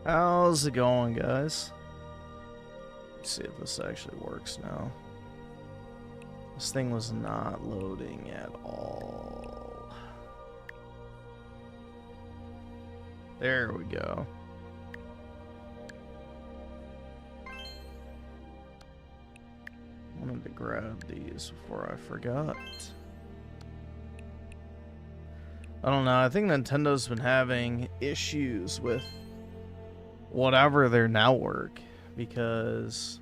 How's it going, guys? Let's see if this actually works now. This thing was not loading at all. There we go. Wanted to grab these before I forgot. I don't know, I think Nintendo's been having issues with whatever their network, because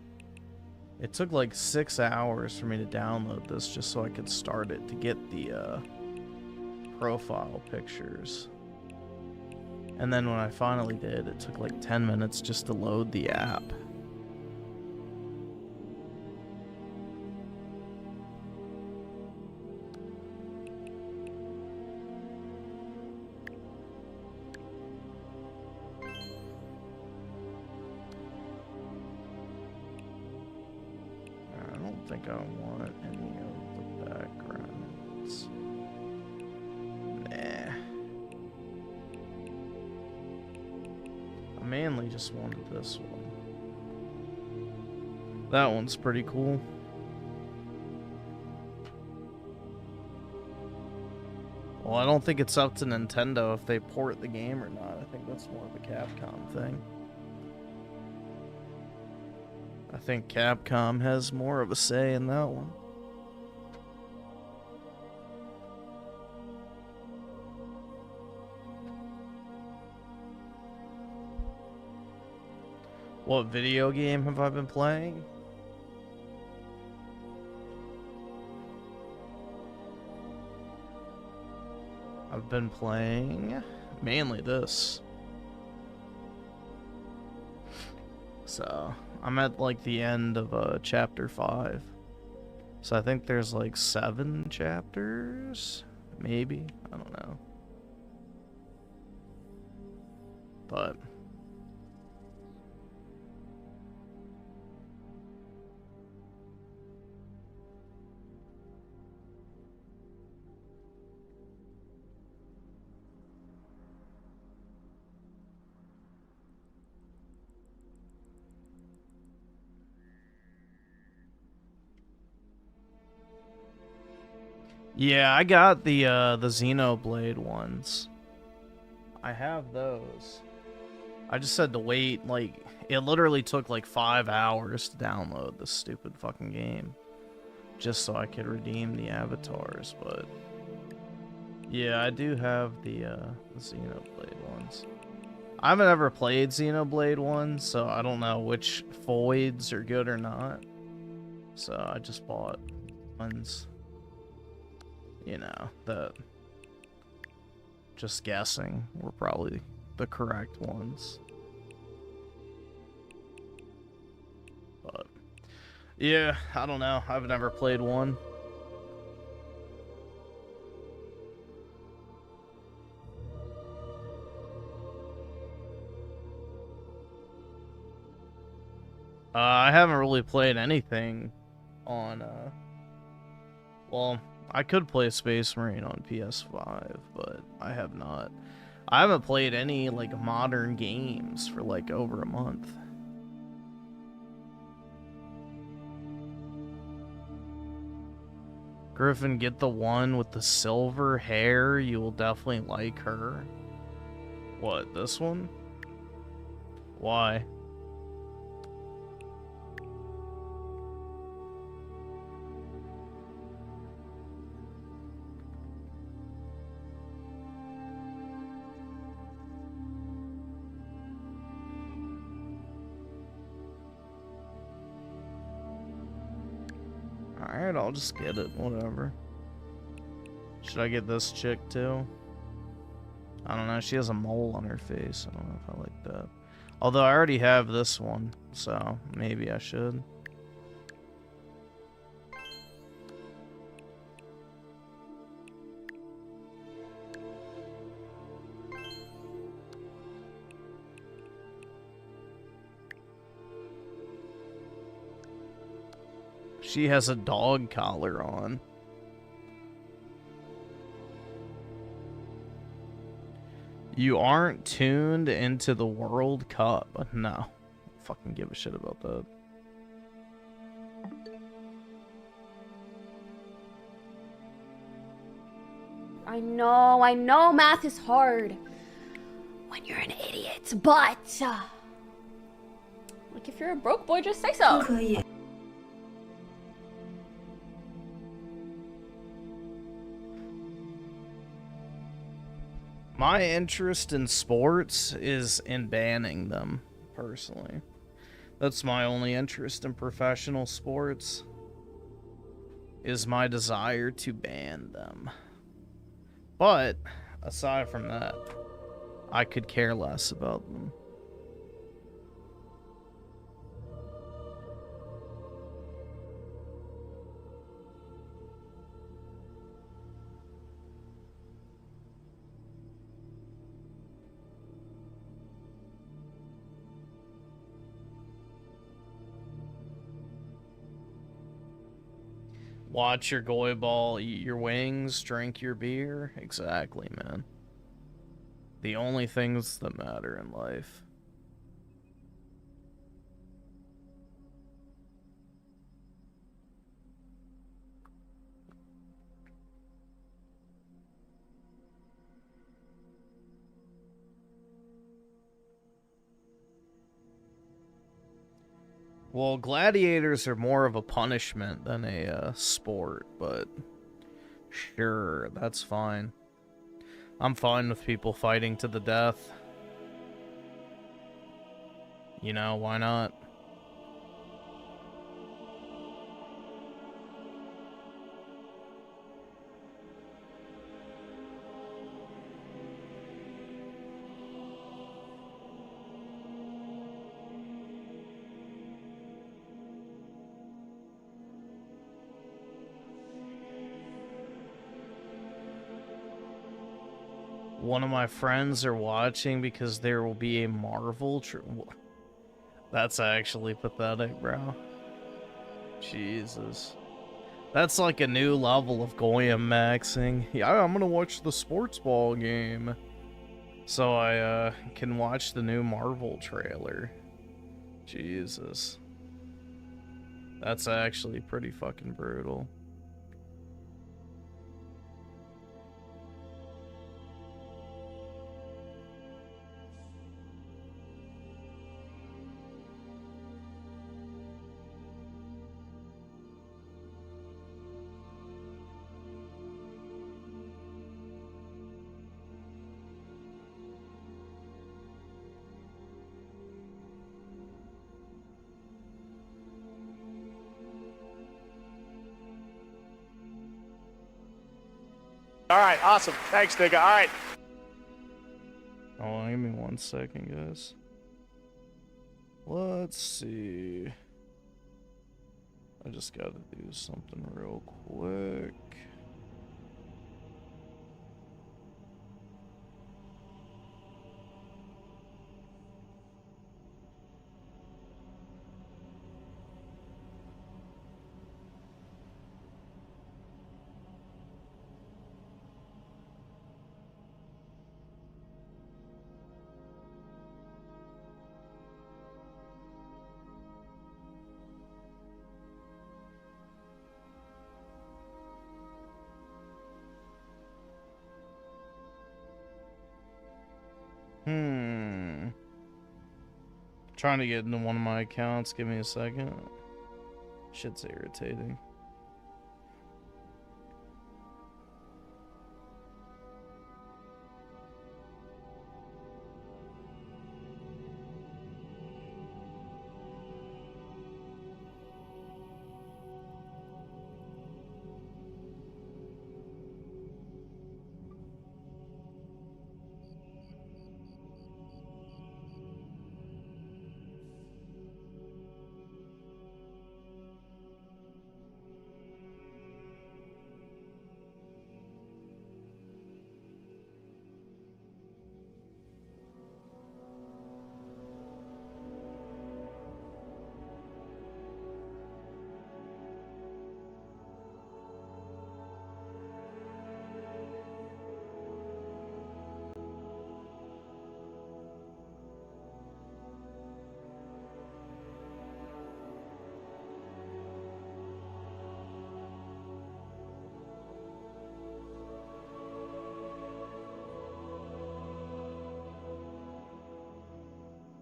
it took like 6 hours for me to download this just so I could start it to get the profile pictures. And then when I finally did, it took like 10 minutes just to load the app. I don't think I want any of the backgrounds. Nah. I mainly just wanted this one. That one's pretty cool. Well, I don't think it's up to Nintendo if they port the game or not. I think that's more of a Capcom thing. I think Capcom has more of a say in that one. What video game have I been playing? I've been playing mainly this. So, I'm at like the end of chapter 5. So I think there's like 7 chapters, maybe, I don't know. But yeah, I got the Xenoblade ones. I have those. I just had to wait, like, it literally took like 5 hours to download this stupid fucking game. Just so I could redeem the avatars, but yeah, I do have the Xenoblade ones. I haven't ever played Xenoblade 1, so I don't know which voids are good or not. So I just bought ones, you know, that, just guessing, were probably the correct ones. But yeah, I don't know. I've never played one. I haven't really played anything on, well, I could play Space Marine on PS5, but I have not. I haven't played any, like, modern games for, like, over a month. Griffin, get the one with the silver hair. You will definitely like her. What, this one? Why? Alright, I'll just get it, whatever. Should I get this chick too? I don't know, she has a mole on her face. I don't know if I like that. Although I already have this one, so maybe I should. She has a dog collar on. You aren't tuned into the World Cup. No. I don't fucking give a shit about that. I know math is hard when you're an idiot, but like if you're a broke boy, just say so. My interest in sports is in banning them, personally. That's my only interest in professional sports, is my desire to ban them. But, aside from that, I could care less about them. Watch your goy ball, eat your wings, drink your beer. Exactly, man. The only things that matter in life. Well, gladiators are more of a punishment than a sport, but sure, that's fine. I'm fine with people fighting to the death. You know, why not? One of my friends are watching because there will be a Marvel That's actually pathetic, bro. Jesus. That's like a new level of Goyim maxing. Yeah, I'm gonna watch the sports ball game, so I can watch the new Marvel trailer. Jesus. That's actually pretty fucking brutal. All right, awesome. Thanks, nigga. All right. Oh, give me 1 second, guys. Let's see. I just gotta do something real quick. Trying to get into one of my accounts. Give me a second. Shit's irritating.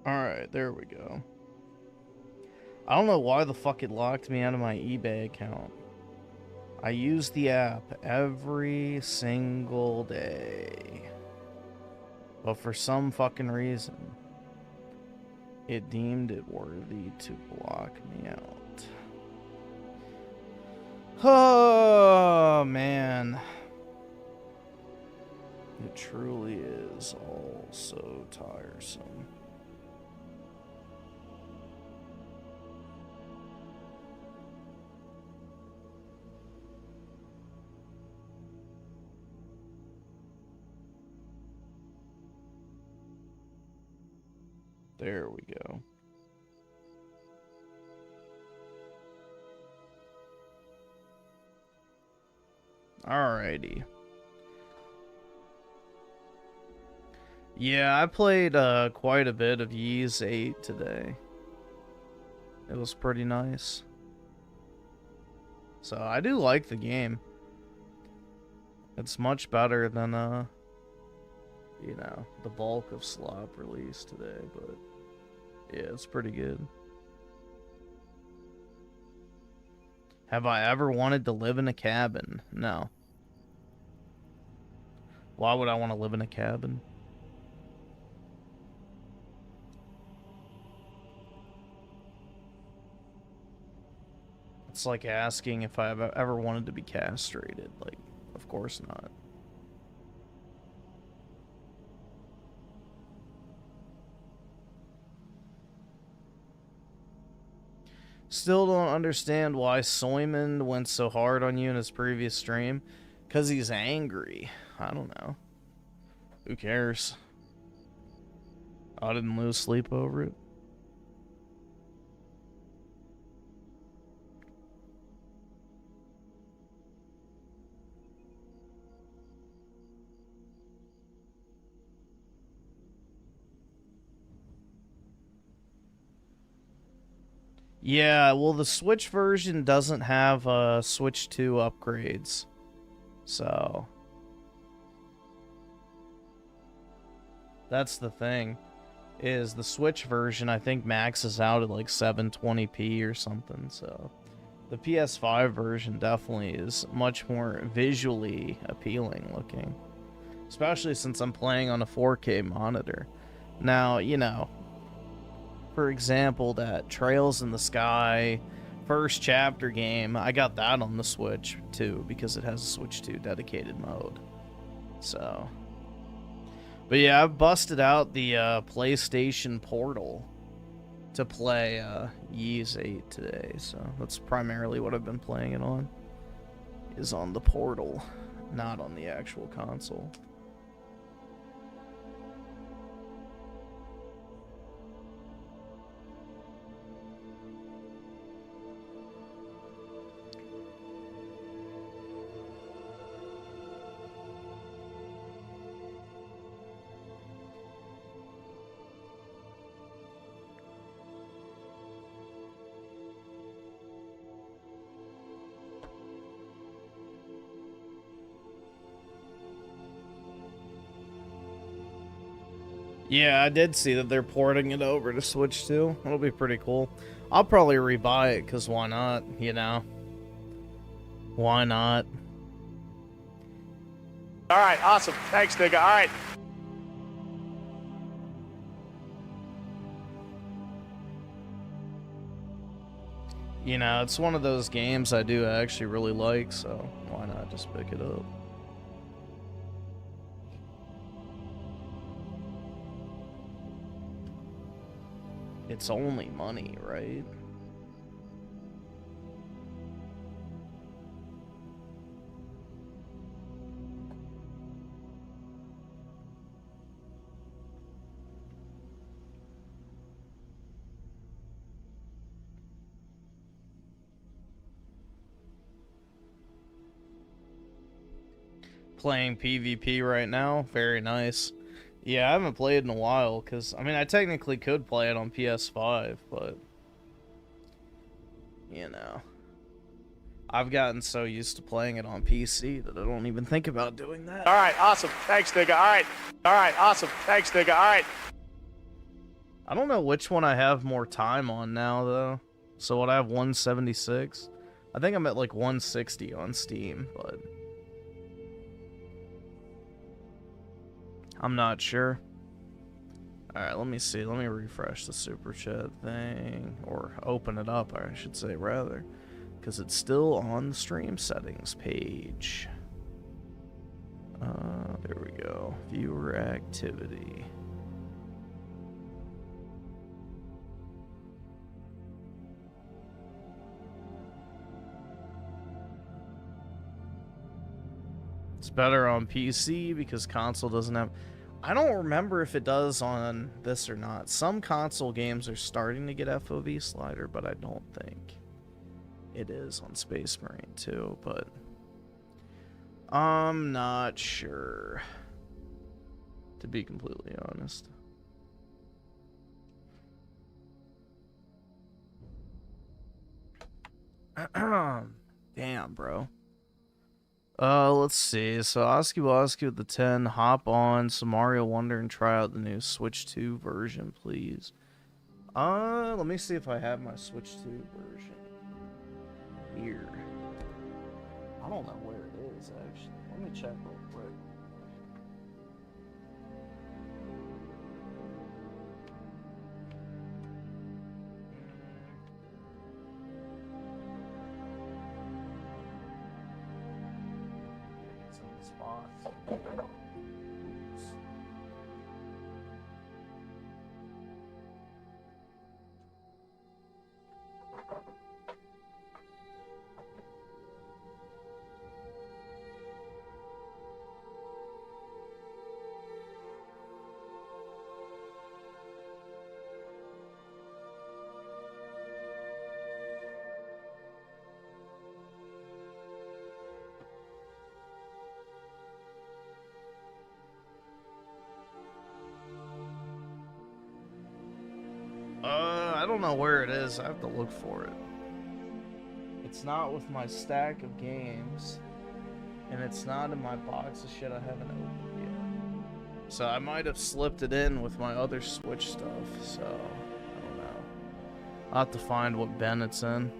Alright, there we go. I don't know why the fuck it locked me out of my eBay account. I use the app every single day. But for some fucking reason, it deemed it worthy to block me out. Oh, man. It truly is all so tiresome. There we go. Alrighty. Yeah, I played quite a bit of Ys 8 today. It was pretty nice. So I do like the game. It's much better than you know, the bulk of slop released today, but yeah, it's pretty good. Have I ever wanted to live in a cabin? No. Why would I want to live in a cabin? It's like asking if I've ever wanted to be castrated. Like, of course not. Still don't understand why Soymond went so hard on you in his previous stream. Because he's angry. I don't know. Who cares? I didn't lose sleep over it. Yeah, well, the Switch version doesn't have Switch 2 upgrades. So that's the thing. Is the Switch version, I think, maxes out at like 720p or something. So the PS5 version definitely is much more visually appealing looking. Especially since I'm playing on a 4K monitor. Now, you know, for example, that Trails in the Sky first chapter game, I got that on the Switch too because it has a Switch 2 dedicated mode. So, but yeah, I've busted out the PlayStation Portal to play Ys 8 today. So that's primarily what I've been playing it on. Is on the Portal, not on the actual console. Yeah, I did see that they're porting it over to Switch 2. It'll be pretty cool. I'll probably rebuy it, because why not, you know? Why not? Alright, awesome. Thanks, nigga. Alright. You know, it's one of those games I do actually really like, so why not just pick it up? It's only money, right? Playing PvP right now, very nice. Yeah, I haven't played in a while, because, I mean, I technically could play it on PS5, but, you know, I've gotten so used to playing it on PC that I don't even think about doing that. Alright, awesome. Thanks, nigga. Alright. Alright, awesome. Thanks, nigga. Alright. I don't know which one I have more time on now, though. So what, I have 176? I think I'm at like 160 on Steam, but I'm not sure. Alright, let me see. Let me refresh the super chat thing. Or open it up, I should say, rather. Because it's still on the stream settings page. There we go. Viewer activity. It's better on PC because console doesn't have... I don't remember if it does on this or not. Some console games are starting to get FOV slider, but I don't think it is on Space Marine 2, but I'm not sure, to be completely honest. Damn, bro. Let's see. So Oski Woski with the 10. Hop on some Mario Wonder and try out the new Switch 2 version, please. Let me see if I have my Switch 2 version here. I don't know where it is, actually. Let me check real quick. It's in the spot. I don't know where it is. I have to look for it. It's not with my stack of games, and it's not in my box of shit I haven't opened yet. So I might have slipped it in with my other Switch stuff, so I don't know. I'll have to find what bin it's in.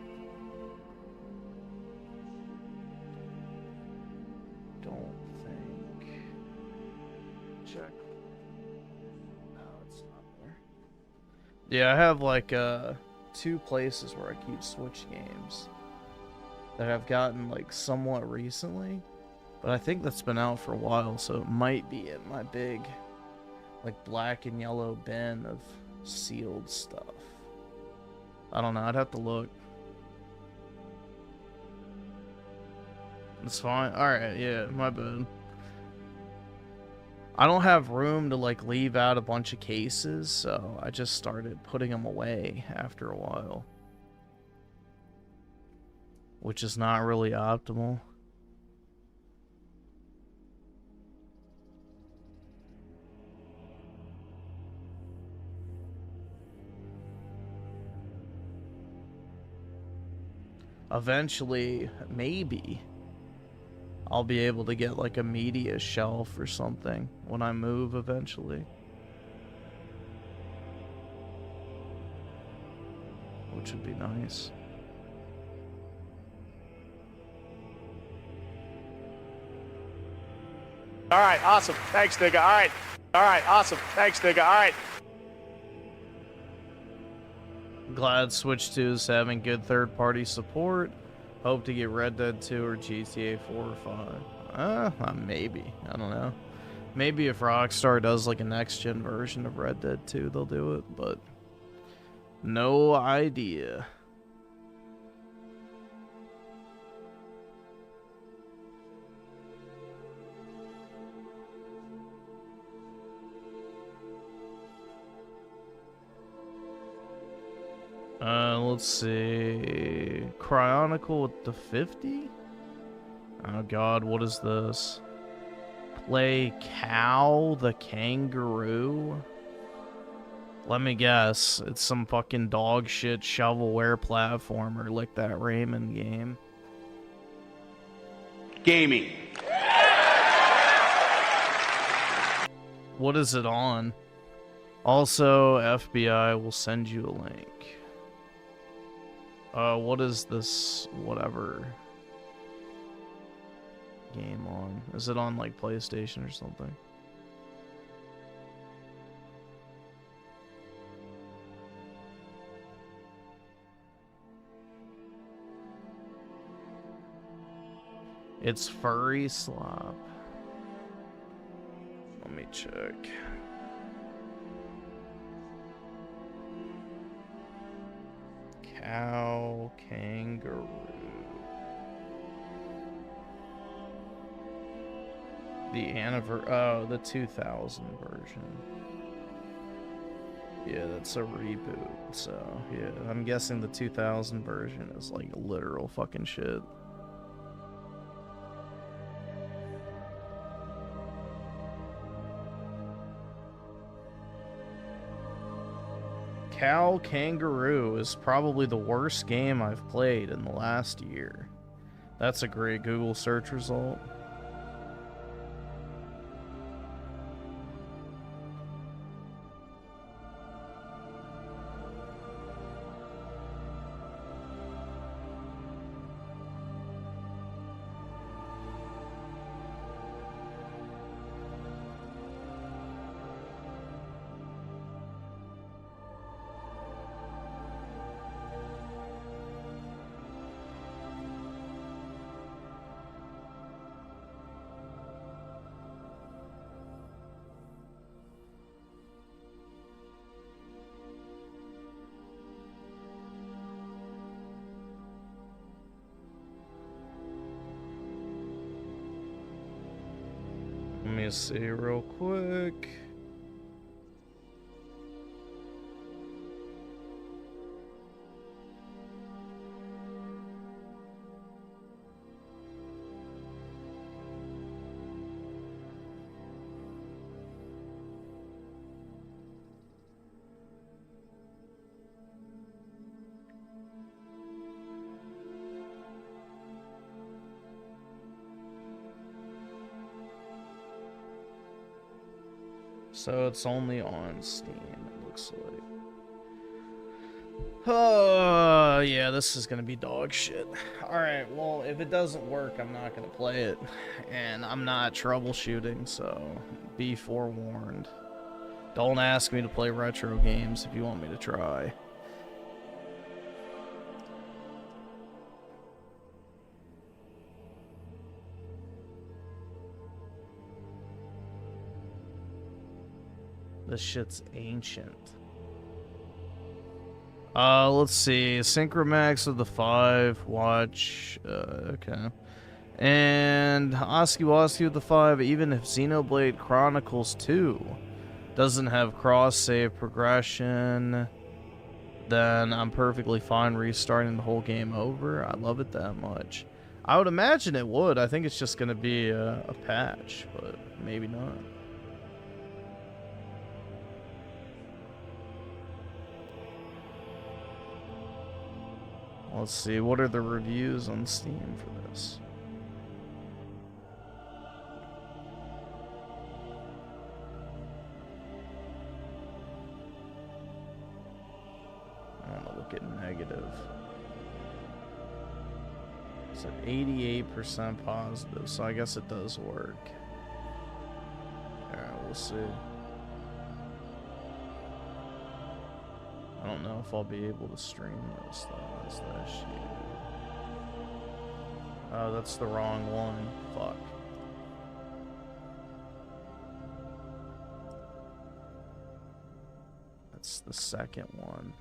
Don't think. Check. No, it's not there. Yeah, I have like 2 places where I keep Switch games that I've gotten like somewhat recently, but I think that's been out for a while, so it might be in my big like black and yellow bin of sealed stuff. I don't know, I'd have to look. It's fine. Alright, yeah, my bad. I don't have room to like leave out a bunch of cases, so I just started putting them away after a while, which is not really optimal. Eventually, maybe I'll be able to get like a media shelf or something when I move eventually. Which would be nice. All right, awesome. Thanks, nigga. All right. All right, awesome. Thanks, nigga. All right. Glad Switch 2 is having good third-party support. Hope to get Red Dead 2 or GTA 4 or 5. Maybe. I don't know. Maybe if Rockstar does like a next-gen version of Red Dead 2, they'll do it, but no idea. Let's see. Cryonicle with the 50? Oh god, what is this? Play Cow the Kangaroo? Let me guess. It's some fucking dog shit shovelware platformer like that Rayman game. Gaming. What is it on? Also, FBI will send you a link. What is this whatever game on? Is it on like PlayStation or something? It's Furry Slop. Let me check. Cow Kangaroo. The 2000 version. Yeah, that's a reboot. So, yeah, I'm guessing the 2000 version is like literal fucking shit. Cow Kangaroo is probably the worst game I've played in the last year. That's a great Google search result. Let me see real quick. So it's only on Steam, it looks like. Oh, yeah, this is gonna be dog shit. Alright, well, if it doesn't work, I'm not gonna play it. And I'm not troubleshooting, so be forewarned. Don't ask me to play retro games if you want me to try. This shit's ancient. Let's see. Synchromax of the 5. Watch. Okay. And Oski of the 5. Even if Xenoblade Chronicles 2 doesn't have cross-save progression, then I'm perfectly fine restarting the whole game over. I love it that much. I would imagine it would. I think it's just going to be a patch, but maybe not. Let's see, what are the reviews on Steam for this? I want to look at negative. It's at 88% positive, so I guess it does work. Alright, we'll see. I don't know if I'll be able to stream this though. Is that shit? Oh, that's the wrong one. Fuck. That's the second one.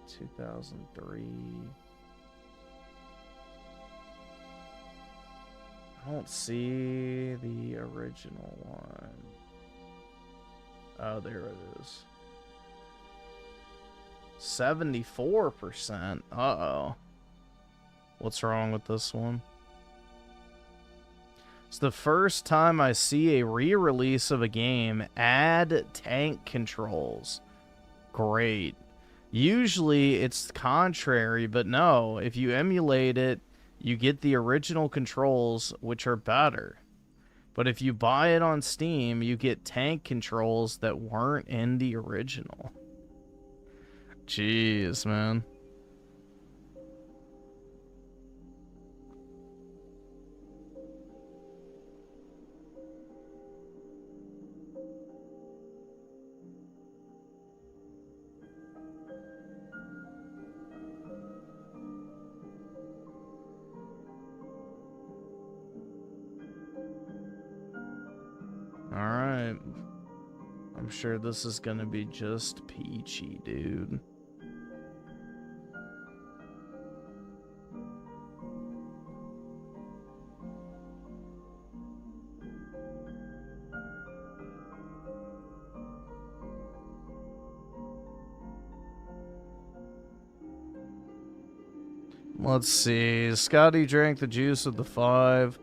Two 2003. I don't see the original one. Oh, there it is. 74%. Uh-oh. What's wrong with this one? It's the first time I see a re-release of a game add tank controls. Great. Usually it's contrary, but no. If you emulate it, you get the original controls, which are better. But if you buy it on Steam, you get tank controls that weren't in the original. Jeez, man. Alright. I'm sure this is gonna be just peachy, dude. Let's see. Scotty drank the juice of the 5.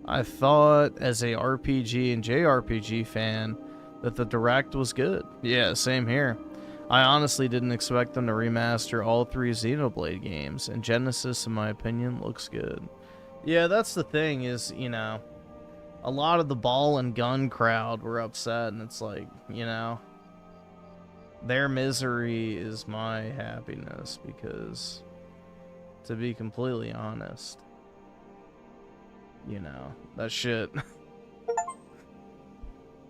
I thought, as a RPG and JRPG fan, that the Direct was good. Yeah, same here. I honestly didn't expect them to remaster all 3 Xenoblade games, and Genesis, in my opinion, looks good. Yeah, that's the thing is, you know, a lot of the ball and gun crowd were upset, and it's like, you know, their misery is my happiness, because, to be completely honest, you know, that shit.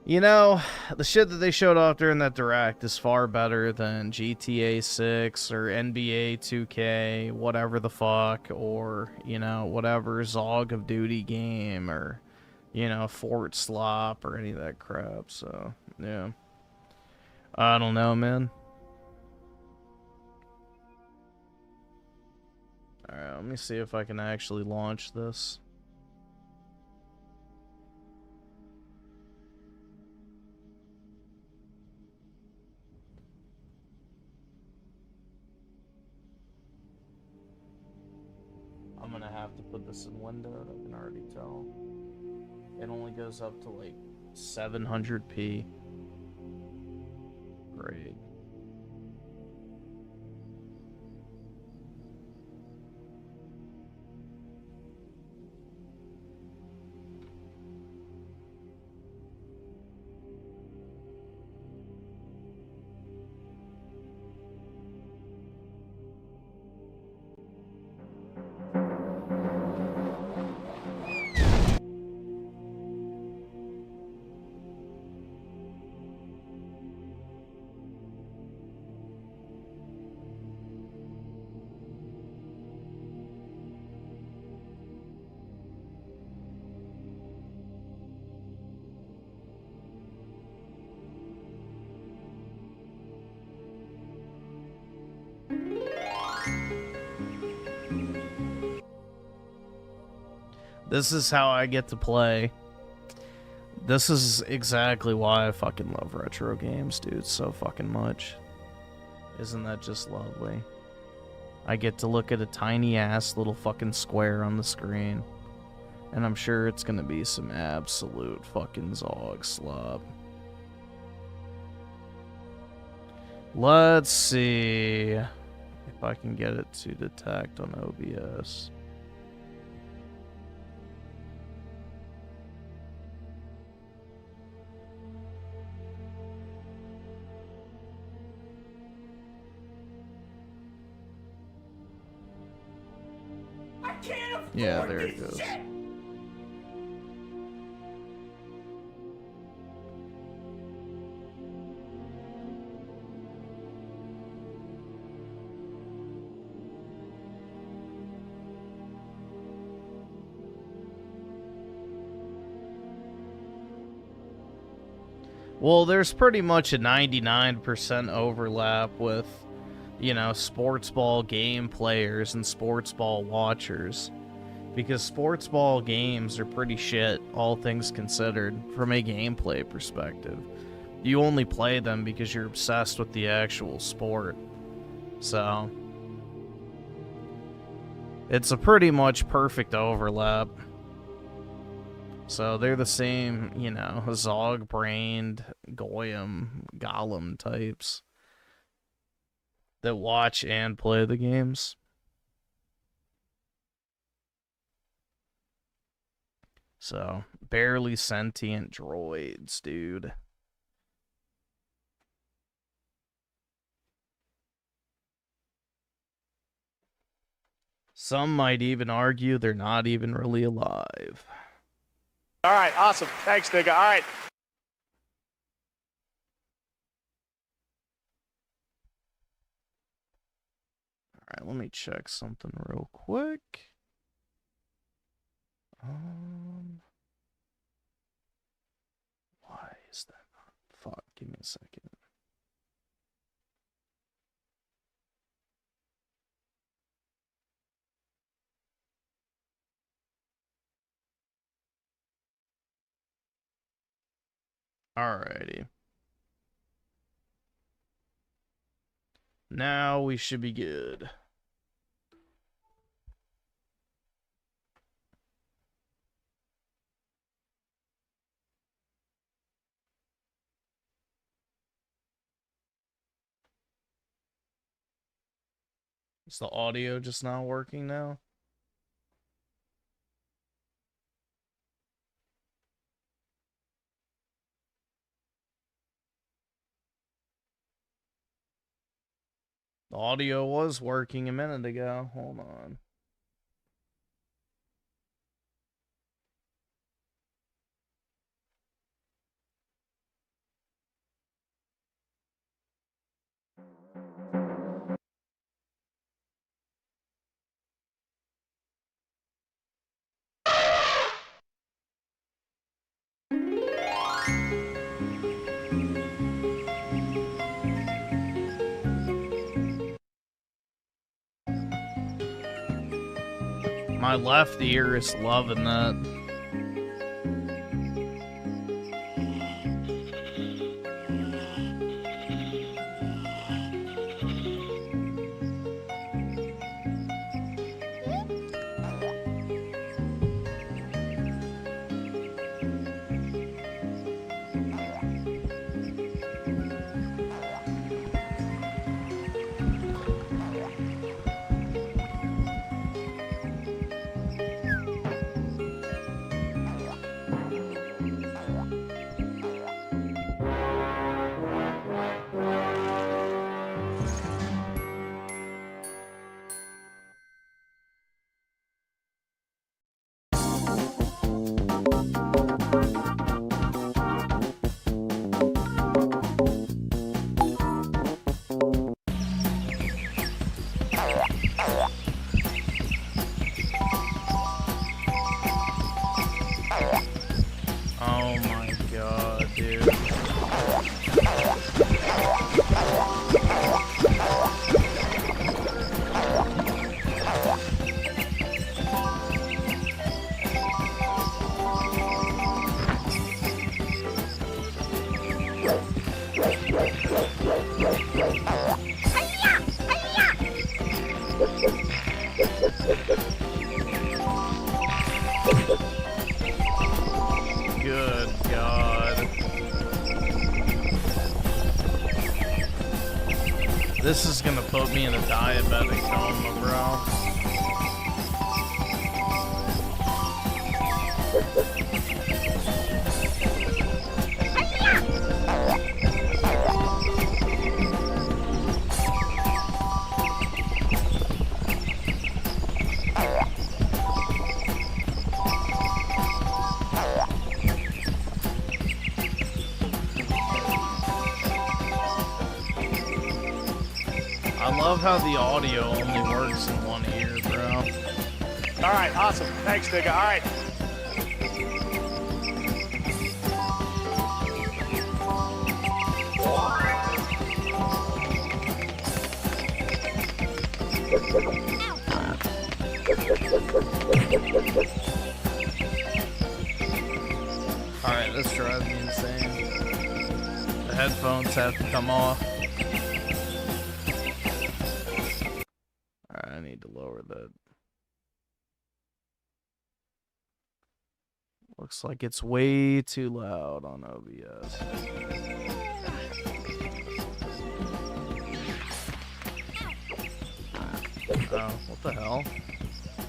You know, the shit that they showed off during that Direct is far better than GTA 6 or NBA 2K, whatever the fuck, or, you know, whatever Zog of Duty game, or, you know, Fort Slop, or any of that crap, so, yeah. I don't know, man. Alright, let me see if I can actually launch this. I'm gonna have to put this in windowed, I can already tell. It only goes up to like 700p. Great. This is how I get to play. This is exactly why I fucking love retro games, dude, so fucking much. Isn't that just lovely? I get to look at a tiny ass little fucking square on the screen, and I'm sure it's gonna be some absolute fucking Zog slop. Let's see if I can get it to detect on OBS. Yeah, there it goes. Shit. Well, there's pretty much a 99% overlap with, you know, sports ball game players and sports ball watchers. Because sports ball games are pretty shit, all things considered, from a gameplay perspective. You only play them because you're obsessed with the actual sport. So, it's a pretty much perfect overlap. So they're the same, you know, Zog-brained, Golem types that watch and play the games. So, barely sentient droids, dude. Some might even argue they're not even really alive. All right, awesome. Thanks, nigga. All right. Alright, let me check something real quick. Why is that not? Fuck, give me a second. Alrighty. Now we should be good. Is the audio just not working now? The audio was working a minute ago. Hold on. My left ear is loving that. Oh my god, dude. Good God. This is gonna put me in a diabetic coma, bro. I love how the audio only works in one ear, bro. All right, awesome. Thanks, nigga. All right. Alright, this drives me insane. The headphones have to come off. Alright, I need to lower that. Looks like it's way too loud on OBS. Oh, what the hell?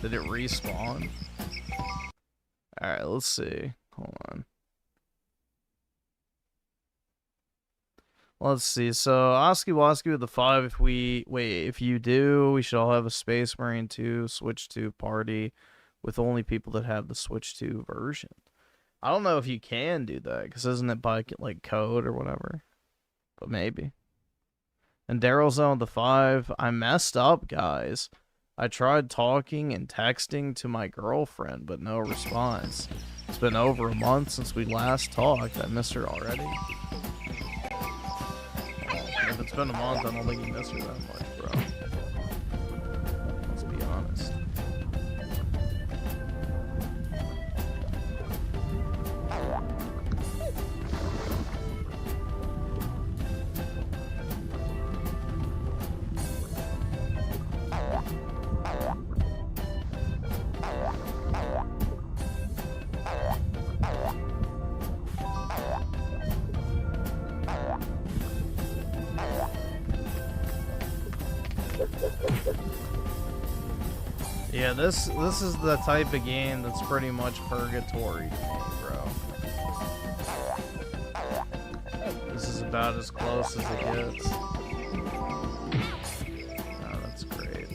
Did it respawn? Alright, let's see. Hold on. Let's see. So, Oski Woski with the 5. If you do, we should all have a Space Marine 2, Switch 2 party with only people that have the Switch 2 version. I don't know if you can do that, because isn't it by, like, code or whatever? But maybe. And Daryl's on the 5. I messed up, guys. I tried talking and texting to my girlfriend, but no response. It's been over a month since we last talked. I miss her already. If it's been a month, I don't think you miss her that much, bro. Let's be honest. Yeah, this is the type of game that's pretty much purgatory to me, bro. This is about as close as it gets. Oh, that's great.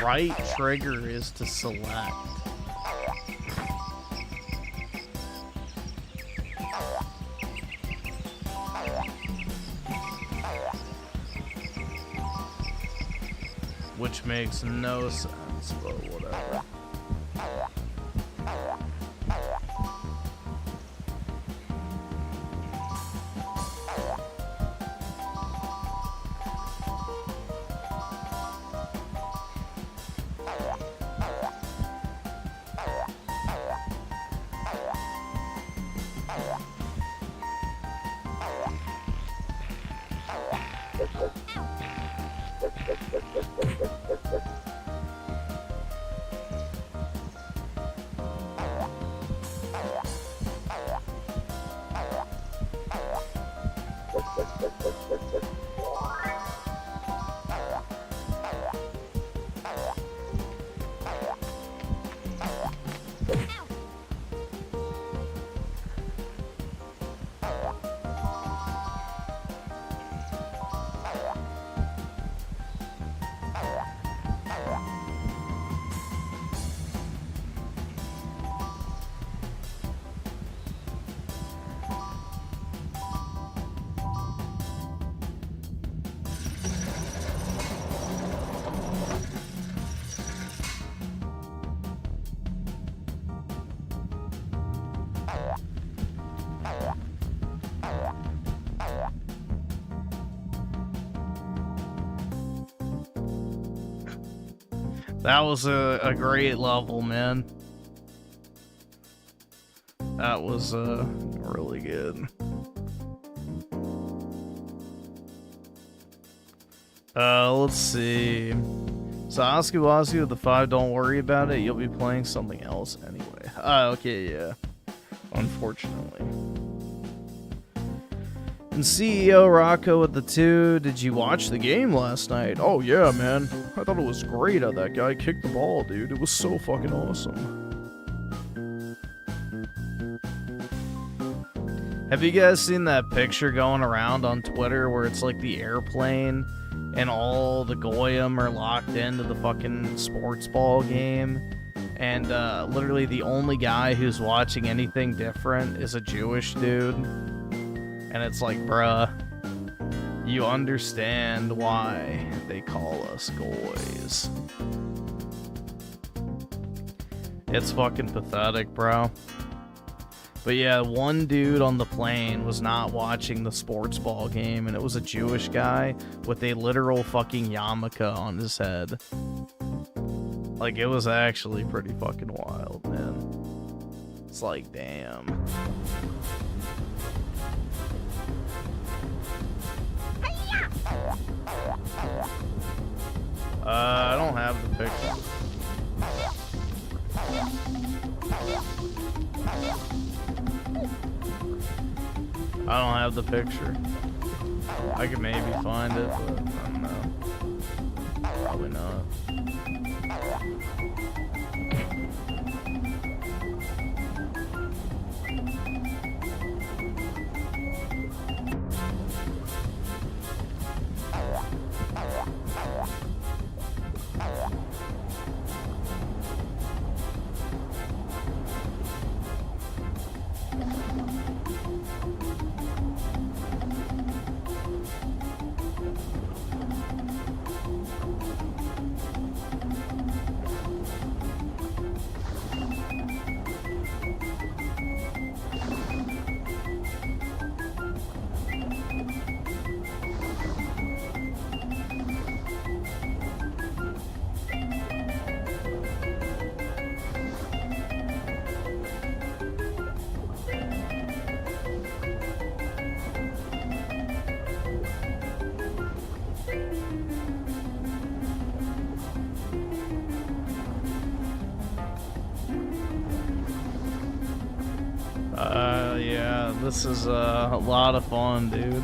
Right trigger is to select. Which makes no sense, but whatever. That was a great level, man. That was really good. Let's see. So Oski with the 5, don't worry about it. You'll be playing something else anyway. Okay, yeah. Unfortunately. And CEO Rocco with the 2, did you watch the game last night? Oh yeah, man. I thought it was great how that guy kicked the ball, dude. It was so fucking awesome. Have you guys seen that picture going around on Twitter where it's like the airplane and all the Goyim are locked into the fucking sports ball game? And literally the only guy who's watching anything different is a Jewish dude. And it's like, bruh, You understand why they call us goys. It's fucking pathetic, bro. But yeah, one dude on the plane was not watching the sports ball game, and it was a Jewish guy with a literal fucking yarmulke on his head. Like, it was actually pretty fucking wild, man. It's like, damn. I don't have the picture. I don't have the picture. I could maybe find it, but I don't know. Probably not. Yeah, this is a lot of fun, dude.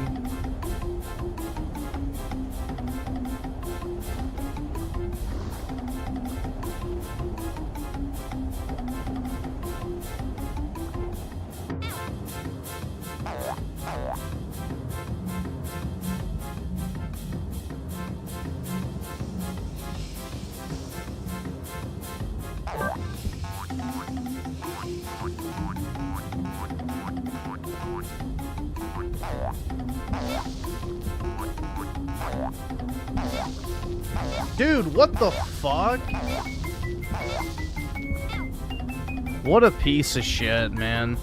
Dude, what the fuck? What a piece of shit, man.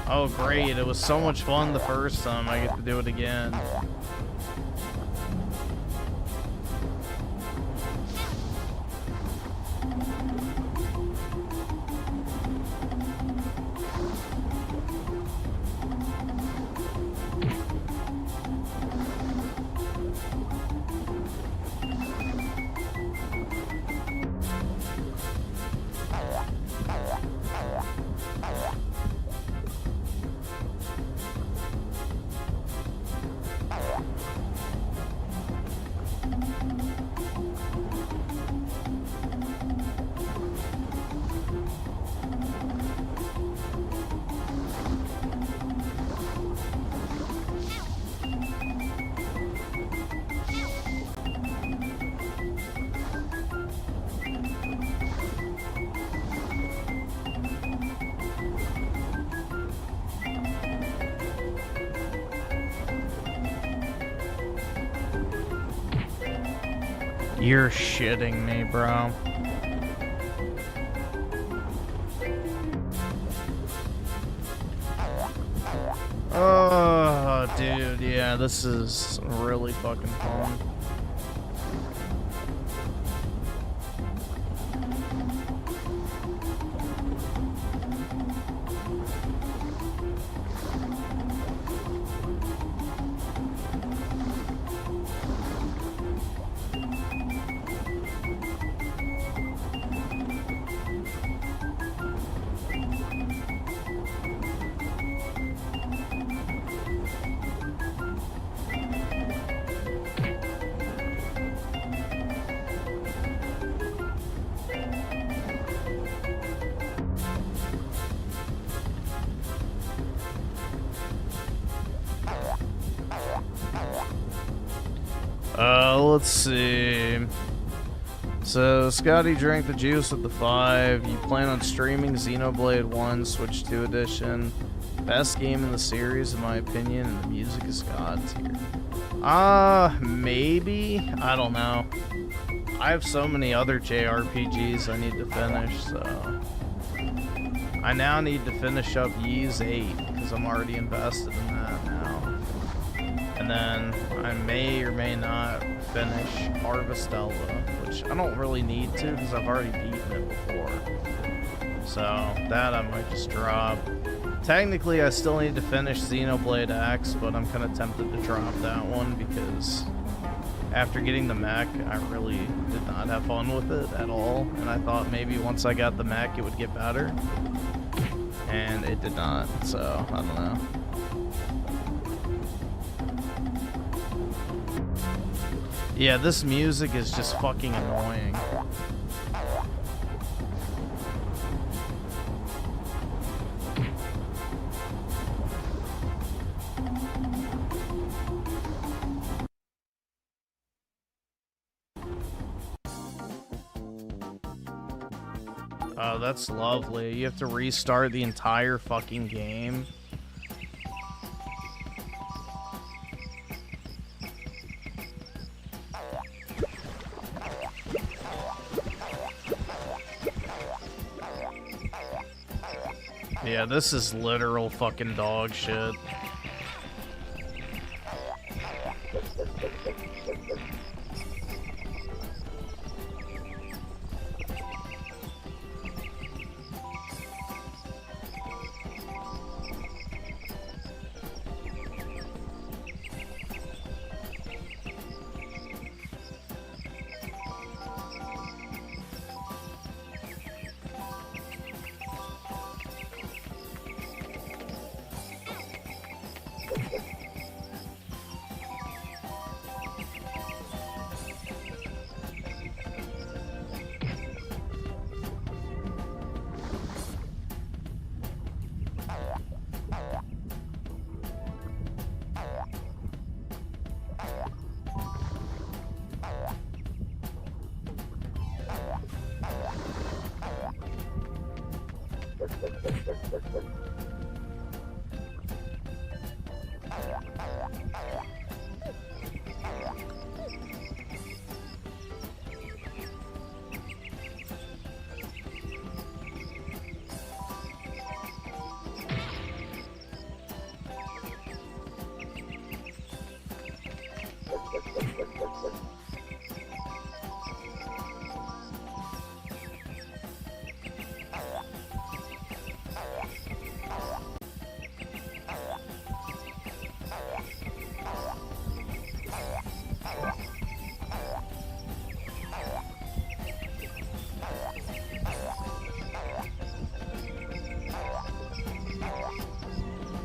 Oh, great. It was so much fun the first time. I get to do it again. You're shitting me, bro. Oh, dude, yeah, this is really fucking fun. Let's see. So, Scotty drank the juice with the 5. You plan on streaming Xenoblade 1 Switch 2 Edition. Best game in the series, in my opinion, and the music is god tier. Maybe? I don't know. I have so many other JRPGs I need to finish, so... I now need to finish up Ys 8, because I'm already invested in that now. And then I may or may not finish Harvestella, which I don't really need to, because I've already beaten it before. So, that I might just drop. Technically, I still need to finish Xenoblade X, but I'm kind of tempted to drop that one, because after getting the mech, I really did not have fun with it at all, and I thought maybe once I got the mech it would get better, and it did not, so I don't know. Yeah, this music is just fucking annoying. Oh, that's lovely. You have to restart the entire fucking game. Yeah, this is literal fucking dog shit.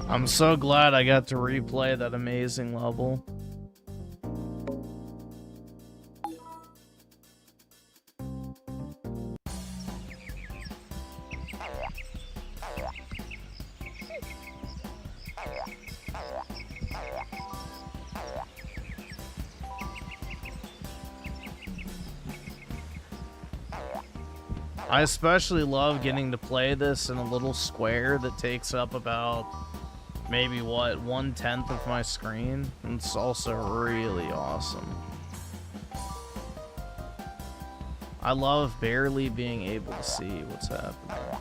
I'm so glad I got to replay that amazing level. I especially love getting to play this in a little square that takes up about maybe what, 1/10 of my screen. And it's also really awesome. I love barely being able to see what's happening.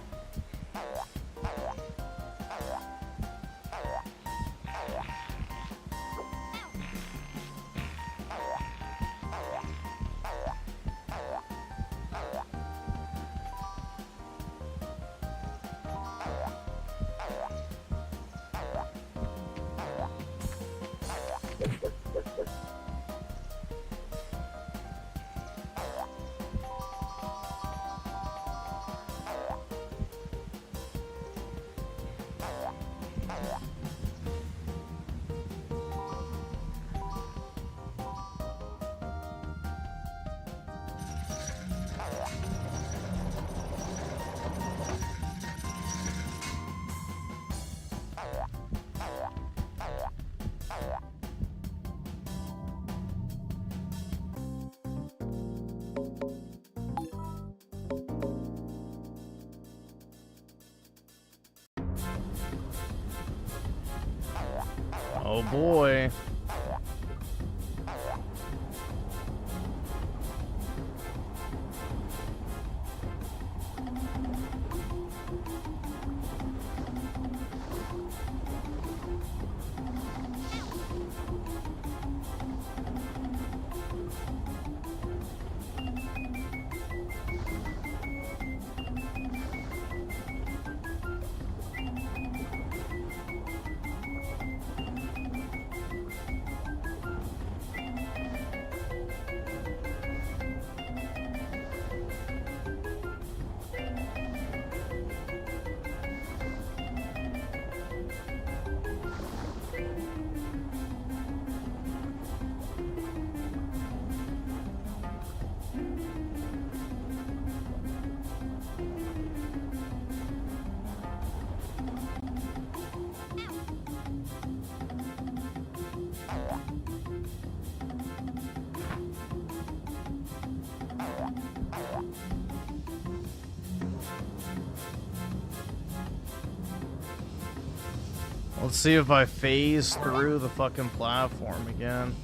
Oh boy. Let's see if I phase through the fucking platform again.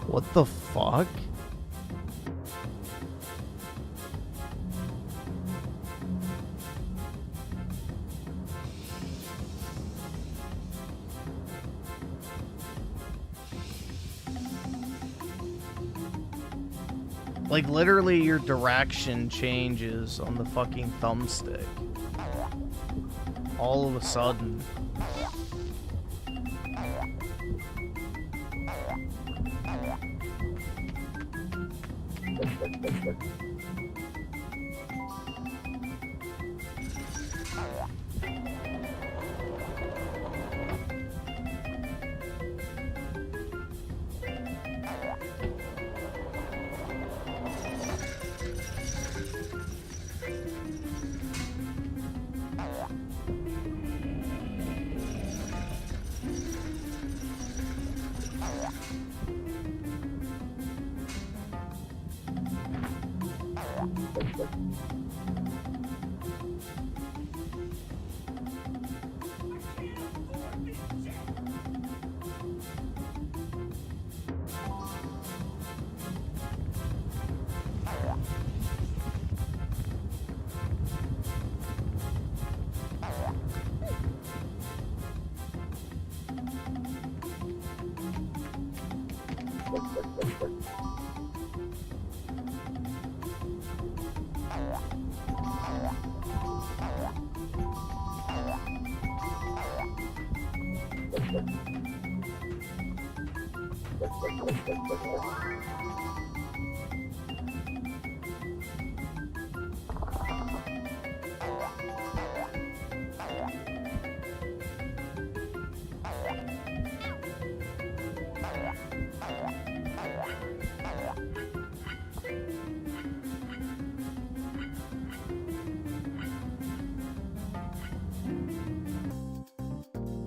What the fuck? Like, literally, your direction changes on the fucking thumbstick. All of a sudden.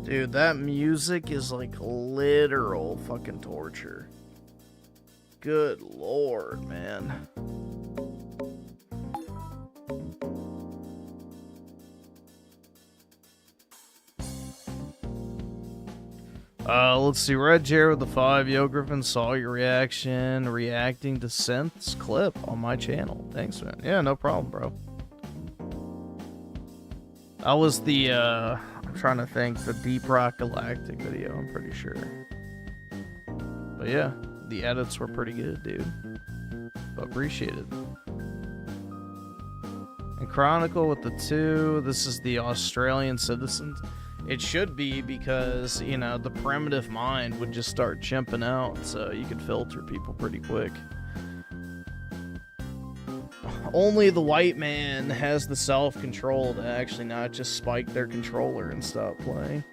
Dude, that music is like literal fucking torture. Good lord, man. Let's see. Red Chair with the 5. Yo, Griffin, saw your reaction reacting to Synth's clip on my channel. Thanks, man. Yeah, no problem, bro. That was the, I'm trying to think, the Deep Rock Galactic video, I'm pretty sure. But yeah, the edits were pretty good, dude. But appreciated. And Chronicle with the 2. This is the Australian citizens. It should be because, you know, the primitive mind would just start chimping out, so you could filter people pretty quick. Only the white man has the self-control to actually not just spike their controller and stop playing.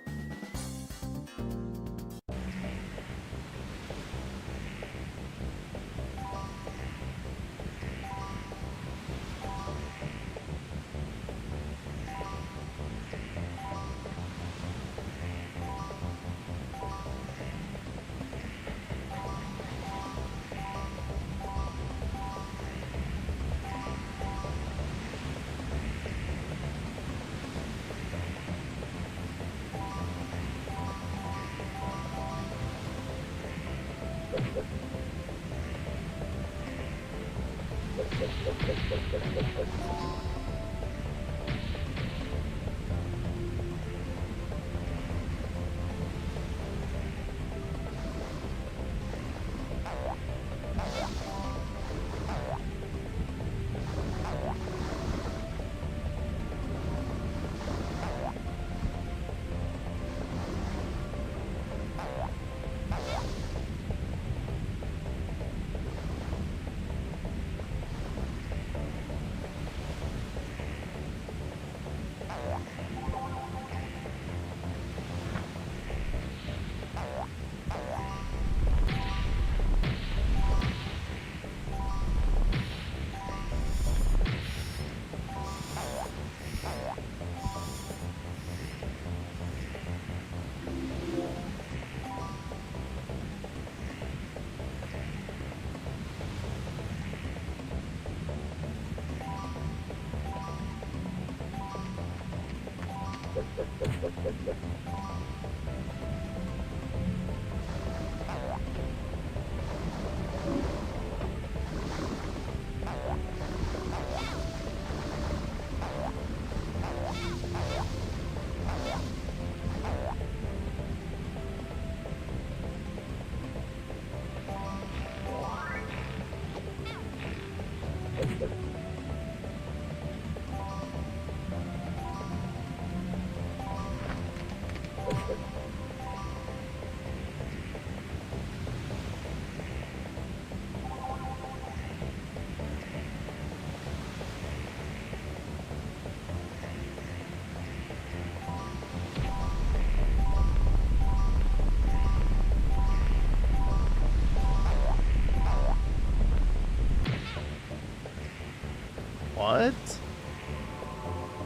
What?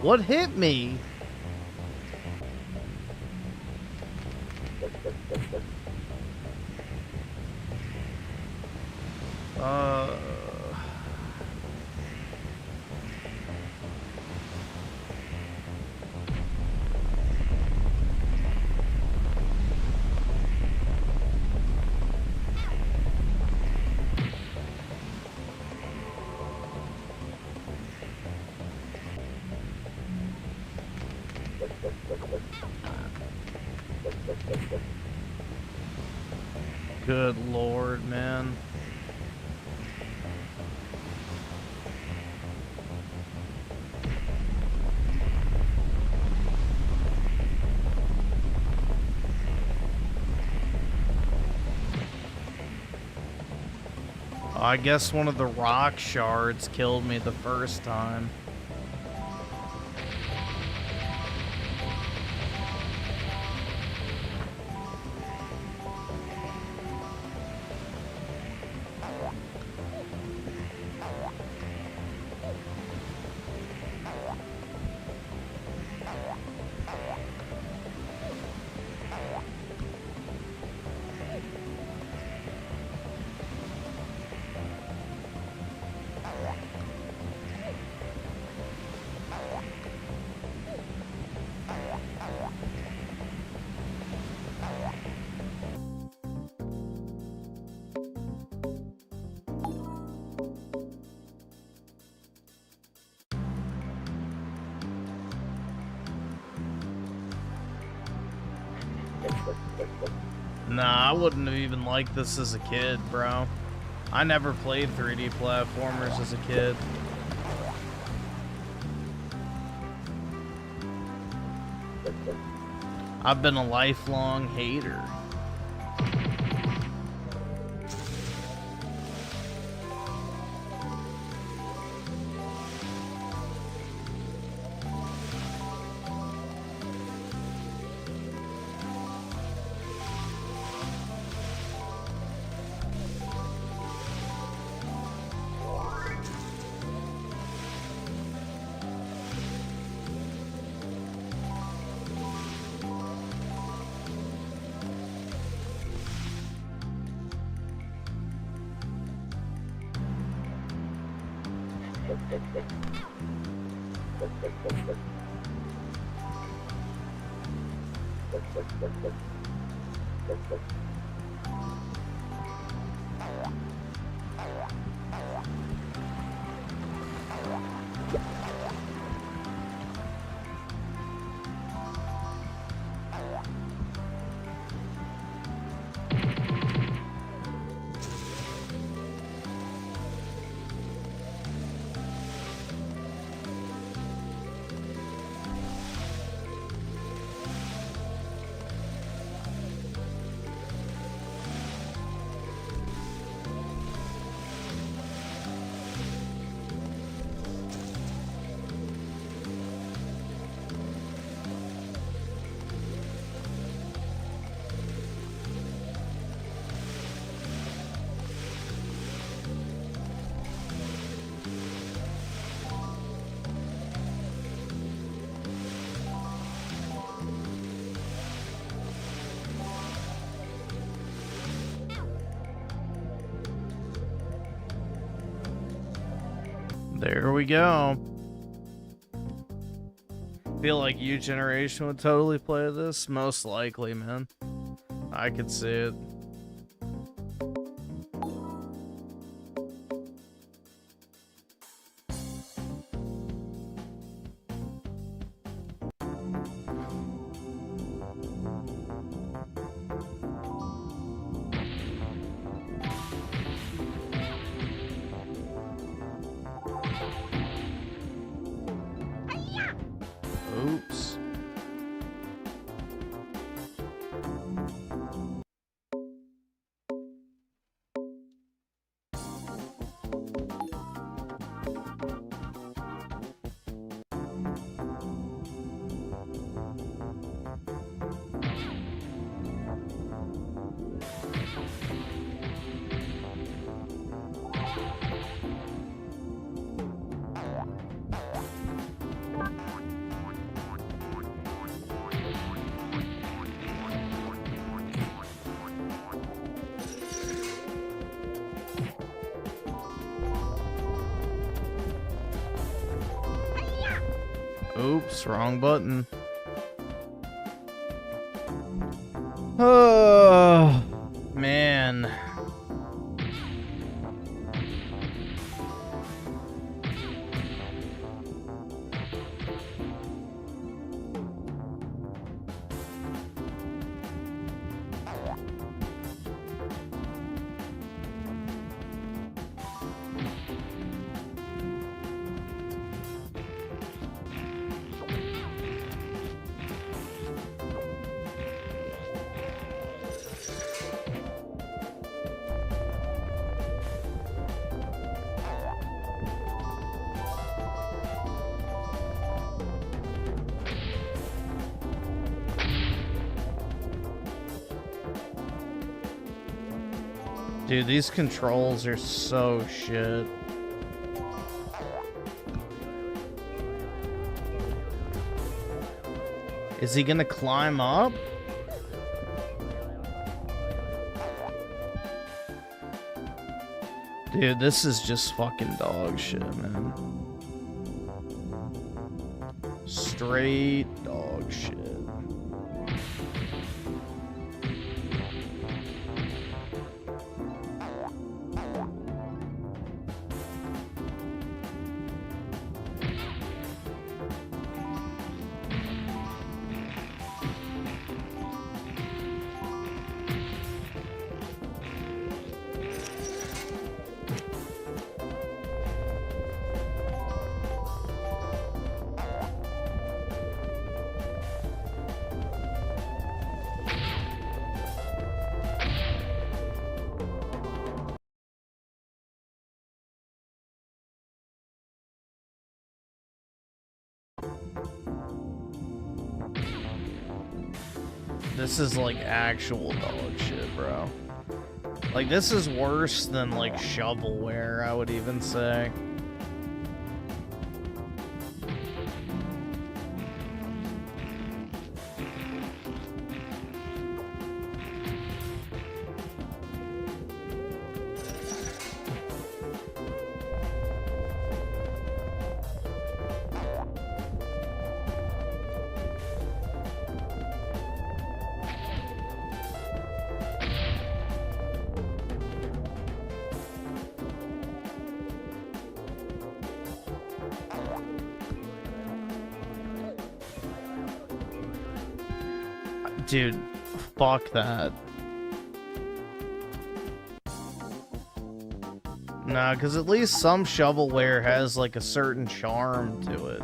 What hit me? Good lord, man. I guess one of the rock shards killed me the first time. Nah, I wouldn't have even liked this as a kid, bro. I never played 3D platformers as a kid. I've been a lifelong hater. There we go. Feel like your generation would totally play this. Most likely, man. I could see it. Oops. Oops, wrong button. Oh, man. Dude, these controls are so shit. Is he gonna climb up? Dude, this is just fucking dog shit, man. Straight dog shit. This is like actual dog shit, bro. Like, this is worse than like shovelware, I would even say. Dude, fuck that. Nah, because at least some shovelware has like a certain charm to it.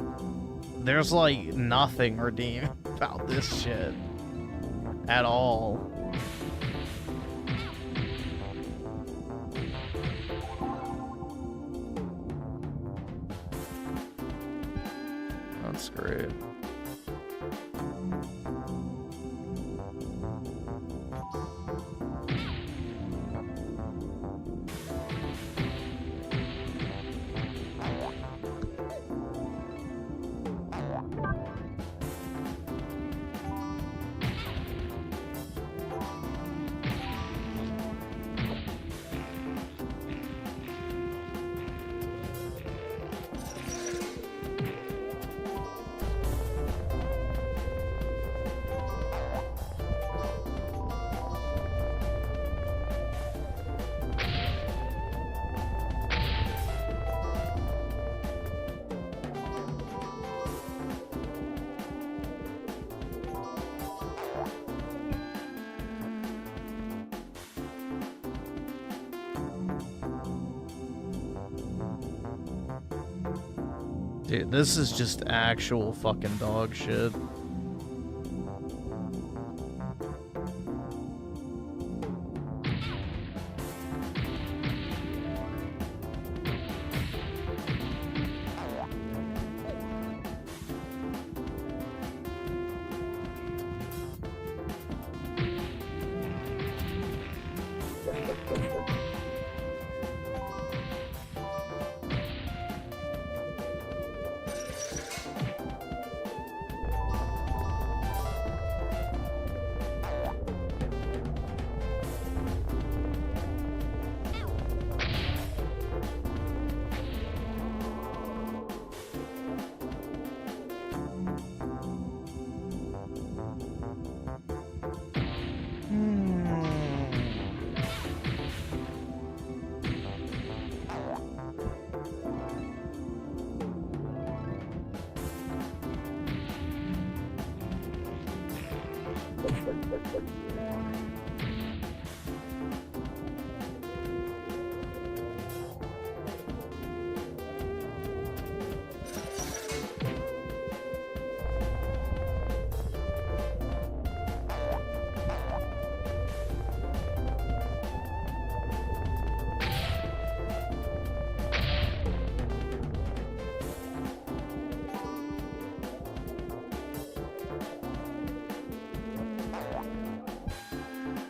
There's like nothing redeeming about this shit at all. That's great. Dude, this is just actual fucking dog shit.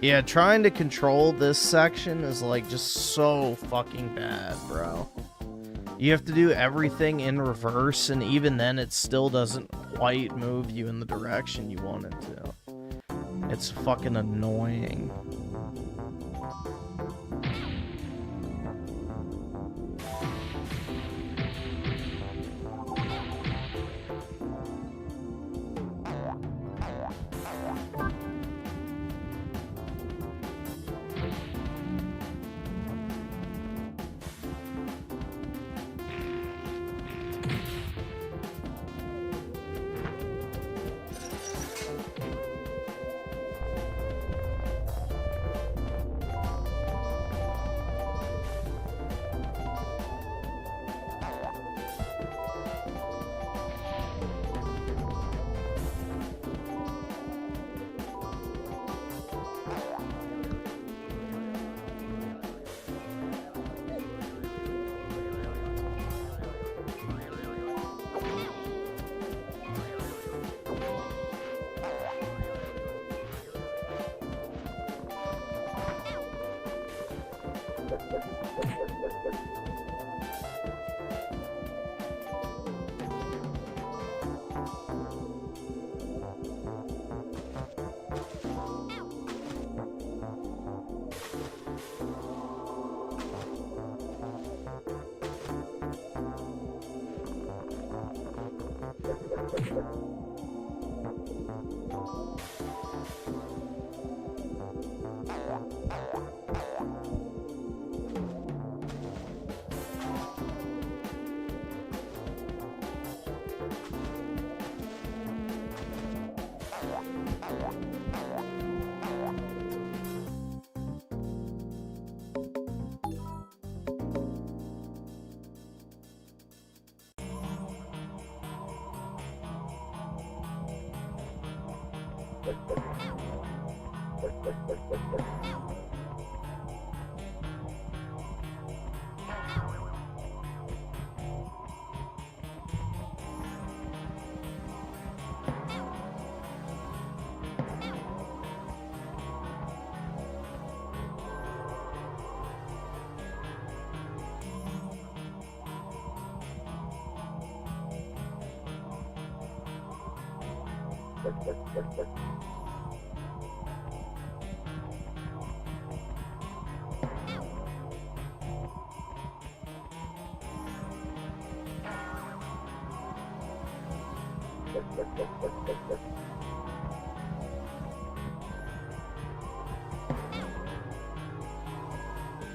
Yeah, trying to control this section is like just so fucking bad, bro. You have to do everything in reverse, and even then it still doesn't quite move you in the direction you want it to. It's fucking annoying.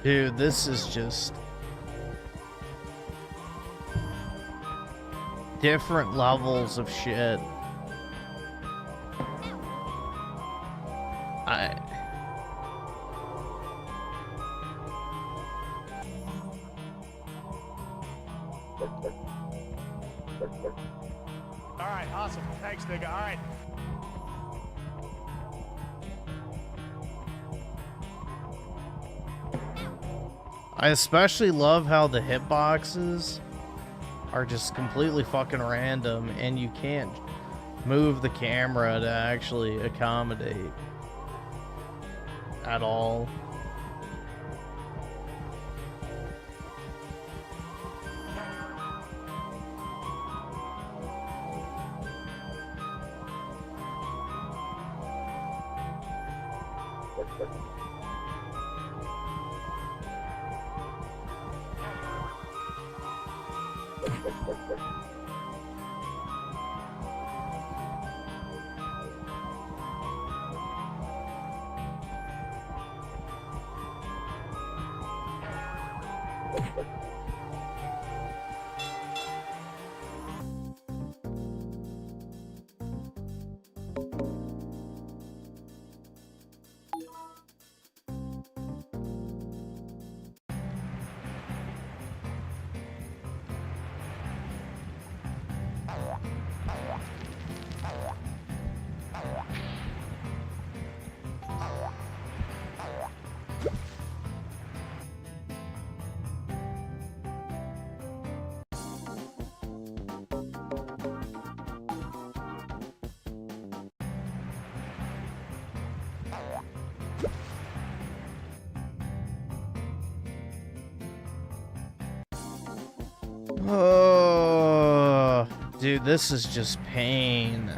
Dude, this is just different levels of shit. All right, awesome. Thanks, nigga. All right. I especially love how the hitboxes are just completely fucking random and you can't move the camera to actually accommodate at all. Oh, dude, this is just pain.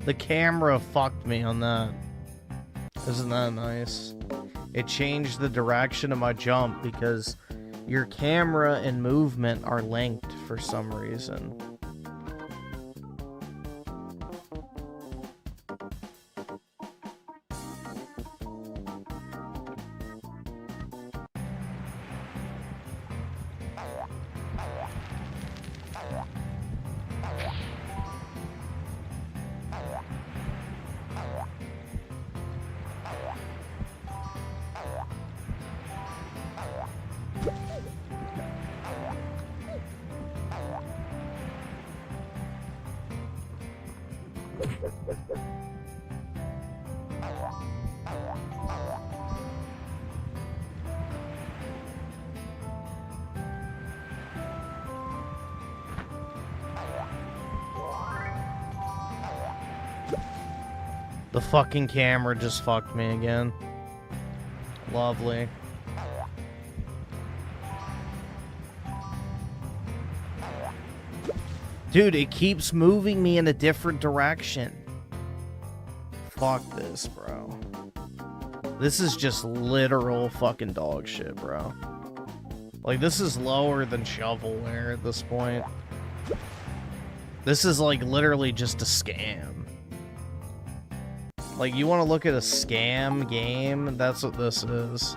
The camera fucked me on that. Isn't that nice? It changed the direction of my jump because Your camera and movement are linked for some reason. The fucking camera just fucked me again. Lovely. Dude, it keeps moving me in a different direction. Fuck this, bro. This is just literal fucking dog shit, bro. Like, this is lower than shovelware at this point. This is, like, literally just a scam. Like, you want to look at a scam game? That's what this is.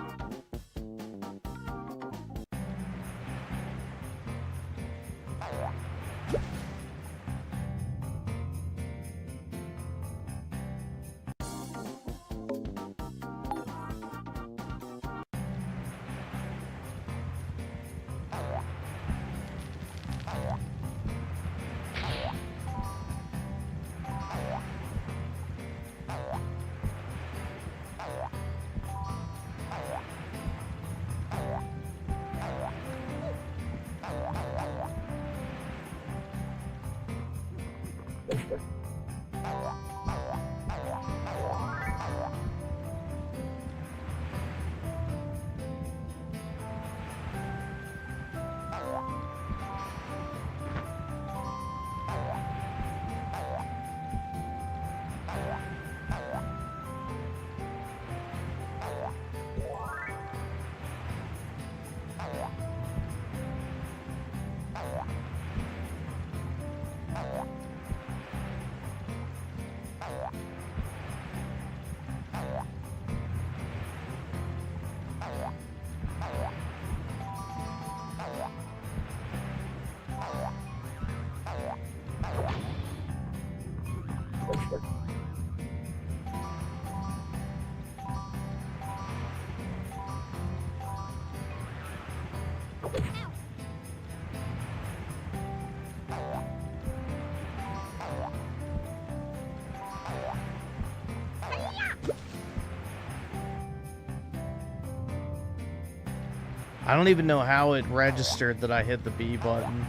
I don't even know how it registered that I hit the B button.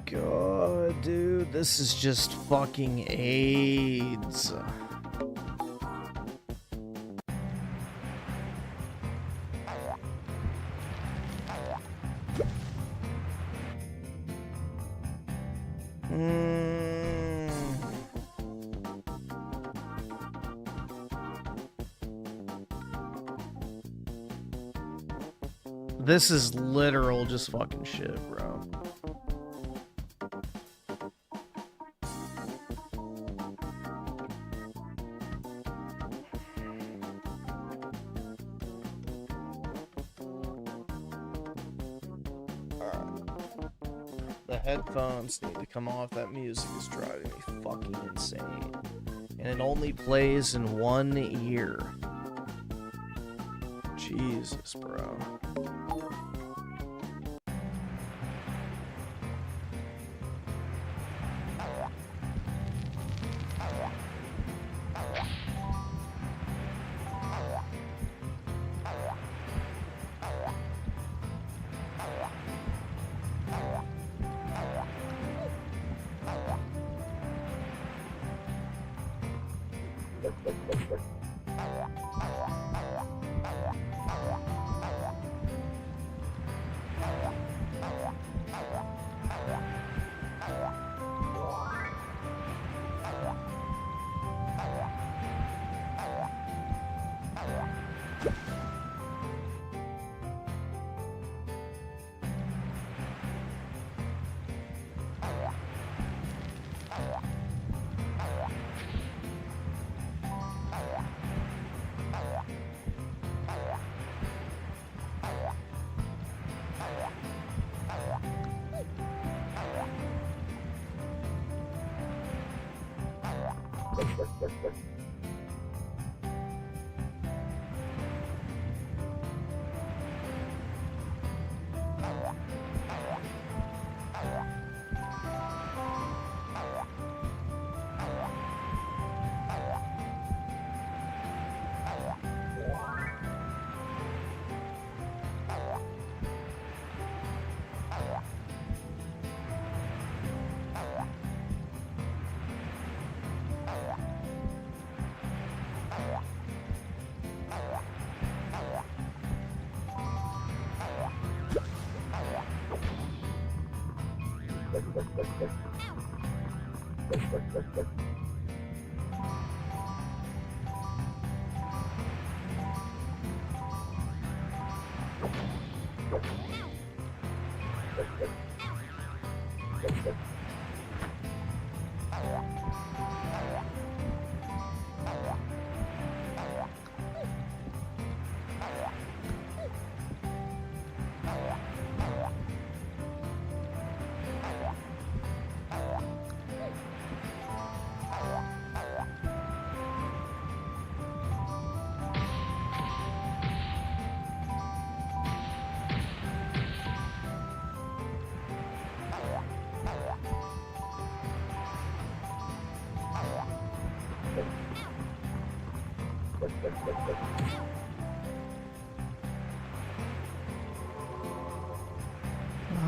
God, dude. Dude, this is just fucking AIDS. This is literal just fucking shit, bro. The headphones need to come off. That music is driving me fucking insane. And it only plays in one ear. Jesus, bro.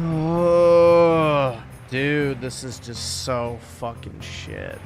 Oh, dude, this is just so fucking shit.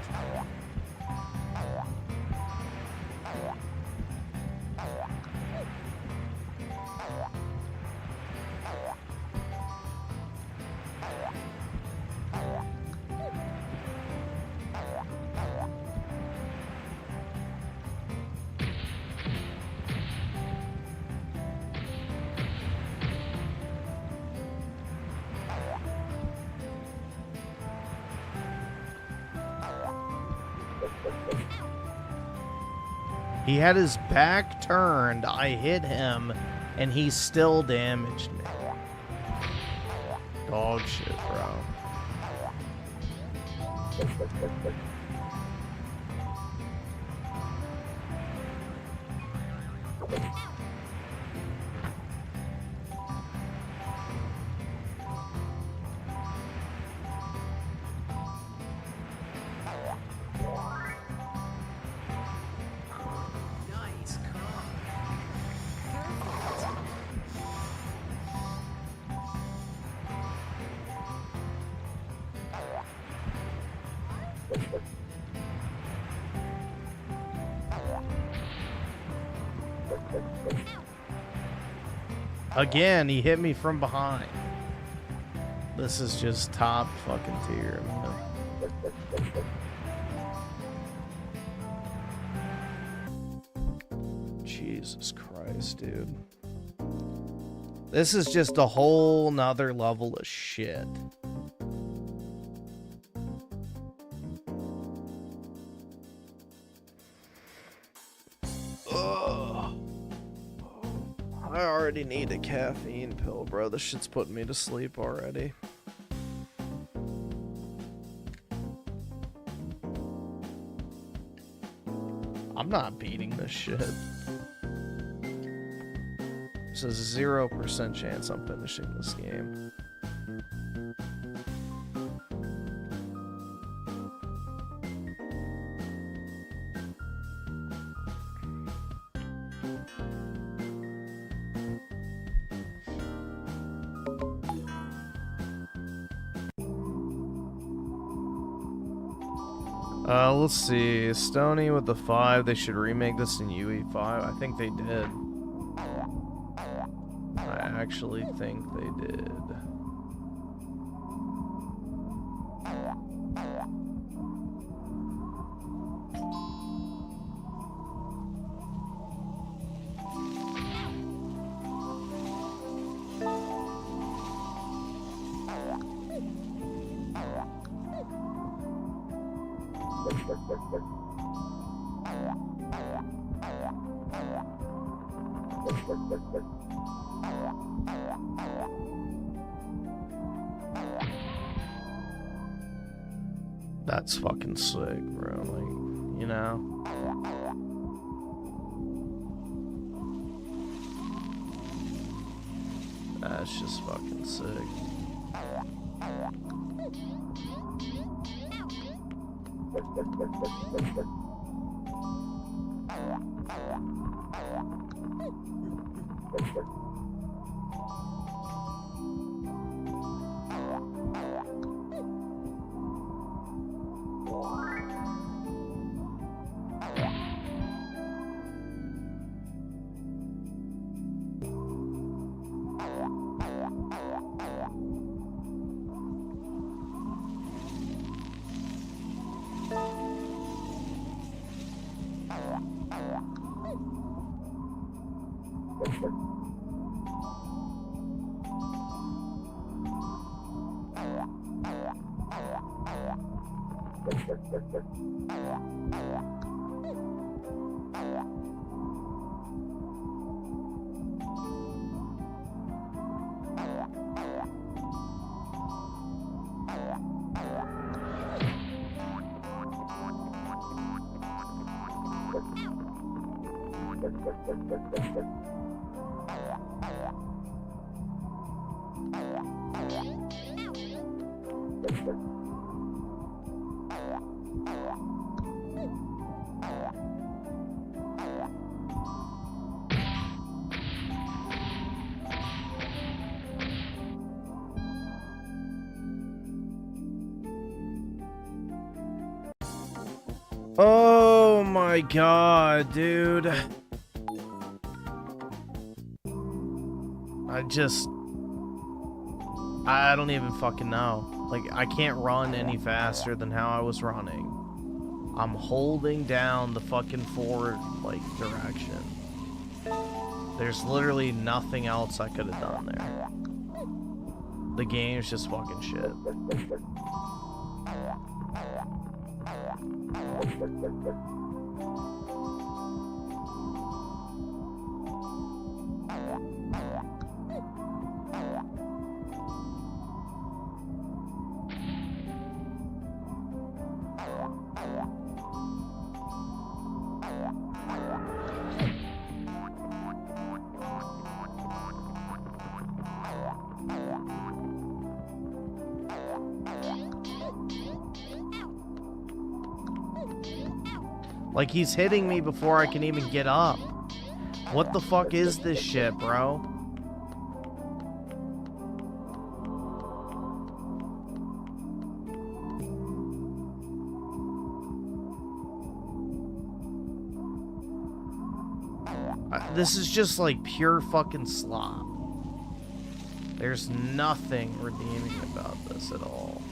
He had his back turned, I hit him, and he still damaged me. Dog shit, bro. Again, he hit me from behind. This is just top fucking tier, man. Jesus Christ, dude. This is just a whole nother level of shit. Ugh. I already need a caffeine pill, bro. This shit's putting me to sleep already. I'm not beating this shit. There's a 0% chance I'm finishing this game. Let's see. Stony with the 5. They should remake this in UE5. I think they did. I actually think they did. That's fucking sick, bro. Like, you know? That's just fucking sick. Oh my god, dude. I don't even fucking know. Like, I can't run any faster than how I was running. I'm holding down the fucking forward, like, direction. There's literally nothing else I could have done there. The game's just fucking shit. Like, he's hitting me before I can even get up. What the fuck is this shit, bro? This is just like pure fucking slop. There's nothing redeeming about this at all.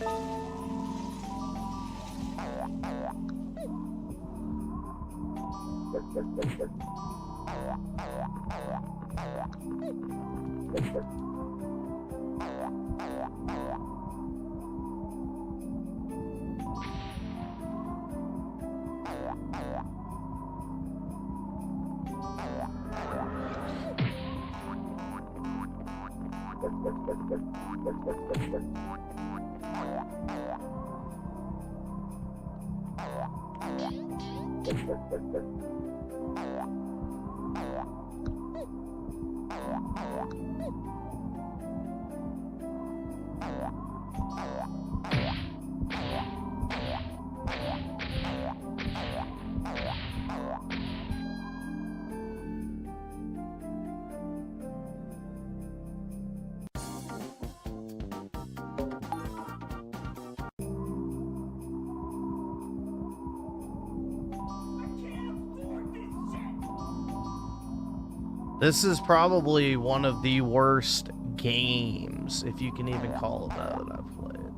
This is probably one of the worst games, if you can even call it that I've played.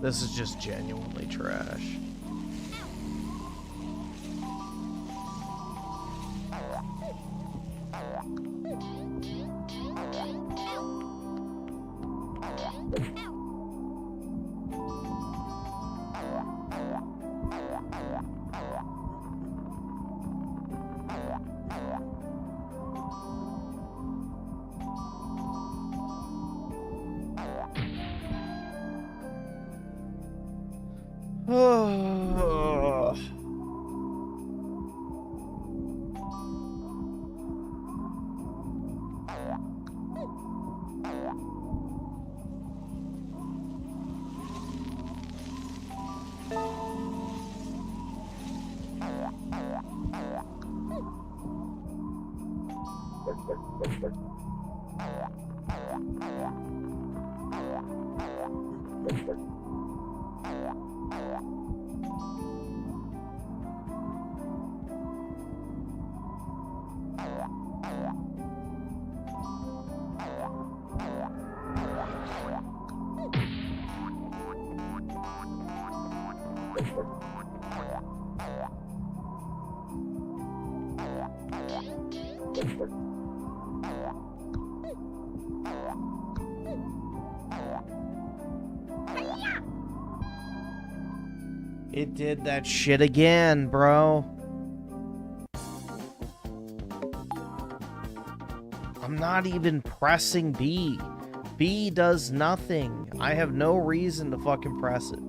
This is just genuinely trash. It did that shit again, bro. I'm not even pressing B. B does nothing. I have no reason to fucking press it.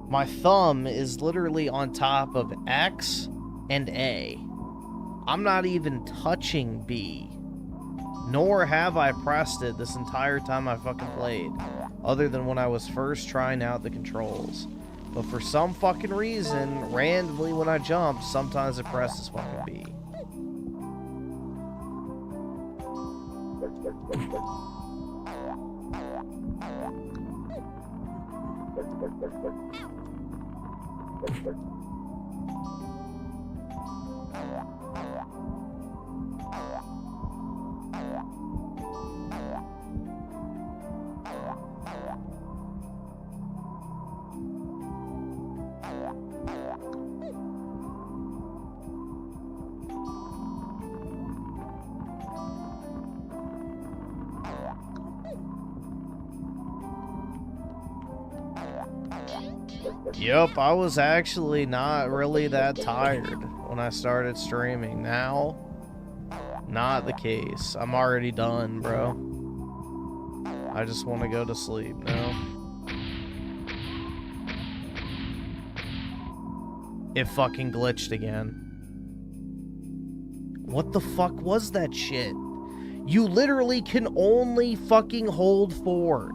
My thumb is literally on top of X and A. I'm not even touching B. Nor have I pressed it this entire time I fucking played. Other than when I was first trying out the controls. But for some fucking reason, randomly when I jump, sometimes it presses fucking B. Yep, I was actually not really that tired when I started streaming. Now, not the case. I'm already done, bro. I just want to go to sleep now. It fucking glitched again. What the fuck was that shit? You literally can only fucking hold forward.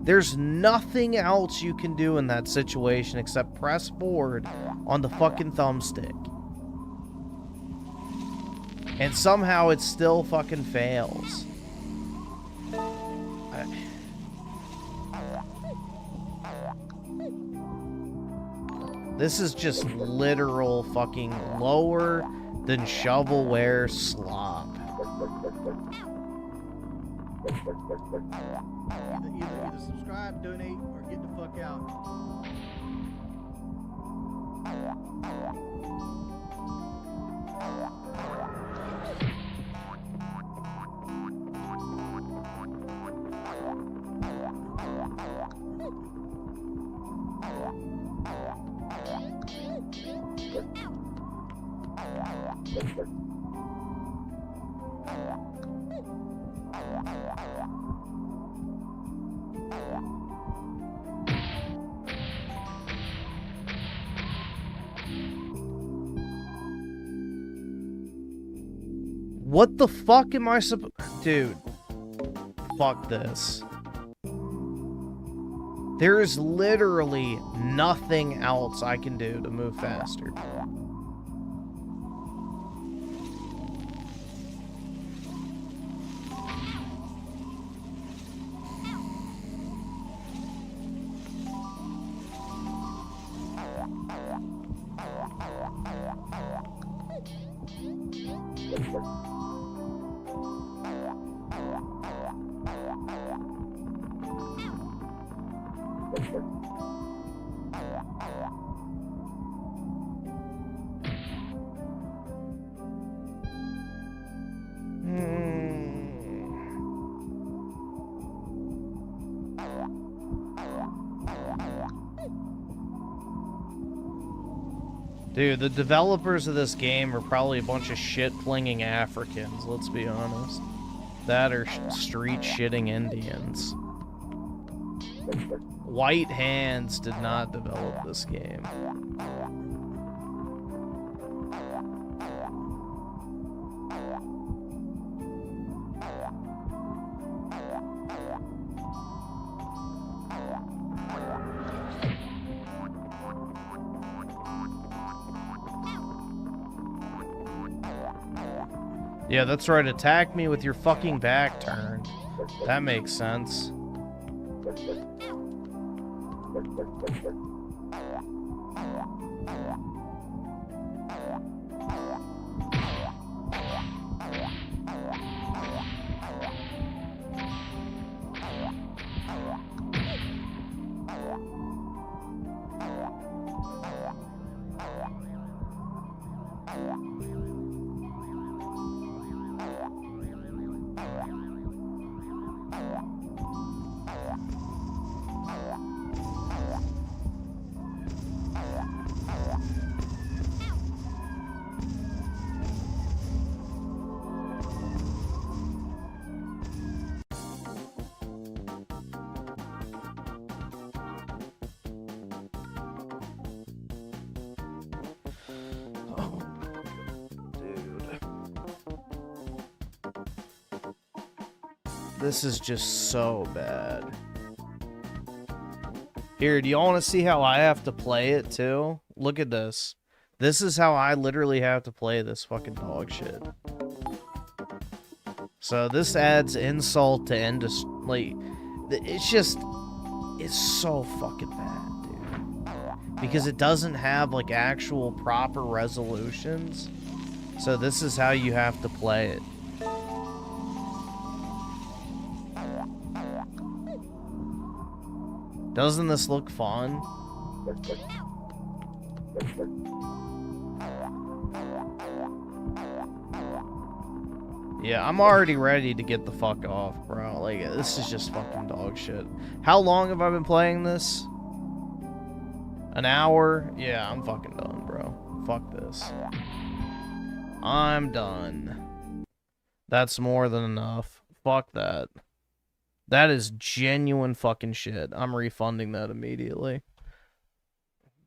There's nothing else you can do in that situation except press forward on the fucking thumbstick. And somehow it still fucking fails. This is just literal fucking lower than shovelware slop. Either subscribe, donate, or get the fuck out. What the fuck am I supposed... Dude. Fuck this. There is literally nothing else I can do to move faster. Dude, the developers of this game are probably a bunch of shit-flinging Africans, let's be honest. That are street-shitting Indians. White Hands did not develop this game. Yeah, that's right. Attack me with your fucking back turned. That makes sense. This is just so bad. Here, do y'all want to see how I have to play it, too? Look at this. This is how I literally have to play this fucking dog shit. So this adds insult to industry. Like, it's just... It's so fucking bad, dude. Because it doesn't have, like, actual proper resolutions. So this is how you have to play it. Doesn't this look fun? Yeah, I'm already ready to get the fuck off, bro. Like, this is just fucking dog shit. How long have I been playing this? An hour? Yeah, I'm fucking done, bro. Fuck this. I'm done. That's more than enough. Fuck that. That is genuine fucking shit. I'm refunding that immediately.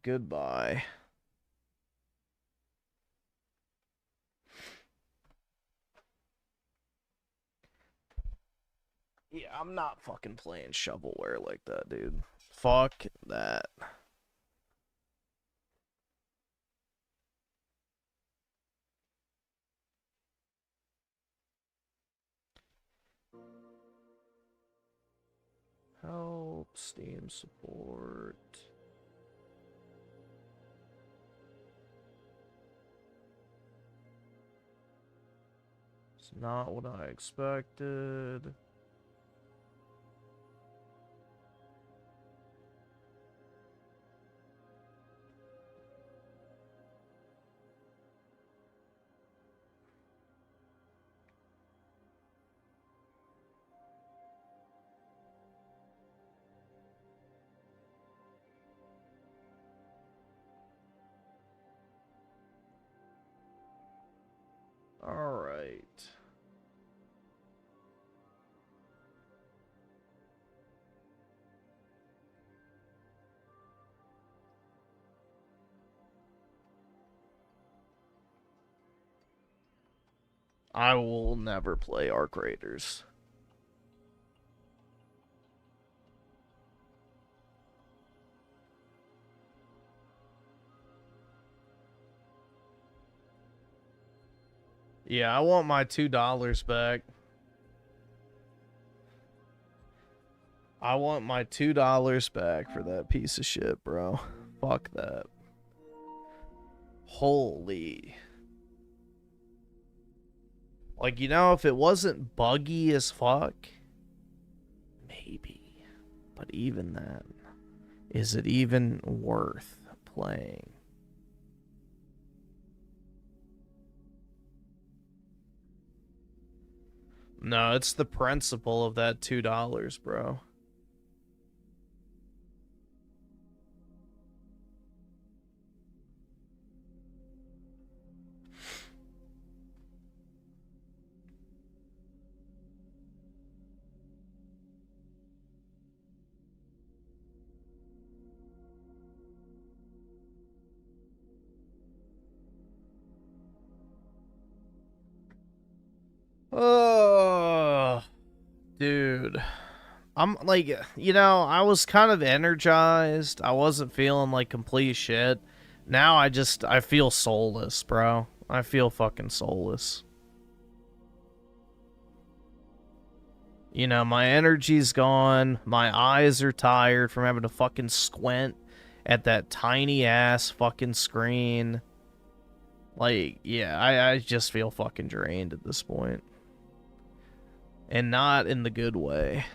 Goodbye. Yeah, I'm not fucking playing shovelware like that, dude. Fuck that. Help, Steam support. It's not what I expected. All right. I will never play Arc Raiders. Yeah, I want my $2 back. I want my $2 back for that piece of shit, bro. Fuck that. Holy. Like, you know, if it wasn't buggy as fuck, maybe. But even then, is it even worth playing? No, it's the principle of that $2, bro. Oh, dude. I'm like, you know, I was kind of energized. I wasn't feeling like complete shit. Now I feel soulless, bro. I feel fucking soulless. You know, my energy's gone. My eyes are tired from having to fucking squint at that tiny ass fucking screen. Like, yeah, I just feel fucking drained at this point. And not in the good way.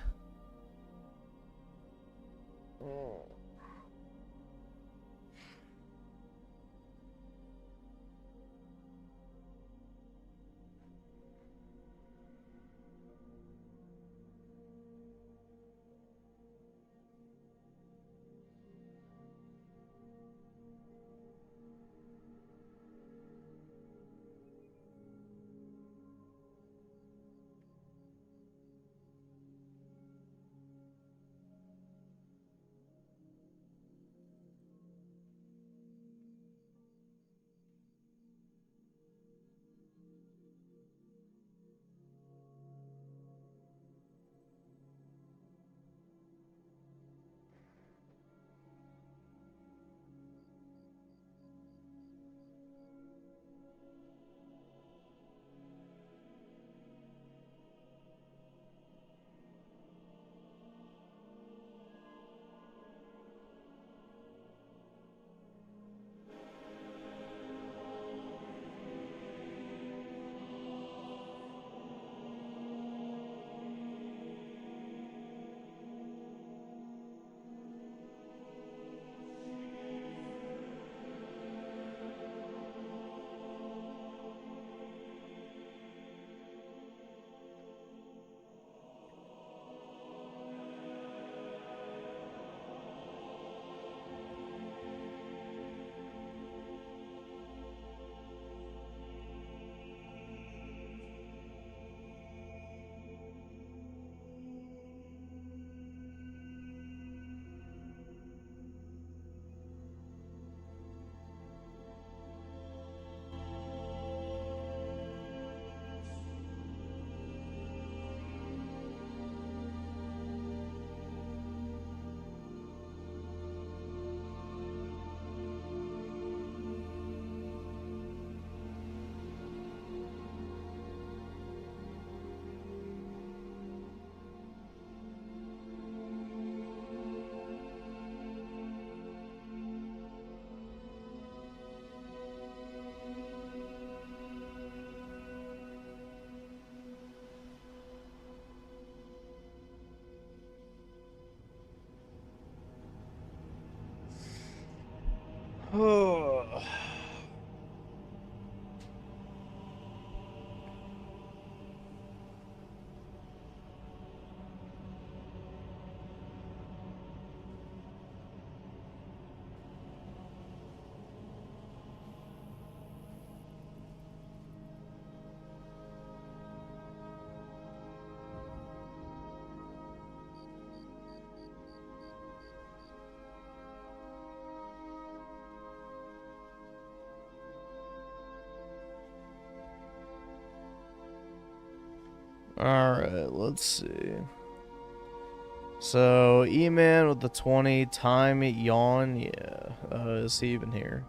Alright, let's see. So, E-Man with the 20, time at Yawn, yeah. Is he even here?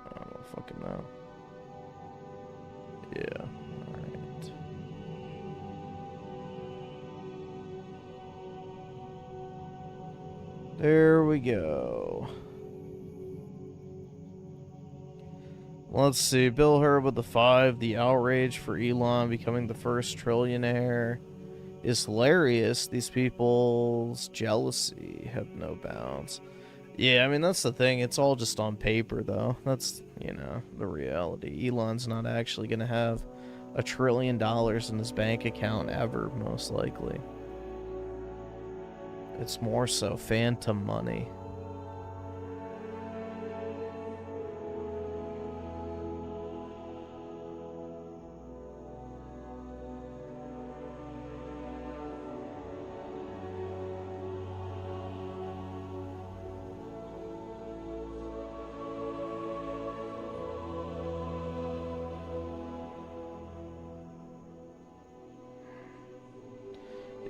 I don't fucking know. Yeah, alright. There we go. Let's see, Bill Herb with the 5, the outrage for Elon becoming the first trillionaire is hilarious. These people's jealousy have no bounds. Yeah, I mean, that's the thing. It's all just on paper, though. That's, you know, the reality. Elon's not actually going to have $1 trillion in his bank account ever, most likely. It's more so phantom money.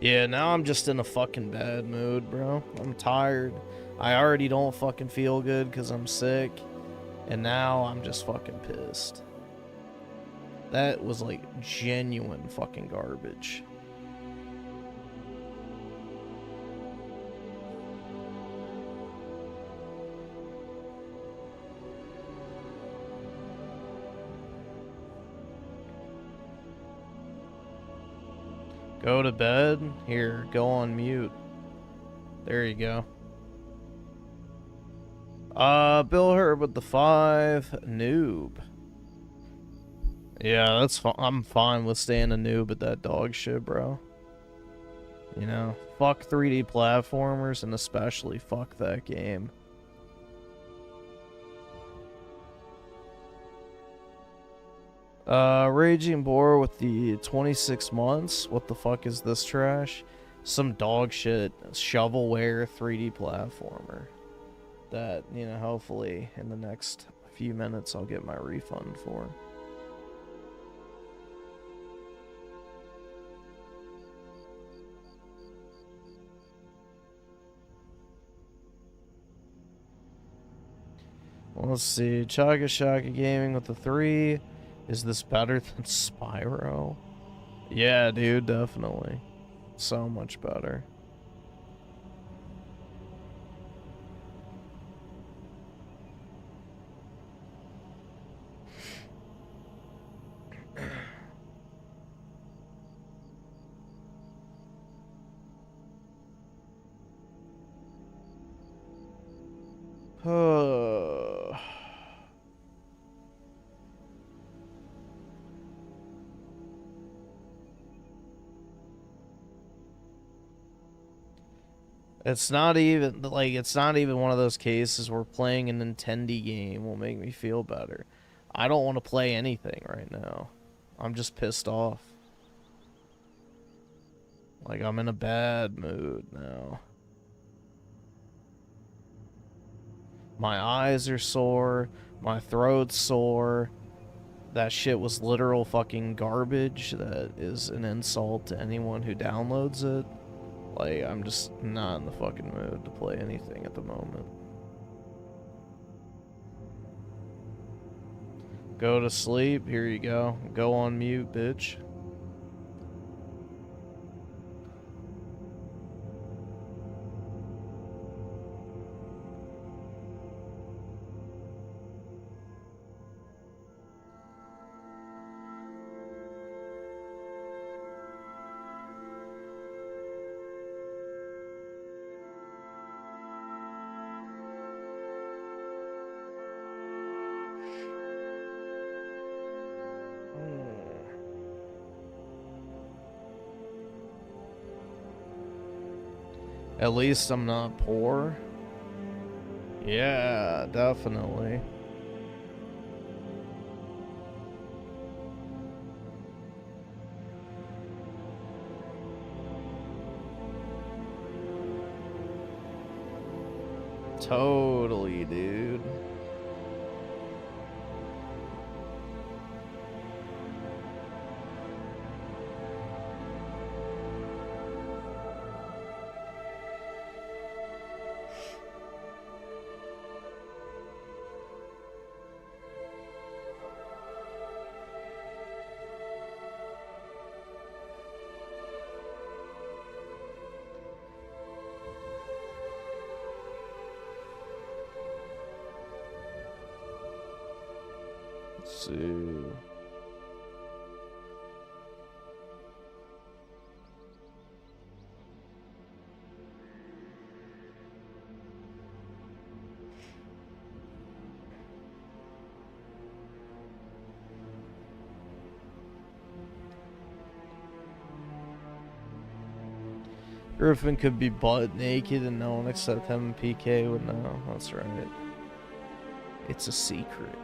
Yeah, now I'm just in a fucking bad mood, bro. I'm tired. I already don't fucking feel good because I'm sick. And now I'm just fucking pissed. That was like genuine fucking garbage. Go to bed? Here, go on mute. There you go. Bill Herb with the 5, noob. Yeah, that's fine. I'm fine with staying a noob at that dog shit, bro. You know, fuck 3D platformers, and especially fuck that game. Raging Boar with the 26 months. What the fuck is this trash? Some dog shit shovelware 3D platformer. That, you know, hopefully in the next few minutes I'll get my refund for. Let's see. Chaga Shaka Gaming with the 3. Is this better than Spyro? Yeah, dude, definitely. So much better. It's not even like it's not even one of those cases where playing a Nintendo game will make me feel better. I don't want to play anything right now. I'm just pissed off. Like, I'm in a bad mood now. My eyes are sore. My throat's sore. That shit was literal fucking garbage. That is an insult to anyone who downloads it. Like, I'm just not in the fucking mood to play anything at the moment. Go to sleep. Here you go. Go on mute, bitch. At least I'm not poor. Yeah, definitely. Totally, dude. Let's see. Griffin could be butt naked and no one except him and PK would know. That's right. It's a secret.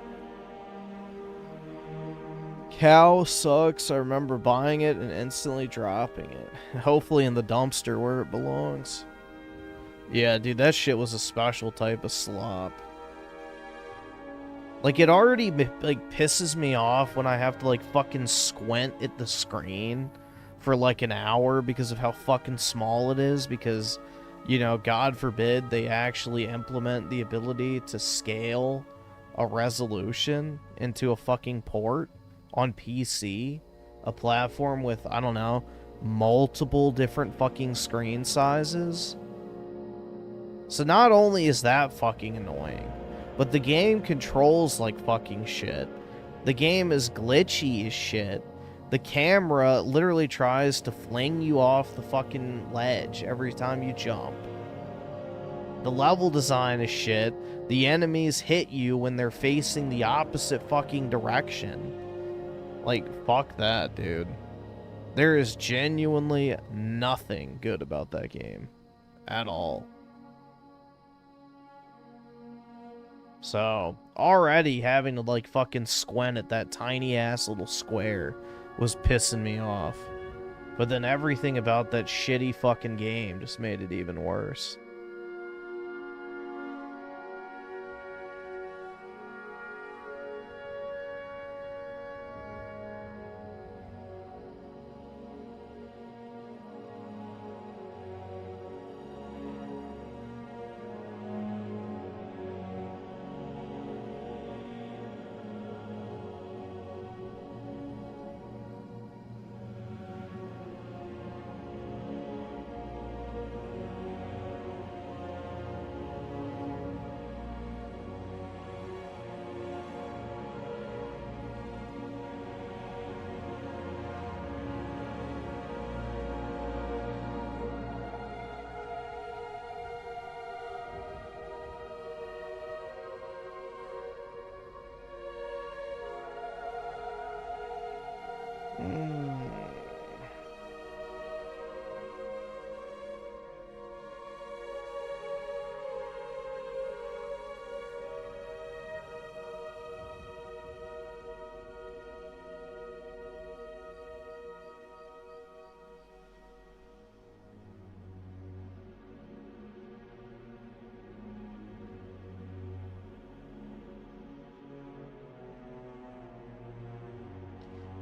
Cow sucks. I remember buying it and instantly dropping it. Hopefully in the dumpster where it belongs. Yeah, dude, that shit was a special type of slop. Like, it already, like, pisses me off when I have to, like, fucking squint at the screen for, like, an hour because of how fucking small it is. Because, you know, God forbid they actually implement the ability to scale a resolution into a fucking port on PC. A platform with, I don't know, multiple different fucking screen sizes. So not only is that fucking annoying, but the game controls like fucking shit. The game is glitchy as shit. The camera literally tries to fling you off the fucking ledge every time you jump. The level design is shit. The enemies hit you when they're facing the opposite fucking direction. Like, fuck that, dude. There is genuinely nothing good about that game. At all. So, already having to, like, fucking squint at that tiny-ass little square was pissing me off. But then everything about that shitty fucking game just made it even worse.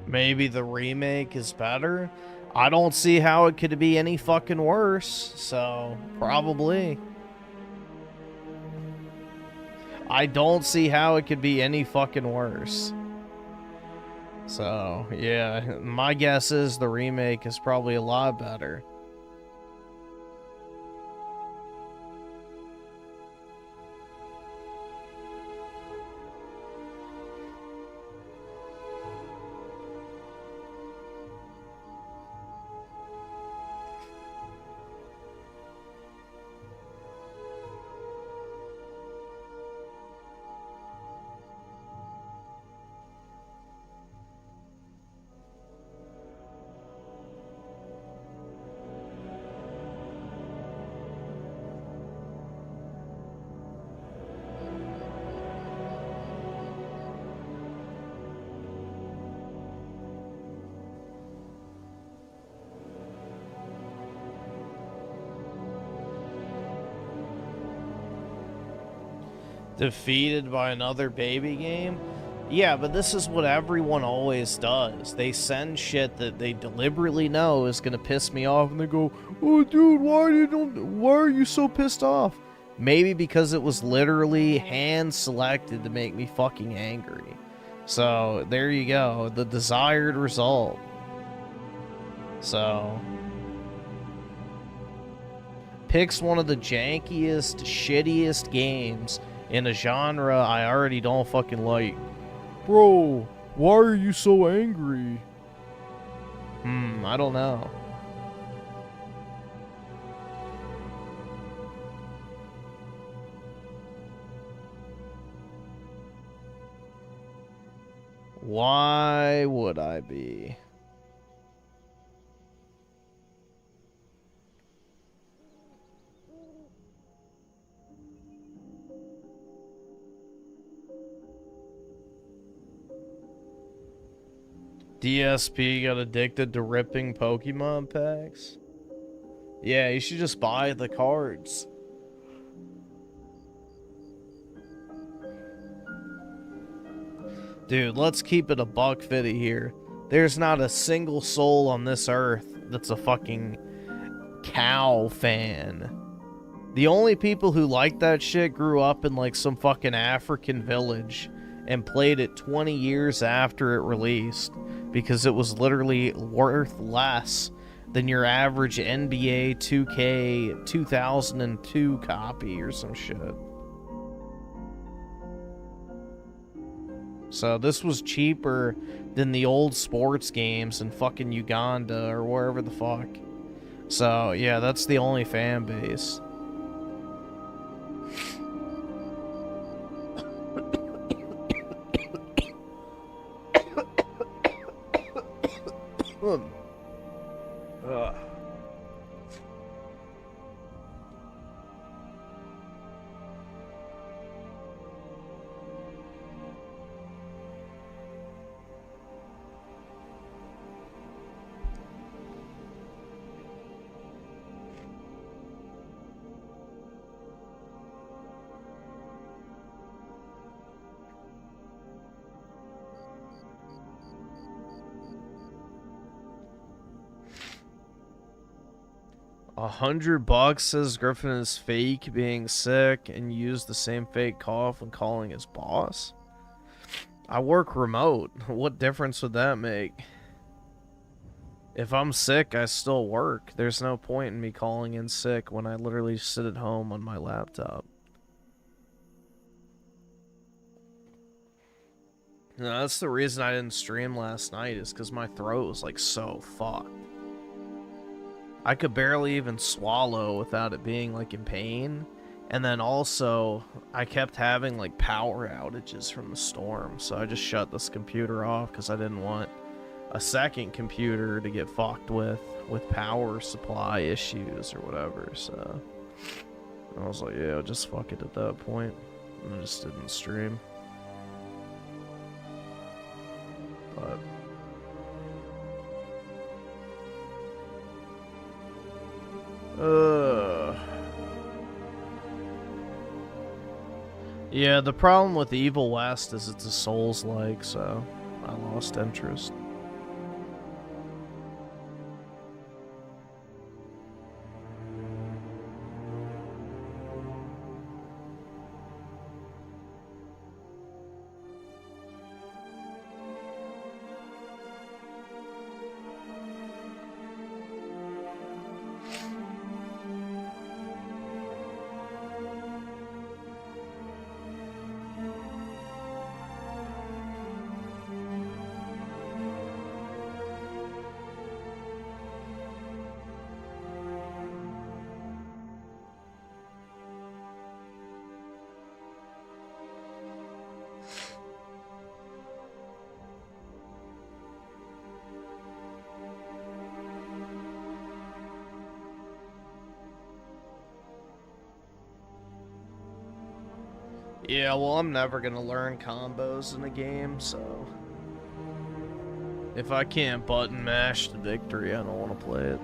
Maybe the remake is better. I don't see how it could be any fucking worse, so probably. I don't see how it could be any fucking worse. So, yeah, my guess is the remake is probably a lot better. Defeated by another baby game? Yeah, but this is what everyone always does. They send shit that they deliberately know is gonna piss me off, and they go, "Oh, dude, why are you so pissed off?" Maybe because it was literally hand-selected to make me fucking angry. So, there you go. The desired result. So... picks one of the jankiest, shittiest games in a genre I already don't fucking like. Bro, why are you so angry? I don't know. Why would I be? DSP got addicted to ripping Pokemon packs? Yeah, you should just buy the cards. Dude, let's keep it a $150 here. There's not a single soul on this earth that's a fucking cow fan. The only people who like that shit grew up in like some fucking African village and played it 20 years after it released because it was literally worth less than your average NBA 2K 2002 copy or some shit. So this was cheaper than the old sports games in fucking Uganda or wherever the fuck. So yeah, that's the only fan base. $100 says Griffin is fake being sick and used the same fake cough when calling his boss. I work remote. What difference would that make? If I'm sick, I still work. There's no point in me calling in sick when I literally sit at home on my laptop. No, that's the reason I didn't stream last night, is because my throat was like so fucked. I could barely even swallow without it being like in pain. And then also, I kept having like power outages from the storm. So I just shut this computer off because I didn't want a second computer to get fucked with power supply issues or whatever. So I was like, yeah, just fuck it at that point. And I just didn't stream. But... yeah, the problem with Evil West is it's a Souls-like, so I lost interest. Yeah, well, I'm never gonna learn combos in a game, so... if I can't button mash to victory, I don't want to play it.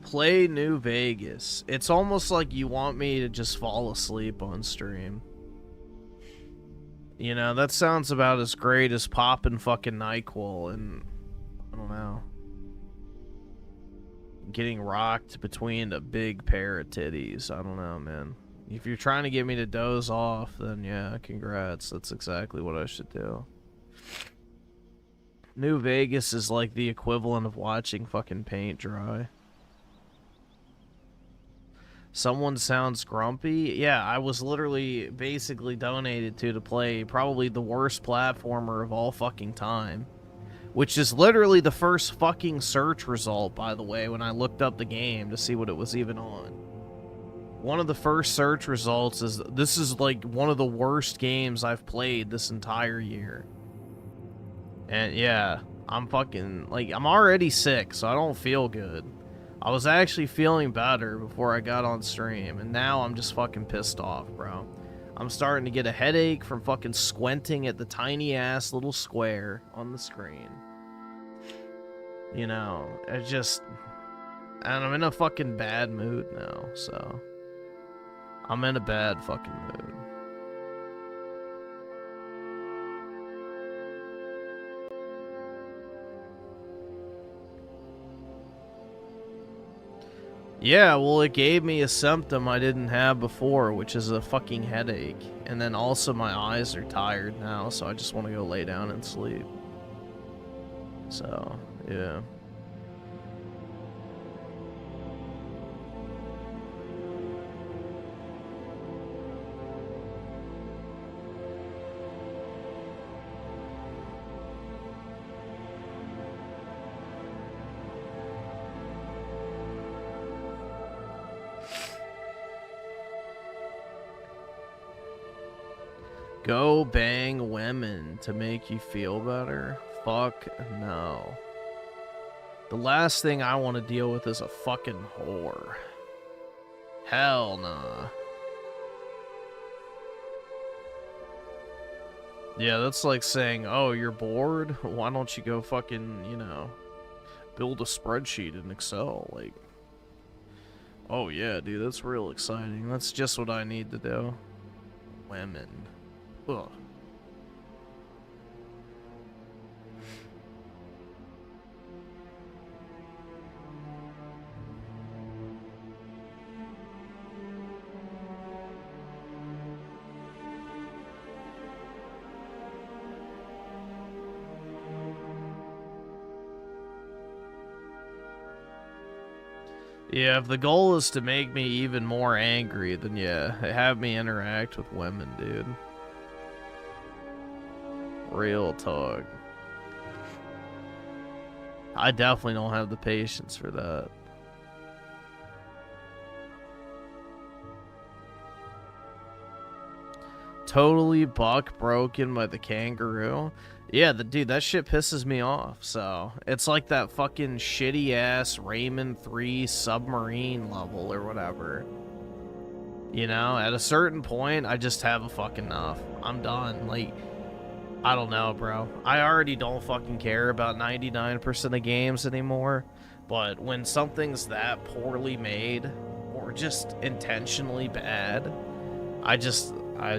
Play New Vegas. It's almost like you want me to just fall asleep on stream. You know, that sounds about as great as popping fucking NyQuil and, I don't know, getting rocked between a big pair of titties. I don't know, man. If you're trying to get me to doze off, then yeah, congrats. That's exactly what I should do. New Vegas is like the equivalent of watching fucking paint dry. Someone sounds grumpy. Yeah, I was literally basically donated to play probably the worst platformer of all fucking time. Which is literally the first fucking search result, by the way, when I looked up the game to see what it was even on. One of the first search results is, this is like one of the worst games I've played this entire year. And yeah, I'm fucking, like, I'm already sick, so I don't feel good. I was actually feeling better before I got on stream, and now I'm just fucking pissed off, bro. I'm starting to get a headache from fucking squinting at the tiny-ass little square on the screen. You know, it's just... And I'm in a fucking bad mood now, so... I'm in a bad fucking mood. Yeah, well, it gave me a symptom I didn't have before, which is a fucking headache. And then also my eyes are tired now, so I just want to go lay down and sleep. So, yeah. Go bang women to make you feel better? Fuck no. The last thing I want to deal with is a fucking whore. Hell nah. Yeah, that's like saying, oh, you're bored? Why don't you go fucking, you know, build a spreadsheet in Excel? Like, oh yeah, dude, that's real exciting. That's just what I need to do. Women. Ugh. Yeah, if the goal is to make me even more angry, then yeah, have me interact with women, dude. Real talk. I definitely don't have the patience for that. Totally buck broken by the kangaroo. Yeah, dude, that shit pisses me off. So it's like that fucking shitty ass Raymond 3 submarine level or whatever. You know, at a certain point, I just have a fucking enough. I'm done. Like, I don't know, bro. I already don't fucking care about 99% of games anymore. But when something's that poorly made or just intentionally bad, I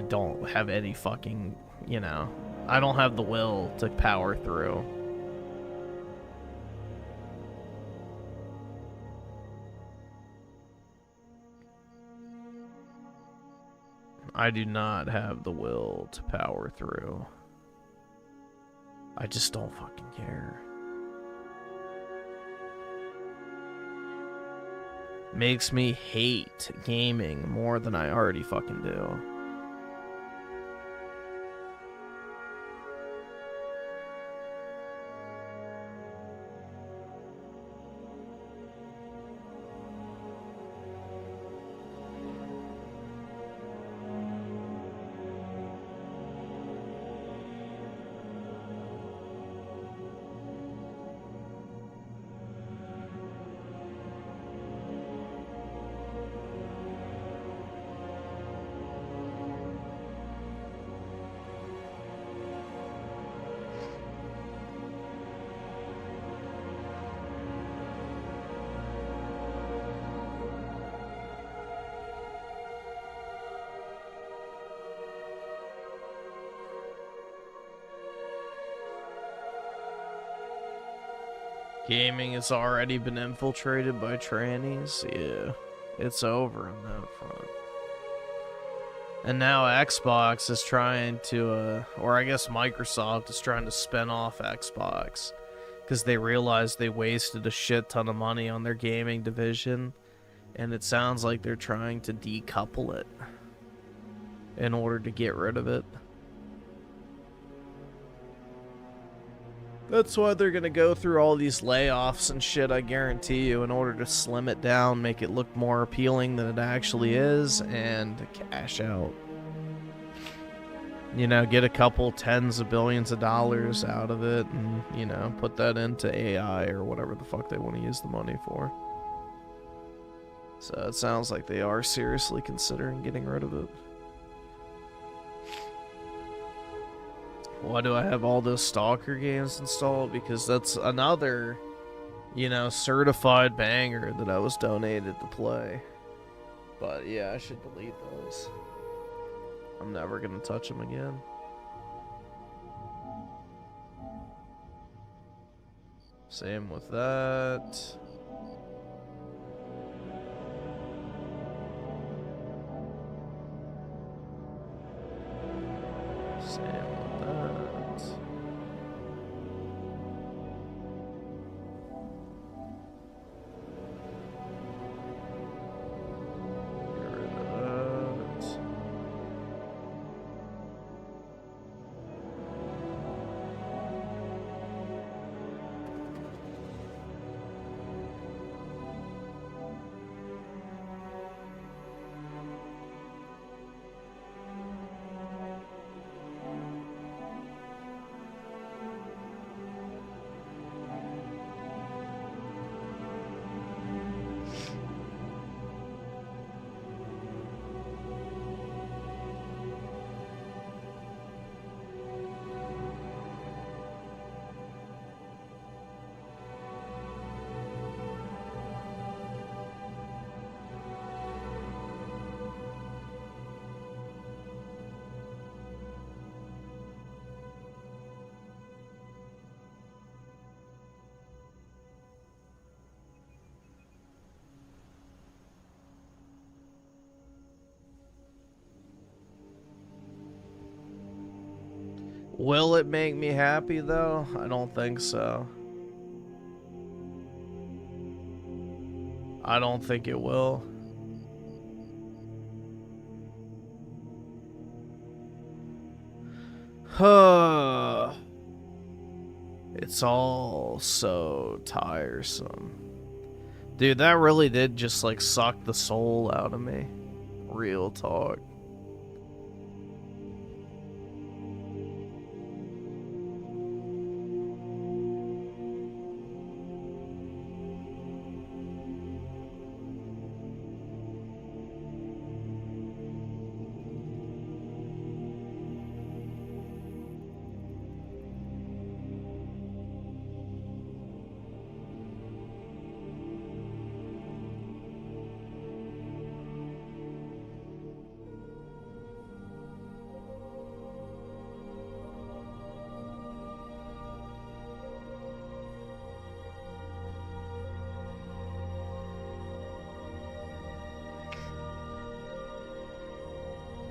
don't have any fucking, you know, I don't have the will to power through. I do not have the will to power through. I just don't fucking care. Makes me hate gaming more than I already fucking do. Gaming has already been infiltrated by trannies. Yeah, it's over on that front. And now Xbox is trying to, or I guess Microsoft is trying to spin off Xbox because they realized they wasted a shit ton of money on their gaming division, and it sounds like they're trying to decouple it in order to get rid of it. That's why they're gonna go through all these layoffs and shit, I guarantee you, in order to slim it down, make it look more appealing than it actually is, and cash out. You know, get a couple tens of billions of dollars out of it, and, you know, put that into AI or whatever the fuck they want to use the money for. So it sounds like they are seriously considering getting rid of it. Why do I have all those Stalker games installed? Because that's another, you know, certified banger that I was donated to play. But yeah, I should delete those. I'm never gonna touch them again. Same with that. Same with that. Get rid of that. Will it make me happy, though? I don't think so. I don't think it will. It's all so tiresome. Dude, that really did just, like, suck the soul out of me. Real talk.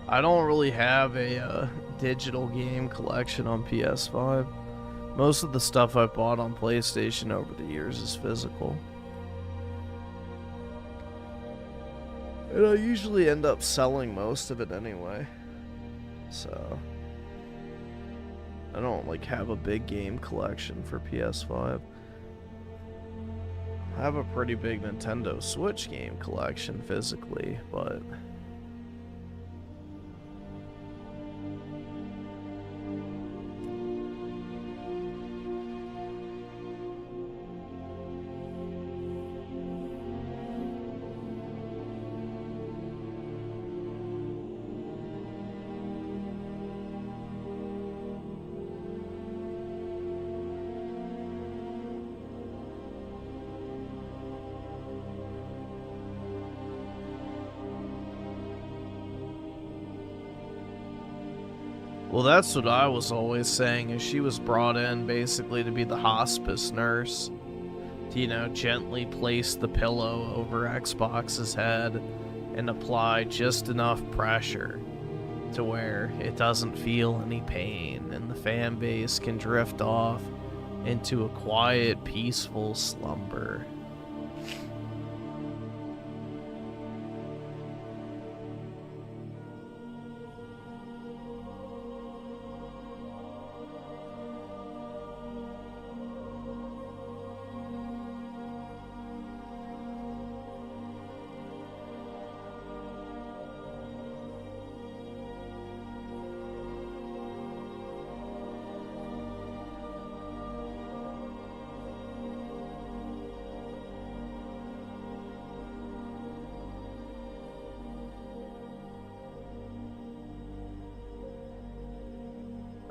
I don't really have a digital game collection on PS5. Most of the stuff I've bought on PlayStation over the years is physical. And I usually end up selling most of it anyway. So I don't like have a big game collection for PS5. I have a pretty big Nintendo Switch game collection physically, but well, that's what I was always saying, is she was brought in basically to be the hospice nurse you know, gently place the pillow over Xbox's head and apply just enough pressure to where it doesn't feel any pain, and the fan base can drift off into a quiet, peaceful slumber.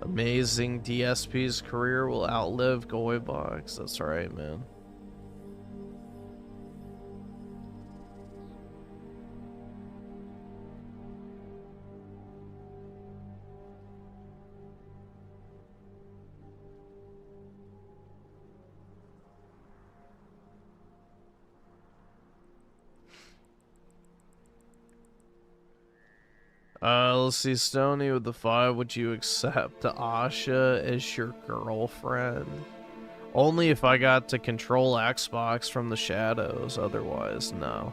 Amazing DSP's career will outlive Goybox. That's right, man. Let's see, Stony with the 5, would you accept Asha as your girlfriend? Only if I got to control Xbox from the shadows, otherwise, no.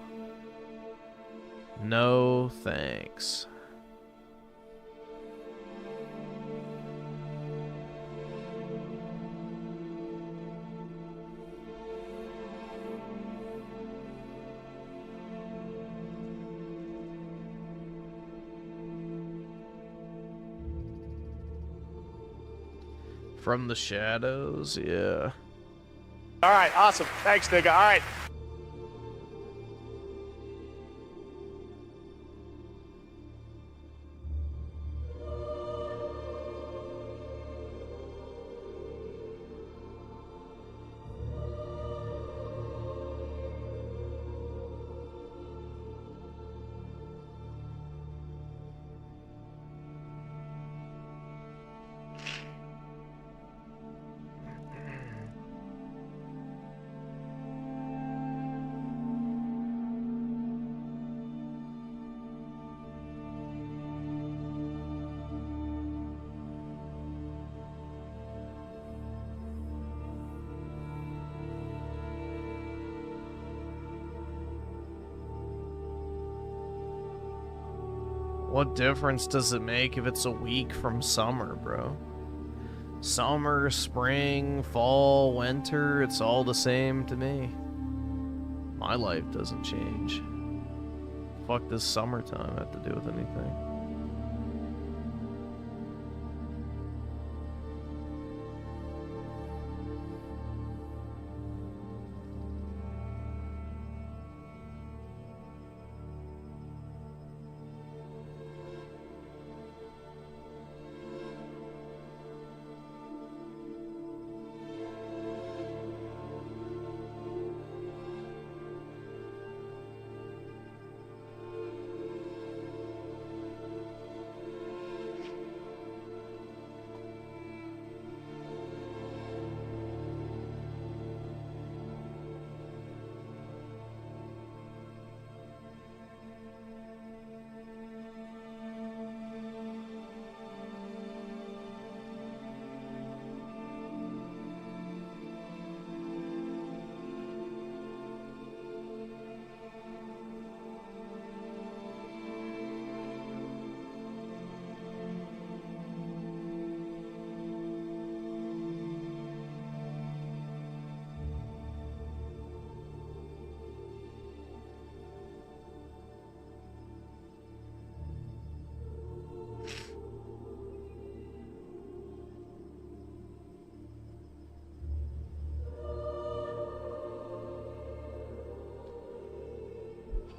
No thanks. From the shadows, yeah. All right, awesome. Thanks, nigga. All right. What difference does it make if it's a week from summer, bro? Summer, spring, fall, winter, it's all the same to me. My life doesn't change. Fuck does summertime have to do with anything?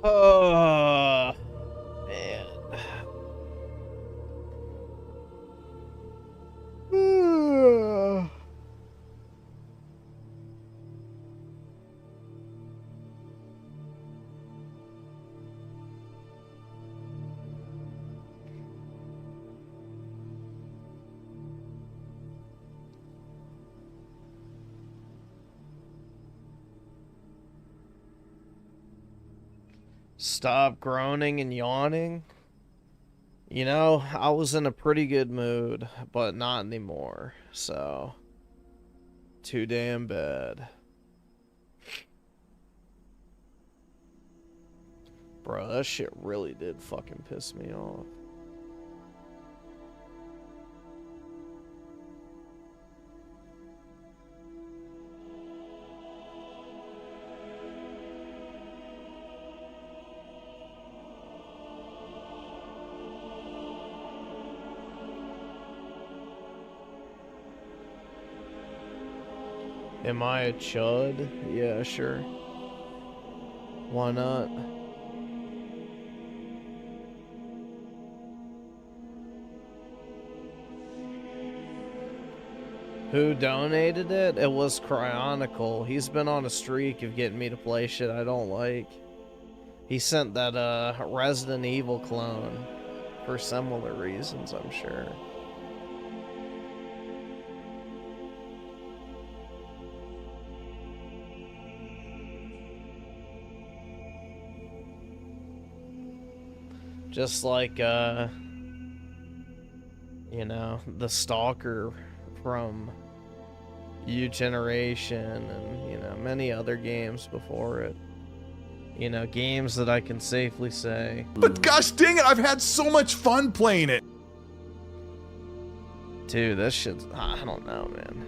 Oh, man. Stop groaning and yawning. You know, I was in a pretty good mood, but not anymore. So, too damn bad. Bro, that shit really did fucking piss me off. Am I a chud? Yeah, sure. Why not? Who donated it? It was Cryonicle. He's been on a streak of getting me to play shit I don't like. He sent that Resident Evil clone for similar reasons, I'm sure. Just like, you know, the Stalker from U Generation and, you know, many other games before it. You know, games that I can safely say. But gosh dang it, I've had so much fun playing it. Dude, this shit's, I don't know, man.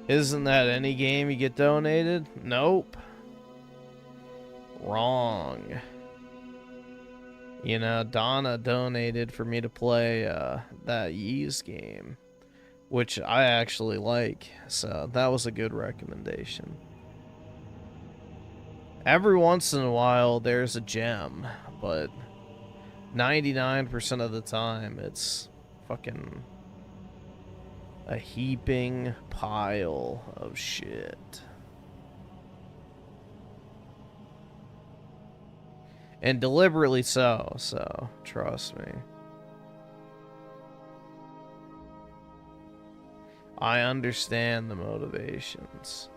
Isn't that any game you get donated? Nope. Wrong. You know, Donna donated for me to play that Ys game, which I actually like, so that was a good recommendation. Every once in a while there's a gem, but 99% of the time it's fucking a heaping pile of shit. And deliberately so, trust me. I understand the motivations.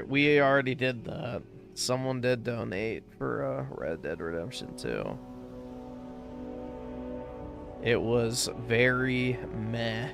We already did that. Someone did donate for Red Dead Redemption 2. It was very meh.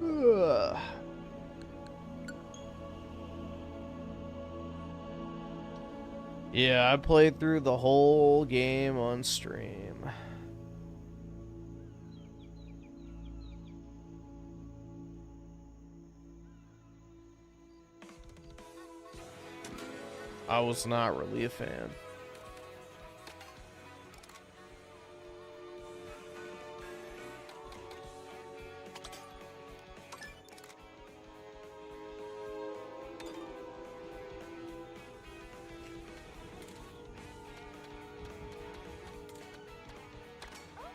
Ugh. Yeah, I played through the whole game on stream. I was not really a fan.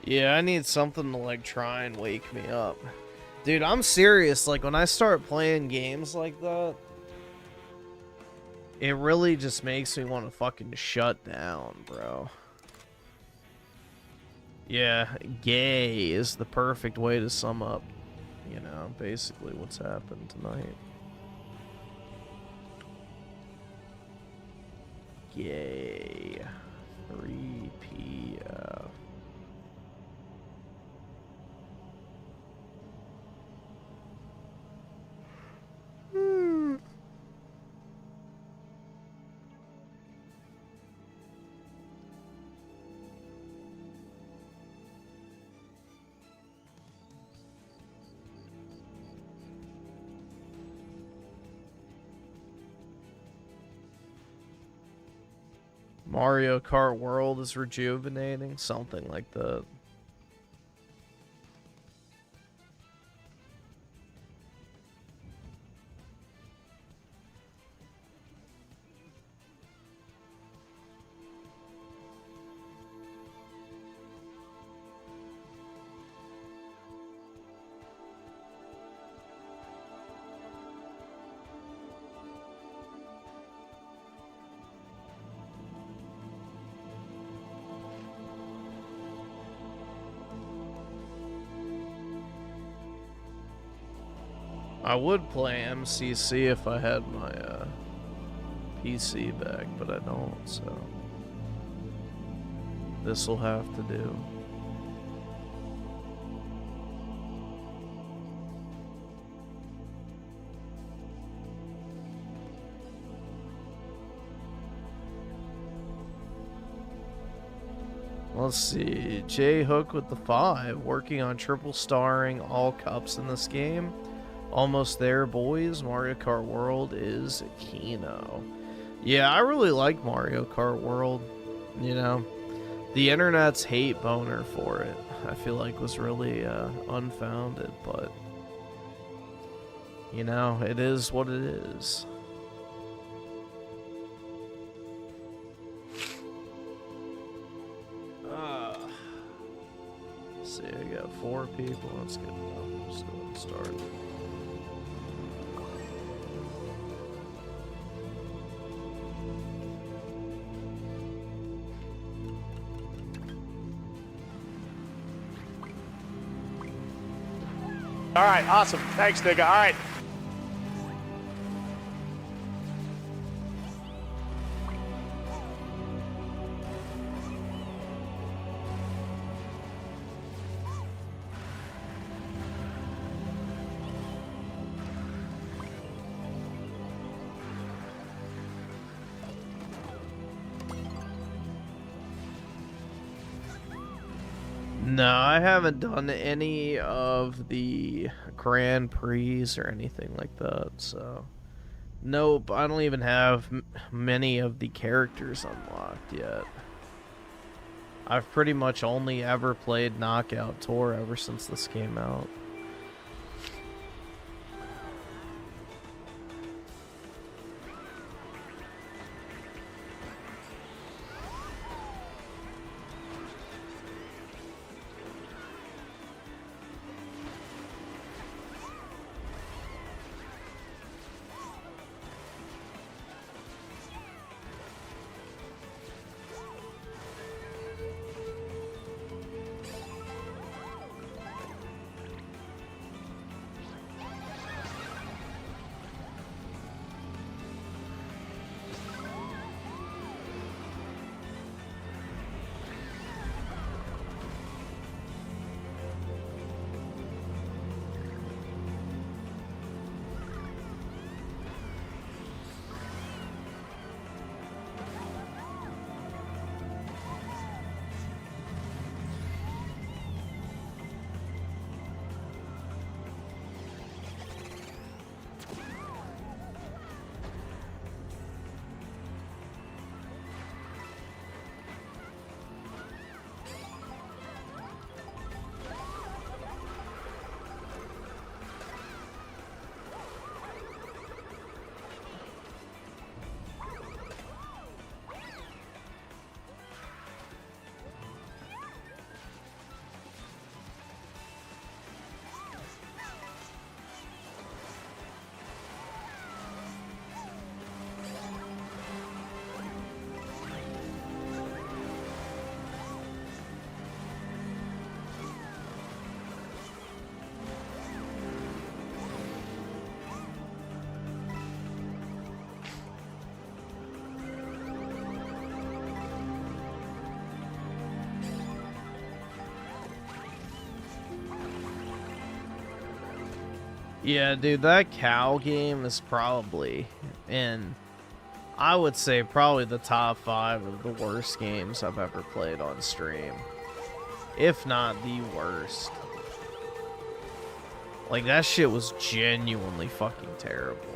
Yeah, I need something to like try and wake me up. Dude, I'm serious. Like when I start playing games like that, it really just makes me want to fucking shut down, bro. Yeah, gay is the perfect way to sum up, you know, basically what's happened tonight. Gay. 3PF. Mario Kart World is rejuvenating, something like that. I would play MCC if I had my PC back, but I don't, so this will have to do. Let's see, J Hook with the 5, working on triple starring all cups in this game. Almost there, boys. Mario Kart World is Kino. Yeah, I really like Mario Kart World. You know, the internet's hate boner for it, I feel like, was really unfounded, but you know, it is what it is. Let's see, I got 4 people. Let's get them. Let's go ahead and start. All right, awesome. Thanks, nigga. All right. No, I haven't done any of the Grand Prix or anything like that, so nope, I don't even have many of the characters unlocked yet. I've pretty much only ever played Knockout Tour ever since this came out. Yeah, dude, that cow game is probably in, I would say, probably the top 5 of the worst games I've ever played on stream. If not the worst. Like, that shit was genuinely fucking terrible.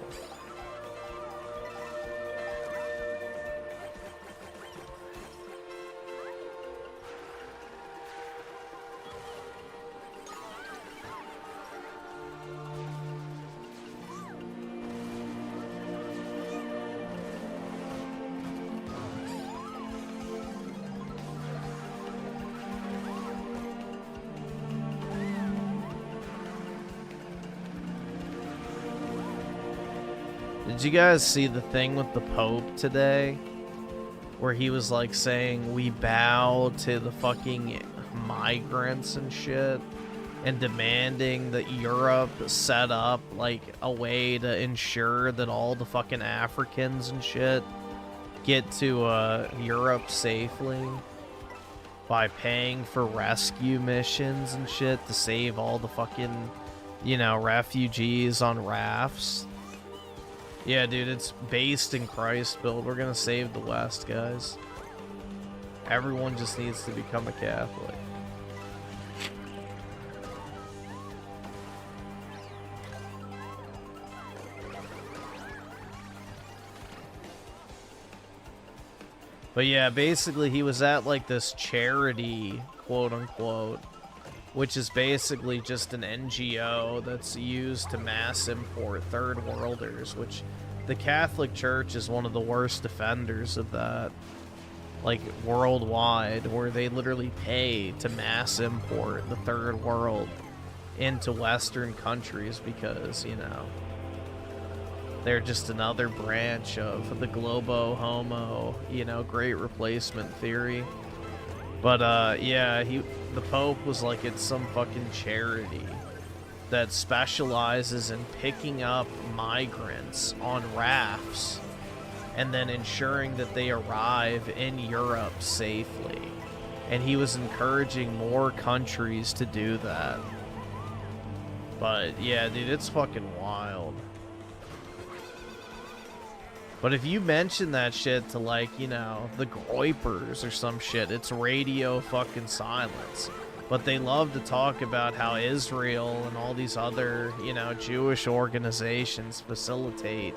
Did you guys see the thing with the Pope today? Where he was like saying, we bow to the fucking migrants and shit, and demanding that Europe set up like a way to ensure that all the fucking Africans and shit get to Europe safely by paying for rescue missions and shit to save all the fucking, you know, refugees on rafts. Yeah, dude, it's based in Christ build. We're gonna save the West, guys. Everyone just needs to become a Catholic. But yeah, basically he was at like this charity, quote unquote, which is basically just an NGO that's used to mass import third worlders, which the Catholic Church is one of the worst offenders of that, like worldwide, where they literally pay to mass import the third world into Western countries because, you know, they're just another branch of the globo homo, you know, great replacement theory. But yeah, the Pope was like, it's some fucking charity that specializes in picking up migrants on rafts and then ensuring that they arrive in Europe safely. And he was encouraging more countries to do that. But yeah, dude, it's fucking wild. But if you mention that shit to, like, you know, the Groypers or some shit, it's radio fucking silence. But they love to talk about how Israel and all these other, you know, Jewish organizations facilitate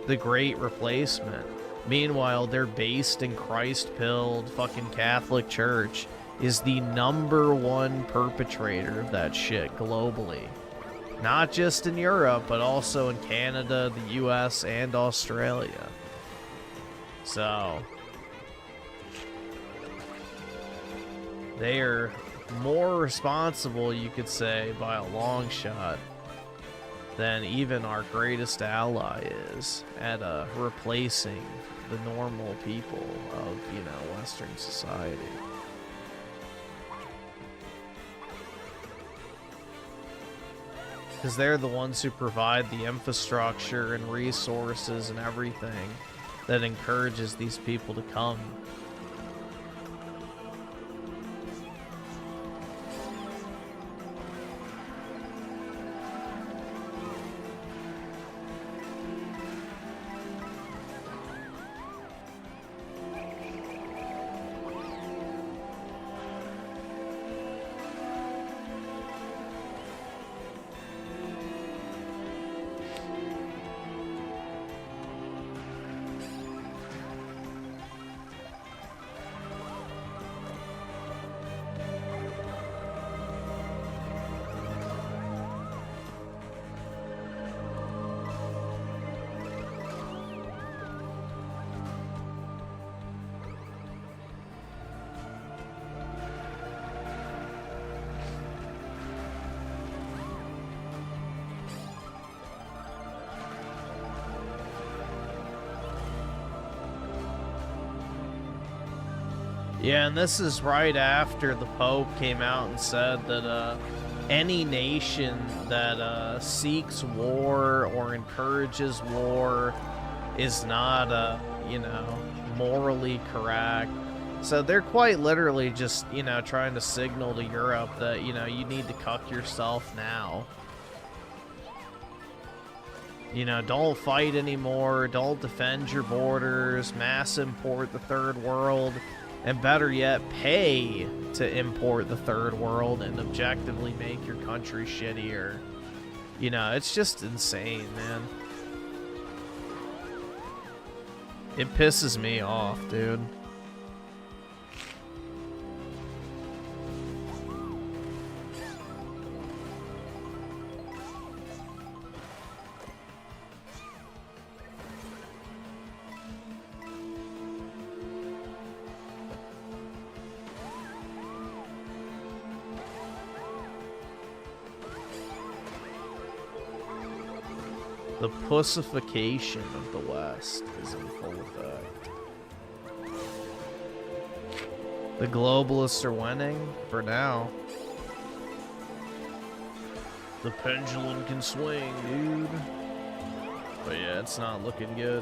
the Great Replacement. Meanwhile, they're based in Christ-pilled fucking Catholic Church is the #1 perpetrator of that shit globally. Not just in Europe, but also in Canada, the US, and Australia. So, they are more responsible, you could say, by a long shot, than even our greatest ally is at replacing the normal people of, you know, Western society. Because they're the ones who provide the infrastructure and resources and everything that encourages these people to come. Yeah, and this is right after the Pope came out and said that any nation that seeks war or encourages war is not, you know, morally correct. So they're quite literally just, you know, trying to signal to Europe that, you know, you need to cuck yourself now. You know, don't fight anymore, don't defend your borders, mass import the third world, and better yet, pay to import the third world and objectively make your country shittier. You know, it's just insane, man. It pisses me off, dude. The pussification of the West is in full effect. The globalists are winning for now. The pendulum can swing, dude. But yeah, it's not looking good.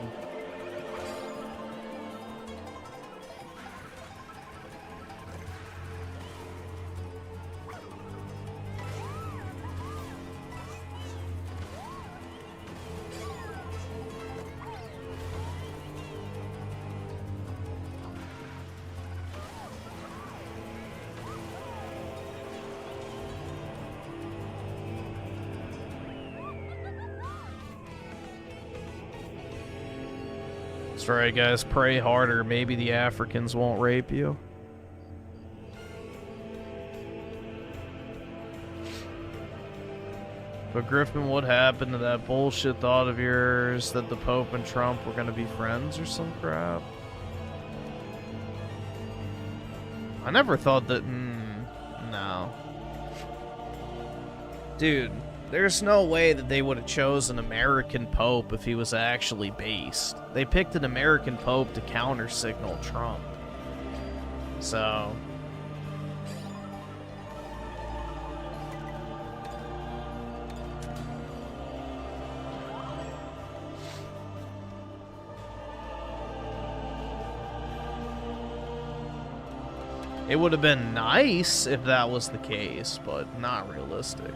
That's right, guys. Pray harder. Maybe the Africans won't rape you. But Griffin, what happened to that bullshit thought of yours that the Pope and Trump were going to be friends or some crap? I never thought that... no. Dude, there's no way that they would have chosen an American Pope if he was actually based. They picked an American Pope to counter-signal Trump. So... it would have been nice if that was the case, but not realistic.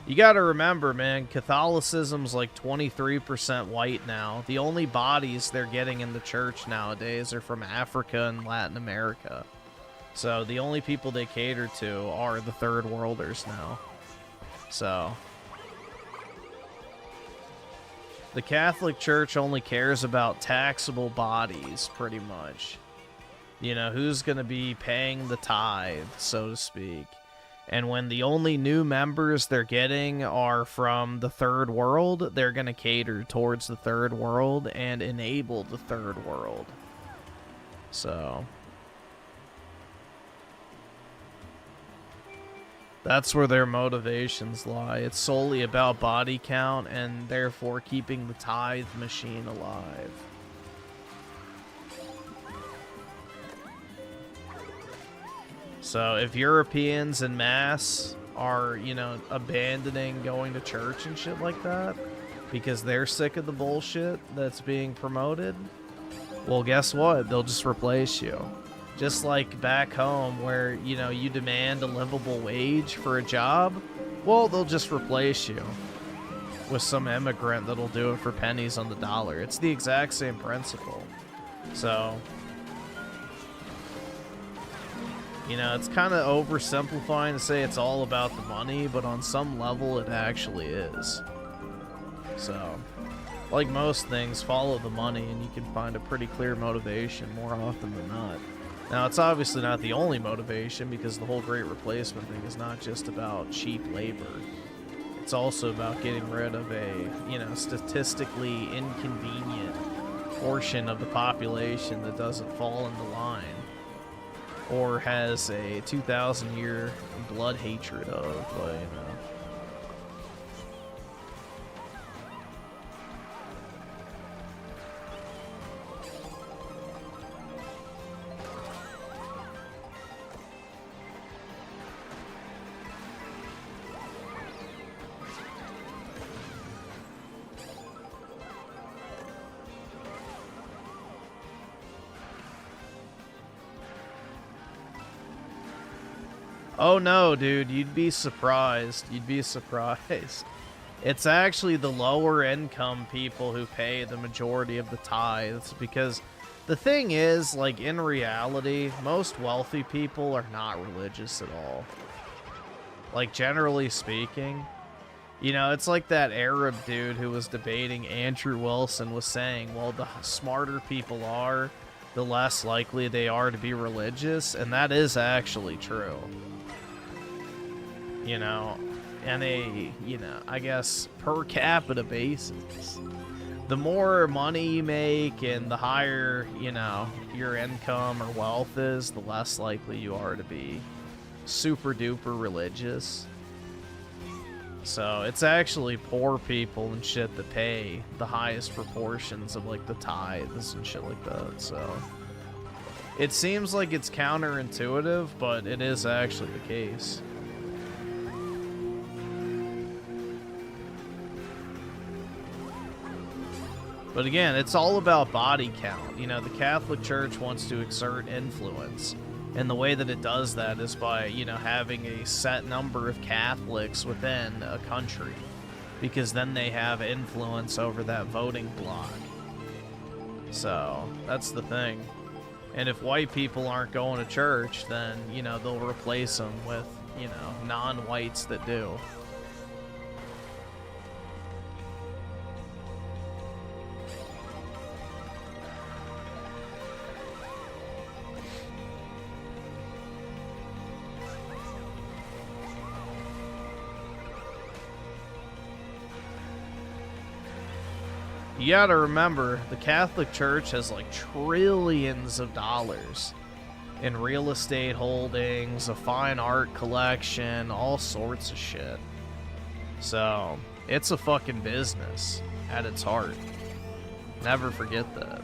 You gotta remember, man, Catholicism's like 23% white now. The only bodies they're getting in the church nowadays are from Africa and Latin America. So the only people they cater to are the third worlders now. So... the Catholic Church only cares about taxable bodies, pretty much. You know, who's going to be paying the tithe, so to speak. And when the only new members they're getting are from the third world, they're going to cater towards the third world and enable the third world. So... that's where their motivations lie. It's solely about body count and therefore keeping the tithe machine alive. So if Europeans en masse are, you know, abandoning going to church and shit like that because they're sick of the bullshit that's being promoted, well, guess what? They'll just replace you. Just like back home where, you know, you demand a livable wage for a job, well, they'll just replace you with some immigrant that'll do it for pennies on the dollar. It's the exact same principle. So, you know, it's kind of oversimplifying to say it's all about the money, but on some level it actually is. So, like most things, follow the money and you can find a pretty clear motivation more often than not. Now, it's obviously not the only motivation because the whole Great Replacement thing is not just about cheap labor. It's also about getting rid of a, you know, statistically inconvenient portion of the population that doesn't fall into line or has a 2,000-year blood hatred of, you know. Oh no, dude, you'd be surprised. You'd be surprised. It's actually the lower income people who pay the majority of the tithes, because the thing is, like, in reality, most wealthy people are not religious at all. Like, generally speaking, you know, it's like that Arab dude who was debating Andrew Wilson was saying, well, the smarter people are, the less likely they are to be religious, and that is actually true. You know, and you know, I guess per capita basis, the more money you make and the higher, you know, your income or wealth is, the less likely you are to be super duper religious. So it's actually poor people and shit that pay the highest proportions of like the tithes and shit like that. So it seems like it's counterintuitive, but it is actually the case. But again, it's all about body count. You know, the Catholic Church wants to exert influence. And the way that it does that is by, you know, having a set number of Catholics within a country. Because then they have influence over that voting bloc. So, that's the thing. And if white people aren't going to church, then, you know, they'll replace them with, you know, non-whites that do. You gotta remember, the Catholic Church has like trillions of dollars in real estate holdings, a fine art collection, all sorts of shit. So, it's a fucking business at its heart. Never forget that.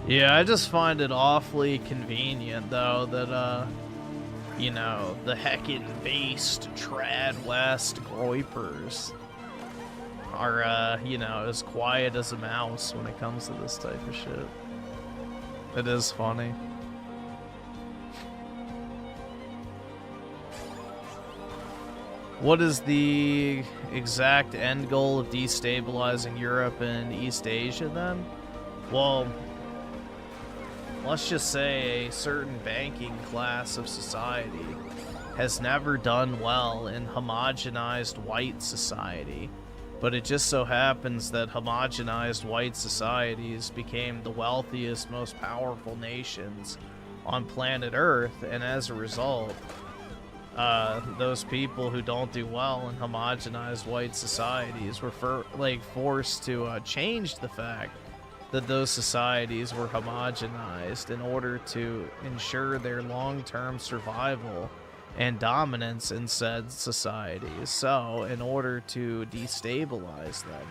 Yeah, I just find it awfully convenient, though, that, you know, the heckin'-based Trad West groypers are, you know, as quiet as a mouse when it comes to this type of shit. It is funny. What is the exact end goal of destabilizing Europe and East Asia, then? Well, let's just say a certain banking class of society has never done well in homogenized white society, but it just so happens that homogenized white societies became the wealthiest, most powerful nations on planet Earth, and as a result, those people who don't do well in homogenized white societies were forced to change the fact that those societies were homogenized in order to ensure their long-term survival and dominance in said societies. So, in order to destabilize them,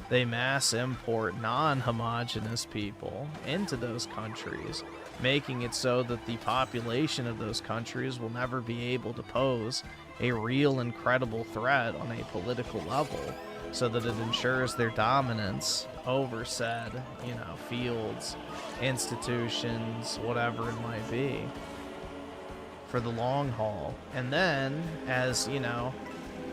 they mass import non-homogenous people into those countries, making it so that the population of those countries will never be able to pose a real and credible threat on a political level, so that it ensures their dominance over said, you know, fields, institutions, whatever it might be, for the long haul. And then, as, you know,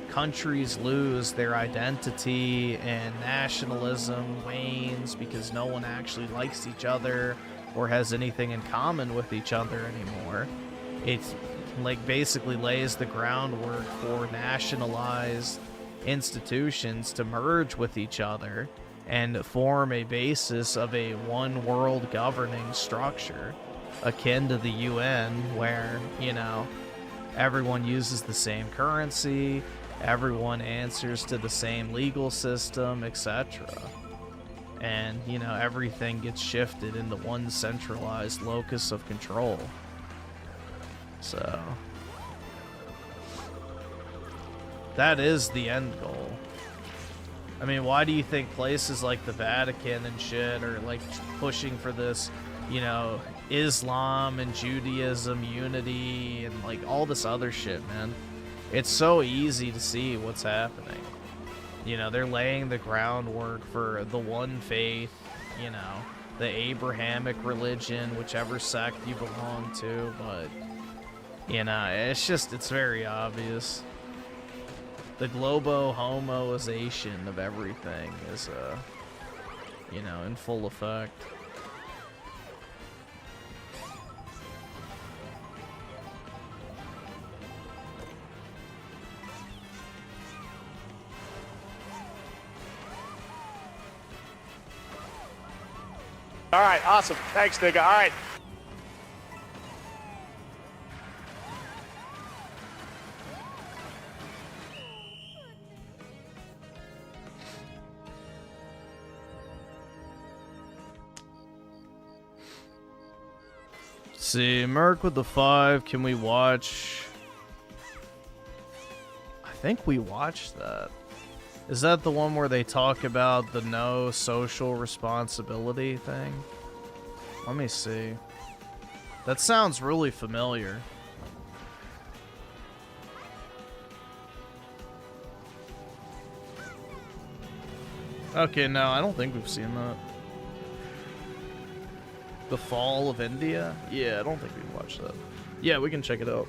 countries lose their identity and nationalism wanes because no one actually likes each other or has anything in common with each other anymore, it's like basically lays the groundwork for nationalized institutions to merge with each other and form a basis of a one world governing structure akin to the UN, where, you know, everyone uses the same currency, everyone answers to the same legal system, etc. And, you know, everything gets shifted into one centralized locus of control. So, that is the end goal. I mean, why do you think places like the Vatican and shit are, like, pushing for this, you know, Islam and Judaism unity and, like, all this other shit, man? It's so easy to see what's happening. You know, they're laying the groundwork for the one faith, you know, the Abrahamic religion, whichever sect you belong to, but, you know, it's just, it's very obvious. The globo-homoization of everything is, you know, in full effect. All right, awesome. Thanks, nigga. All right. Let's see, Merc with the 5, can we watch? I think we watched that. Is that the one where they talk about the no social responsibility thing? Let me see. That sounds really familiar. Okay, no, I don't think we've seen that. The Fall of India? Yeah, I don't think we've watched that. Yeah, we can check it out.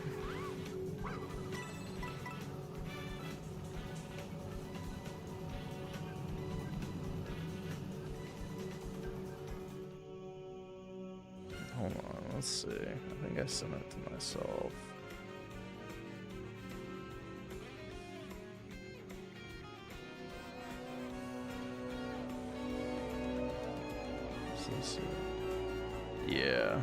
Hold on, let's see. I think I sent it to myself. Let's see. Yeah.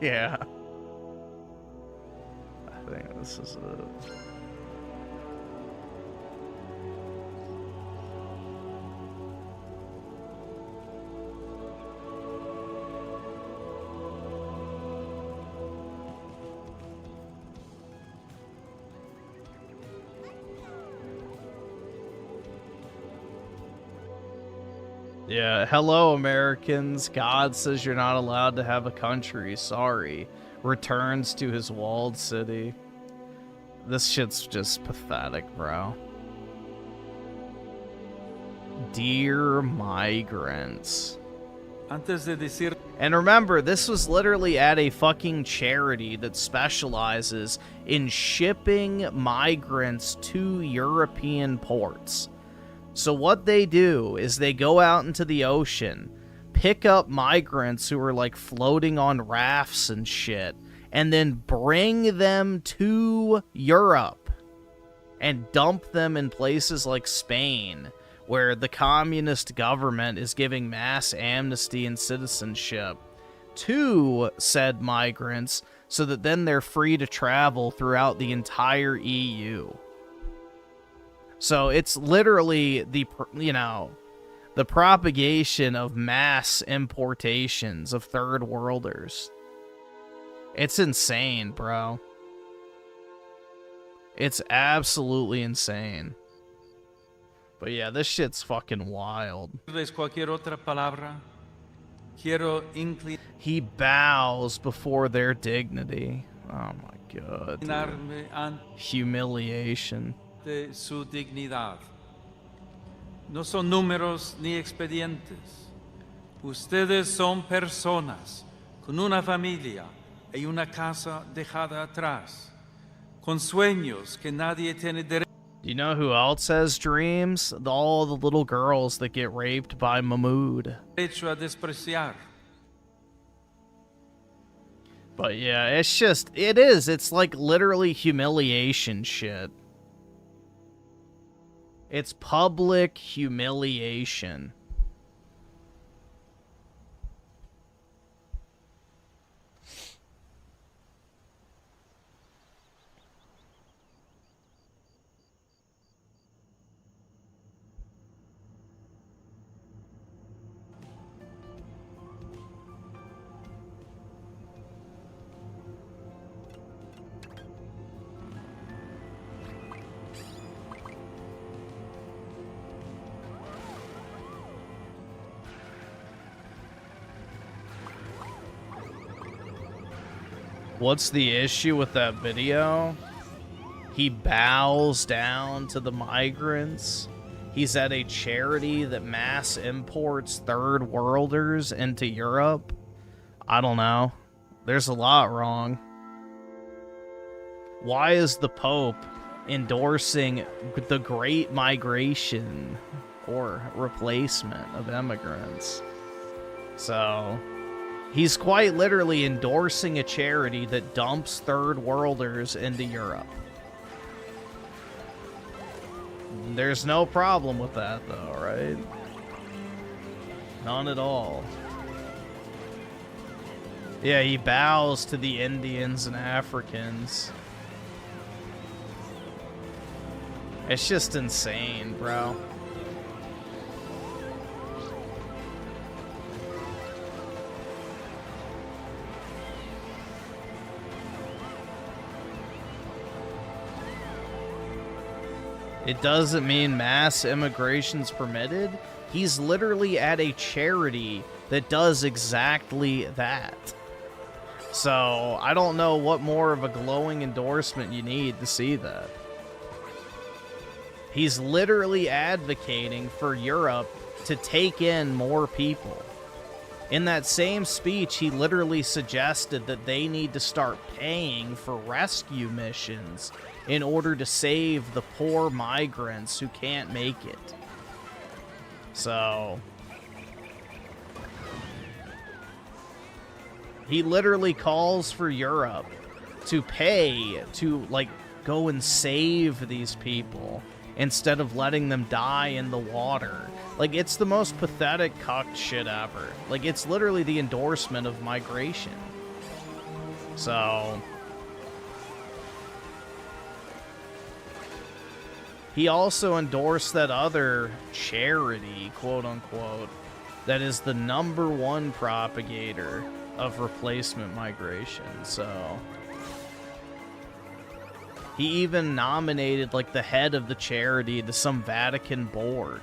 Yeah. I think this is it. Yeah, hello Americans. God says you're not allowed to have a country. Sorry. Returns to his walled city. This shit's just pathetic, bro. Dear migrants. And remember, this was literally at a fucking charity that specializes in shipping migrants to European ports. So what they do is they go out into the ocean, pick up migrants who are like floating on rafts and shit, and then bring them to Europe and dump them in places like Spain, where the communist government is giving mass amnesty and citizenship to said migrants so that then they're free to travel throughout the entire EU. So it's literally the, you know, the propagation of mass importations of third worlders. It's insane, bro. It's absolutely insane. But yeah, this shit's fucking wild. He bows before their dignity. Oh my god, dude. Humiliation. De su dignidad. No son números ni expedientes. Ustedes son personas con una familia y una casa dejada atrás, con sueños que nadie tiene derecho. Do you know who else has dreams? All the little girls that get raped by Mahmoud. A despreciar. But yeah, it's like literally humiliation shit. It's public humiliation. What's the issue with that video? He bows down to the migrants. He's at a charity that mass imports third worlders into Europe. I don't know. There's a lot wrong. Why is the Pope endorsing the Great Migration or replacement of immigrants? So, he's quite literally endorsing a charity that dumps third worlders into Europe. There's no problem with that, though, right? None at all. Yeah, he bows to the Indians and Africans. It's just insane, bro. It doesn't mean mass immigration's permitted. He's literally at a charity that does exactly that. So, I don't know what more of a glowing endorsement you need to see that. He's literally advocating for Europe to take in more people. In that same speech, he literally suggested that they need to start paying for rescue missions in order to save the poor migrants who can't make it. So, he literally calls for Europe to pay to, like, go and save these people instead of letting them die in the water. Like, it's the most pathetic cucked shit ever. Like, it's literally the endorsement of migration. So, he also endorsed that other charity, quote-unquote, that is the #1 propagator of replacement migration. So, he even nominated, like, the head of the charity to some Vatican board.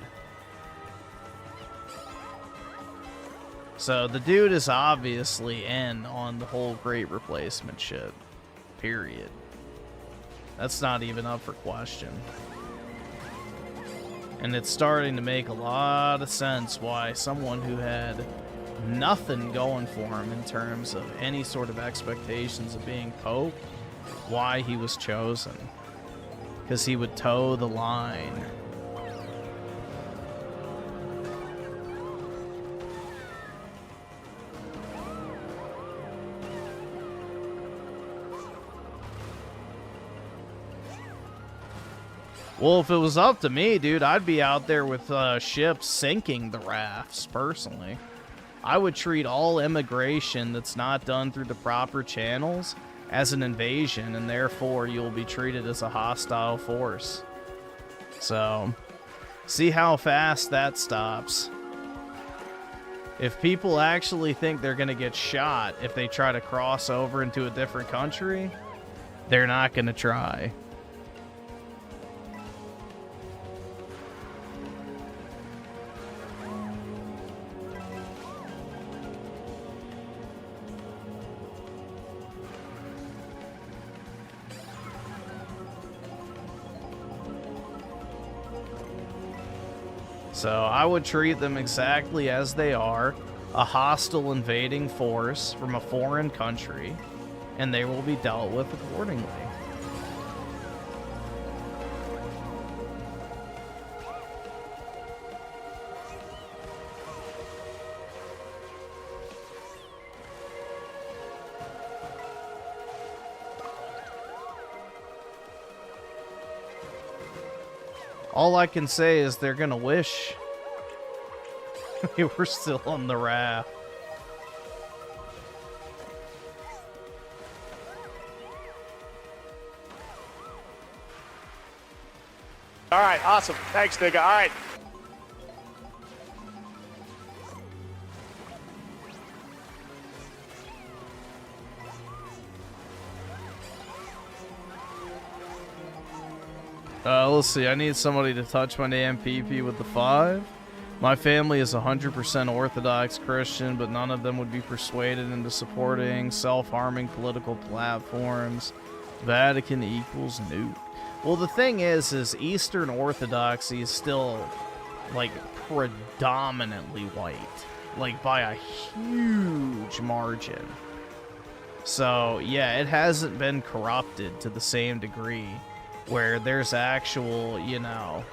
So, the dude is obviously in on the whole great replacement shit. Period. That's not even up for question. And it's starting to make a lot of sense why someone who had nothing going for him in terms of any sort of expectations of being Pope, why he was chosen. Because he would toe the line. Well, if it was up to me, dude, I'd be out there with ships sinking the rafts, personally. I would treat all immigration that's not done through the proper channels as an invasion, and therefore you'll be treated as a hostile force. So, see how fast that stops. If people actually think they're going to get shot if they try to cross over into a different country, they're not going to try. So I would treat them exactly as they are, a hostile invading force from a foreign country, and they will be dealt with accordingly. All I can say is they're gonna wish we were still on the raft. All right, awesome. Thanks, nigga. All right. Let's see. I need somebody to touch my damn PP with the 5. My family is 100% Orthodox Christian, but none of them would be persuaded into supporting self-harming political platforms. Vatican equals nuke. Well, the thing is Eastern Orthodoxy is still, like, predominantly white. Like, by a huge margin. So, yeah, it hasn't been corrupted to the same degree where there's actual, you know,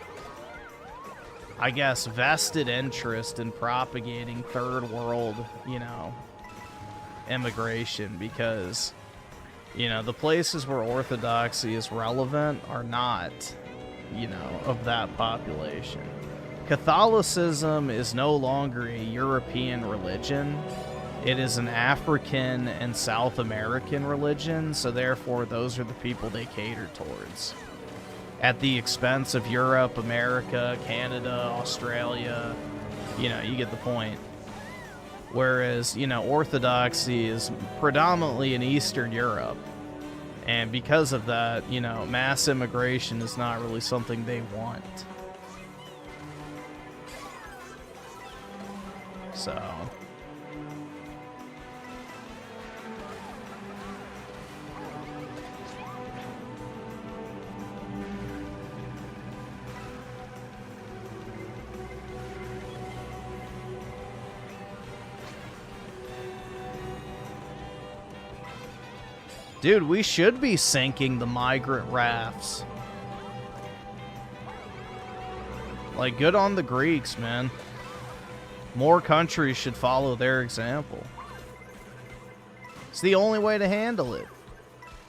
I guess, vested interest in propagating third world, you know, immigration, because, you know, the places where Orthodoxy is relevant are not, you know, of that population. Catholicism is no longer a European religion. It is an African and South American religion, so therefore those are the people they cater towards. At the expense of Europe, America, Canada, Australia, you know, you get the point. Whereas, you know, Orthodoxy is predominantly in Eastern Europe. And because of that, you know, mass immigration is not really something they want. So... Dude, we should be sinking the migrant rafts. Like, good on the Greeks, man. More countries should follow their example. It's the only way to handle it.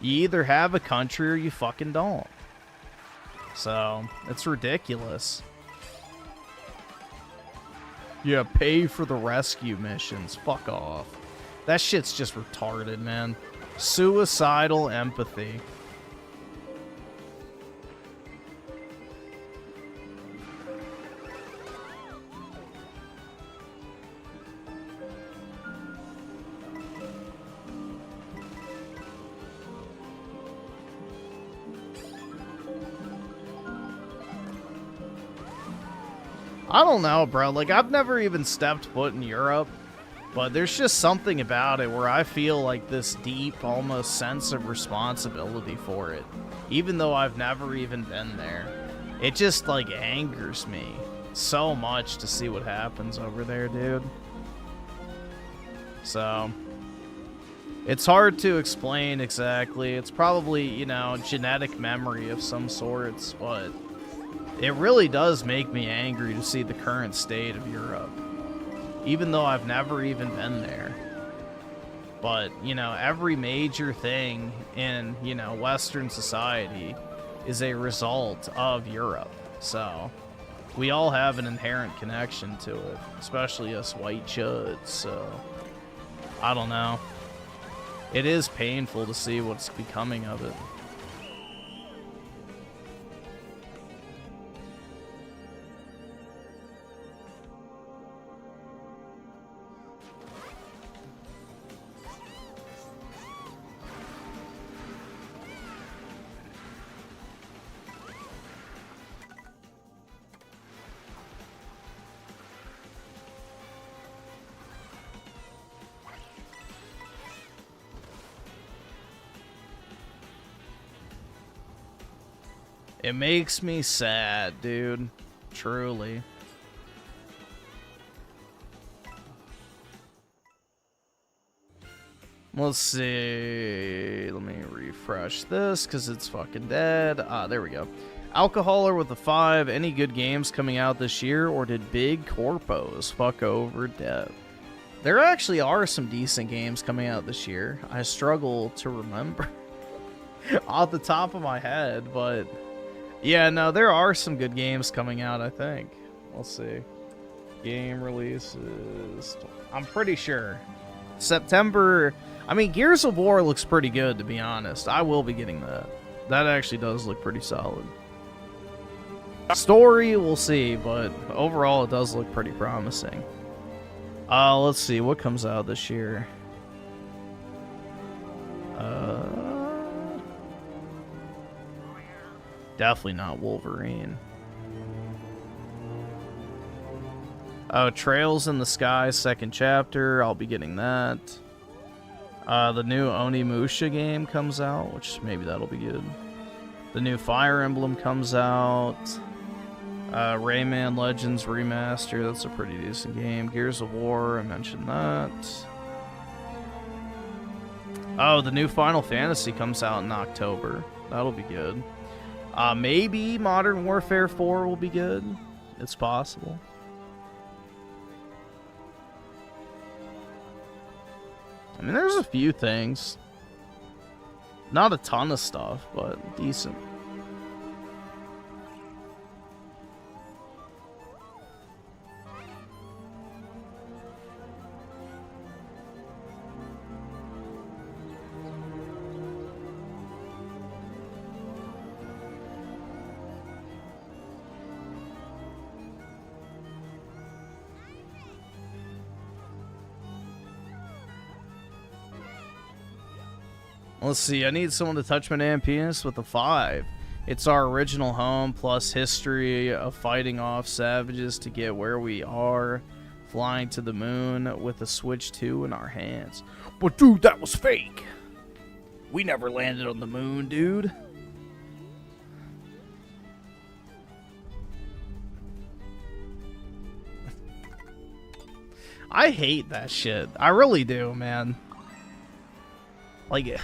You either have a country or you fucking don't. So, it's ridiculous. Yeah, pay for the rescue missions. Fuck off. That shit's just retarded, man. Suicidal empathy. I don't know, bro. Like, I've never even stepped foot in Europe. But there's just something about it where I feel like this deep, almost sense of responsibility for it. Even though I've never even been there. It just, like, angers me so much to see what happens over there, dude. So, it's hard to explain exactly. It's probably, you know, genetic memory of some sorts, but it really does make me angry to see the current state of Europe. Even though I've never even been there. But, you know, every major thing in, you know, Western society is a result of Europe. So, we all have an inherent connection to it. Especially us white chuds, so... I don't know. It is painful to see what's becoming of it. It makes me sad, dude. Truly. Let's see. Let me refresh this because it's fucking dead. Ah, there we go. Alcoholer with a 5. Any good games coming out this year, or did big corpos fuck over dev? There actually are some decent games coming out this year. I struggle to remember off the top of my head, but Yeah, no, there are some good games coming out, I think. We'll see. Game releases. I'm pretty sure. September. I mean, Gears of War looks pretty good, to be honest. I will be getting that. That actually does look pretty solid. Story, we'll see, but overall it does look pretty promising. Let's see, what comes out this year? Definitely not Wolverine. Oh, Trails in the Sky, second chapter. I'll be getting that. The new Onimusha game comes out, which maybe that'll be good. The new Fire Emblem comes out. Rayman Legends Remaster, that's a pretty decent game. Gears of War, I mentioned that. Oh, the new Final Fantasy comes out in October. That'll be good. Maybe Modern Warfare 4 will be good. It's possible. I mean, there's a few things. Not a ton of stuff, but decent. Let's see, I need someone to touch my damn penis with a 5. It's our original home plus history of fighting off savages to get where we are. Flying to the moon with a Switch 2 in our hands. But dude, that was fake. We never landed on the moon, dude. I hate that shit. I really do, man. Like,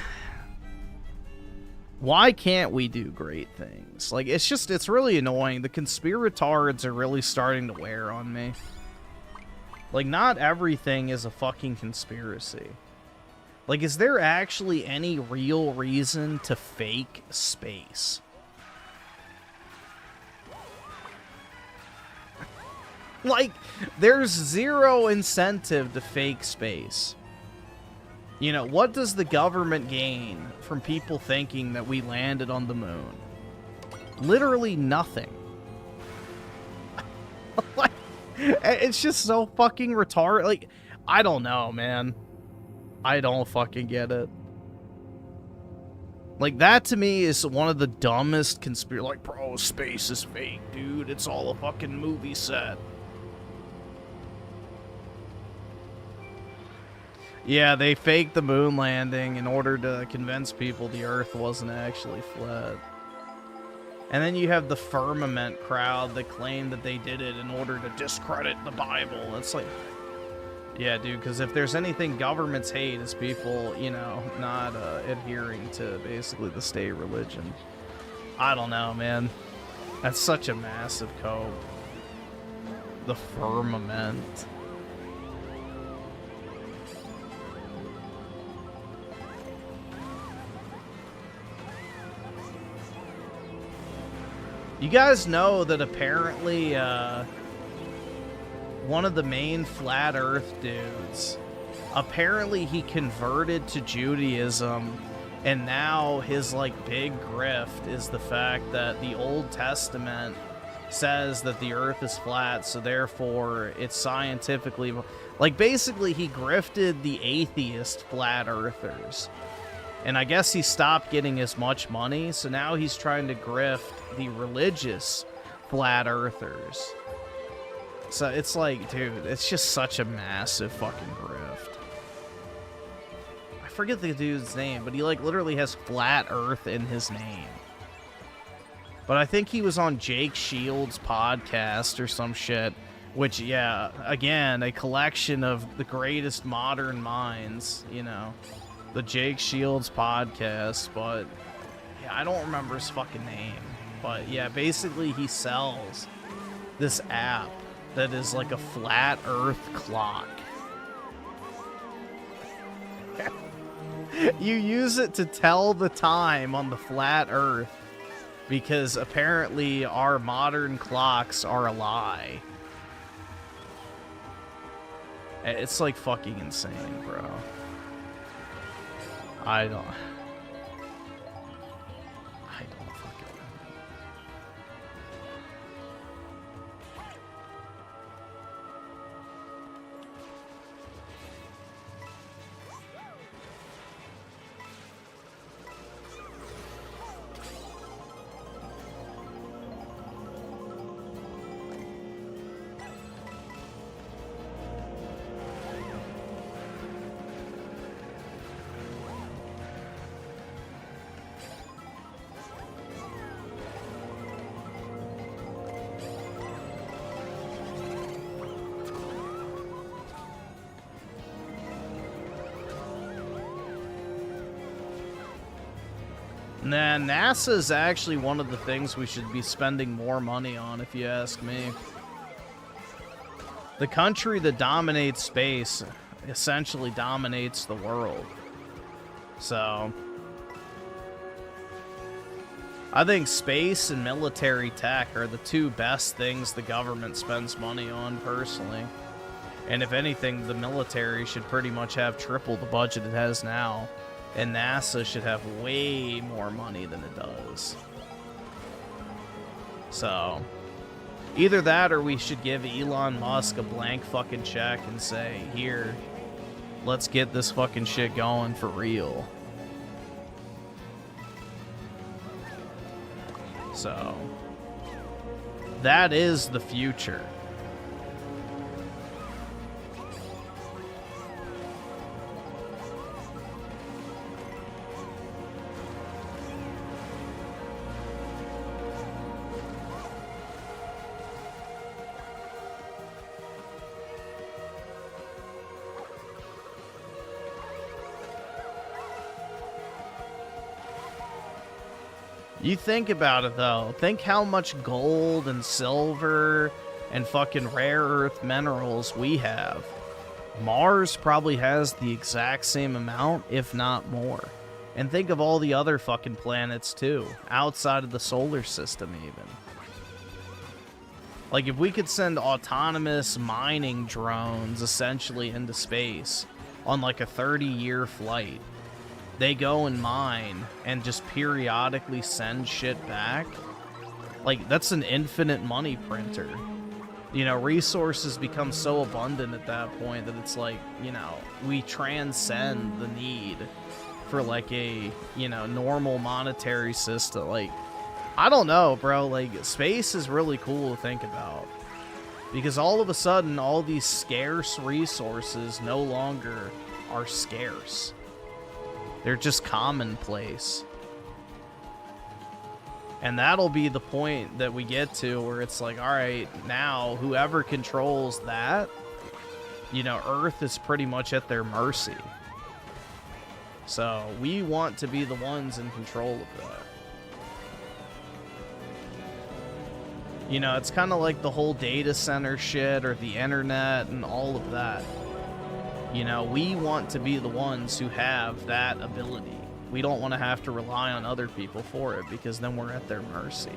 why can't we do great things? Like, it's really annoying. The conspiratards are really starting to wear on me. Like, not everything is a fucking conspiracy. Like, is there actually any real reason to fake space? Like, there's zero incentive to fake space. You know, what does the government gain from people thinking that we landed on the moon? Literally nothing. Like, it's just so fucking retarded. Like, I don't know, man. I don't fucking get it. Like, that to me is one of the dumbest conspiracy. Like, bro, space is fake, dude. It's all a fucking movie set. Yeah, they faked the moon landing in order to convince people the Earth wasn't actually flat. And then you have the firmament crowd that claim that they did it in order to discredit the Bible. It's like, yeah, dude, because if there's anything governments hate, it's people, you know, not adhering to basically the state religion. I don't know, man. That's such a massive cope. The firmament. You guys know that apparently one of the main flat earth dudes, apparently he converted to Judaism, and now his like big grift is the fact that the Old Testament says that the earth is flat, so therefore it's scientifically, like, basically he grifted the atheist flat earthers. And I guess he stopped getting as much money, so now he's trying to grift the religious flat earthers. So it's like, dude, it's just such a massive fucking grift. I forget the dude's name, but he like literally has flat earth in his name. But I think he was on Jake Shields' podcast or some shit, which, yeah, again, a collection of the greatest modern minds, you know. The Jake Shields podcast, but yeah, I don't remember his fucking name. But yeah, basically he sells this app that is like a flat earth clock. You use it to tell the time on the flat earth. Because apparently our modern clocks are a lie. It's like fucking insane, bro. I don't fucking know. Nah, NASA is actually one of the things we should be spending more money on, if you ask me. The country that dominates space essentially dominates the world. So, I think space and military tech are the two best things the government spends money on, personally. And if anything, the military should pretty much have triple the budget it has now. And NASA should have way more money than it does. So, either that or we should give Elon Musk a blank fucking check and say, here, let's get this fucking shit going for real. So, that is the future. You think about it, though. Think how much gold and silver and fucking rare earth minerals we have. Mars probably has the exact same amount, if not more. And think of all the other fucking planets, too. Outside of the solar system, even. Like, if we could send autonomous mining drones, essentially, into space on, like, a 30-year flight, they go and mine and just periodically send shit back. Like, that's an infinite money printer. You know, resources become so abundant at that point that it's like, you know, we transcend the need for, like, a, you know, normal monetary system. Like, I don't know, bro. Like, space is really cool to think about. Because all of a sudden, all these scarce resources no longer are scarce. They're just commonplace. And that'll be the point that we get to where it's like, all right, now whoever controls that, you know, Earth is pretty much at their mercy. So we want to be the ones in control of that. You know, it's kind of like the whole data center shit or the internet and all of that. You know, we want to be the ones who have that ability. We don't want to have to rely on other people for it because then we're at their mercy.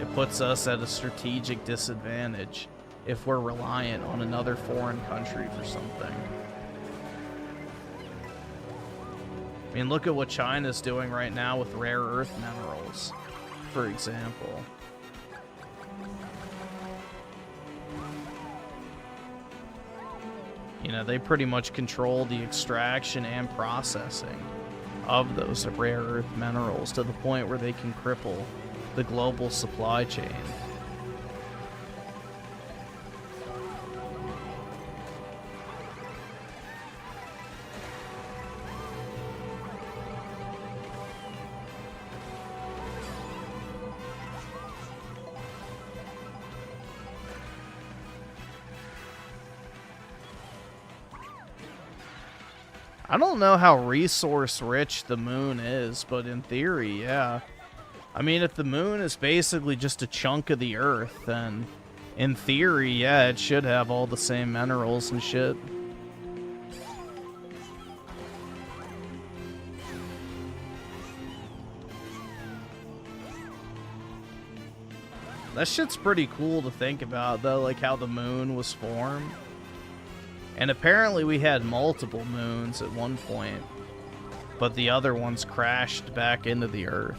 It puts us at a strategic disadvantage if we're reliant on another foreign country for something. I mean, look at what China's doing right now with rare earth minerals, for example. You know, they pretty much control the extraction and processing of those rare earth minerals to the point where they can cripple the global supply chain. I don't know how resource rich the moon is, but in theory, yeah. I mean, if the moon is basically just a chunk of the Earth, then in theory, yeah, it should have all the same minerals and shit. That shit's pretty cool to think about, though, like how the moon was formed. And apparently we had multiple moons at one point, but the other ones crashed back into the Earth.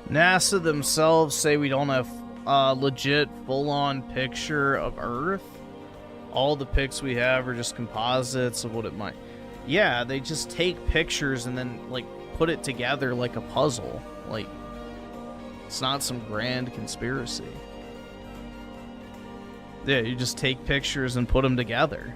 NASA themselves say we don't have a legit full-on picture of Earth. All the pics we have are just composites of what it might. Yeah, they just take pictures and then like put it together like a puzzle. Like, it's not some grand conspiracy. Yeah, you just take pictures and put them together.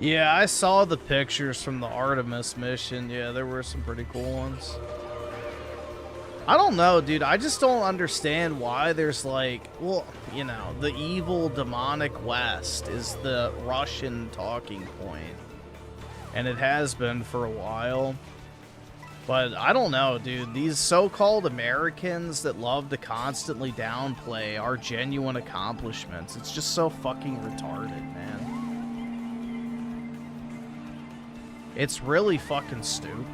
Yeah, I saw the pictures from the Artemis mission. Yeah, there were some pretty cool ones. I don't know, dude. I just don't understand why there's like, well, you know, the evil demonic West is the Russian talking point. And it has been for a while. But I don't know, dude. These so-called Americans that love to constantly downplay our genuine accomplishments. It's just so fucking retarded, man. It's really fucking stupid.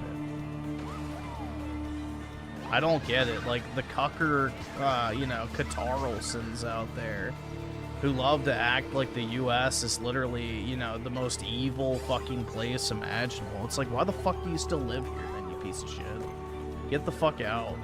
I don't get it. Like, the cucker, you know, Katarlsons out there who love to act like the U.S. is literally, you know, the most evil fucking place imaginable. It's like, why the fuck do you still live here then, piece of shit. Get the fuck out.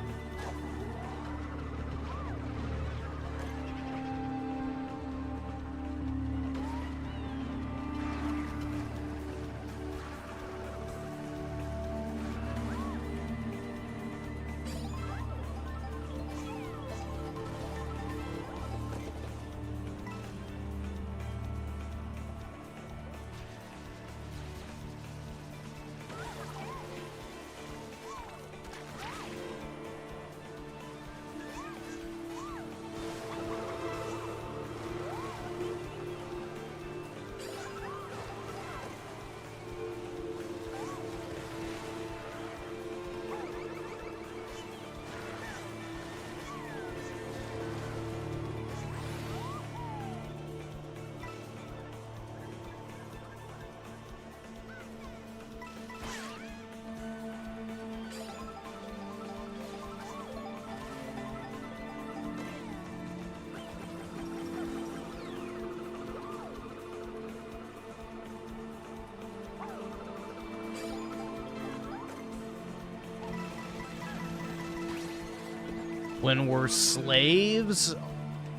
When we're slaves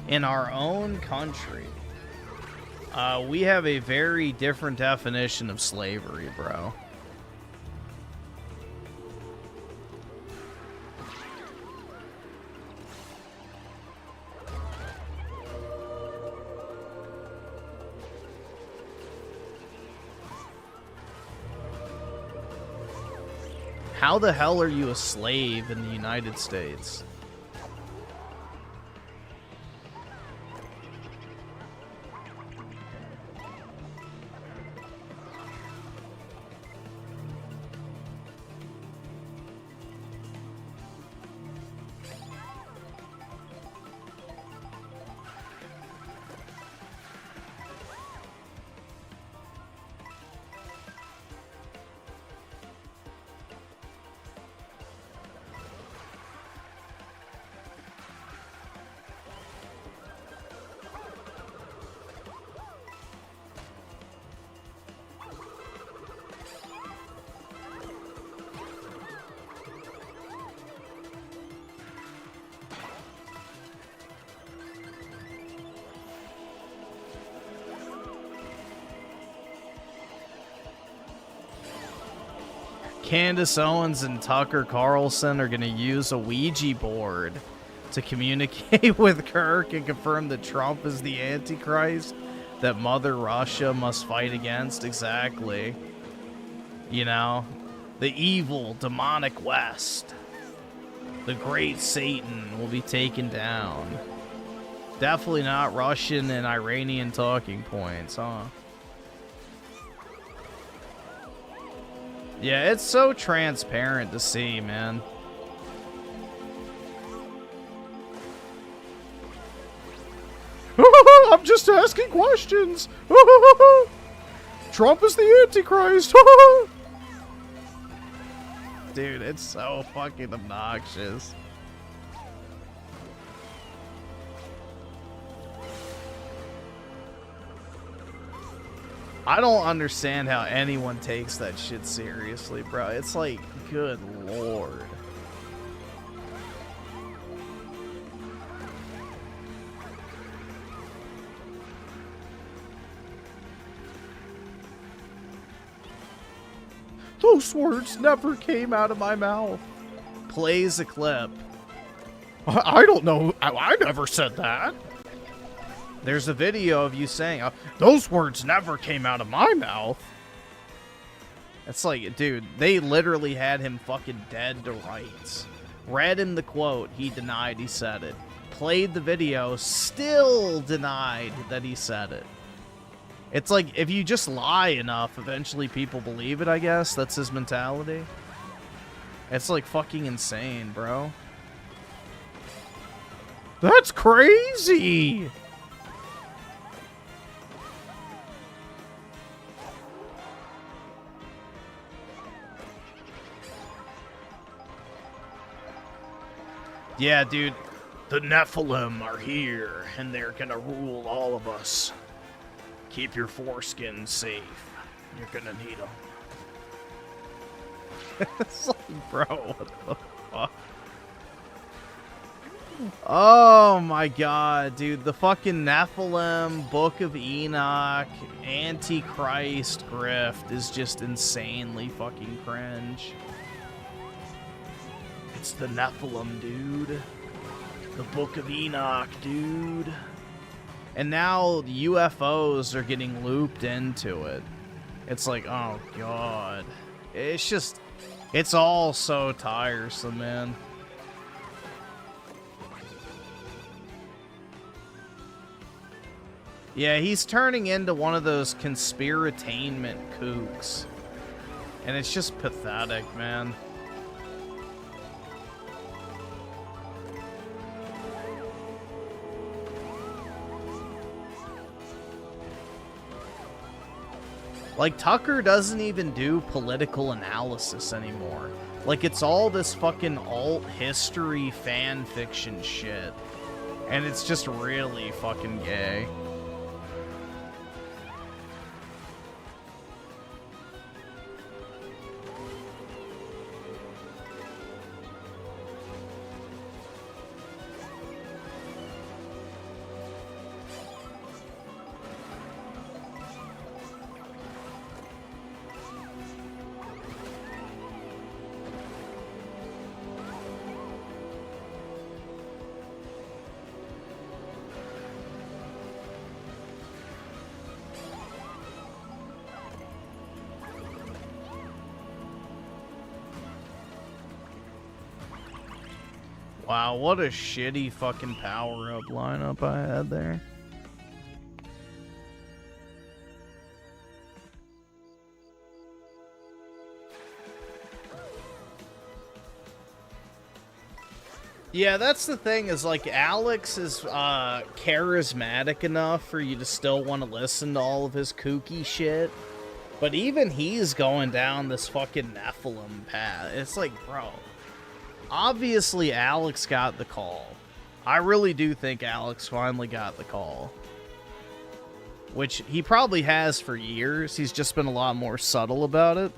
in our own country, we have a very different definition of slavery, bro. How the hell are you a slave in the United States? Candace Owens and Tucker Carlson are going to use a Ouija board to communicate with Kirk and confirm that Trump is the Antichrist that Mother Russia must fight against. Exactly. You know, the evil, demonic West. The great Satan will be taken down. Definitely not Russian and Iranian talking points, huh? Yeah, it's so transparent to see, man. I'm just asking questions. Trump is the Antichrist. Dude, it's so fucking obnoxious. I don't understand how anyone takes that shit seriously, bro. It's like, good lord. Those words never came out of my mouth. Plays a clip. I don't know. I never said that. There's a video of you saying, those words never came out of my mouth. It's like, dude, they literally had him fucking dead to rights. Read him the quote, he denied he said it. Played the video, still denied that he said it. It's like, if you just lie enough, eventually people believe it, I guess. That's his mentality. It's like fucking insane, bro. That's crazy! Yeah, dude, the Nephilim are here, and they're gonna rule all of us. Keep your foreskin safe. You're gonna need them. It's like, bro, what the fuck? Oh my god, dude. The fucking Nephilim, Book of Enoch, Antichrist grift is just insanely fucking cringe. It's the Nephilim, dude. The Book of Enoch, dude. And now the UFOs are getting looped into it. It's like, oh god. It's just, it's all so tiresome, man. Yeah, he's turning into one of those conspiratainment kooks. And it's just pathetic, man. Like, Tucker doesn't even do political analysis anymore. Like, it's all this fucking alt history fan fiction shit. And it's just really fucking gay. Wow, what a shitty fucking power-up lineup I had there. Yeah, that's the thing, is like Alex is charismatic enough for you to still want to listen to all of his kooky shit. But even he's going down this fucking Nephilim path. It's like, bro, obviously Alex got the call. I really do think Alex finally got the call. Which he probably has for years. He's just been a lot more subtle about it.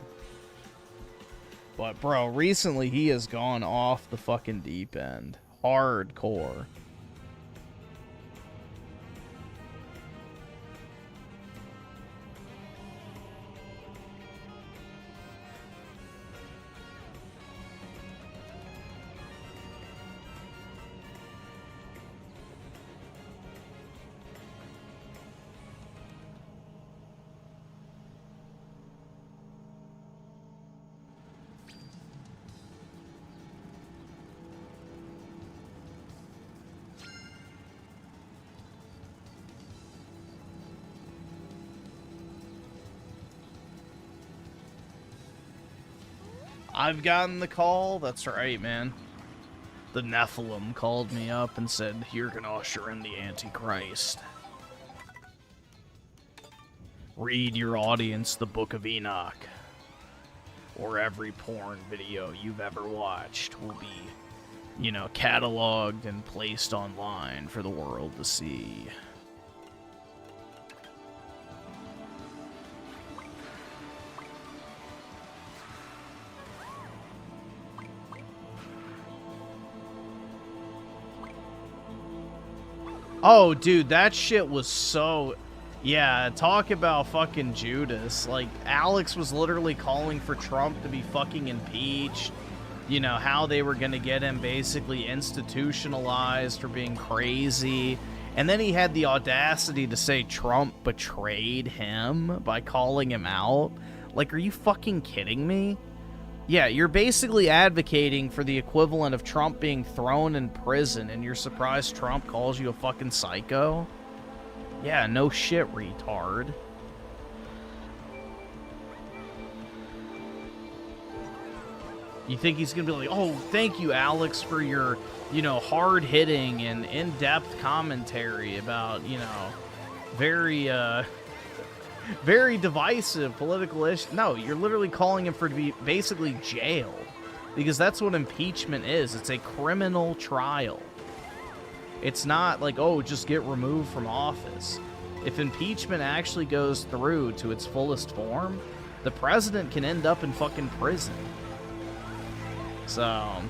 But, bro, recently he has gone off the fucking deep end. Hardcore. I've gotten the call? That's right, man. The Nephilim called me up and said, you're gonna usher in the Antichrist. Read your audience the Book of Enoch. Or every porn video you've ever watched will be, you know, cataloged and placed online for the world to see. Oh, dude, that shit was so... Yeah, talk about fucking Judas. Like, Alex was literally calling for Trump to be fucking impeached. You know, how they were gonna get him basically institutionalized for being crazy. And then he had the audacity to say Trump betrayed him by calling him out. Like, are you fucking kidding me? Yeah, you're basically advocating for the equivalent of Trump being thrown in prison, and you're surprised Trump calls you a fucking psycho? Yeah, no shit, retard. You think he's gonna be like, oh, thank you, Alex, for your, you know, hard-hitting and in-depth commentary about, you know, very divisive political issues. No, you're literally calling him for to be basically jailed. Because that's what impeachment is. It's a criminal trial. It's not like, oh, just get removed from office. If impeachment actually goes through to its fullest form, the president can end up in fucking prison. So...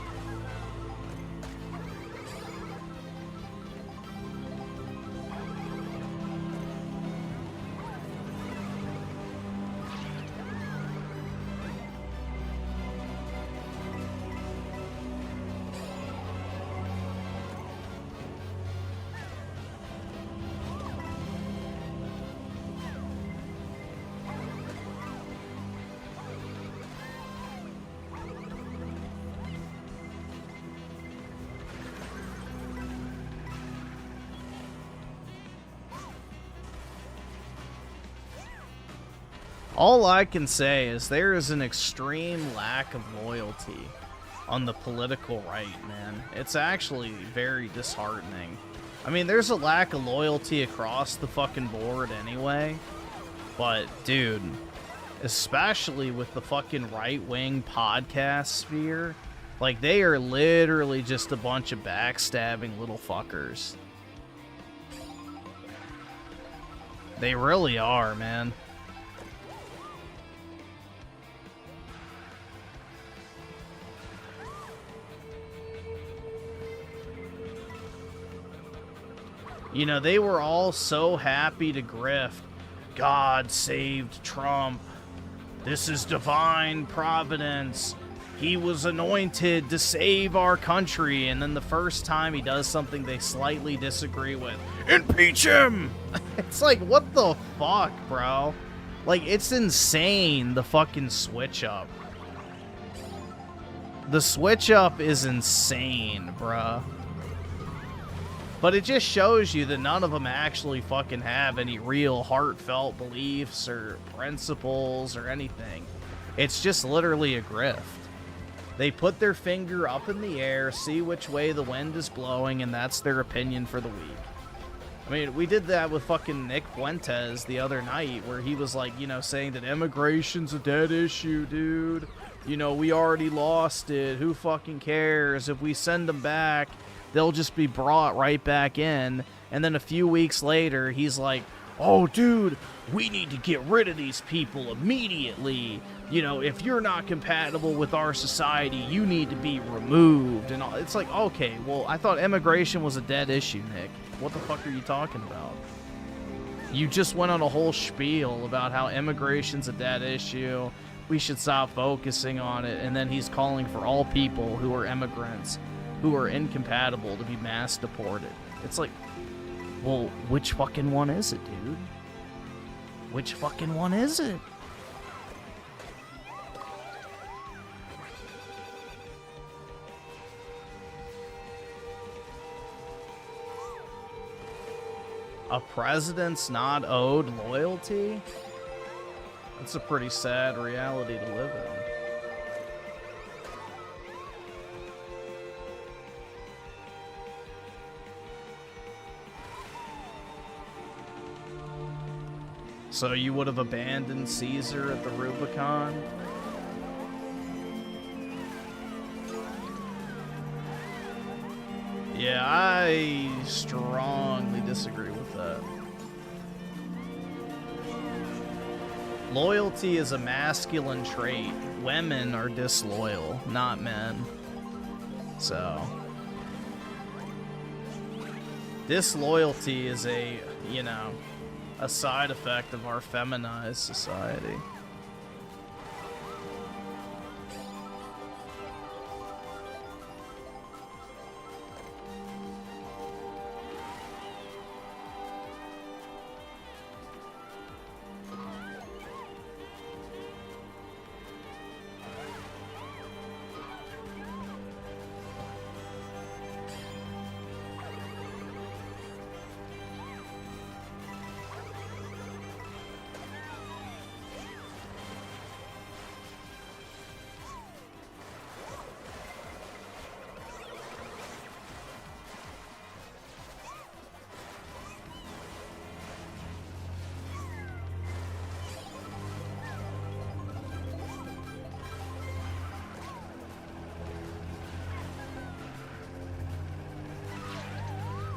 All I can say is there is an extreme lack of loyalty on the political right, man. It's actually very disheartening. I mean, there's a lack of loyalty across the fucking board anyway. But, dude, especially with the fucking right-wing podcast sphere, like, they are literally just a bunch of backstabbing little fuckers. They really are, man. You know, they were all so happy to grift. God saved Trump. This is divine providence. He was anointed to save our country. And then the first time he does something they slightly disagree with, impeach him! It's like, what the fuck, bro? Like, it's insane, the fucking switch up. The switch up is insane, bruh. But it just shows you that none of them actually fucking have any real heartfelt beliefs or principles or anything. It's just literally a grift. They put their finger up in the air, see which way the wind is blowing, and that's their opinion for the week. I mean, we did that with fucking Nick Fuentes the other night, where he was like, you know, saying that immigration's a dead issue, dude. You know, we already lost it. Who fucking cares? If we send them back, they'll just be brought right back in. And then a few weeks later, he's like, oh, dude, we need to get rid of these people immediately. You know, if you're not compatible with our society, you need to be removed. And all. It's like, okay, well, I thought immigration was a dead issue, Nick. What the fuck are you talking about? You just went on a whole spiel about how immigration's a dead issue. We should stop focusing on it. And then he's calling for all people who are immigrants who are incompatible to be mass deported. It's like, well, which fucking one is it, dude? Which fucking one is it? A president's not owed loyalty? That's a pretty sad reality to live in. So you would have abandoned Caesar at the Rubicon? Yeah, I strongly disagree with that. Loyalty is a masculine trait. Women are disloyal, not men. So, disloyalty is a, you know, a side effect of our feminized society.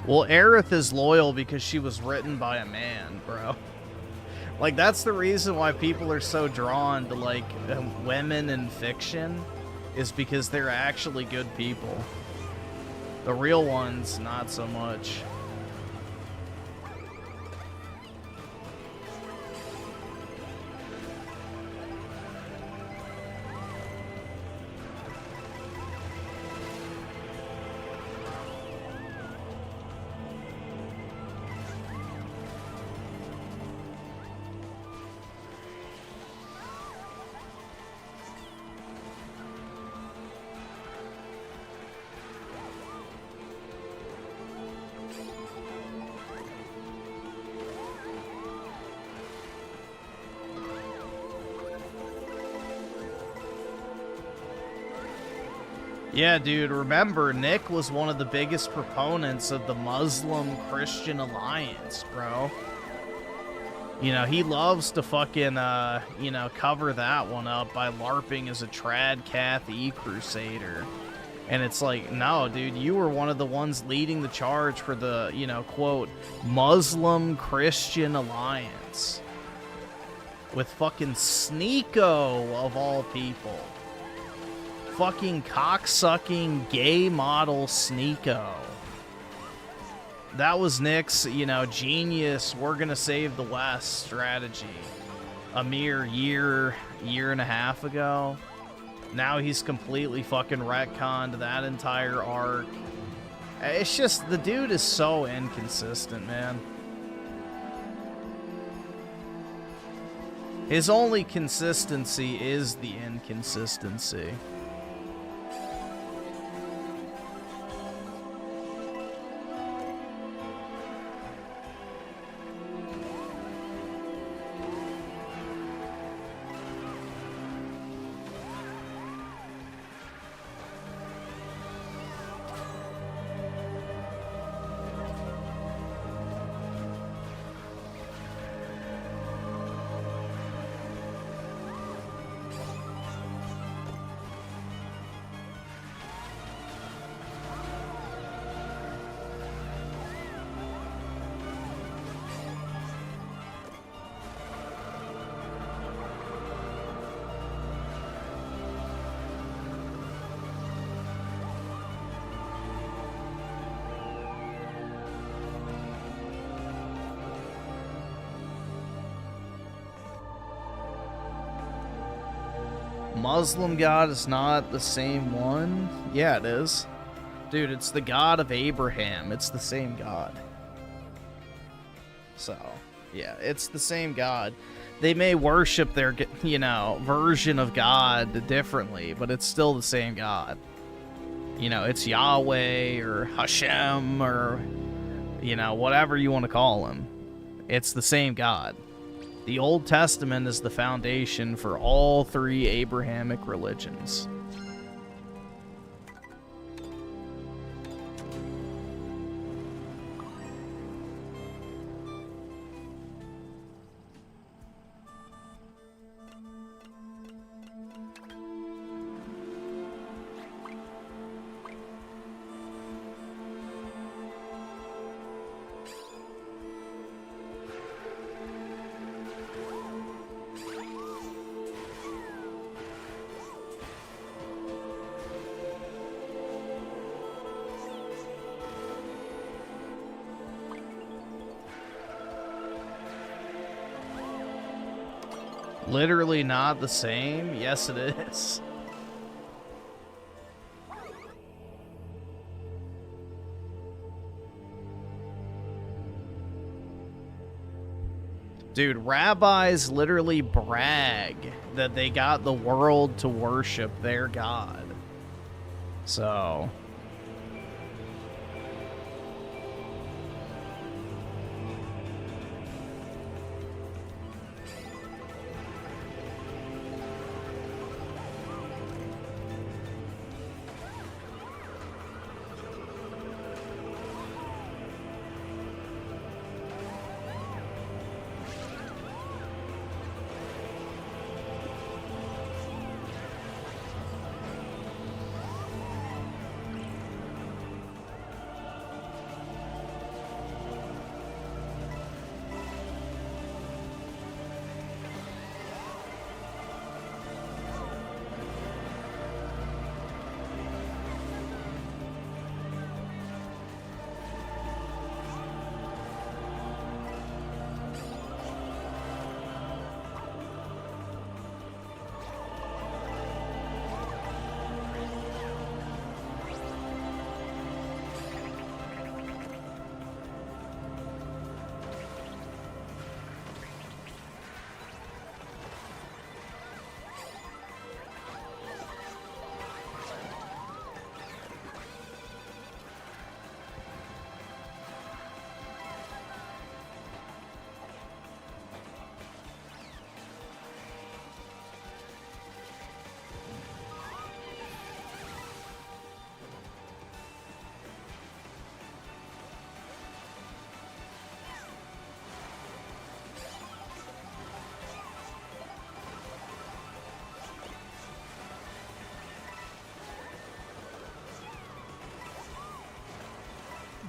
Well, Aerith is loyal because she was written by a man, bro. Like, that's the reason why people are so drawn to, like, women in fiction. is because they're actually good people. The real ones, not so much. Yeah, dude, remember, Nick was one of the biggest proponents of the Muslim-Christian alliance, bro. You know, he loves to fucking, you know, cover that one up by LARPing as a trad Cath E-Crusader. And it's like, no, dude, you were one of the ones leading the charge for the, you know, quote, Muslim-Christian alliance. With fucking Sneeko, of all people. Fucking cocksucking gay model Sneeko. That was Nick's, you know, genius, we're gonna save the West strategy. A mere year and a half ago. Now he's completely fucking retconned that entire arc. It's just, the dude is so inconsistent, man. His only consistency is the inconsistency. Muslim God is not the same one? Yeah, it is. Dude, it's the God of Abraham. It's the same God. So, yeah, it's the same God. They may worship their, you know, version of God differently, but it's still the same God. You know, it's Yahweh or Hashem or, you know, whatever you want to call him. It's the same God. The Old Testament is the foundation for all three Abrahamic religions. Literally not the same? Yes, it is. Dude, rabbis literally brag that they got the world to worship their God. So...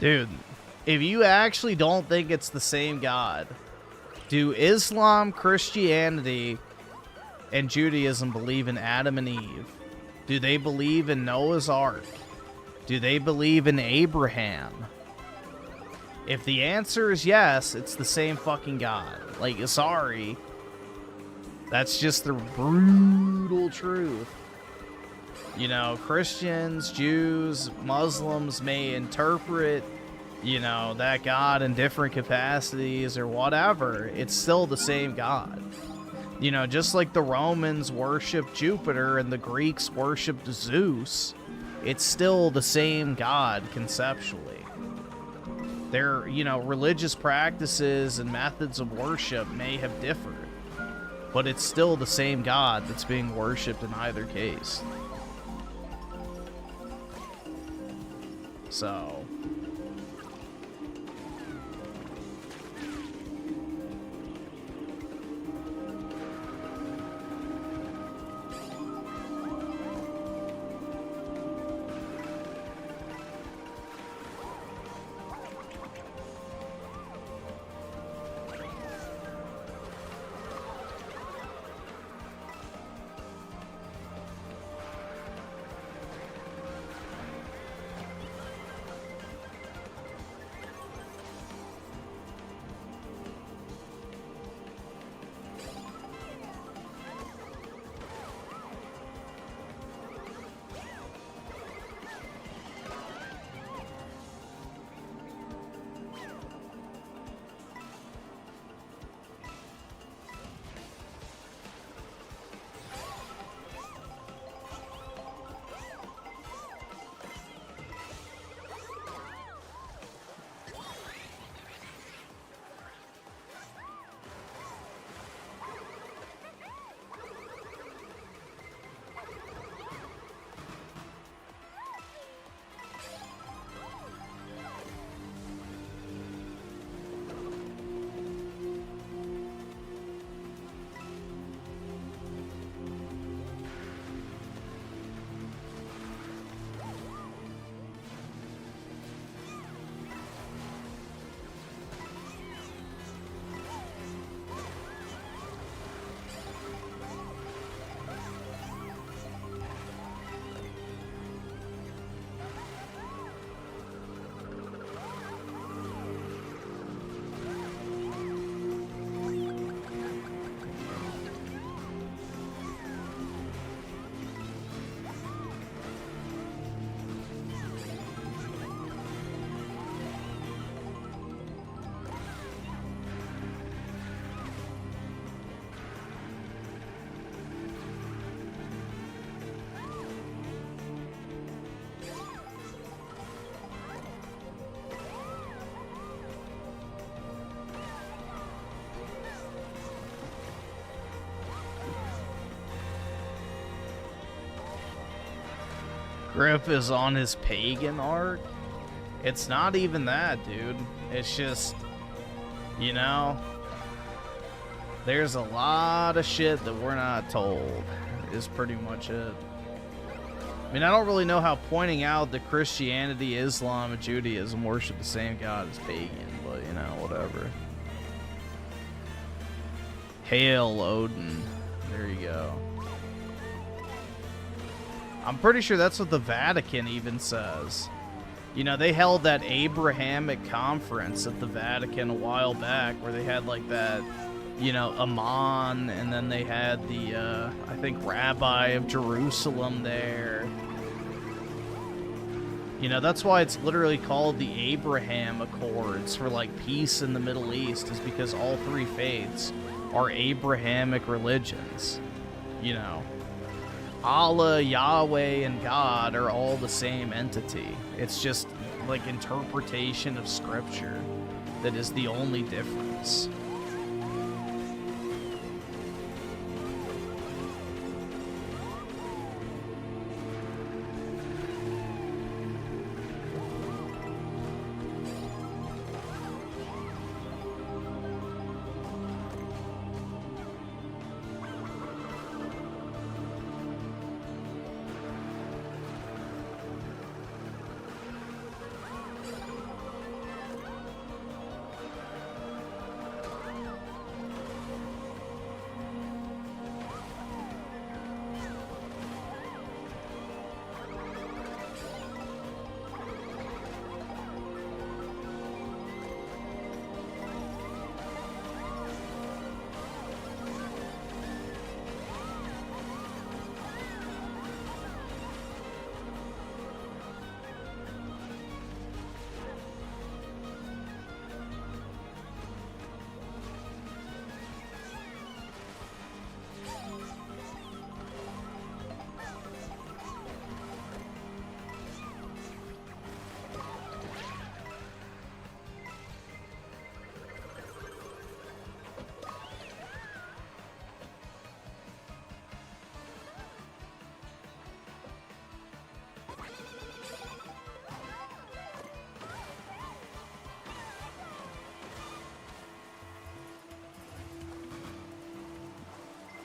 Dude, if you actually don't think it's the same God, do Islam, Christianity, and Judaism believe in Adam and Eve? Do they believe in Noah's Ark? Do they believe in Abraham? If the answer is yes, it's the same fucking God. Like, sorry. That's just the brutal truth. You know, Christians, Jews, Muslims may interpret, you know, that God in different capacities or whatever. It's still the same God. You know, just like the Romans worshiped Jupiter and the Greeks worshiped Zeus, it's still the same God conceptually. Their, you know, religious practices and methods of worship may have differed, but it's still the same God that's being worshipped in either case. So... Griff is on his pagan arc. It's not even that, dude. It's just, you know, there's a lot of shit that we're not told, is pretty much it. I mean, I don't really know how pointing out that Christianity, Islam, and Judaism worship the same God as pagan, but, you know, whatever. Hail Odin. There you go. I'm pretty sure that's what the Vatican even says. You know, they held that Abrahamic conference at the Vatican a while back where they had like that, you know, Amman, and then they had the, I think, Rabbi of Jerusalem there. You know, that's why it's literally called the Abraham Accords for, like, peace in the Middle East, is because all three faiths are Abrahamic religions. You know, Allah, Yahweh, and God are all the same entity. It's just, like, interpretation of Scripture that is the only difference.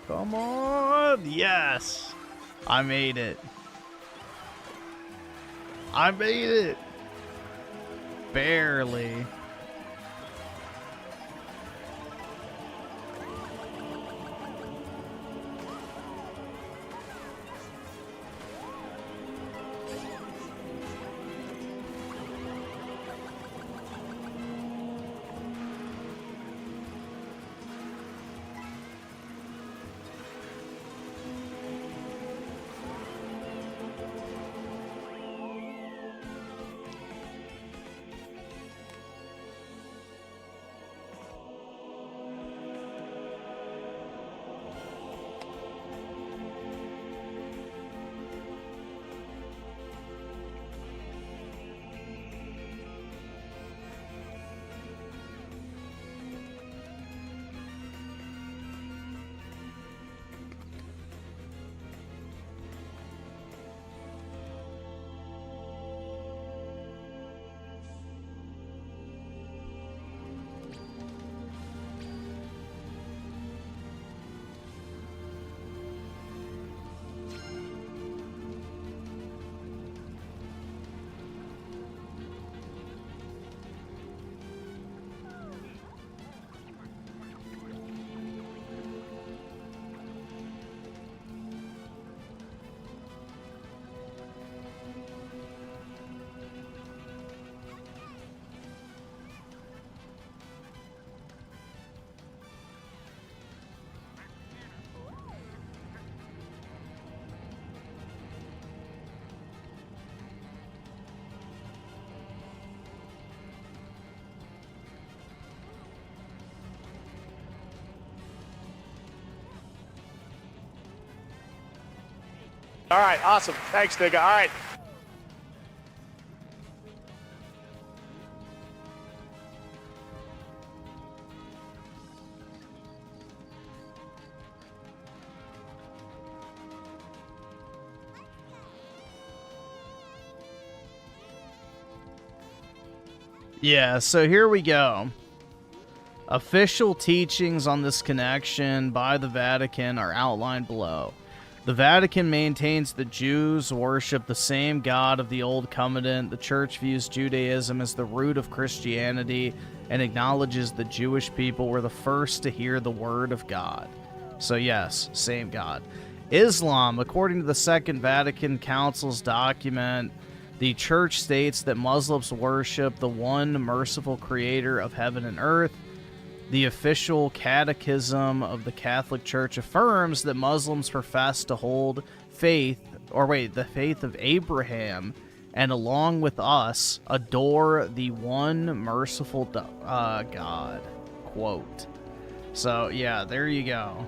Come on! Yes! I made it. I made it! Barely. All right, awesome. Thanks, nigga. All right. Yeah, so here we go. Official teachings on this connection by the Vatican are outlined below. The Vatican maintains the Jews worship the same God of the Old Covenant. The Church views Judaism as the root of Christianity and acknowledges the Jewish people were the first to hear the word of God. So yes, same God. Islam, according to the Second Vatican Council's document, the Church states that Muslims worship the one merciful creator of heaven and earth. The official catechism of the Catholic Church affirms that Muslims profess to hold the faith of Abraham, and along with us, adore the one merciful God. Quote. So, yeah, there you go.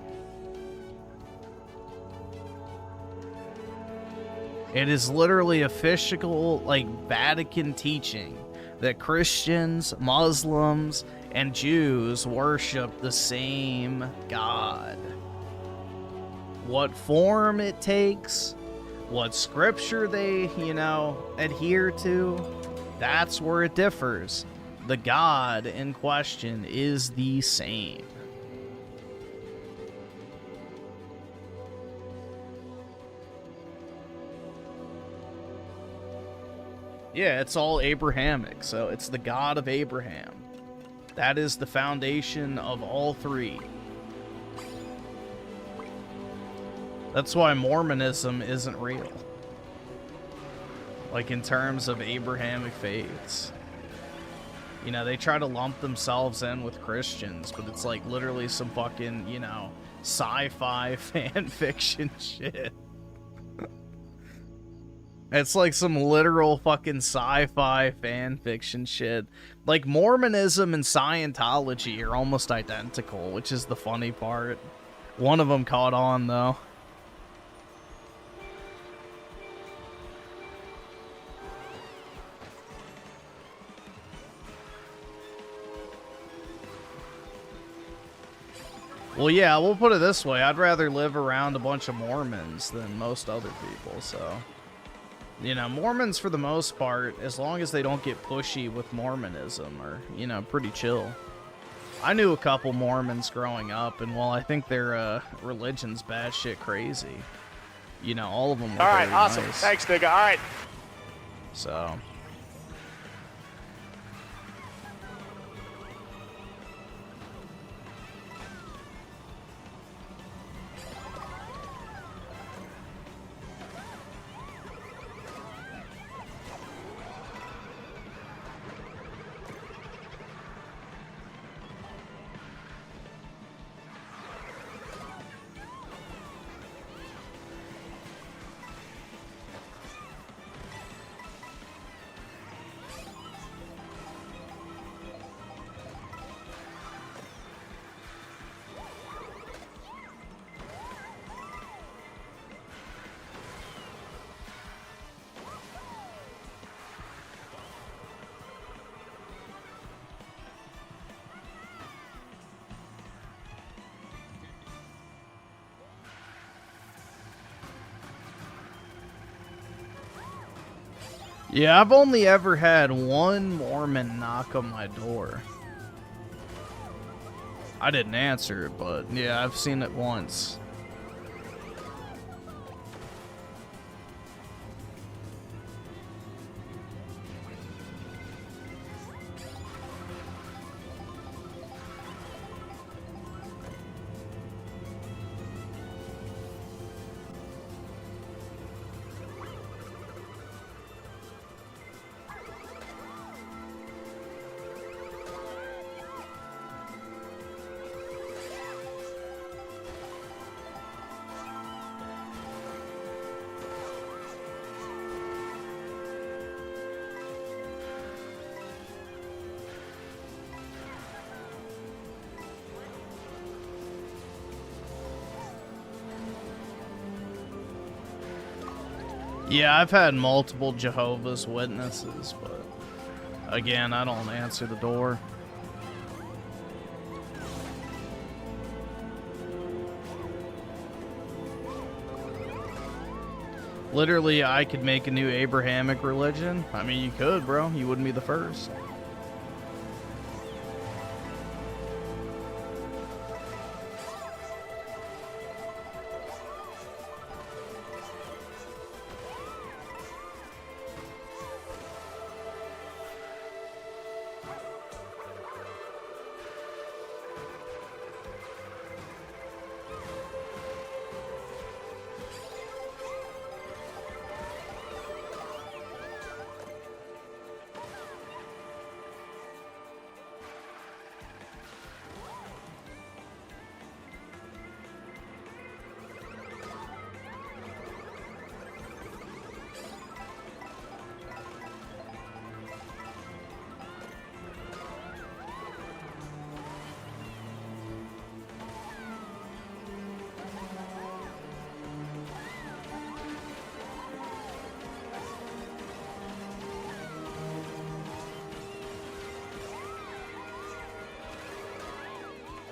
It is literally official, Vatican teaching that Christians, Muslims, and Jews worship the same God. What form it takes, what scripture they, adhere to, that's where it differs. The God in question is the same. Yeah, it's all Abrahamic, so it's the God of Abraham. That is the foundation of all three. That's why Mormonism isn't real. In terms of Abrahamic faiths. They try to lump themselves in with Christians, but it's literally some fucking, sci-fi fan fiction shit. It's some literal fucking sci-fi fan fiction shit. Mormonism and Scientology are almost identical, which is the funny part. One of them caught on, though. Well, yeah, we'll put it this way. I'd rather live around a bunch of Mormons than most other people, so... Mormons, for the most part, as long as they don't get pushy with Mormonism, are, pretty chill. I knew a couple Mormons growing up, and while I think their religion's batshit crazy, you know, all of them were All right, very awesome. nice. Thanks, nigga. All right. So... Yeah, I've only ever had one Mormon knock on my door. I didn't answer it, but yeah, I've seen it once. Yeah, I've had multiple Jehovah's Witnesses, but again, I don't answer the door. Literally, I could make a new Abrahamic religion. I mean, you could, bro. You wouldn't be the first.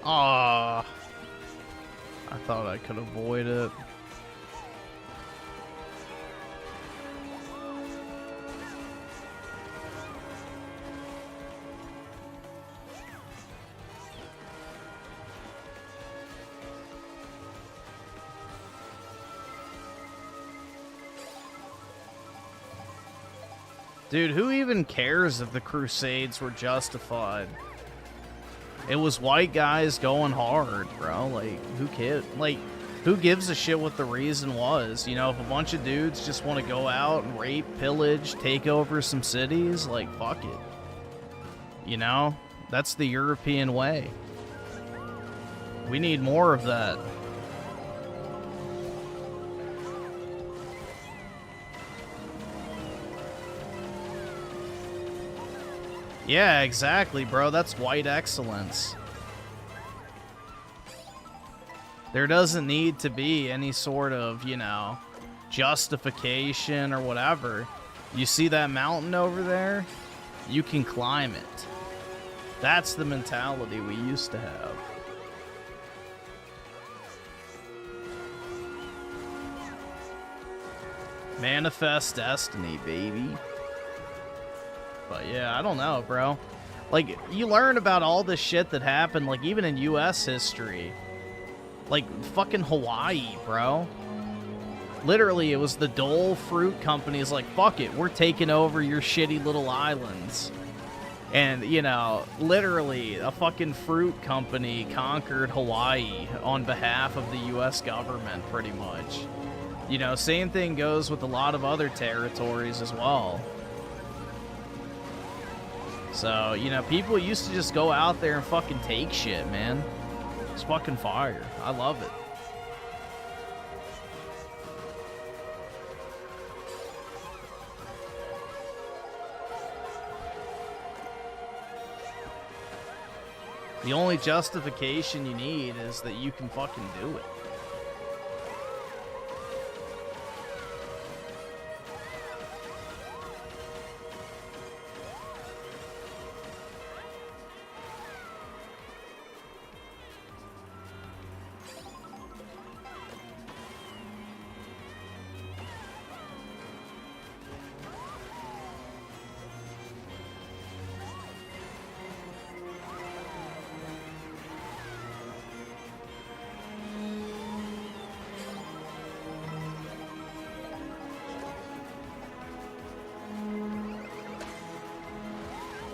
Aw, I thought I could avoid it. Dude, who even cares if the Crusades were justified? It was white guys going hard, bro. Like, who cares? Like, who gives a shit what the reason was? You know, if a bunch of dudes just want to go out and rape, pillage, take over some cities, like, fuck it. You know? That's the European way. We need more of that. Yeah, exactly, bro. That's white excellence. There doesn't need to be any sort of, you know, justification or whatever. You see that mountain over there? You can climb it. That's the mentality we used to have. Manifest destiny, baby. But yeah, I don't know, bro. Like, you learn about all this shit that happened, like, even in U.S. history. Like, fucking Hawaii, bro. Literally, it was the Dole Fruit Company's like, fuck it, we're taking over your shitty little islands. And, you know, literally, a fucking fruit company conquered Hawaii on behalf of the U.S. government, pretty much. You know, same thing goes with a lot of other territories as well. So, you know, people used to just go out there and fucking take shit, man. It's fucking fire. I love it. The only justification you need is that you can fucking do it.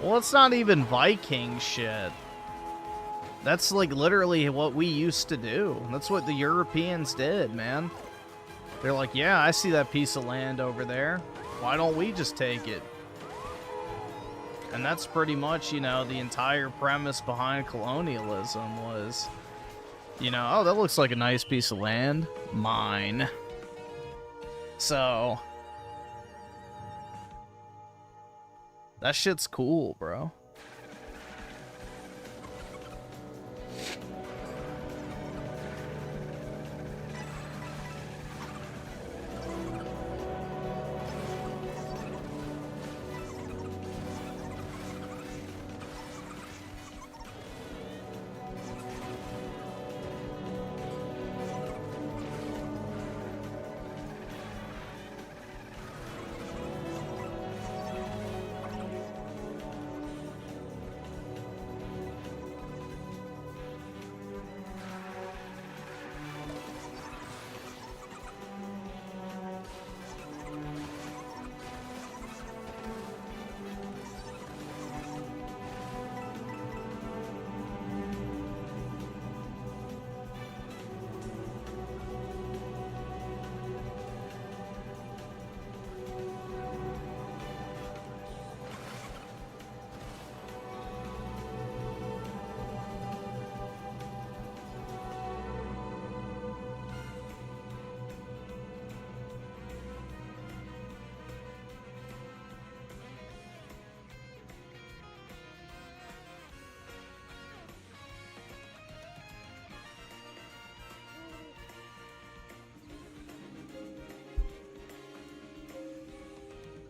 Well, it's not even Viking shit. That's like literally what we used to do. That's what the Europeans did, man. They're like, yeah, I see that piece of land over there. Why don't we just take it? And that's pretty much, you know, the entire premise behind colonialism was, you know, oh, that looks like a nice piece of land. Mine. So that shit's cool, bro.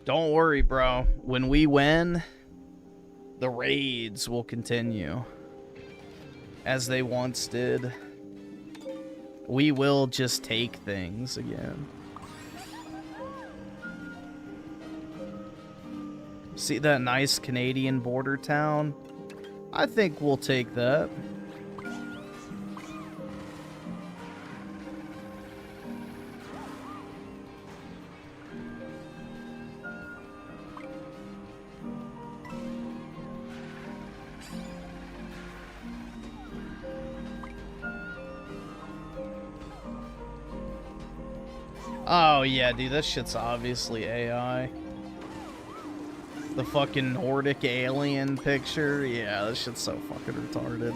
Don't worry, bro. When we win, the raids will continue. As they once did. We will just take things again. See that nice Canadian border town? I think we'll take that. Oh, yeah, dude, that shit's obviously AI. The fucking Nordic alien picture, yeah, that shit's so fucking retarded.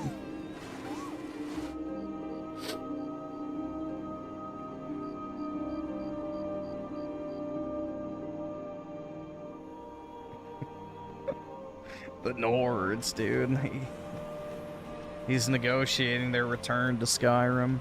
The Nords, dude. He's negotiating their return to Skyrim.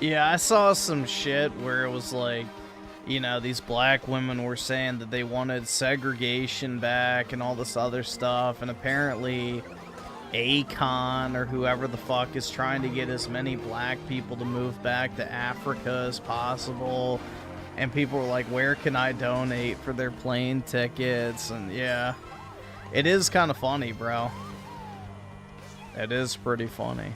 Yeah, I saw some shit where it was like, you know, these black women were saying that they wanted segregation back and all this other stuff, and apparently Akon or whoever the fuck is trying to get as many black people to move back to Africa as possible, and people were like, where can I donate for their plane tickets? And yeah, it is kind of funny, bro. It is pretty funny.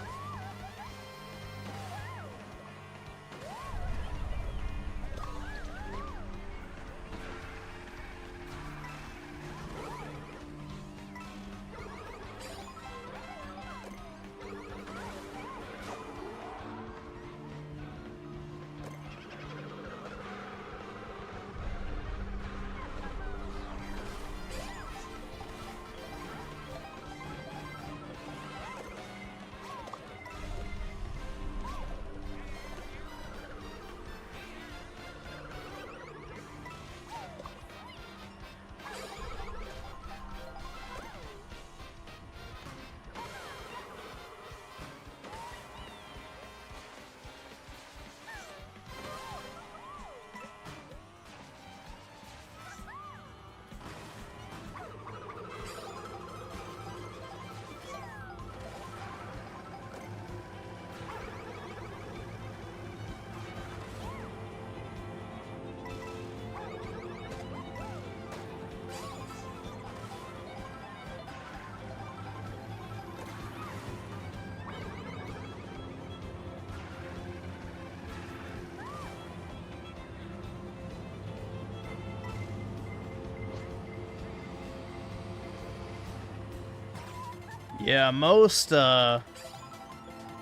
Yeah, most,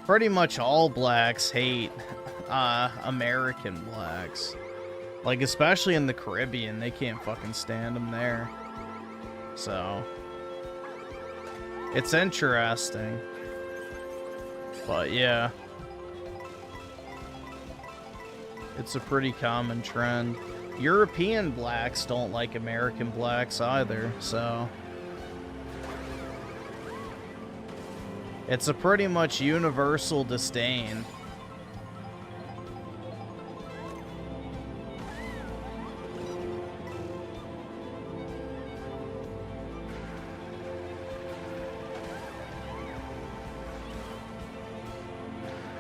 pretty much all blacks hate, American blacks. Like, especially in the Caribbean, they can't fucking stand them there. So, it's interesting. But, yeah. It's a pretty common trend. European blacks don't like American blacks either, so... It's a pretty much universal disdain.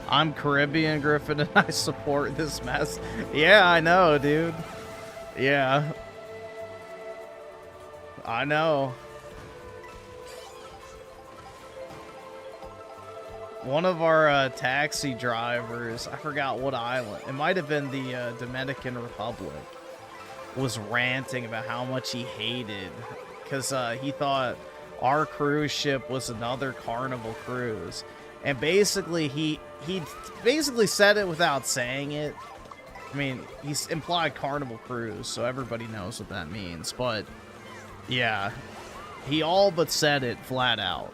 I'm Caribbean, Griffin, and I support this mess. Yeah, I know, dude. Yeah. I know. One of our taxi drivers, I forgot what island, it might have been the Dominican Republic, was ranting about how much he hated, because he thought our cruise ship was another Carnival cruise. And basically, he basically said it without saying it. I mean, he's implied Carnival cruise, so everybody knows what that means. But, yeah, he all but said it flat out.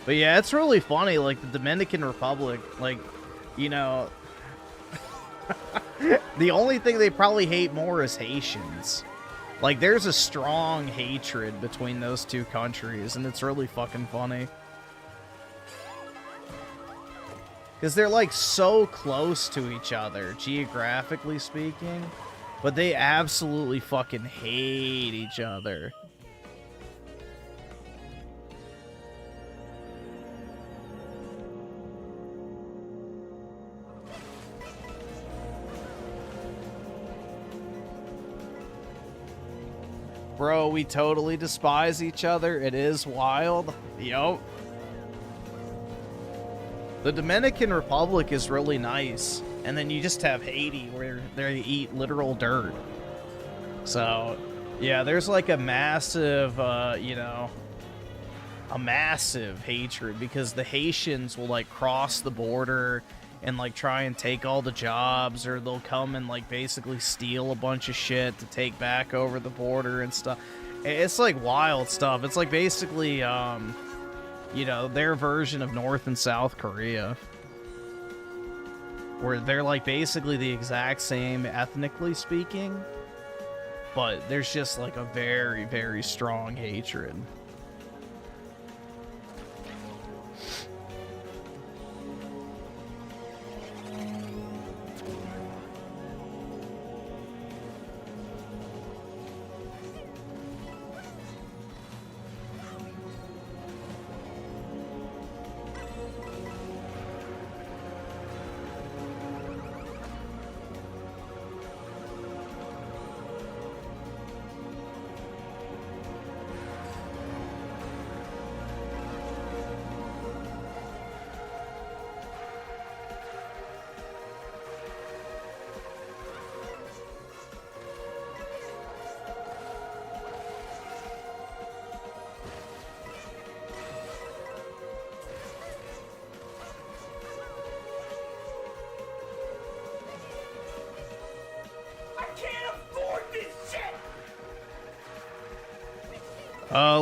But yeah, it's really funny, like, the Dominican Republic, like, you know, the only thing they probably hate more is Haitians. Like, there's a strong hatred between those two countries, and it's really fucking funny. Because they're, like, so close to each other, geographically speaking, but they absolutely fucking hate each other. Bro, we totally despise each other. It is wild. Yup. The Dominican Republic is really nice. And then you just have Haiti where they eat literal dirt. So, yeah, there's like a massive, you know, a massive hatred because the Haitians will like cross the border and like try and take all the jobs, or they'll come and like basically steal a bunch of shit to take back over the border and stuff. It's like wild stuff. It's like basically, you know, their version of North and South Korea. Where they're like basically the exact same ethnically speaking, but there's just like a very, very strong hatred.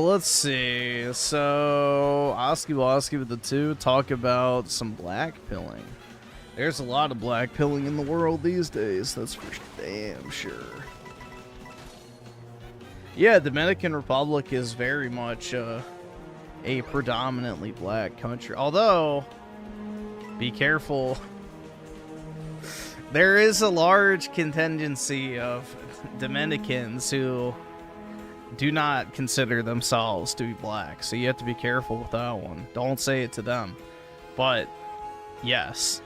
Let's see. So, Oski Woski with the 2 talk about some black pilling. There's a lot of black pilling in the world these days, that's for damn sure. Yeah, Dominican Republic is very much a predominantly black country. Although, be careful. There is a large contingency of Dominicans who do not consider themselves to be black, so you have to be careful with that one. Don't say it to them. But, yes.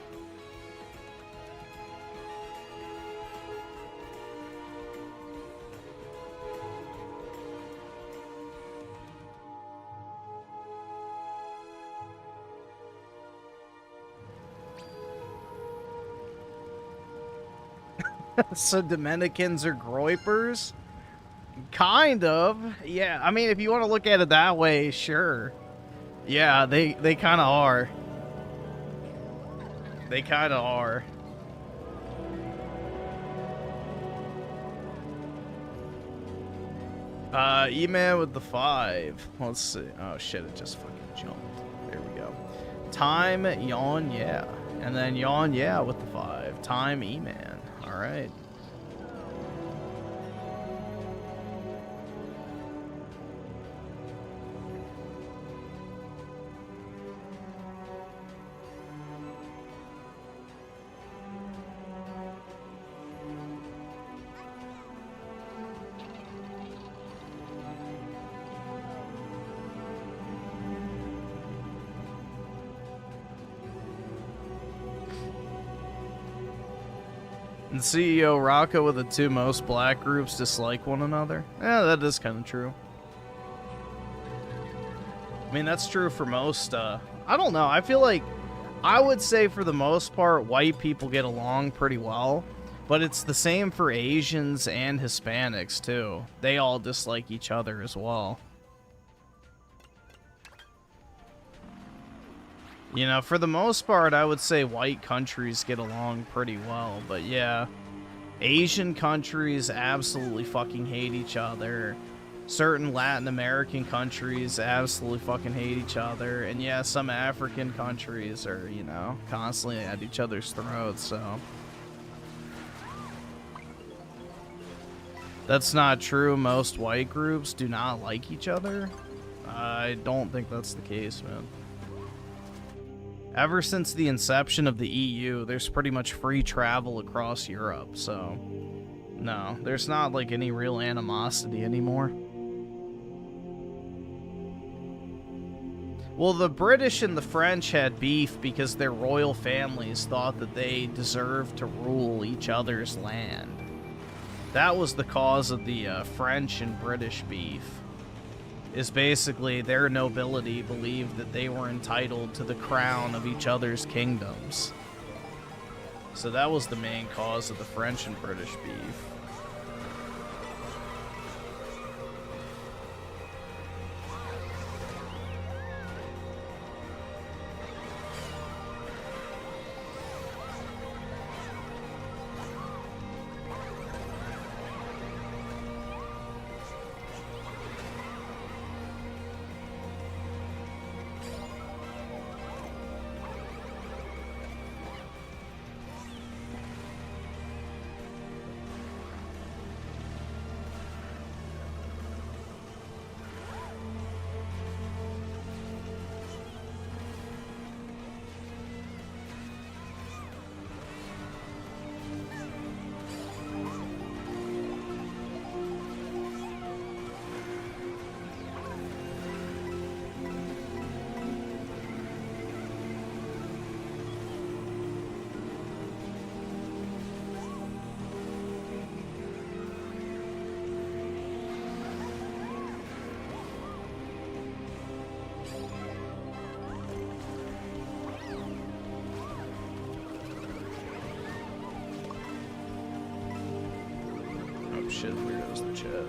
So Dominicans are groypers? Kind of. Yeah, I mean, if you want to look at it that way, sure. Yeah, they kind of are. They kind of are. E-Man with the 5. Let's see. Oh, shit, it just fucking jumped. There we go. Time, Yawn, yeah. And then Yawn, yeah, with the 5. Time, E-Man. All right. And CEO Rocco with the 2 most black groups dislike one another. Yeah, that is kind of true. I mean, that's true for most, I don't know. I feel like, I would say for the most part, white people get along pretty well. But it's the same for Asians and Hispanics, too. They all dislike each other as well. You know, for the most part, I would say white countries get along pretty well, but yeah. Asian countries absolutely fucking hate each other. Certain Latin American countries absolutely fucking hate each other. And yeah, some African countries are, you know, constantly at each other's throats, so. That's not true. Most white groups do not like each other. I don't think that's the case, man. Ever since the inception of the EU, there's pretty much free travel across Europe, so no, there's not like any real animosity anymore. Well, the British and the French had beef because their royal families thought that they deserved to rule each other's land. That was the cause of the French and British beef. Is basically their nobility believed that they were entitled to the crown of each other's kingdoms. So that was the main cause of the French and British beef. shit weirdos in the chat.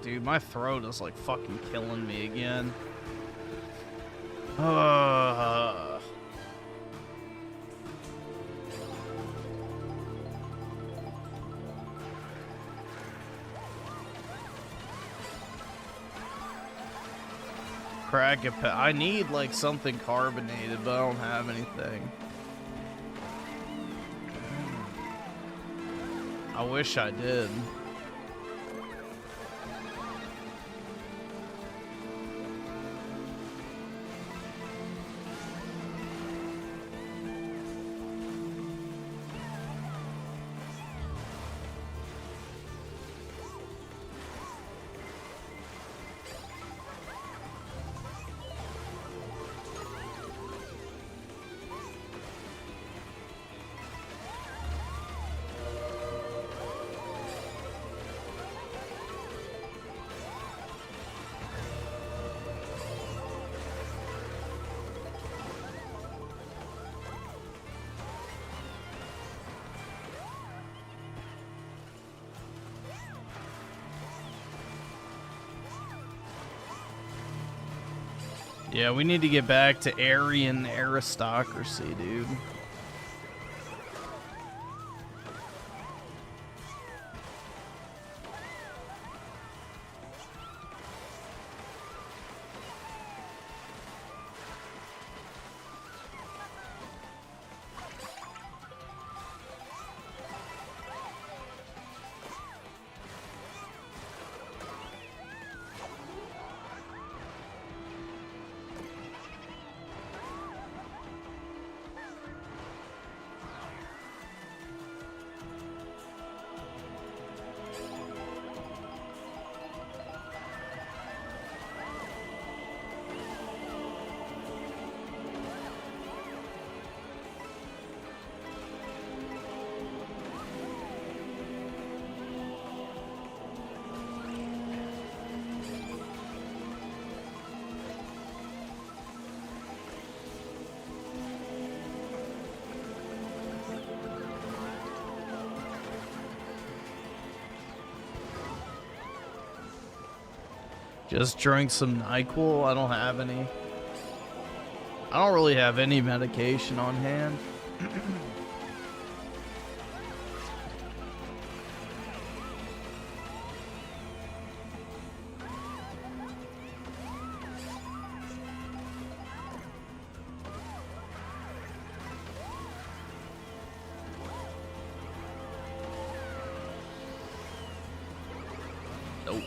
Dude, my throat is like fucking killing me again. Crack it. I need like something carbonated, but I don't have anything. I wish I did. Yeah, we need to get back to Aryan aristocracy, dude. Just drink some NyQuil. I don't have any. I don't really have any medication on hand. Nope.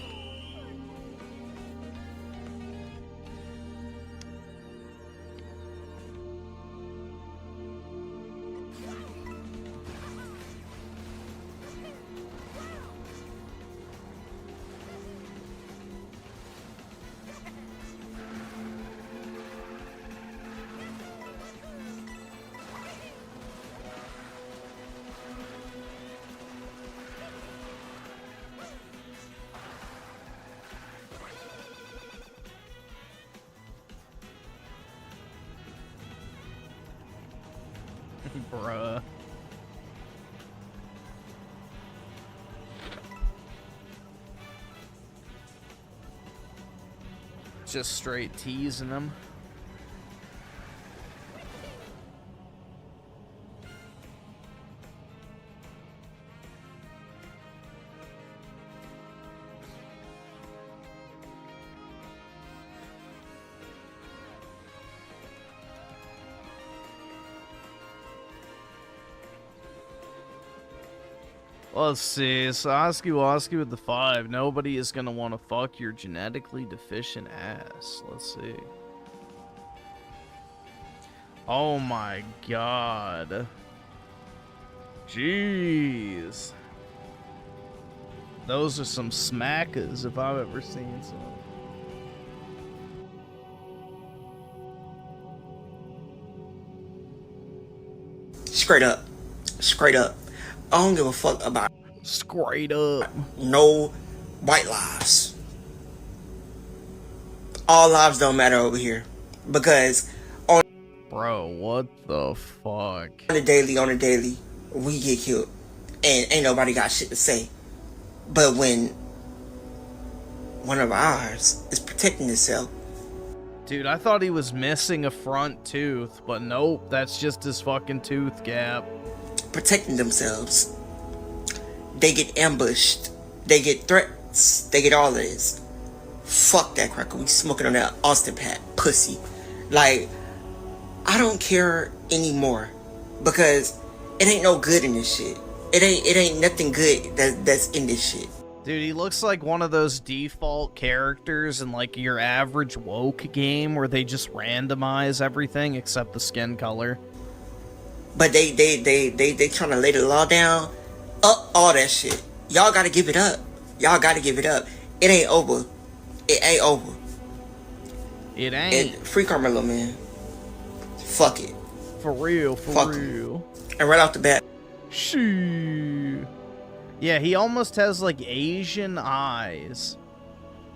Bruh. Just straight teasing them. Let's see. So Oski with the 5. Nobody is gonna want to fuck your genetically deficient ass. Let's see. Oh my god. Jeez. Those are some smackers if I've ever seen some. Straight up. Straight up. I don't give a fuck about Straight up. no white lives. All lives don't matter over here. Because Bro, what the fuck? on the daily, we get killed. And ain't nobody got shit to say. But when one of ours is protecting itself, Dude, I thought he was missing a front tooth, but nope, that's just his fucking tooth gap. protecting themselves, they get ambushed, they get threats, they get all of this. Fuck that cracker, we smoking on that Austin Pat pussy. Like, I don't care anymore because it ain't no good in this shit. It ain't nothing good that's in this shit. Dude, he looks like one of those default characters in like your average woke game where they just randomize everything except the skin color. But they trying to lay the law down, up all that shit. Y'all gotta give it up. Y'all gotta give it up. It ain't over. It ain't over. It ain't. And free Carmelo, man. Fuck it. For real, for Fuck real. And right off the bat, Shoo. Yeah, he almost has like Asian eyes.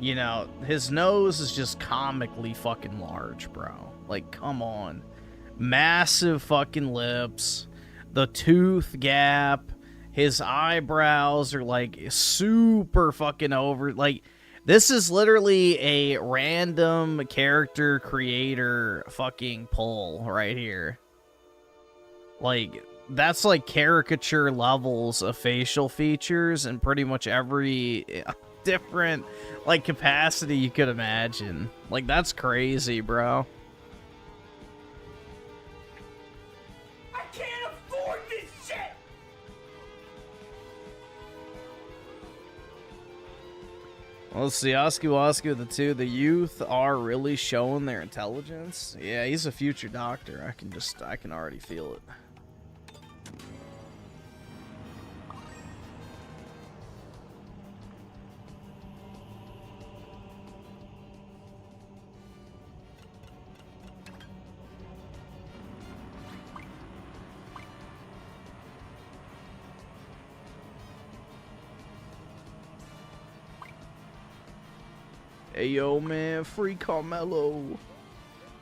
You know, his nose is just comically fucking large, bro. Like, come on. Massive fucking lips. The tooth gap. His eyebrows are like super fucking over. Like, this is literally a random character creator fucking pull right here. Like, that's like caricature levels of facial features in pretty much every different like capacity you could imagine. Like, that's crazy, bro. I can't afford this shit! Well, let's see. Oscar the 2. The youth are really showing their intelligence. Yeah, he's a future doctor. I can already feel it. Hey, yo, man, free Carmelo.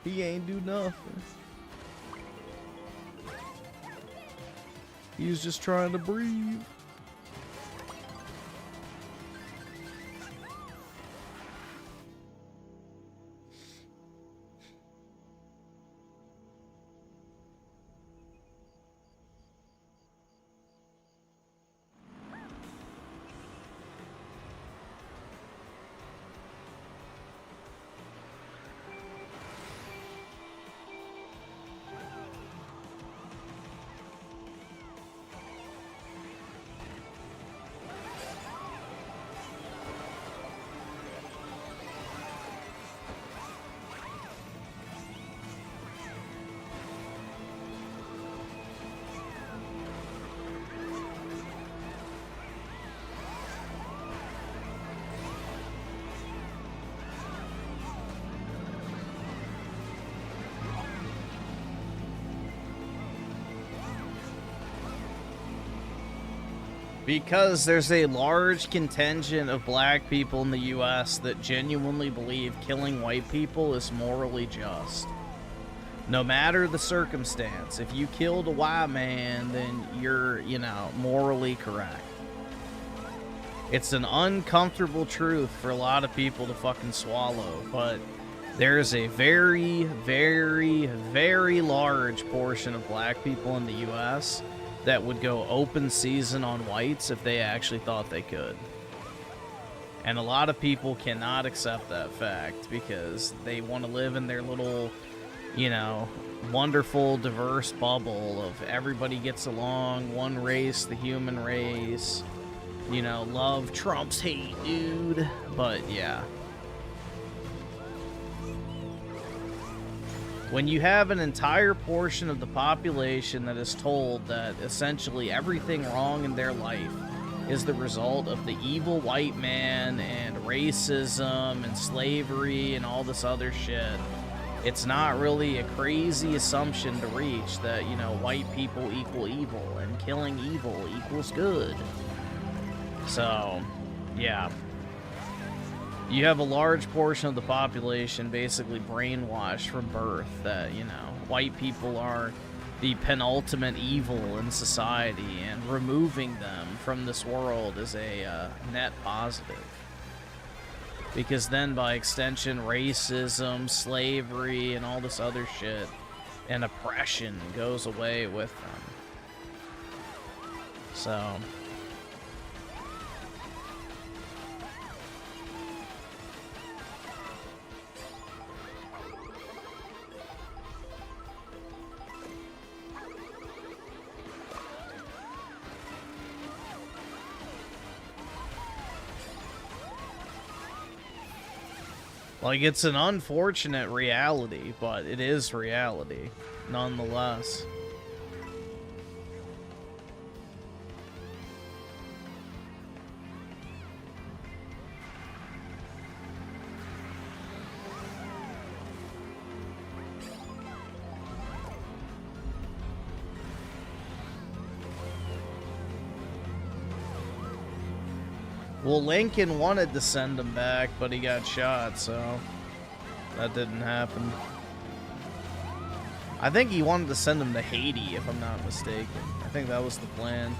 He ain't do nothing. He was just trying to breathe. Because there's a large contingent of black people in the US that genuinely believe killing white people is morally just. No matter the circumstance, if you killed a white man, then you're, you know, morally correct. It's an uncomfortable truth for a lot of people to fucking swallow, but there's a very, very, very large portion of black people in the US that would go open season on whites if they actually thought they could. And a lot of people cannot accept that fact because they want to live in their little, you know, wonderful, diverse bubble of everybody gets along, one race, the human race, you know, love trumps hate, dude. But yeah. When you have an entire portion of the population that is told that essentially everything wrong in their life is the result of the evil white man and racism and slavery and all this other shit, it's not really a crazy assumption to reach that, you know, white people equal evil and killing evil equals good. So, yeah. You have a large portion of the population basically brainwashed from birth that, you know, white people are the penultimate evil in society, and removing them from this world is a net positive. Because then, by extension, racism, slavery, and all this other shit, and oppression goes away with them. So... like, it's an unfortunate reality, but it is reality, nonetheless. Well, Lincoln wanted to send him back, but he got shot, so that didn't happen. I think he wanted to send him to Haiti, if I'm not mistaken. I think that was the plan.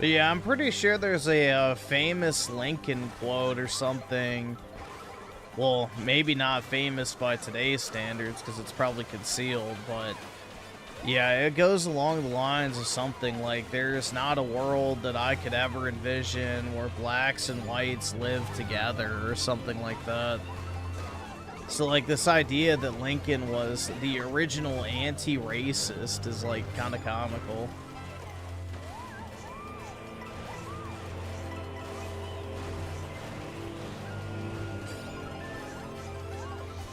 But yeah, I'm pretty sure there's a famous Lincoln quote or something. Well, maybe not famous by today's standards because it's probably concealed, but yeah, it goes along the lines of something like, there's not a world that I could ever envision where blacks and whites live together or something like that. So like this idea that Lincoln was the original anti-racist is like kind of comical.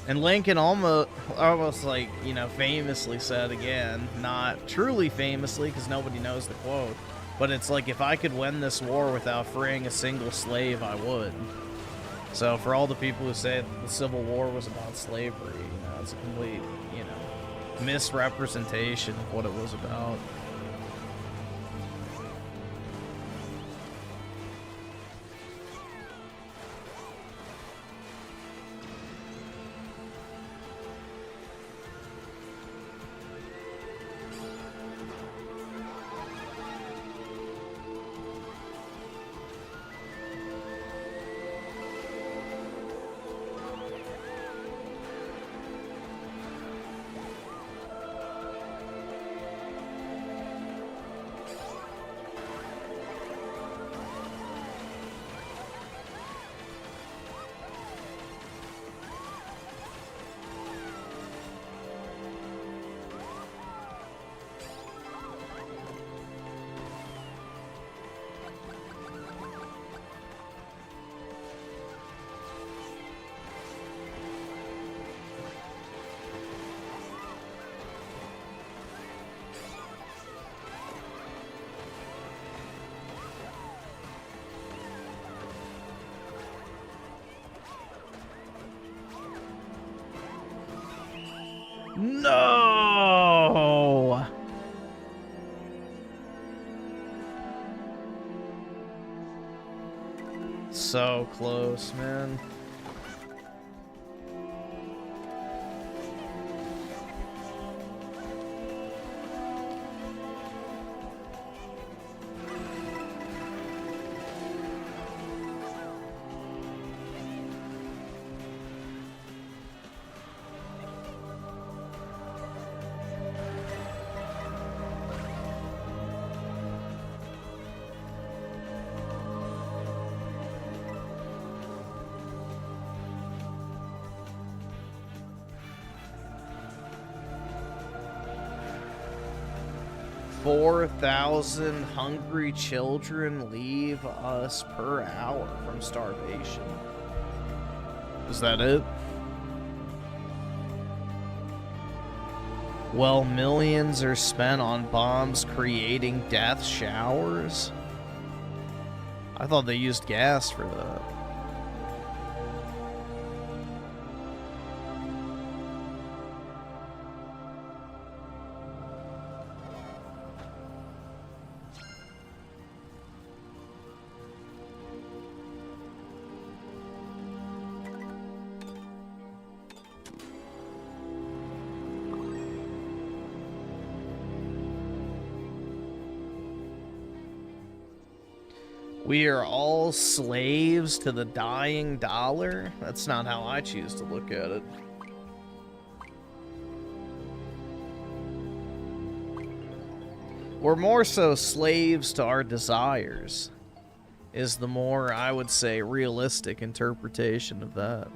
And Lincoln almost like, you know, famously said, again, not truly famously because nobody knows the quote, but it's like, if I could win this war without freeing a single slave, I would. So for all the people who say the Civil War was about slavery, you know, it's a complete, you know, misrepresentation of what it was about. No! So close, man. $4,000 hungry children leave us per hour from starvation. Is that it? Well, millions are spent on bombs creating death showers. I thought they used gas for that. We are all slaves to the dying dollar? That's not how I choose to look at it. We're more so slaves to our desires, is the more, I would say, realistic interpretation of that.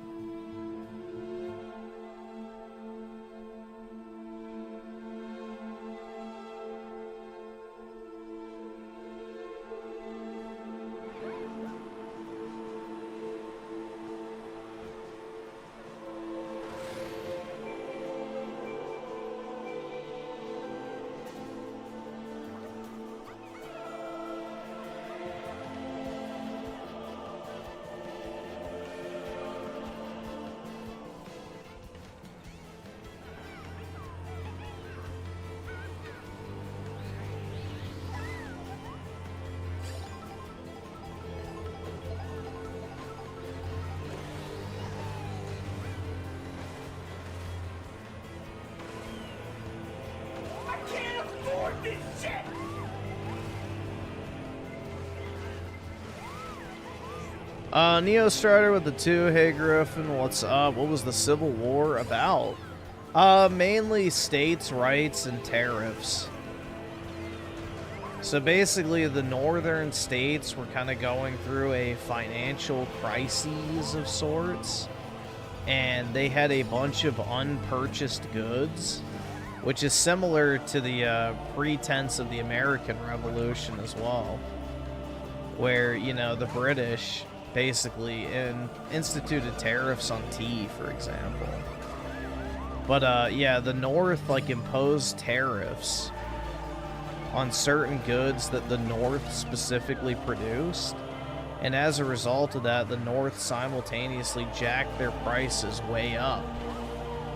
Neo started with the 2. Hey Griffin, what's up? What was the Civil War about? Mainly states' rights and tariffs. So basically, the northern states were kind of going through a financial crisis of sorts, and they had a bunch of unpurchased goods, which is similar to the pretense of the American Revolution as well, where, you know, the British basically instituted tariffs on tea, for example. But yeah, the North like imposed tariffs on certain goods that the North specifically produced, and as a result of that, the North simultaneously jacked their prices way up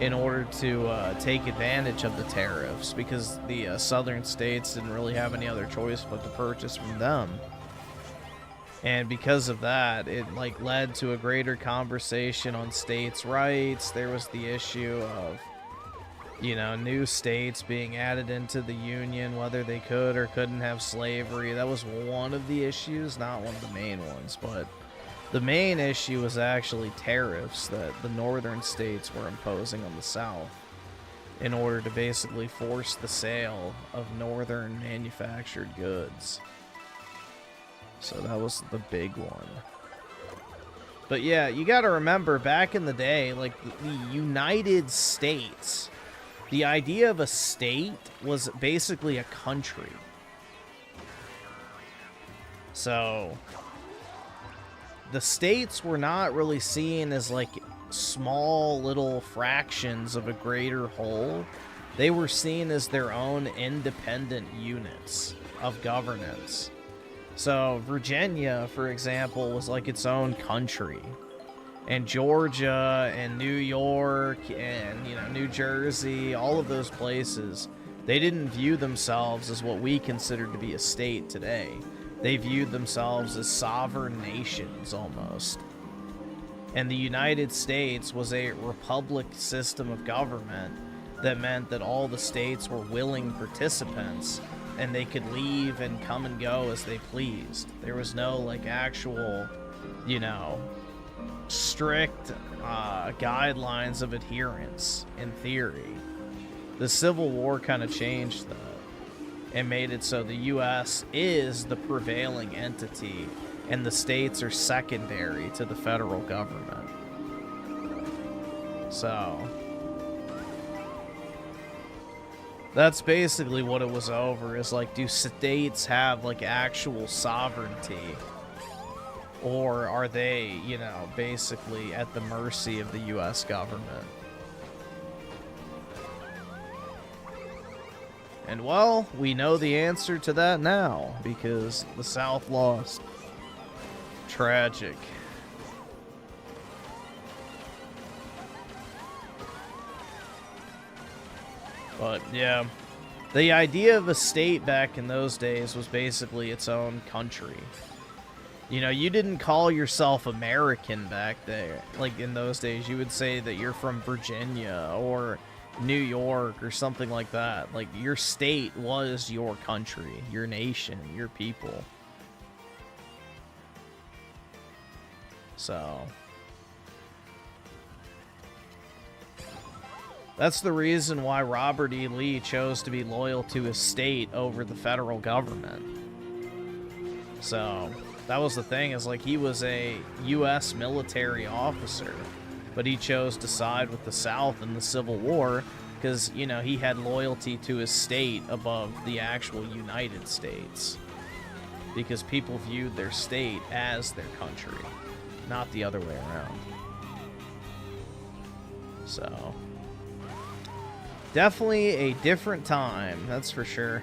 in order to take advantage of the tariffs, because the southern states didn't really have any other choice but to purchase from them. And because of that, it like led to a greater conversation on states' rights. There was the issue of, you know, new states being added into the Union, whether they could or couldn't have slavery. That was one of the issues, not one of the main ones, but the main issue was actually tariffs that the northern states were imposing on the South in order to basically force the sale of northern manufactured goods. So that was the big one. But yeah, you gotta remember, back in the day, like, the United States, the idea of a state was basically a country. So the states were not really seen as like small little fractions of a greater whole. They were seen as their own independent units of governance. So Virginia, for example, was like its own country. And Georgia and New York and, you know, New Jersey, all of those places, they didn't view themselves as what we consider to be a state today. They viewed themselves as sovereign nations almost. And the United States was a republic system of government that meant that all the states were willing participants and they could leave and come and go as they pleased. There was no like actual, you know, strict guidelines of adherence in theory. The Civil War kind of changed that and made it so the U.S. is the prevailing entity and the states are secondary to the federal government. So that's basically what it was over, is like, do states have like actual sovereignty, or are they, you know, basically at the mercy of the U.S. government? And well, we know the answer to that now, because the South lost. Tragic. But yeah, the idea of a state back in those days was basically its own country. You know, you didn't call yourself American back there. Like in those days, you would say that you're from Virginia or New York or something like that. Like, your state was your country, your nation, your people. So that's the reason why Robert E. Lee chose to be loyal to his state over the federal government. So that was the thing, is like, he was a U.S. military officer, but he chose to side with the South in the Civil War because, you know, he had loyalty to his state above the actual United States, because people viewed their state as their country, not the other way around. So definitely a different time, that's for sure.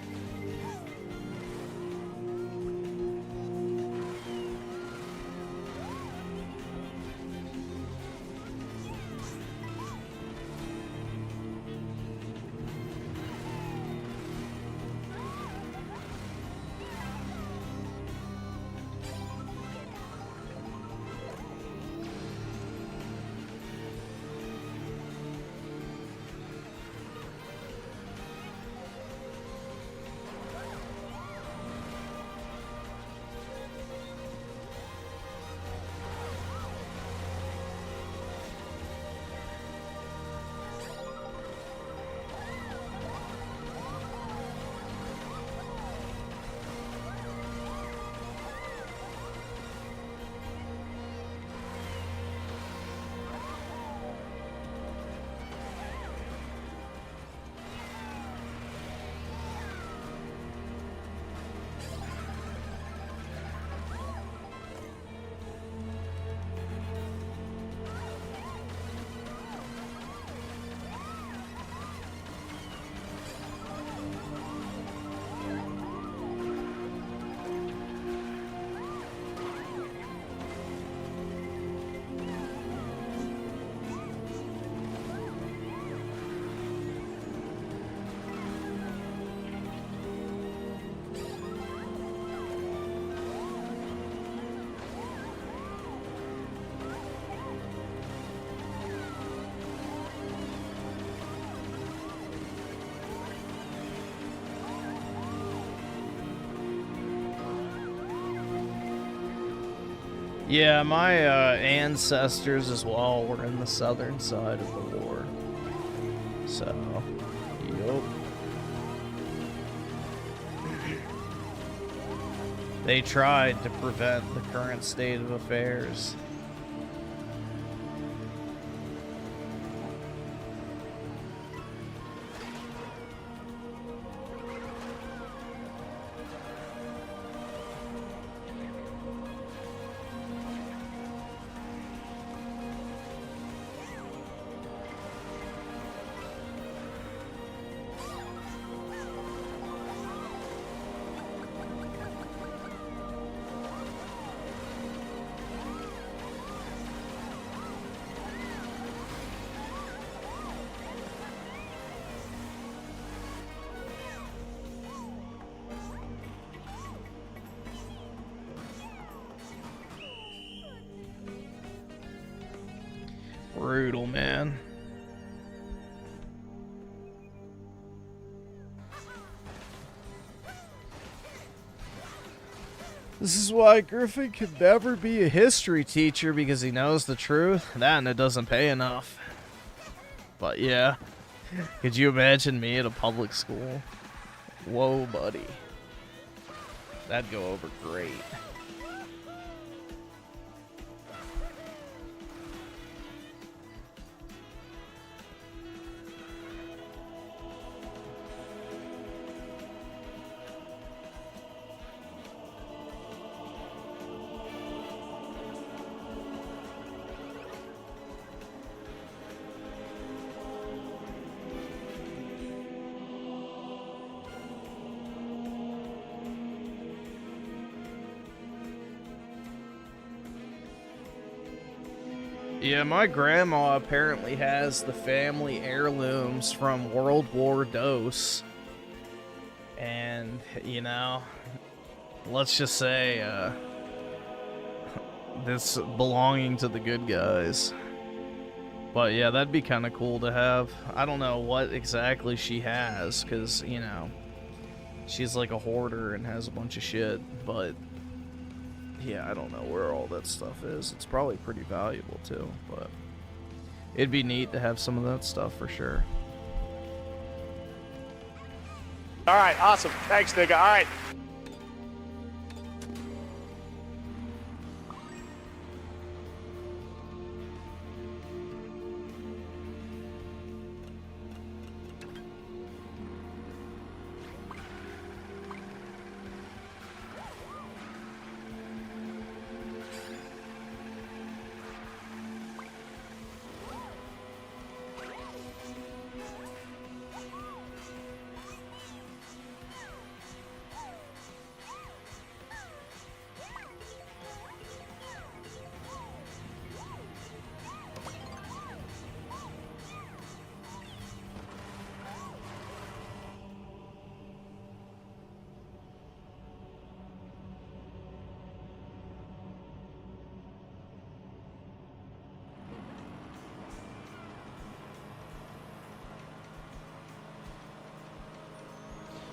Yeah, my ancestors as well were in the southern side of the war. So, yup. They tried to prevent the current state of affairs. Brutal, man. This is why Griffin could never be a history teacher, because he knows the truth. That and it doesn't pay enough. But yeah. Could you imagine me at a public school? Whoa, buddy. That'd go over great. Yeah, my grandma apparently has the family heirlooms from World War Dos. And, you know, let's just say, this belonging to the good guys. But yeah, that'd be kind of cool to have. I don't know what exactly she has, because, you know, she's like a hoarder and has a bunch of shit, but yeah, I don't know where all that stuff is. It's probably pretty valuable too, but it'd be neat to have some of that stuff for sure. All right, awesome. Thanks, nigga. All right.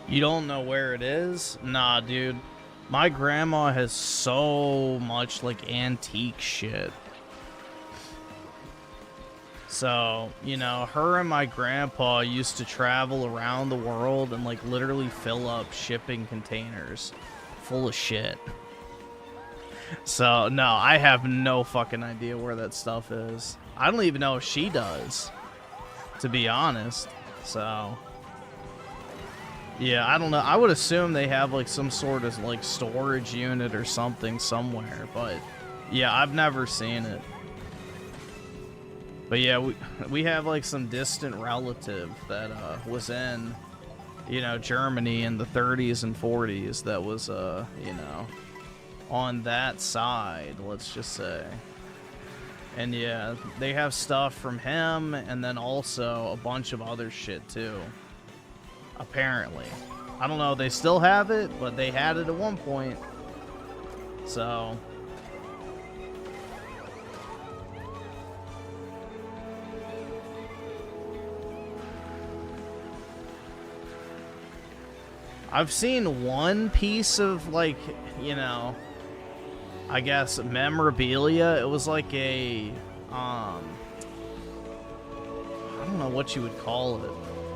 You don't know where it is? Nah, dude. My grandma has so much, like, antique shit. So, you know, her and my grandpa used to travel around the world and, like, literally fill up shipping containers full of shit. So, no, I have no fucking idea where that stuff is. I don't even know if she does, to be honest. So, yeah, I don't know. I would assume they have, like, some sort of, like, storage unit or something somewhere. But, yeah, I've never seen it. But, yeah, we have, like, some distant relative that was in, you know, Germany in the 30s and 40s that was, you know, on that side, let's just say. And, yeah, they have stuff from him and then also a bunch of other shit, too. Apparently. I don't know if they still have it, but they had it at one point. So, I've seen one piece of, like, you know, I guess, memorabilia. It was like a, I don't know what you would call it.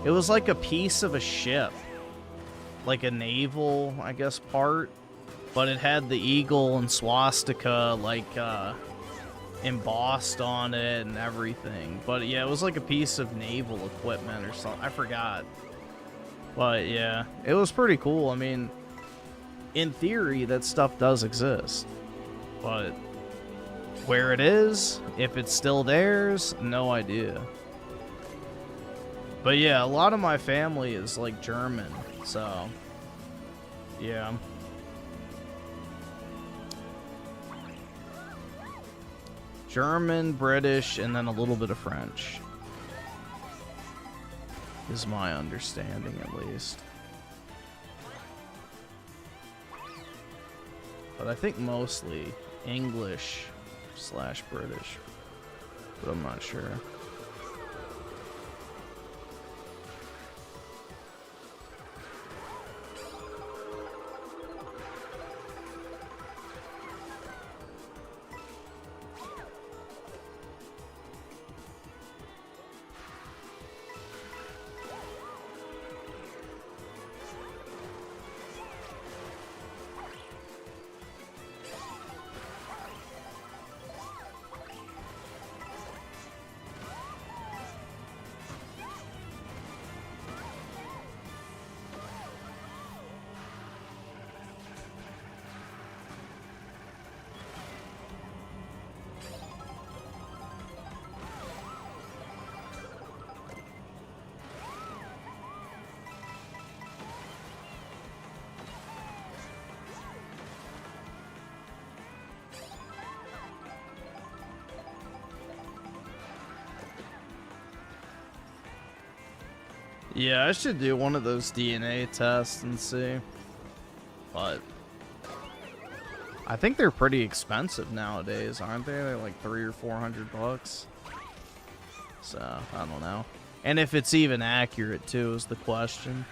It was like a piece of a ship. Like a naval, I guess, part. But it had the eagle and swastika, like, embossed on it and everything. But yeah, it was like a piece of naval equipment or something. I forgot. But yeah, it was pretty cool. I mean, in theory, that stuff does exist. But where it is, if it's still theirs, no idea. But yeah, a lot of my family is like German, so yeah. German, British, and then a little bit of French. Is my understanding, at least. But I think mostly English/British. But I'm not sure. Yeah, I should do one of those DNA tests and see. But I think they're pretty expensive nowadays, aren't they? They're like $300 or $400. So, I don't know. And if it's even accurate too is the question.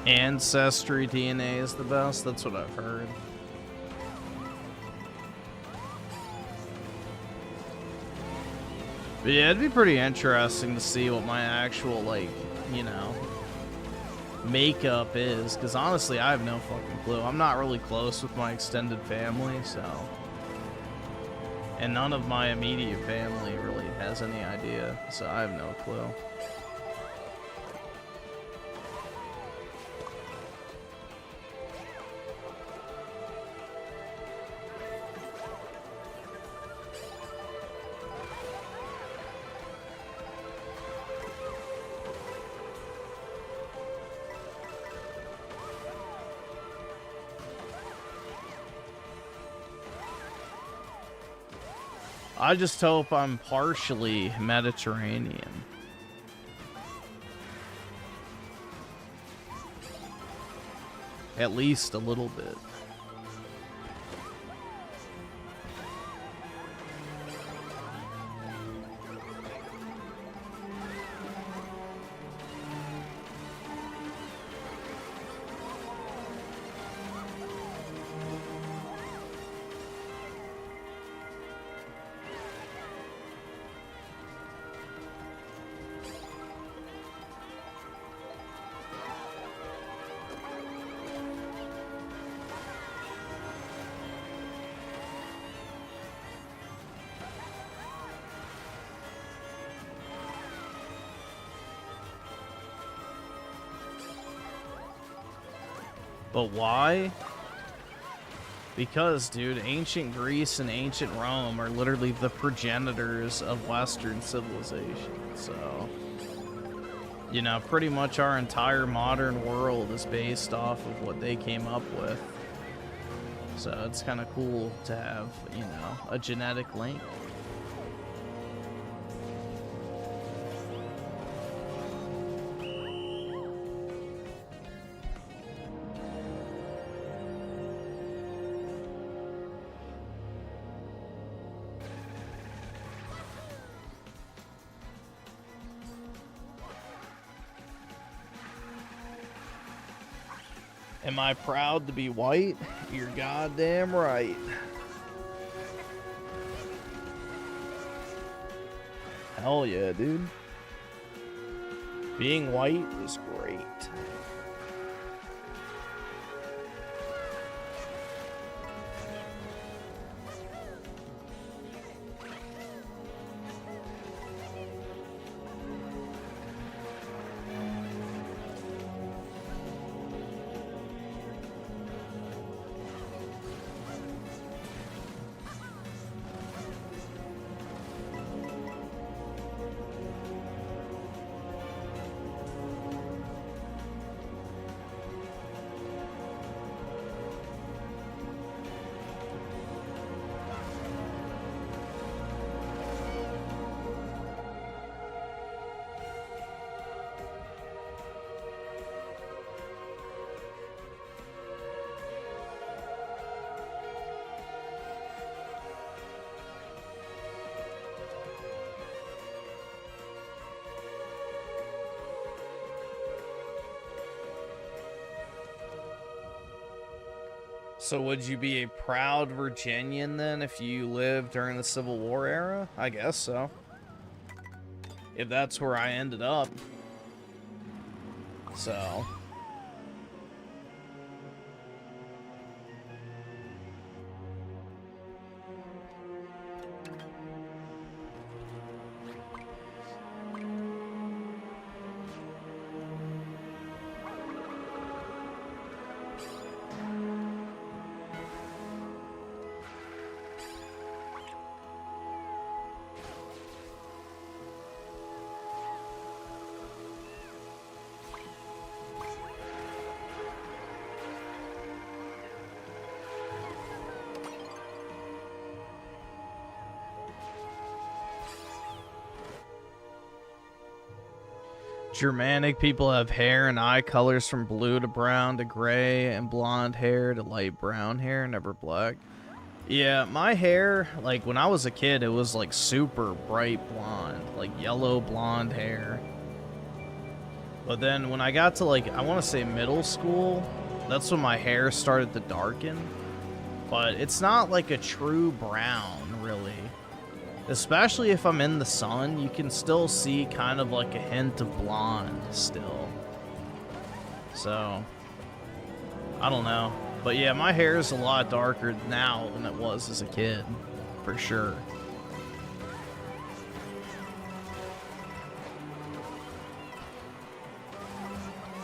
Ancestry DNA is the best. That's what I've heard. But yeah, it'd be pretty interesting to see what my actual, like, you know, makeup is. Because honestly, I have no fucking clue. I'm not really close with my extended family, so. And none of my immediate family really has any idea, so I have no clue. I just hope I'm partially Mediterranean. At least a little bit. But why? Because, dude, ancient Greece and ancient Rome are literally the progenitors of Western civilization. So, you know, pretty much our entire modern world is based off of what they came up with. So it's kind of cool to have, you know, a genetic link. Am I proud to be white? You're goddamn right. Hell yeah, dude. Being white is great. So would you be a proud Virginian then if you lived during the Civil War era? I guess so. If that's where I ended up. So... Germanic people have hair and eye colors from blue to brown to gray and blonde hair to light brown hair, never black. Yeah, my hair, like when I was a kid, it was like super bright blonde, like yellow blonde hair. But then when I got to like, I want to say middle school, that's when my hair started to darken. But it's not like a true brown, really. Especially if I'm in the sun, you can still see kind of like a hint of blonde still. So, I don't know. But yeah, my hair is a lot darker now than it was as a kid, for sure.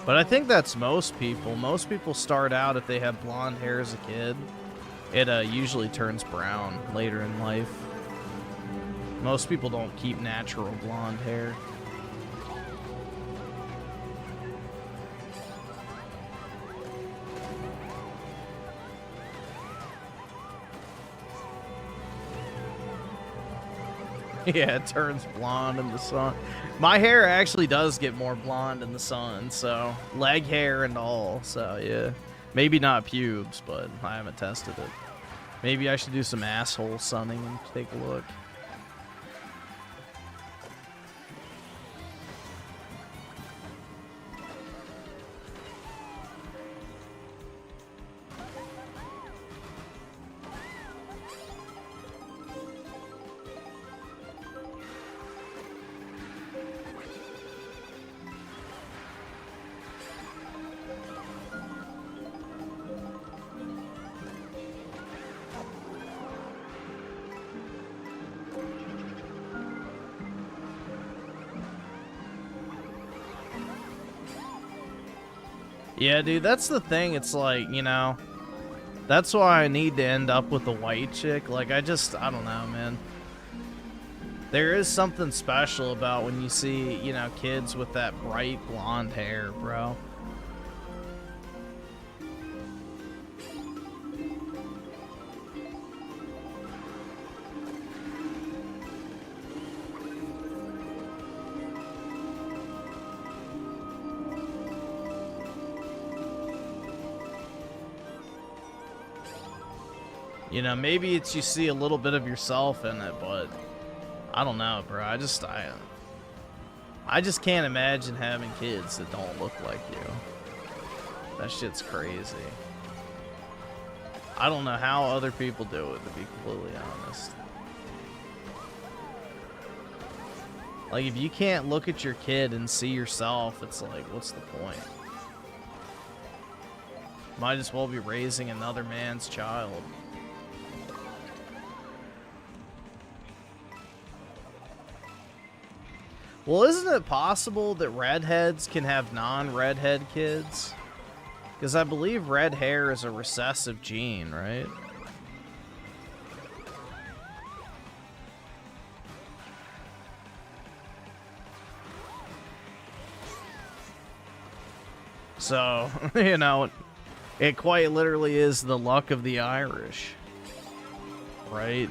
But I think that's most people. Most people start out, if they have blonde hair as a kid, it usually turns brown later in life. Most people don't keep natural blonde hair. Yeah, it turns blonde in the sun. My hair actually does get more blonde in the sun, so leg hair and all, so yeah. Maybe not pubes, but I haven't tested it. Maybe I should do some asshole sunning and take a look. Yeah, dude, that's the thing. It's like, you know, that's why I need to end up with a white chick. Like, I don't know, man. There is something special about when you see, you know, kids with that bright blonde hair, bro. You know, maybe it's you see a little bit of yourself in it, but I don't know, bro. I just can't imagine having kids that don't look like you. That shit's crazy. I don't know how other people do it, to be completely honest. Like, if you can't look at your kid and see yourself, it's like, what's the point? Might as well be raising another man's child. Well, isn't it possible that redheads can have non-redhead kids? Because I believe red hair is a recessive gene, right? So, you know, it quite literally is the luck of the Irish, right?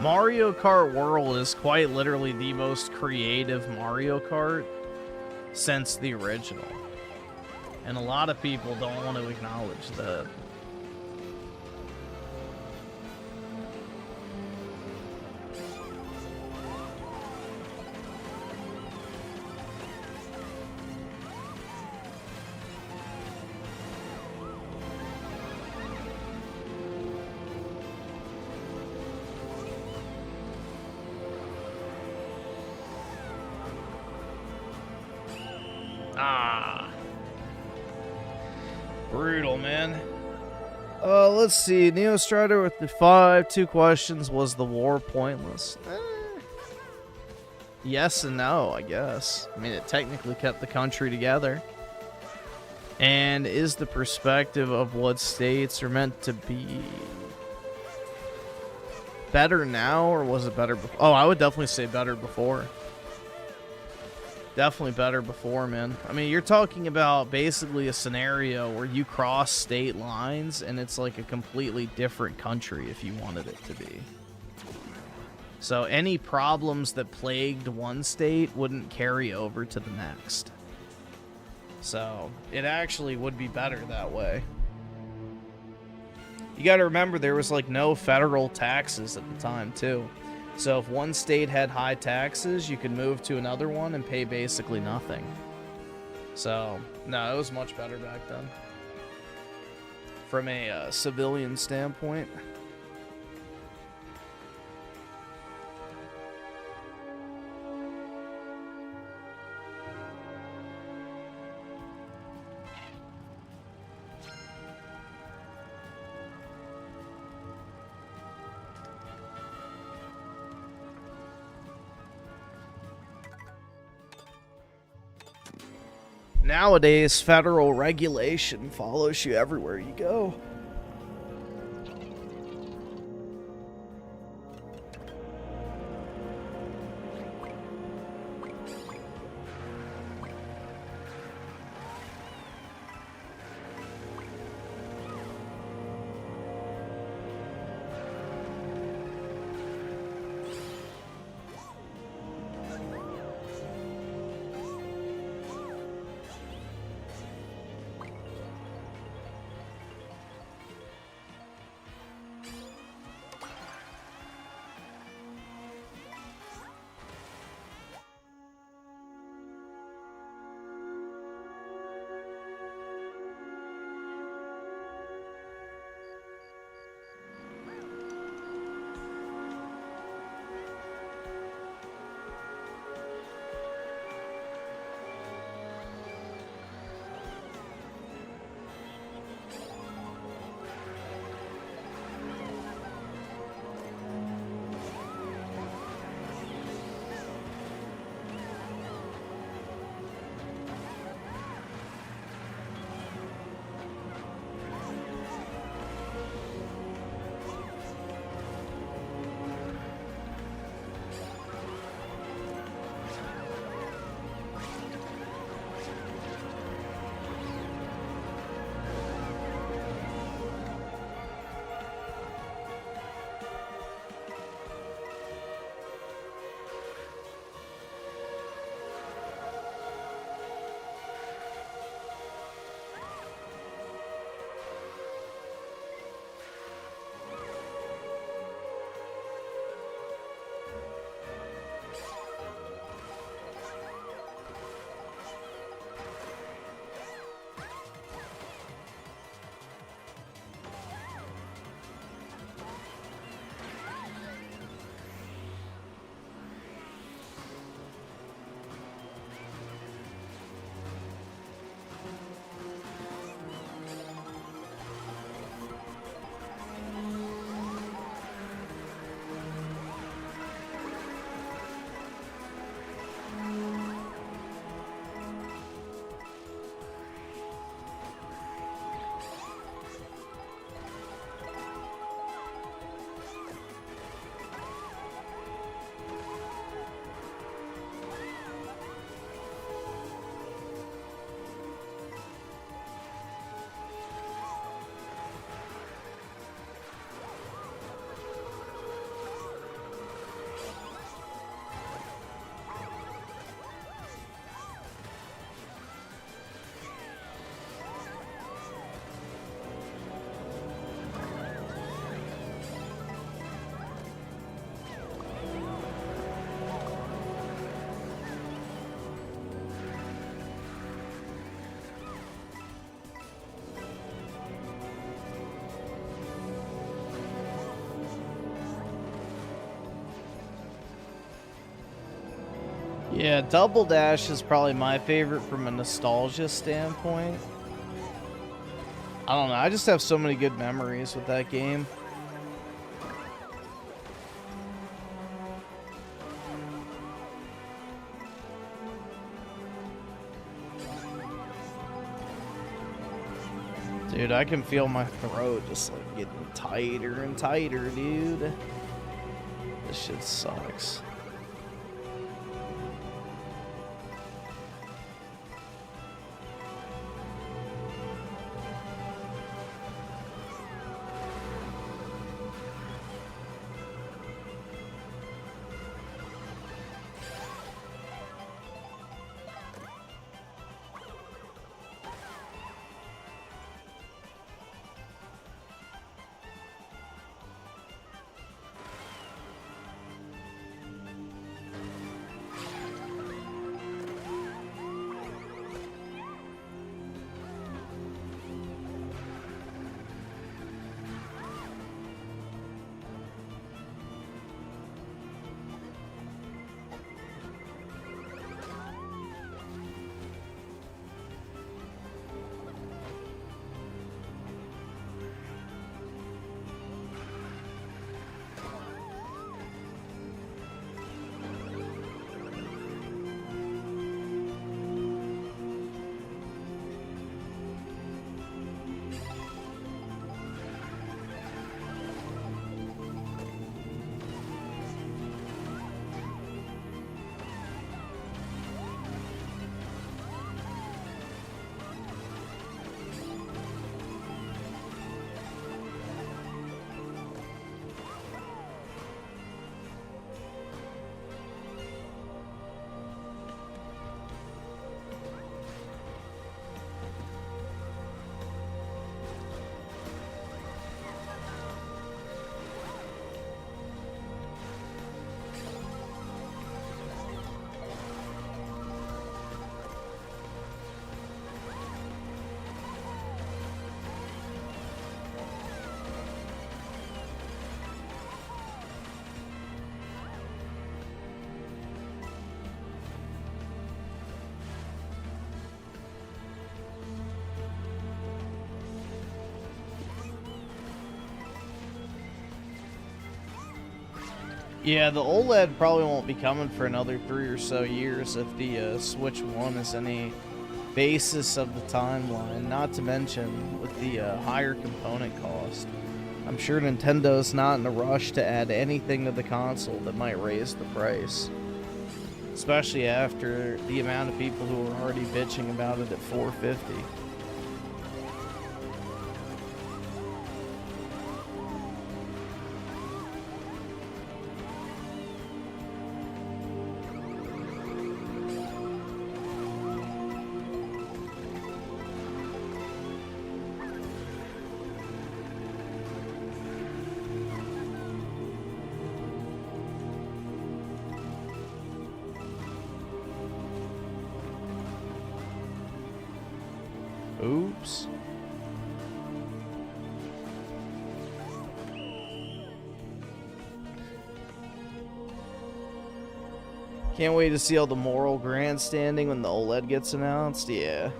Mario Kart World is quite literally the most creative Mario Kart since the original. And a lot of people don't want to acknowledge that. Brutal, man. Let's see. Neo Strider with the 2 questions. Was the war pointless? Yes and no, I guess. I mean, it technically kept the country together. And is the perspective of what states are meant to be better now, or was it better before? Oh, I would definitely say better before. Definitely better before, man. I mean, you're talking about basically a scenario where you cross state lines and it's like a completely different country if you wanted it to be. So any problems that plagued one state wouldn't carry over to the next. So it actually would be better that way. You got to remember there was like no federal taxes at the time too. So if one state had high taxes, you could move to another one and pay basically nothing. So, no, it was much better back then. From a civilian standpoint. Nowadays, federal regulation follows you everywhere you go. Yeah, Double Dash is probably my favorite from a nostalgia standpoint. I don't know, I just have so many good memories with that game. Dude, I can feel my throat just like getting tighter and tighter, dude. This shit sucks. Yeah, the OLED probably won't be coming for another 3 or so years if the Switch 1 is any basis of the timeline, not to mention with the higher component cost. I'm sure Nintendo's not in a rush to add anything to the console that might raise the price. Especially after the amount of people who are already bitching about it at $450. Oops. Can't wait to see all the moral grandstanding when the OLED gets announced. Yeah.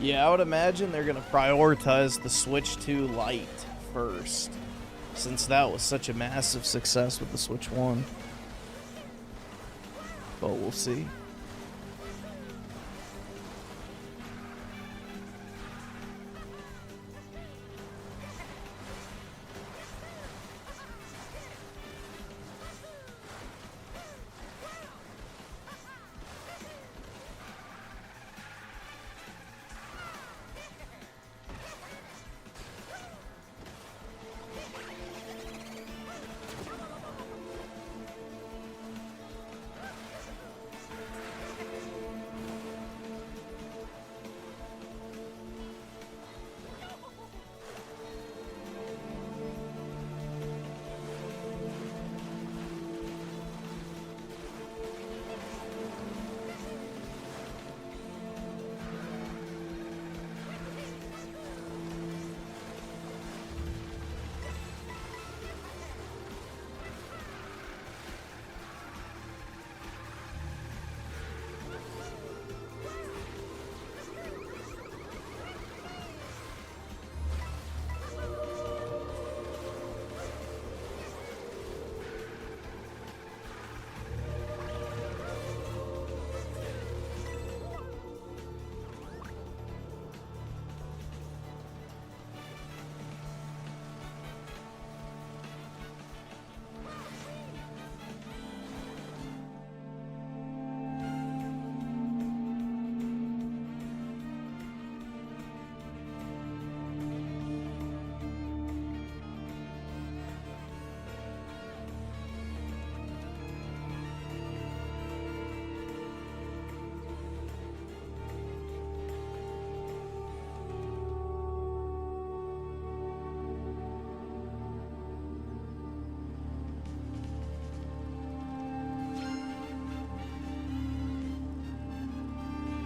Yeah, I would imagine they're going to prioritize the Switch 2 Lite first, since that was such a massive success with the Switch 1. But we'll see.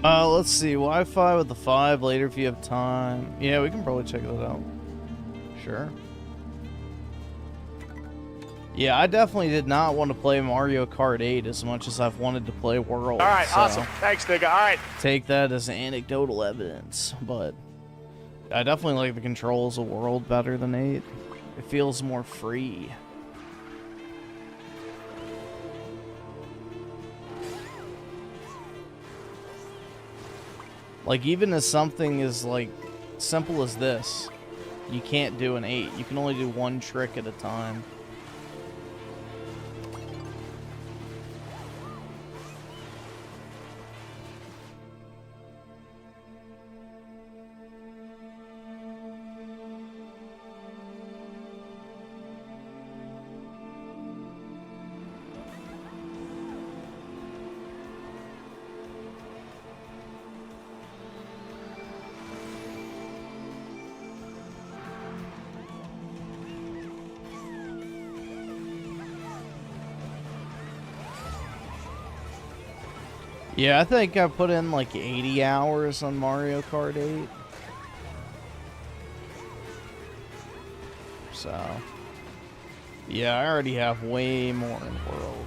Let's see. Wi-Fi with the 5 later if you have time. Yeah, we can probably check that out. Sure. Yeah, I definitely did not want to play Mario Kart 8 as much as I've wanted to play World. All right, so awesome. Thanks, nigga. All right. take that as anecdotal evidence, but I definitely like the controls of World better than 8. It feels more free. Like, even as something as, like, simple as this, you can't do an 8. You can only do one trick at a time. Yeah, I think I put in like 80 hours on Mario Kart 8. So, yeah, I already have way more in World.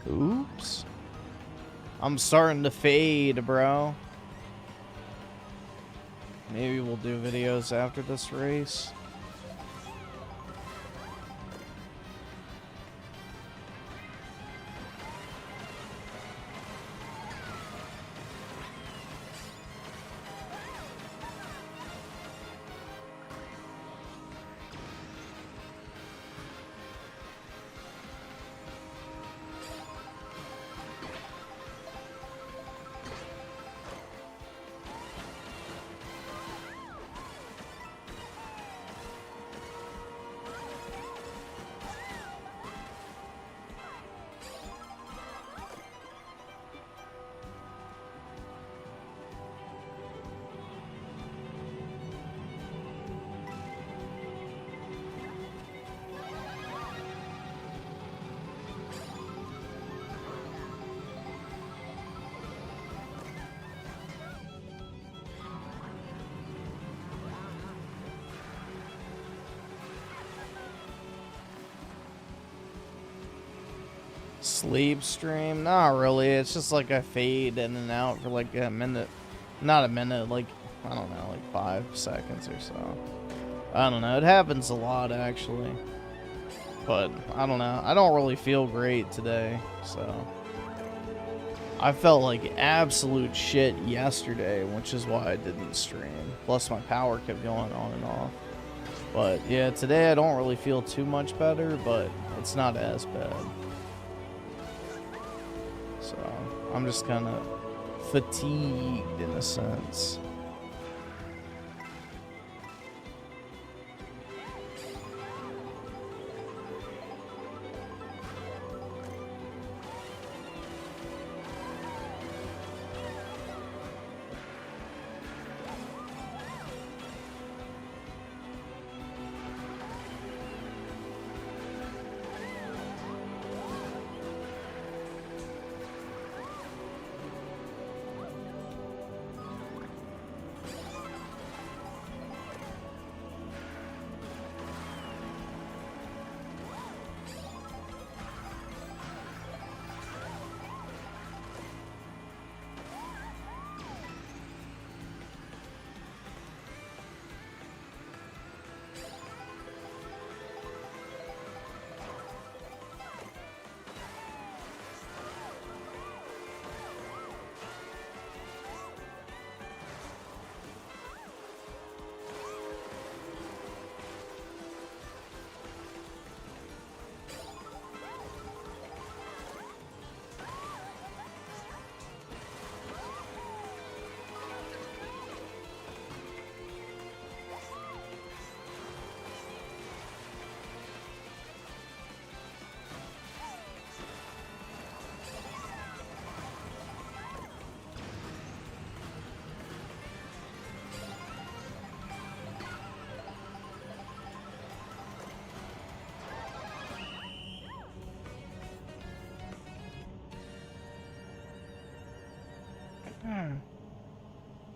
Oops. I'm starting to fade, bro. Maybe we'll do videos after this race. Sleep stream? Not really. It's just like I fade in and out for like a minute. Not a minute, like, I don't know, like 5 seconds or so. I don't know. It happens a lot, actually. But, I don't know. I don't really feel great today, so. I felt like absolute shit yesterday, which is why I didn't stream. Plus, my power kept going on and off. But, yeah, today I don't really feel too much better, but it's not as bad. So, I'm just kind of fatigued in a sense.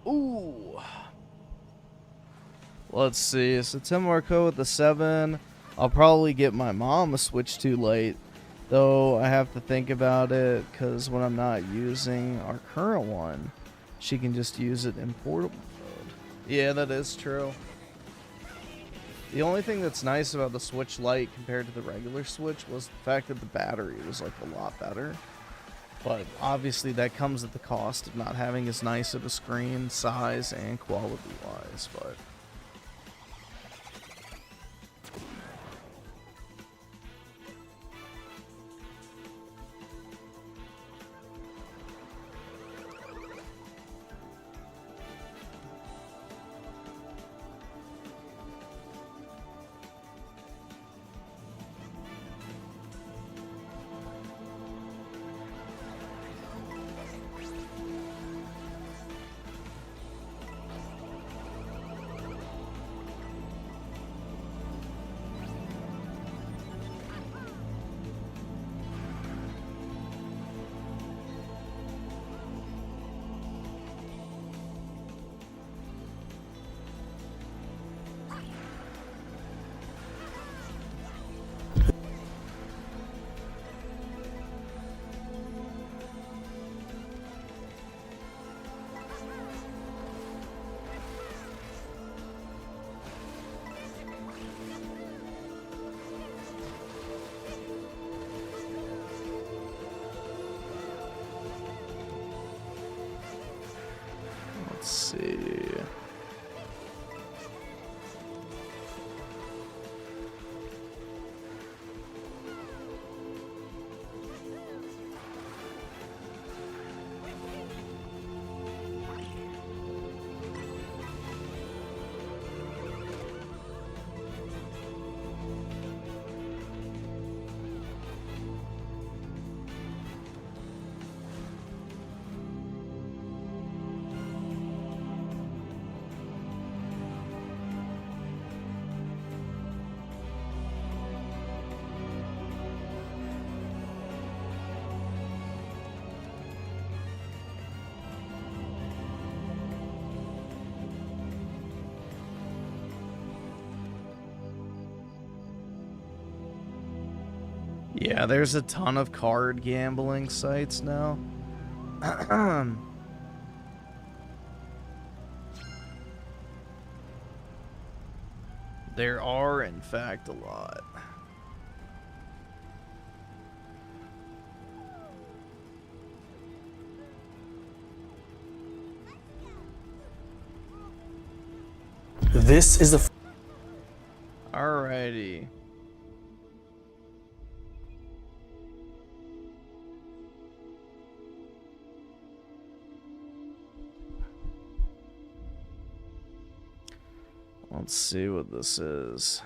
Ooh. Let's see. September code with the 7. I'll probably get my mom a Switch too late. Though I have to think about it because when I'm not using our current one, she can just use it in portable mode. Yeah, that is true. The only thing that's nice about the Switch Lite compared to the regular Switch was the fact that the battery was like a lot better. But obviously that comes at the cost of not having as nice of a screen, size, and quality-wise, but... Let's see. Yeah, there's a ton of card gambling sites now. There are, in fact, a lot. This is the... Alrighty. Let's see what this is.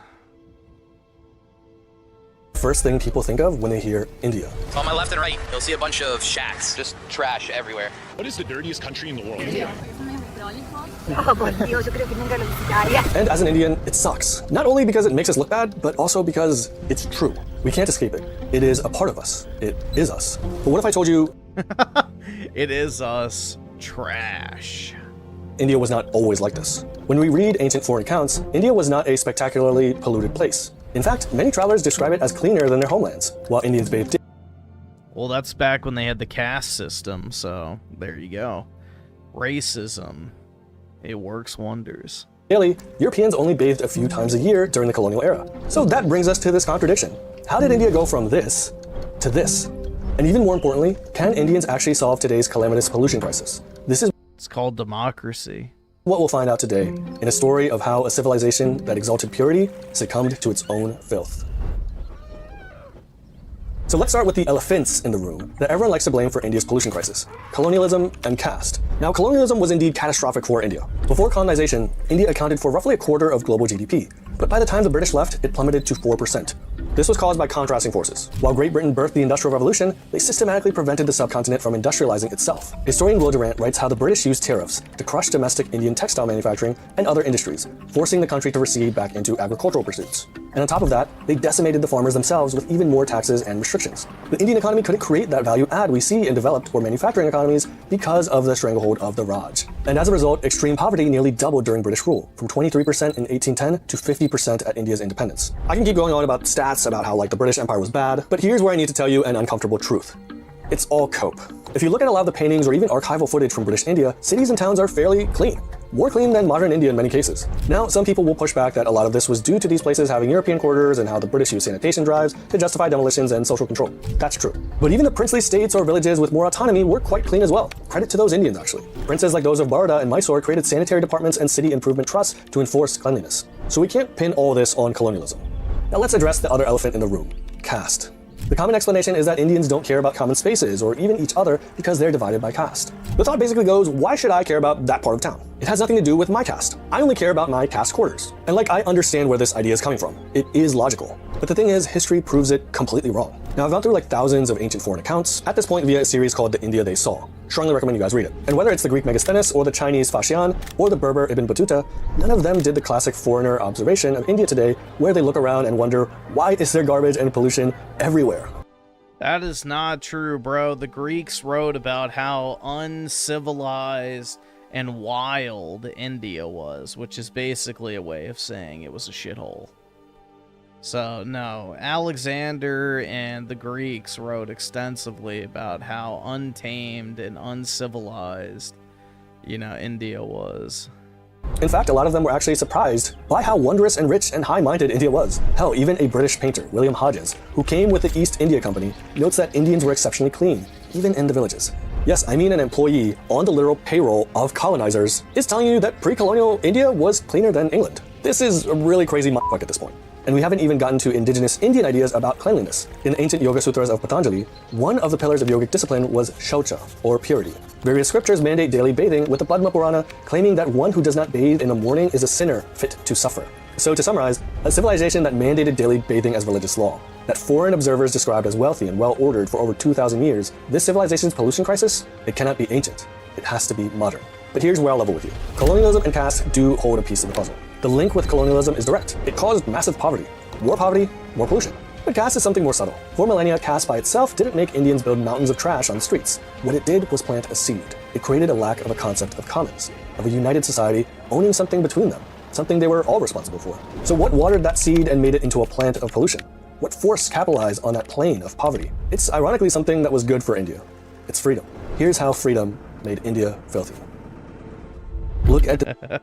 First thing people think of when they hear India. On my left and right, you'll see a bunch of shacks, just trash everywhere. What is the dirtiest country in the world? India. And as an Indian, it sucks. Not only because it makes us look bad, but also because it's true. We can't escape it. It is a part of us. It is us. But what if I told you... It is us. Trash. India was not always like this. When we read ancient foreign accounts, India was not a spectacularly polluted place. In fact, many travelers describe it as cleaner than their homelands, while Indians bathed in... Well, that's back when they had the caste system, so there you go. Racism. It works wonders. Daily, Europeans only bathed a few times a year during the colonial era. So that brings us to this contradiction. How did India go from this to this? And even more importantly, can Indians actually solve today's calamitous pollution crisis? This is... It's called democracy. What we'll find out today in a story of how a civilization that exalted purity succumbed to its own filth. So let's start with the elephants in the room that everyone likes to blame for India's pollution crisis: colonialism and caste. Now, colonialism was indeed catastrophic for India. Before colonization, India accounted for roughly a quarter of global GDP, but by the time the British left, it plummeted to 4%. This was caused by contrasting forces. While Great Britain birthed the Industrial Revolution, they systematically prevented the subcontinent from industrializing itself. Historian Will Durant writes how the British used tariffs to crush domestic Indian textile manufacturing and other industries, forcing the country to recede back into agricultural pursuits. And on top of that, they decimated the farmers themselves with even more taxes and restrictions. The Indian economy couldn't create that value add we see in developed or manufacturing economies because of the stranglehold of the Raj. And as a result, extreme poverty nearly doubled during British rule, from 23% in 1810 to 50% at India's independence. I can keep going on about stats about how the British Empire was bad, but here's where I need to tell you an uncomfortable truth. It's all cope. If you look at a lot of the paintings or even archival footage from British India, cities and towns are fairly clean. More clean than modern India in many cases. Now, some people will push back that a lot of this was due to these places having European quarters and how the British used sanitation drives to justify demolitions and social control. That's true. But even the princely states or villages with more autonomy were quite clean as well. Credit to those Indians, actually. Princes like those of Baroda and Mysore created sanitary departments and city improvement trusts to enforce cleanliness. So we can't pin all this on colonialism. Now let's address the other elephant in the room: caste. The common explanation is that Indians don't care about common spaces or even each other because they're divided by caste. The thought basically goes, why should I care about that part of town? It has nothing to do with my caste. I only care about my caste quarters. And like, I understand where this idea is coming from. It is logical. But the thing is, history proves it completely wrong. Now, I've gone through like thousands of ancient foreign accounts at this point via a series called The India They Saw. Strongly recommend you guys read it. And whether it's the Greek Megasthenes or the Chinese Fashion or the Berber Ibn Battuta, none of them did the classic foreigner observation of India today where they look around and wonder, why is there garbage and pollution everywhere? That is not true, bro. The Greeks wrote about how uncivilized and wild India was, which is basically a way of saying it was a shithole. So, no, Alexander and the Greeks wrote extensively about how untamed and uncivilized, India was. In fact, a lot of them were actually surprised by how wondrous and rich and high-minded India was. Hell, even a British painter, William Hodges, who came with the East India Company, notes that Indians were exceptionally clean, even in the villages. Yes, I mean an employee on the literal payroll of colonizers is telling you that pre-colonial India was cleaner than England. This is a really crazy motherfucker at this point. And we haven't even gotten to indigenous Indian ideas about cleanliness. In the ancient Yoga Sutras of Patanjali, one of the pillars of yogic discipline was shaucha, or purity. Various scriptures mandate daily bathing, with the Padma Purana claiming that one who does not bathe in the morning is a sinner fit to suffer. So to summarize, a civilization that mandated daily bathing as religious law, that foreign observers described as wealthy and well-ordered for over 2,000 years, this civilization's pollution crisis, it cannot be ancient. It has to be modern. But here's where I'll level with you. Colonialism and caste do hold a piece of the puzzle. The link with colonialism is direct. It caused massive poverty. More poverty, more pollution. But caste is something more subtle. For millennia, caste by itself didn't make Indians build mountains of trash on the streets. What it did was plant a seed. It created a lack of a concept of commons, of a united society owning something between them, something they were all responsible for. So what watered that seed and made it into a plant of pollution? What force capitalized on that plane of poverty? It's ironically something that was good for India. It's freedom. Here's how freedom made India filthy. Look at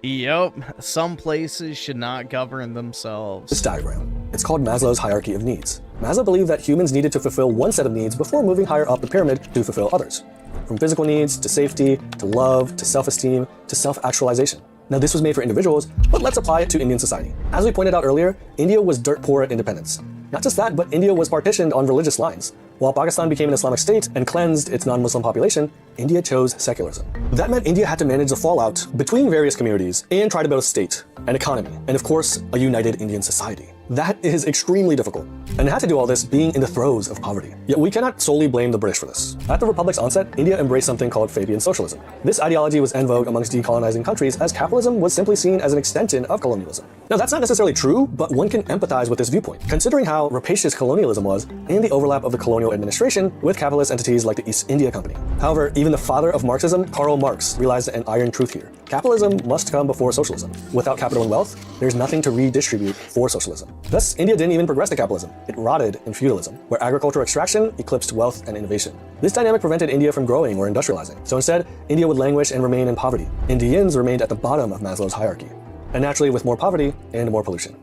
Yep, some places should not govern themselves. this diagram. It's called Maslow's hierarchy of needs. Maslow believed that humans needed to fulfill one set of needs before moving higher up the pyramid to fulfill others. From physical needs, to safety, to love, to self-esteem, to self-actualization. Now this was made for individuals, but let's apply it to Indian society. As we pointed out earlier, India was dirt poor at independence. Not just that, but India was partitioned on religious lines. While Pakistan became an Islamic state and cleansed its non-Muslim population, India chose secularism. That meant India had to manage the fallout between various communities and try to build a state, an economy, and of course, a united Indian society. That is extremely difficult, and it had to do all this being in the throes of poverty. Yet we cannot solely blame the British for this. At the Republic's onset, India embraced something called Fabian socialism. This ideology was en vogue amongst decolonizing countries as capitalism was simply seen as an extension of colonialism. Now that's not necessarily true, but one can empathize with this viewpoint, considering how rapacious colonialism was and the overlap of the colonial administration with capitalist entities like the East India Company. However, even the father of Marxism, Karl Marx, realized an iron truth here. Capitalism must come before socialism. Without capital and wealth, there's nothing to redistribute for socialism. Thus, India didn't even progress to capitalism. It rotted in feudalism, where agricultural extraction eclipsed wealth and innovation. This dynamic prevented India from growing or industrializing. So instead, India would languish and remain in poverty. Indians remained at the bottom of Maslow's hierarchy, and naturally with more poverty and more pollution.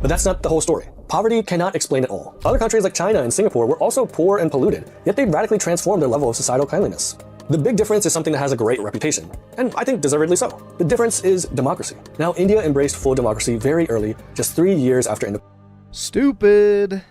But that's not the whole story. Poverty cannot explain it all. Other countries like China and Singapore were also poor and polluted, yet they radically transformed their level of societal cleanliness. The big difference is something that has a great reputation, and I think deservedly so. The difference is democracy. Now, India embraced full democracy very early, just 3 years after Stupid.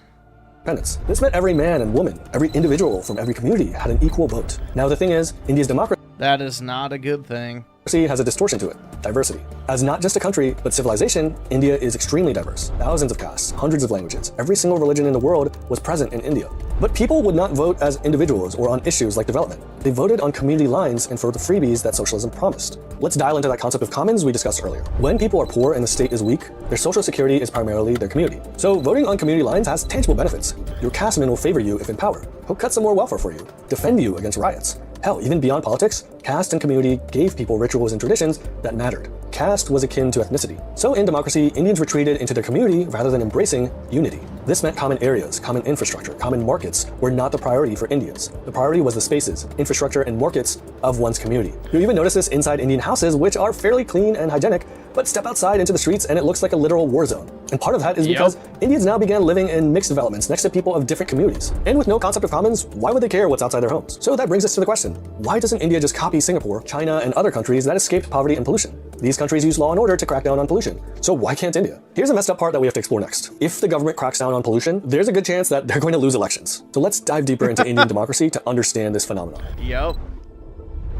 independence. This meant every man and woman, every individual from every community had an equal vote. Now, the thing is, India's democracy That is not a good thing. has a distortion to it, diversity. As not just a country, but civilization, India is extremely diverse. Thousands of castes, hundreds of languages, every single religion in the world was present in India. But people would not vote as individuals or on issues like development. They voted on community lines and for the freebies that socialism promised. Let's dial into that concept of commons we discussed earlier. When people are poor and the state is weak, their social security is primarily their community. So voting on community lines has tangible benefits. Your casteman will favor you if in power. He'll cut some more welfare for you, defend you against riots. Hell, even beyond politics, caste and community gave people rituals and traditions that mattered. Caste was akin to ethnicity. So in democracy, Indians retreated into their community rather than embracing unity. This meant common areas, common infrastructure, common markets were not the priority for Indians. The priority was the spaces, infrastructure, and markets of one's community. You'll even notice this inside Indian houses, which are fairly clean and hygienic, but step outside into the streets and it looks like a literal war zone. And part of that is because Indians now began living in mixed developments next to people of different communities. And with no concept of commons, why would they care what's outside their homes? So that brings us to the question, why doesn't India just copy Singapore, China, and other countries that escaped poverty and pollution? These countries use law and order to crack down on pollution. So why can't India? Here's a messed up part that we have to explore next. If the government cracks down on pollution, there's a good chance that they're going to lose elections. So let's dive deeper into Indian democracy to understand this phenomenon. Yep.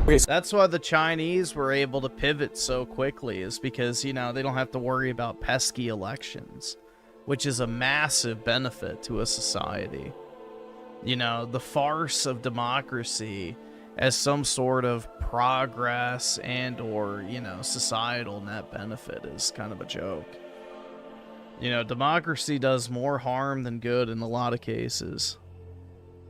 Okay, so That's why the Chinese were able to pivot so quickly, is because, you know, they don't have to worry about pesky elections, which is a massive benefit to a society. You know, the farce of democracy as some sort of progress and or, you know, societal net benefit is kind of a joke. You know, democracy does more harm than good in a lot of cases.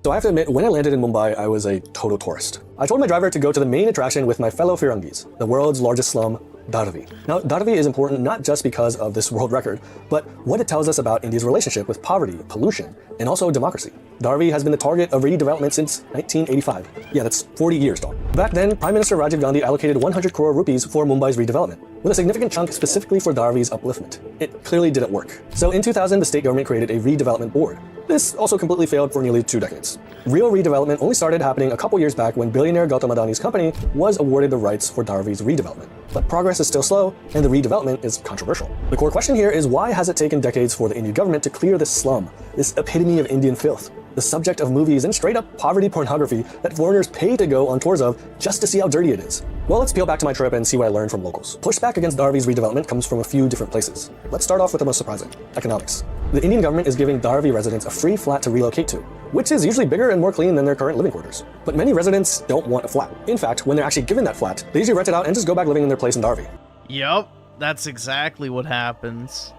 So I have to admit, when I landed in Mumbai, I was a total tourist. I told my driver to go to the main attraction with my fellow Firangis, the world's largest slum, Dharavi. Now, Dharavi is important not just because of this world record, but what it tells us about India's relationship with poverty, pollution, and also democracy. Dharavi has been the target of redevelopment since 1985. Yeah, that's 40 years, dog. Back then, Prime Minister Rajiv Gandhi allocated 100 crore rupees for Mumbai's redevelopment, with a significant chunk specifically for Dharavi's upliftment. It clearly didn't work. So in 2000, the state government created a redevelopment board. This also completely failed for nearly 2 decades. Real redevelopment only started happening a couple years back when billionaire Gautam Adani's company was awarded the rights for Dharavi's redevelopment. But progress is still slow, and the redevelopment is controversial. The core question here is, why has it taken decades for the Indian government to clear this slum, this epitome of Indian filth, the subject of movies and straight-up poverty pornography that foreigners pay to go on tours of just to see how dirty it is? Well, let's peel back to my trip and see what I learned from locals. Pushback against Dharavi's redevelopment comes from a few different places. Let's start off with the most surprising, economics. The Indian government is giving Dharavi residents a free flat to relocate to, which is usually bigger and more clean than their current living quarters. But many residents don't want a flat. In fact, when they're actually given that flat, they usually rent it out and just go back living in their place in Dharavi. Yup, that's exactly what happens.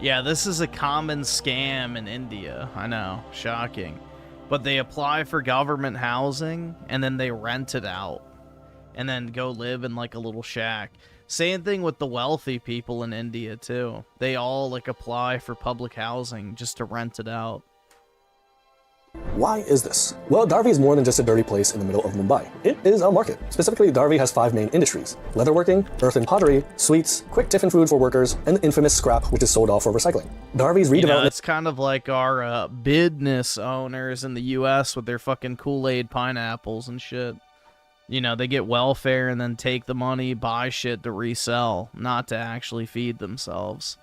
Yeah, this is a common scam in India. I know, shocking. But they apply for government housing, and then they rent it out. And then go live in like a little shack. Same thing with the wealthy people in India, too. They all, like, apply for public housing just to rent it out. Why is this? Well, Dharvi is more than just a dirty place in the middle of Mumbai. It is a market. Specifically, Dharvi has 5 main industries: leatherworking, earth and pottery, sweets, quick tiffin food for workers, and the infamous scrap, which is sold off for recycling. Dharvi's redevelopment... You know, it's kind of like our business owners in the U.S. with their fucking Kool-Aid pineapples and shit. You know, they get welfare and then take the money, buy shit to resell, not to actually feed themselves.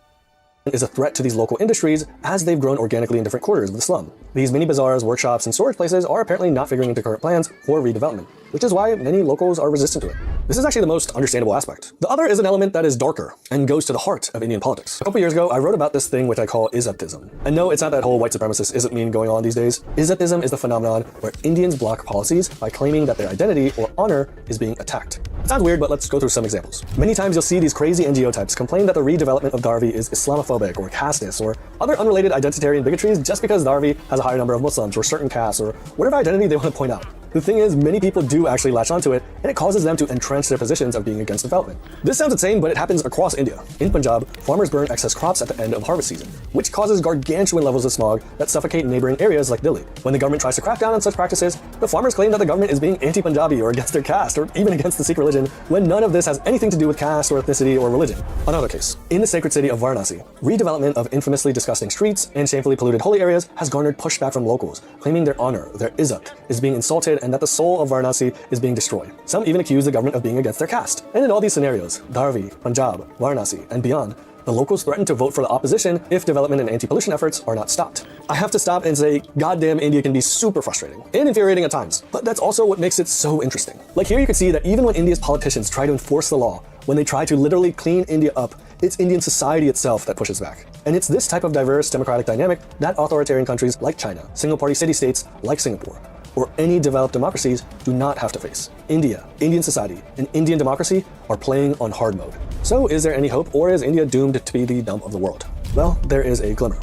Is a threat to these local industries as they've grown organically in different quarters of the slum. These mini bazaars, workshops, and storage places are apparently not figuring into current plans for redevelopment, which is why many locals are resistant to it. This is actually the most understandable aspect. The other is an element that is darker and goes to the heart of Indian politics. A couple years ago, I wrote about this thing which I call Izzatism. And no, it's not that whole white supremacist isn't meme going on these days. Izzatism is the phenomenon where Indians block policies by claiming that their identity or honor is being attacked. It sounds weird, but let's go through some examples. Many times you'll see these crazy NGO types complain that the redevelopment of Dharvi is Islamophobic or casteist or other unrelated identitarian bigotries just because Dharvi has a higher number of Muslims or certain castes or whatever identity they want to point out. The thing is, many people do actually latch onto it, and it causes them to entrench their positions of being against development. This sounds insane, but it happens across India. In Punjab, farmers burn excess crops at the end of harvest season, which causes gargantuan levels of smog that suffocate neighboring areas like Delhi. When the government tries to crack down on such practices, the farmers claim that the government is being anti-Punjabi or against their caste, or even against the Sikh religion, when none of this has anything to do with caste or ethnicity or religion. Another case. In the sacred city of Varanasi, redevelopment of infamously disgusting streets and shamefully polluted holy areas has garnered pushback from locals, claiming their honor, their izzat, is being insulted and that the soul of Varanasi is being destroyed. Some even accuse the government of being against their caste. And in all these scenarios, Dharvi, Punjab, Varanasi, and beyond, the locals threaten to vote for the opposition if development and anti-pollution efforts are not stopped. I have to stop and say, goddamn, India can be super frustrating and infuriating at times, but that's also what makes it so interesting. Like here you can see that even when India's politicians try to enforce the law, when they try to literally clean India up, it's Indian society itself that pushes back. And it's this type of diverse democratic dynamic that authoritarian countries like China, single-party city-states like Singapore, or any developed democracies do not have to face. India, Indian society, and Indian democracy are playing on hard mode. So is there any hope, or is India doomed to be the dump of the world? Well, there is a glimmer.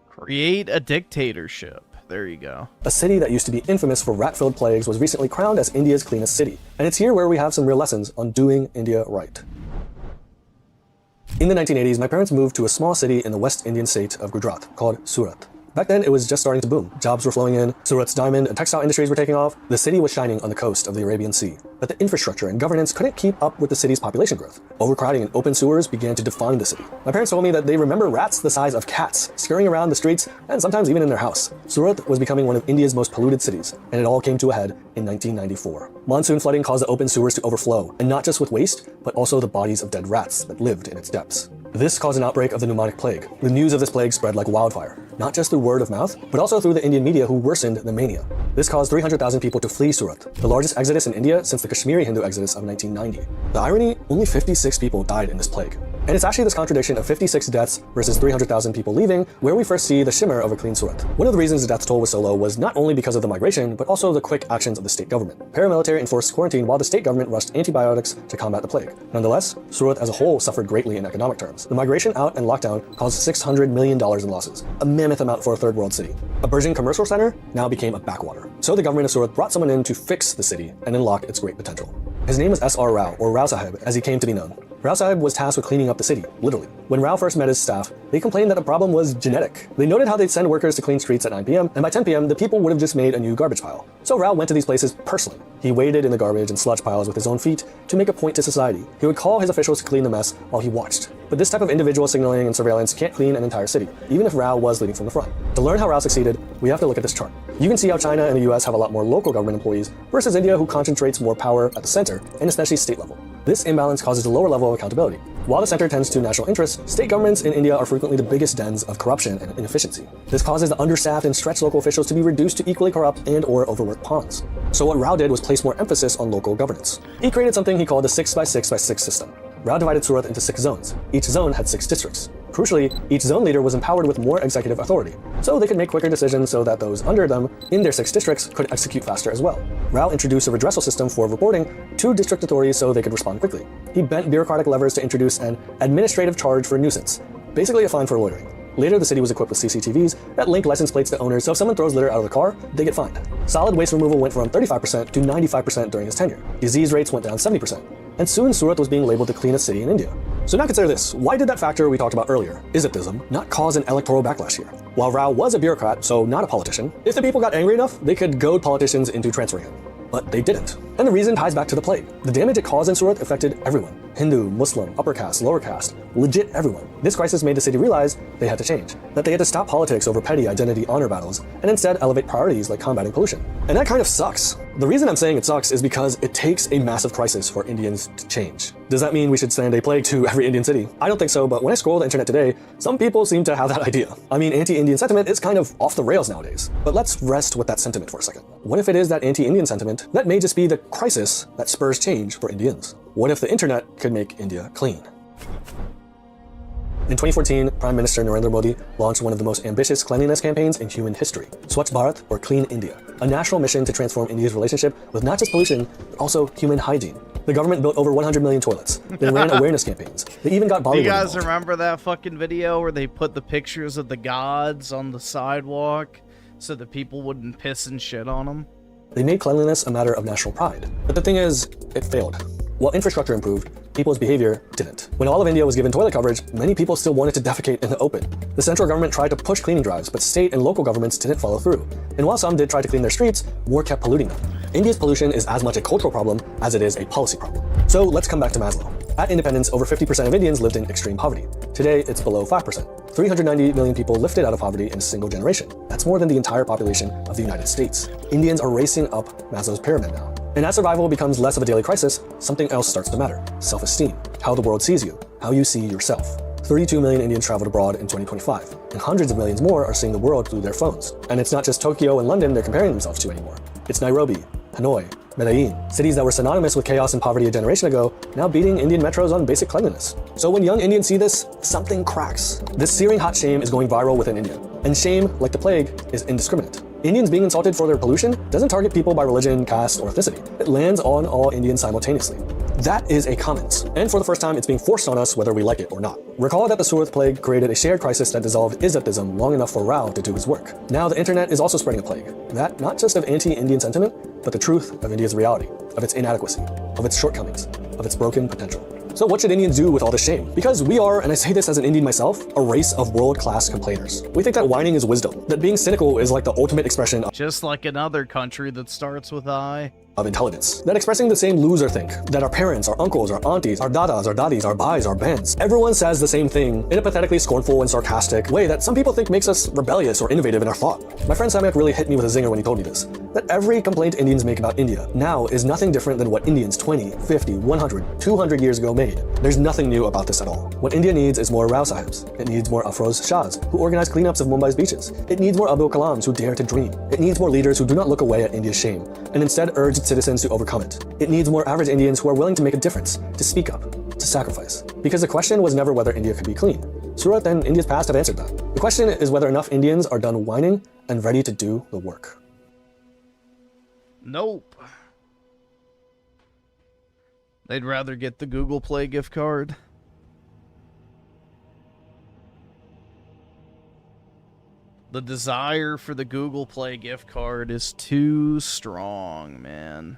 Create a dictatorship. There you go. A city that used to be infamous for rat-filled plagues was recently crowned as India's cleanest city. And it's here where we have some real lessons on doing India right. In the 1980s, my parents moved to a small city in the West Indian state of Gujarat called Surat. Back then, it was just starting to boom. Jobs were flowing in, Surat's diamond and textile industries were taking off, the city was shining on the coast of the Arabian Sea. But the infrastructure and governance couldn't keep up with the city's population growth. Overcrowding and open sewers began to define the city. My parents told me that they remember rats the size of cats scurrying around the streets and sometimes even in their house. Surat was becoming one of India's most polluted cities, and it all came to a head in 1994. Monsoon flooding caused the open sewers to overflow, and not just with waste, but also the bodies of dead rats that lived in its depths. This caused an outbreak of the pneumonic plague. The news of this plague spread like wildfire, not just through word of mouth, but also through the Indian media who worsened the mania. This caused 300,000 people to flee Surat, the largest exodus in India since the Kashmiri Hindu exodus of 1990. The irony, only 56 people died in this plague. And it's actually this contradiction of 56 deaths versus 300,000 people leaving where we first see the shimmer of a clean Surat. One of the reasons the death toll was so low was not only because of the migration, but also the quick actions of the state government. Paramilitary enforced quarantine while the state government rushed antibiotics to combat the plague. Nonetheless, Surat as a whole suffered greatly in economic terms. The migration out and lockdown caused $600 million in losses, a mammoth amount for a third world city. A burgeoning commercial center now became a backwater. So the government of Surat brought someone in to fix the city and unlock its great potential. His name was S.R. Rao, or Rao Sahib, as he came to be known. Rao Sahib was tasked with cleaning up the city, literally. When Rao first met his staff, they complained that the problem was genetic. They noted how they'd send workers to clean streets at 9 p.m., and by 10 p.m., the people would have just made a new garbage pile. So Rao went to these places personally. He waded in the garbage and sludge piles with his own feet to make a point to society. He would call his officials to clean the mess while he watched. But this type of individual signaling and surveillance can't clean an entire city, even if Rao was leading from the front. To learn how Rao succeeded, we have to look at this chart. You can see how China and the US have a lot more local government employees versus India, who concentrates more power at the center and especially state level. This imbalance causes a lower level of accountability. While the center tends to national interests, state governments in India are frequently the biggest dens of corruption and inefficiency. This causes the understaffed and stretched local officials to be reduced to equally corrupt and or overworked pawns. So what Rao did was place more emphasis on local governance. He created something he called the 6x6x6 system. Rao divided Surat into 6 zones. Each zone had 6 districts. Crucially, each zone leader was empowered with more executive authority, so they could make quicker decisions so that those under them in their 6 districts could execute faster as well. Rao introduced a redressal system for reporting to district authorities so they could respond quickly. He bent bureaucratic levers to introduce an administrative charge for nuisance, basically a fine for loitering. Later, the city was equipped with CCTVs that link license plates to owners, so if someone throws litter out of the car, they get fined. Solid waste removal went from 35% to 95% during his tenure. Disease rates went down 70%. and soon Surat was being labeled the cleanest city in India. So now consider this, why did that factor we talked about earlier, Izzat-ism, not cause an electoral backlash here? While Rao was a bureaucrat, so not a politician, if the people got angry enough, they could goad politicians into transferring him. But they didn't. And the reason ties back to the plague. The damage it caused in Surat affected everyone. Hindu, Muslim, upper caste, lower caste, legit everyone. This crisis made the city realize they had to change, that they had to stop politics over petty identity honor battles, and instead elevate priorities like combating pollution. And that kind of sucks. The reason I'm saying it sucks is because it takes a massive crisis for Indians to change. Does that mean we should send a plague to every Indian city? I don't think so, but when I scroll the internet today, some people seem to have that idea. I mean, anti-Indian sentiment is kind of off the rails nowadays. But let's rest with that sentiment for a second. What if it is that anti-Indian sentiment that may just be the crisis that spurs change for Indians? What if the internet could make India clean? In 2014, Prime Minister Narendra Modi launched one of the most ambitious cleanliness campaigns in human history, Swachh Bharat, or Clean India, a national mission to transform India's relationship with not just pollution, but also human hygiene. The government built over 100 million toilets. They ran awareness campaigns. They even got Bollywood. Do you guys involved. remember that fucking video where they put the pictures of the gods on the sidewalk so that people wouldn't piss and shit on them? They made cleanliness a matter of national pride. But the thing is, it failed. While infrastructure improved, people's behavior didn't. When all of India was given toilet coverage, many people still wanted to defecate in the open. The central government tried to push cleaning drives, but state and local governments didn't follow through. And while some did try to clean their streets, more kept polluting them. India's pollution is as much a cultural problem as it is a policy problem. So let's come back to Maslow. At independence, over 50% of Indians lived in extreme poverty. Today, it's below 5%. 390 million people lifted out of poverty in a single generation. That's more than the entire population of the United States. Indians are racing up Maslow's pyramid now. And as survival becomes less of a daily crisis, something else starts to matter. Self-esteem. How the world sees you. How you see yourself. 32 million Indians traveled abroad in 2025, and hundreds of millions more are seeing the world through their phones. And it's not just Tokyo and London they're comparing themselves to anymore. It's Nairobi, Hanoi, Medellin, cities that were synonymous with chaos and poverty a generation ago, now beating Indian metros on basic cleanliness. So when young Indians see this, something cracks. This searing hot shame is going viral within India. And shame, like the plague, is indiscriminate. Indians being insulted for their pollution doesn't target people by religion, caste, or ethnicity. It lands on all Indians simultaneously. That is a comment, and for the first time it's being forced on us whether we like it or not. Recall that the Surat plague created a shared crisis that dissolved Izzat-ism long enough for Rao to do his work. Now the internet is also spreading a plague, that not just of anti-Indian sentiment, but the truth of India's reality, of its inadequacy, of its shortcomings, of its broken potential. So what should Indians do with all this shame? Because we are, and I say this as an Indian myself, a race of world-class complainers. We think that whining is wisdom, that being cynical is like the ultimate expression of Just like another country that starts with I. Of intelligence. That expressing the same loser think, that our parents, our uncles, our aunties, our dadas, our daddies, our bais, our bens, everyone says the same thing in a pathetically scornful and sarcastic way that some people think makes us rebellious or innovative in our thought. My friend Samyak really hit me with a zinger when he told me this, that every complaint Indians make about India now is nothing different than what Indians 20, 50, 100, 200 years ago made. There's nothing new about this at all. What India needs is more Rao Sahibs. It needs more Afroz Shahs, who organize cleanups of Mumbai's beaches. It needs more Abdul Kalams who dare to dream. It needs more leaders who do not look away at India's shame, and instead urge its citizens to overcome it. It needs more average Indians who are willing to make a difference, to speak up, to sacrifice. Because the question was never whether India could be clean. Surat and India's past have answered that. The question is whether enough Indians are done whining and ready to do the work. Nope. They'd rather get the Google Play gift card. The desire for the Google Play gift card is too strong, man.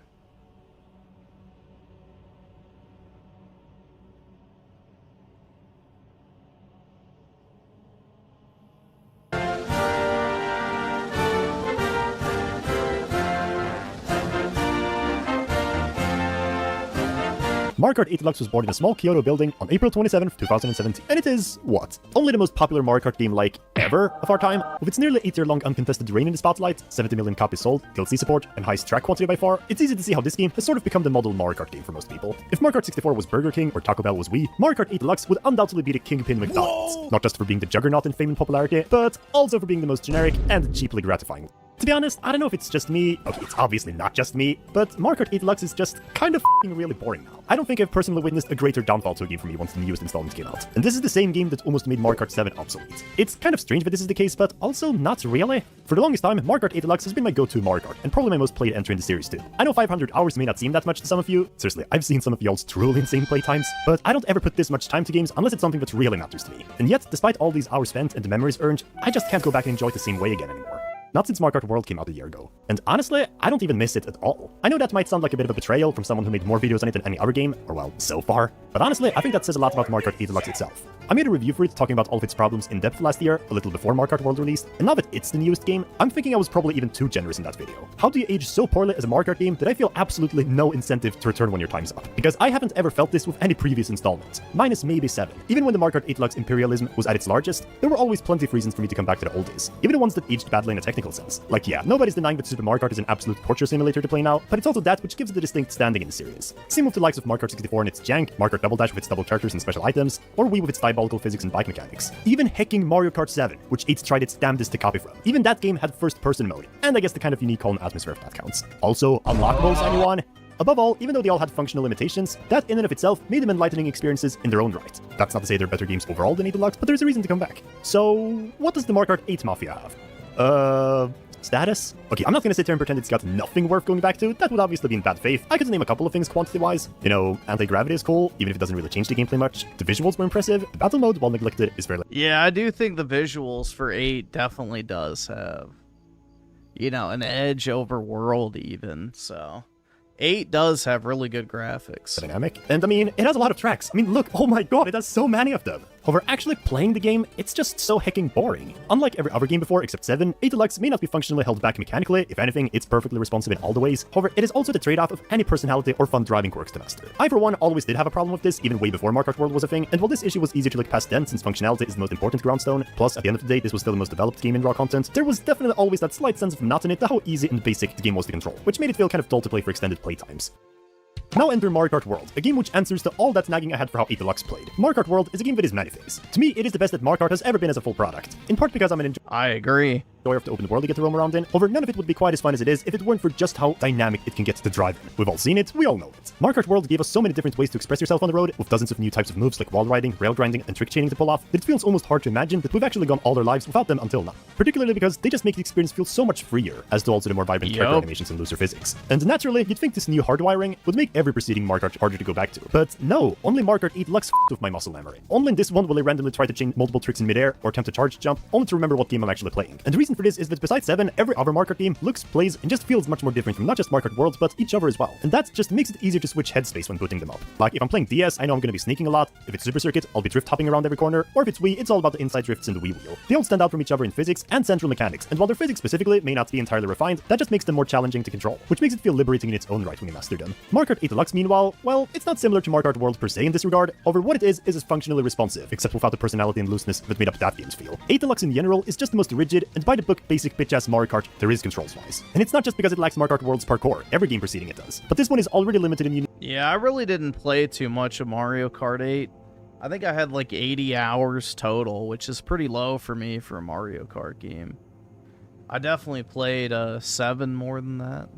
Mario Kart 8 Deluxe was born in a small Kyoto building on April 27, 2017. And it is, what? Only the most popular Mario Kart game like ever of our time? With its nearly 8-year-long uncontested reign in the spotlight, 70 million copies sold, DLC support, and highest track quantity by far, it's easy to see how this game has sort of become the model Mario Kart game for most people. If Mario Kart 64 was Burger King or Taco Bell was Wii, Mario Kart 8 Deluxe would undoubtedly be the kingpin McDonald's. Whoa! Not just for being the juggernaut in fame and popularity, but also for being the most generic and cheaply gratifying. To be honest, I don't know if it's just me, okay, it's obviously not just me, but Mario Kart 8 Deluxe is just kind of f***ing really boring now. I don't think I've personally witnessed a greater downfall to a game for me once the newest installment came out. And this is the same game that almost made Mario Kart 7 obsolete. It's kind of strange that this is the case, but also not really. For the longest time, Mario Kart 8 Deluxe has been my go-to Mario Kart, and probably my most played entry in the series too. I know 500 hours may not seem that much to some of you, seriously, I've seen some of y'all's truly insane playtimes, but I don't ever put this much time to games unless it's something that really matters to me. And yet, despite all these hours spent and the memories earned, I just can't go back and enjoy it the same way again anymore. Not since Mario Kart World came out a year ago. And honestly, I don't even miss it at all. I know that might sound like a bit of a betrayal from someone who made more videos on it than any other game, or well, so far. But honestly, I think that says a lot about Mario Kart 8 Deluxe itself. I made a review for it talking about all of its problems in depth last year, a little before Mario Kart World released, and now that it's the newest game, I'm thinking I was probably even too generous in that video. How do you age so poorly as a Mario Kart game that I feel absolutely no incentive to return when your time's up? Because I haven't ever felt this with any previous installment, minus maybe 7. Even when the Mario Kart 8 Deluxe imperialism was at its largest, there were always plenty of reasons for me to come back to the old days, even the ones that aged badly in a technical sense. Like yeah, nobody's denying that Super Mario Kart is an absolute torture simulator to play now, but it's also that which gives it a distinct standing in the series. Same with the likes of Mario Kart 64 and its jank, Mario Kart Double Dash with its double characters and special items, or Wii with its diabolical physics and bike mechanics. Even hecking Mario Kart 7, which 8 tried its damnedest to copy from. Even that game had first-person mode, and I guess the kind of unique home atmosphere if that counts. Also, unlockables, anyone? Above all, even though they all had functional limitations, that in and of itself made them enlightening experiences in their own right. That's not to say they're better games overall than 8 Deluxe, but there's a reason to come back. So, what does the Mario Kart 8 Mafia have? Status? Okay, I'm not gonna sit here and pretend it's got nothing worth going back to. That would obviously be in bad faith. I could name a couple of things quantity-wise. You know, anti-gravity is cool, even if it doesn't really change the gameplay much. The visuals were impressive. The battle mode, while neglected, is fairly... Yeah, I do think the visuals for 8 definitely does have, you know, an edge over World even, so... 8 does have really good graphics. Dynamic. And I mean, it has a lot of tracks. I mean, look, oh my god, it has so many of them. However, actually playing the game, it's just so hecking boring. Unlike every other game before except 7, 8 Deluxe may not be functionally held back mechanically. If anything, it's perfectly responsive in all the ways. However, it is also the trade-off of any personality or fun driving quirks to master. I, for one, always did have a problem with this, even way before Mario Kart World was a thing, and while this issue was easier to look past then since functionality is the most important groundstone, plus at the end of the day, this was still the most developed game in raw content, there was definitely always that slight sense of monotony to how easy and basic the game was to control, which made it feel kind of dull to play for extended playtimes. Now enter Mario Kart World, a game which answers to all that nagging I had for how 8 Deluxe played. Mario Kart World is a game that is many things. To me, it is the best that Mario Kart has ever been as a full product, in part because I'm an I agree. enjoyer of the open world you get to roam around in. However, none of it would be quite as fun as it is if it weren't for just how dynamic it can get to drive in. We've all seen it, we all know it. Mario Kart World gave us so many different ways to express yourself on the road, with dozens of new types of moves like wall riding, rail grinding, and trick chaining to pull off, that it feels almost hard to imagine that we've actually gone all our lives without them until now. Particularly because they just make the experience feel so much freer, as do also the more vibrant character animations and looser physics. And naturally, you'd think this new hardwiring would make every preceding Mario Kart harder to go back to. But no, only Mario Kart 8 Deluxe f***ed with my muscle memory. Only in this one will I randomly try to chain multiple tricks in midair or attempt a charge jump, only to remember what game I'm actually playing. And the reason for this is that besides 7, every other Mario Kart game looks, plays, and just feels much more different from not just Mario Kart World, but each other as well. And that just makes it easier to switch headspace when putting them up. Like, if I'm playing DS, I know I'm gonna be sneaking a lot. If it's Super Circuit, I'll be drift hopping around every corner. Or if it's Wii, it's all about the inside drifts in the Wii wheel. They all stand out from each other in physics and central mechanics, and while their physics specifically may not be entirely refined, that just makes them more challenging to control, which makes it feel liberating in its own right when you master them. Mario Kart 8 Deluxe, meanwhile, well, it's not similar to Mario Kart World per se in this regard. However, what it is functionally responsive, except without the personality and looseness that made up that game's feel. 8 Deluxe in general is just the most rigid and by-the-book basic bitch-ass Mario Kart there is controls-wise. And it's not just because it lacks Mario Kart World's parkour, every game preceding it does. But this one is already limited in Yeah, I really didn't play too much of Mario Kart 8. I think I had like 80 hours total, which is pretty low for me for a Mario Kart game. I definitely played 7 more than that.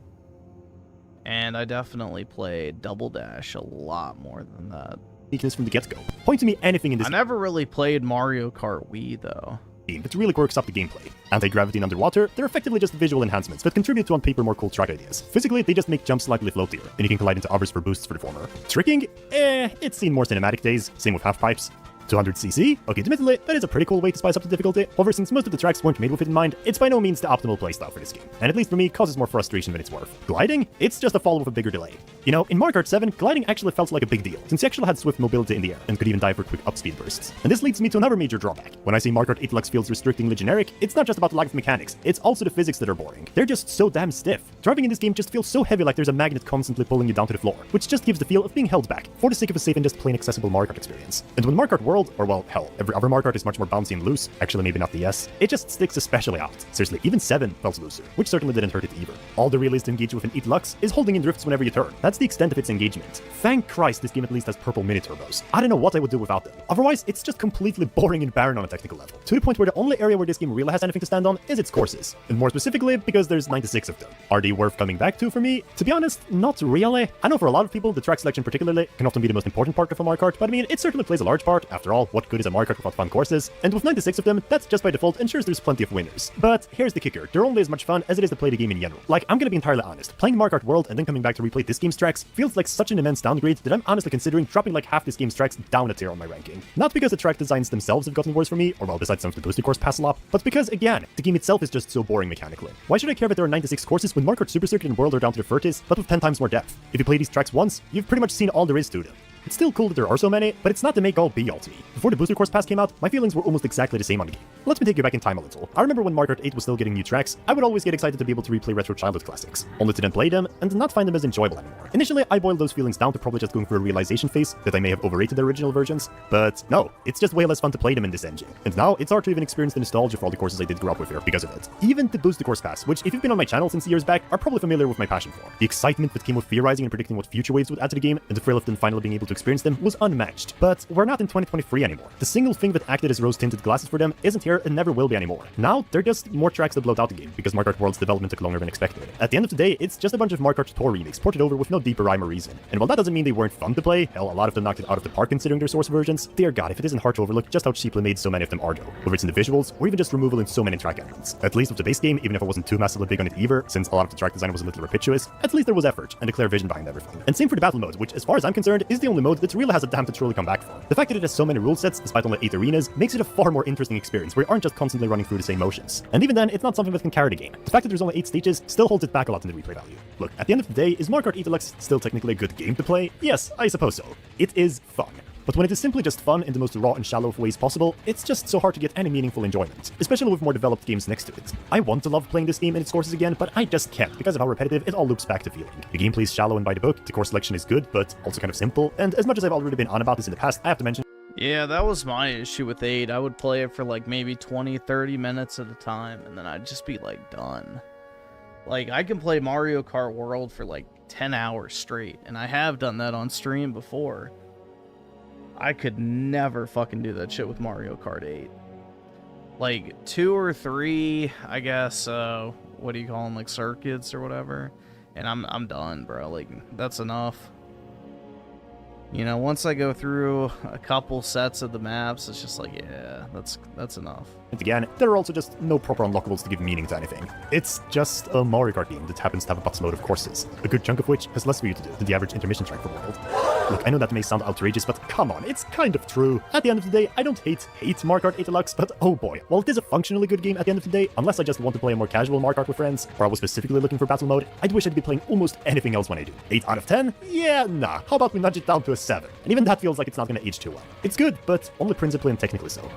And I definitely played Double Dash a lot more than that. Weakness from the get-go. Point to me anything in this. I never really played Mario Kart Wii though. That really quirks up the gameplay. Anti-gravity and underwater, they're effectively just visual enhancements that contribute to on paper more cool track ideas. Physically, they just make jumps slightly floatier, and you can collide into others for boosts for the former. Tricking? It's seen more cinematic days, same with half-pipes. 200cc? Okay, admittedly, that is a pretty cool way to spice up the difficulty. However, since most of the tracks weren't made with it in mind, it's by no means the optimal playstyle for this game. And at least for me, causes more frustration than it's worth. Gliding? It's just a fall with a bigger delay. You know, in Mario Kart 7, gliding actually felt like a big deal, since you actually had swift mobility in the air, and could even dive for quick upspeed bursts. And this leads me to another major drawback. When I say Mario Kart 8 Deluxe feels restrictingly generic, it's not just about the lack of mechanics, it's also the physics that are boring. They're just so damn stiff. Driving in this game just feels so heavy like there's a magnet constantly pulling you down to the floor, which just gives the feel of being held back, for the sake of a safe and just plain accessible Mario Kart experience. And when Mario Kart World, or well, hell, every other Mario Kart is much more bouncy and loose, actually maybe not the S, it just sticks especially out. Seriously, even 7 felt looser, which certainly didn't hurt it either. All there really is to engage with in 8 Deluxe is holding in drifts whenever you turn. That's the extent of its engagement. Thank Christ this game at least has purple mini turbos. I don't know what I would do without them. Otherwise, it's just completely boring and barren on a technical level, to the point where the only area where this game really has anything to stand on is its courses. And more specifically, because there's 96 of them. Are they worth coming back to for me? To be honest, not really. I know for a lot of people, the track selection particularly can often be the most important part of a Mario Kart, but I mean, it certainly plays a large part. After all, what good is a Mario Kart without fun courses? And with 96 of them, that's just by default ensures there's plenty of winners. But here's the kicker, they're only as much fun as it is to play the game in general. Like, I'm gonna be entirely honest, playing Mario Kart World and then coming back to replay this game's track tracks feels like such an immense downgrade that I'm honestly considering dropping like half this game's tracks down a tier on my ranking. Not because the track designs themselves have gotten worse for me, or well, besides some of the boosted course pass a lot, but because, again, the game itself is just so boring mechanically. Why should I care that there are 96 courses when Mario Kart Super Circuit and World are down to the 30s, but with 10 times more depth? If you play these tracks once, you've pretty much seen all there is to them. It's still cool that there are so many, but it's not the make-all be-all to me. Before the Booster Course Pass came out, my feelings were almost exactly the same on the game. Let me take you back in time a little. I remember when Mario Kart 8 was still getting new tracks, I would always get excited to be able to replay retro childhood classics, only to then play them and not find them as enjoyable anymore. Initially, I boiled those feelings down to probably just going through a realization phase that I may have overrated the original versions, but no, it's just way less fun to play them in this engine. And now, it's hard to even experience the nostalgia for all the courses I did grow up with here because of it. Even the Booster Course Pass, which if you've been on my channel since years back, are probably familiar with my passion for. The excitement that came with theorizing and predicting what future waves would add to the game, and the thrill of then finally being able to experience them was unmatched. But we're not in 2023 anymore. The single thing that acted as rose-tinted glasses for them isn't here and never will be anymore. Now, they're just more tracks that bloat out the game, because Mario Kart World's development took longer than expected. At the end of the day, it's just a bunch of Mario Kart Tour remakes ported over with no deeper rhyme or reason. And while that doesn't mean they weren't fun to play, hell, a lot of them knocked it out of the park considering their source versions, dear god, if it isn't hard to overlook just how cheaply made so many of them are though, whether it's in the visuals, or even just removal in so many track elements. At least with the base game, even if I wasn't too massively big on it either, since a lot of the track design was a little repetitious, at least there was effort and a clear vision behind everything. And same for the battle mode, which as far as I'm concerned, is the only mode that really has a damn to truly come back for. The fact that it has so many rule sets, despite only 8 arenas, makes it a far more interesting experience, where you aren't just constantly running through the same motions. And even then, it's not something that can carry the game. The fact that there's only 8 stages still holds it back a lot in the replay value. Look, at the end of the day, is Mario Kart 8 Deluxe still technically a good game to play? Yes, I suppose so. It is fun. But when it is simply just fun in the most raw and shallow of ways possible, it's just so hard to get any meaningful enjoyment, especially with more developed games next to it. I want to love playing this game and its courses again, but I just can't because of how repetitive it all loops back to feeling. The gameplay is shallow and by the book, the course selection is good, but also kind of simple, and as much as I've already been on about this in the past, I have to mention. Yeah, that was my issue with 8. I would play it for like maybe 20-30 minutes at a time, and then I'd just be like done. Like, I can play Mario Kart World for like 10 hours straight, and I have done that on stream before. I could never fucking do that shit with Mario Kart 8. Like, 2 or 3, I guess, what do you call them, like circuits or whatever, and I'm done, bro. Like, that's enough. You know, once I go through a couple sets of the maps, it's just like, yeah, that's enough. And again, there are also just no proper unlockables to give meaning to anything. It's just a Mario Kart game that happens to have a butts load of courses, a good chunk of which has less for you to do than the average intermission track for World. Look, I know that may sound outrageous, but come on, it's kind of true. At the end of the day, I don't hate Mario Kart 8 Deluxe, but oh boy, while it is a functionally good game at the end of the day, unless I just want to play a more casual Mario Kart with friends, or I was specifically looking for battle mode, I'd wish I'd be playing almost anything else when I do. 8 out of 10? Yeah, nah. How about we nudge it down to a 7? And even that feels like it's not gonna age too well. It's good, but only principally and technically so.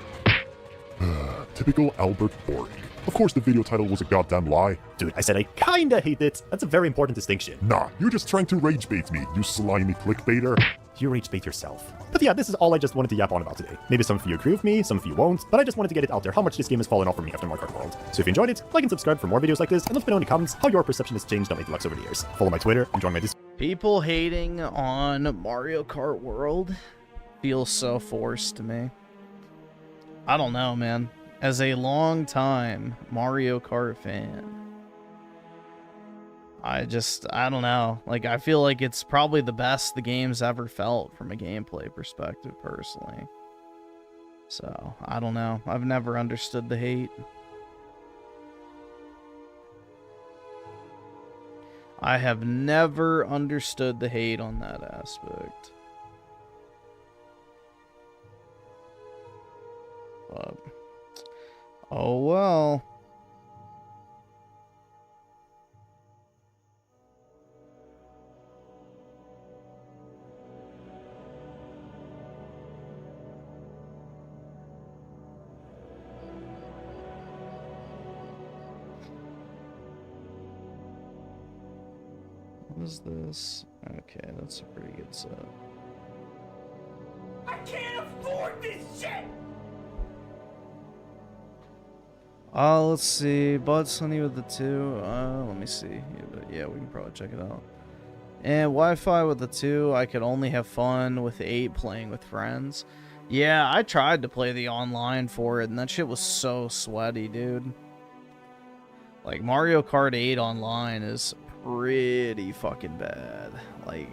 Typical Albert Borg. Of course the video title was a goddamn lie. Dude, I said I kinda hate it. That's a very important distinction. Nah, you're just trying to rage bait me, you slimy clickbaiter. You rage bait yourself. But yeah, this is all I just wanted to yap on about today. Maybe some of you agree with me, some of you won't, but I just wanted to get it out there how much this game has fallen off for me after Mario Kart World. So if you enjoyed it, like and subscribe for more videos like this, and let me know in the comments how your perception has changed on 8 Deluxe over the years. Follow my Twitter and join my Discord. People hating on Mario Kart World feels so forced to me. I don't know, man. As a long-time Mario Kart fan, I don't know. Like, I feel like it's probably the best the game's ever felt from a gameplay perspective, personally. So, I don't know. I've never understood the hate. I have never understood the hate on that aspect. But, oh well. What is this? Okay, that's a pretty good set. I can't afford this shit! Let's see. Bud's Honey with the 2. Let me see. Yeah, we can probably check it out. And Wi-Fi with the 2. I could only have fun with 8 playing with friends. Yeah, I tried to play the online for it, and that shit was so sweaty, dude. Like, Mario Kart 8 online is pretty fucking bad. Like,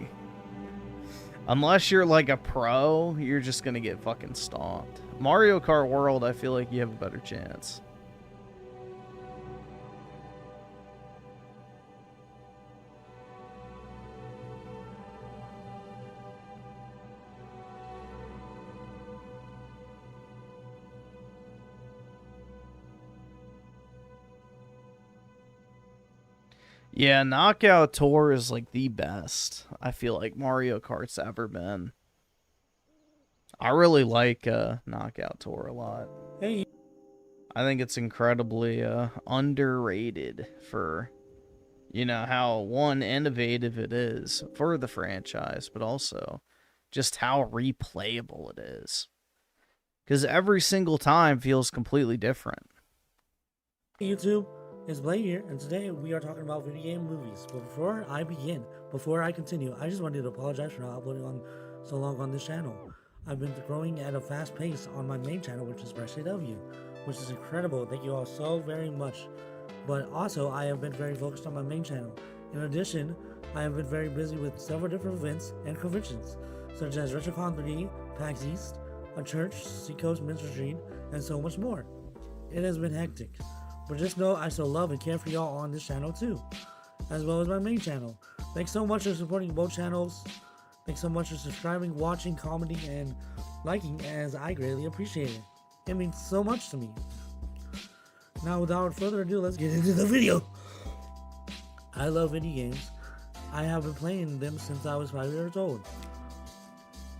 unless you're like a pro, you're just gonna get fucking stomped. Mario Kart World, I feel like you have a better chance. Yeah, Knockout Tour is like the best I feel like Mario Kart's ever been. I really like Knockout Tour a lot. Hey. I think it's incredibly underrated for, you know, how one innovative it is for the franchise, but also just how replayable it is. Because every single time feels completely different. Hey YouTube, it's Blade here, and today we are talking about video game movies. But before I begin, before I continue, I just wanted to apologize for not uploading on so long on this channel. I've been growing at a fast pace on my main channel, which is PAHSATIVITY, which is incredible. Thank you all so very much. But also, I have been very focused on my main channel. In addition, I have been very busy with several different events and conventions, such as RetroCon 3, PAX East, a church, Seacoast Minster Street, and so much more. It has been hectic, but just know I still love and care for y'all on this channel too, as well as my main channel. Thanks so much for supporting both channels. Thanks so much for subscribing, watching, commenting, and liking, as I greatly appreciate it. It means so much to me. Now, without further ado, let's get into the video. I love video games. I have been playing them since I was 5 years old.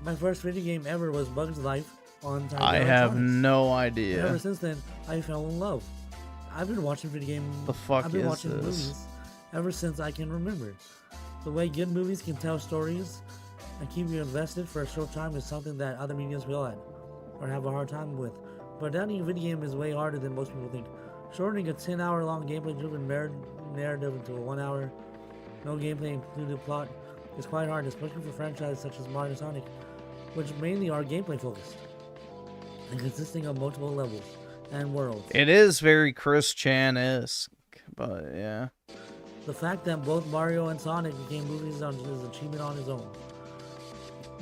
My first video game ever was Bugs Life on Tiger I have Electronics. no idea. And ever since then, I fell in love. I've been watching video games. The fuck I've been is watching this? movies ever since I can remember. The way good movies can tell stories and keep you invested for a short time is something that other mediums fail at or have a hard time with. But adapting a video game is way harder than most people think. Shortening a 10-hour long gameplay-driven narrative into a 1-hour, no gameplay included plot is quite hard, especially for franchises such as Mario and Sonic, which mainly are gameplay focused and consisting of multiple levels and worlds. It is very Chris Chan-esque, but yeah. The fact that both Mario and Sonic became movies is an achievement on its own.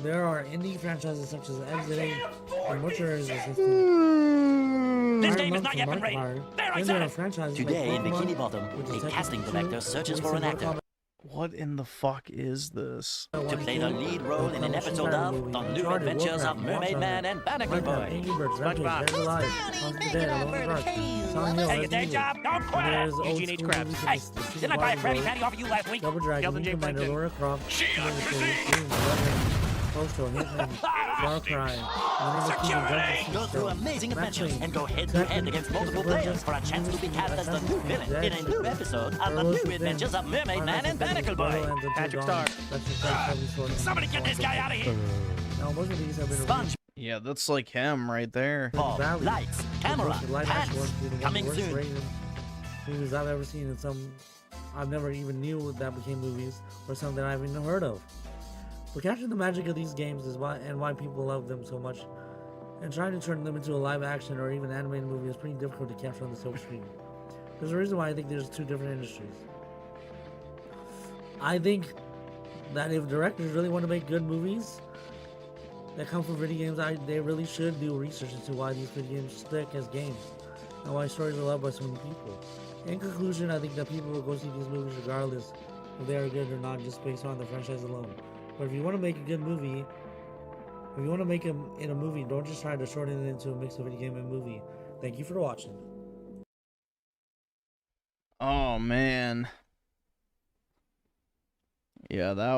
There are indie franchises such as Exit and Butcher's Assistant. This game is not yet been rated. There, I said it. Today in Bikini Bottom, a casting director searches for an actor. What in the fuck is this? To play the lead role in an episode of The New Adventures of Mermaid Man and Barnacle Boy. Hey, day job, don't quit. Eugene H. Krabs. Hey, didn't I buy a Krabby Patty off of you last week? Double Dragon, Sheldon J. Commander Plankton. Laura Croft, She Postal, Hitman, Far Go through amazing adventures and go head-to-head against multiple players for a chance to be cast as the new villain in a new episode of The New Adventures of Mermaid Man and Barnacle Boy. Patrick Star. Somebody get this guy out of here. Now, most of these have been Sponge. Yeah, that's like him right there. Lights, camera, hands, coming soon. Movies I've ever seen, and some I've never even knew that became movies, or some that I haven't even heard of. But capturing the magic of these games is why people love them so much, and trying to turn them into a live action or even animated movie is pretty difficult to capture on the silver screen. There's a reason why I think there's two different industries. I think that if directors really want to make good movies that come from video games, they really should do research into why these video games stick as games, and why stories are loved by so many people. In conclusion, I think that people will go see these movies regardless if they are good or not, just based on the franchise alone. But if you want to make a good movie, if you want to make them in a movie, don't just try to shorten it into a mix of video game and movie. Thank you for watching. Oh man. Yeah, that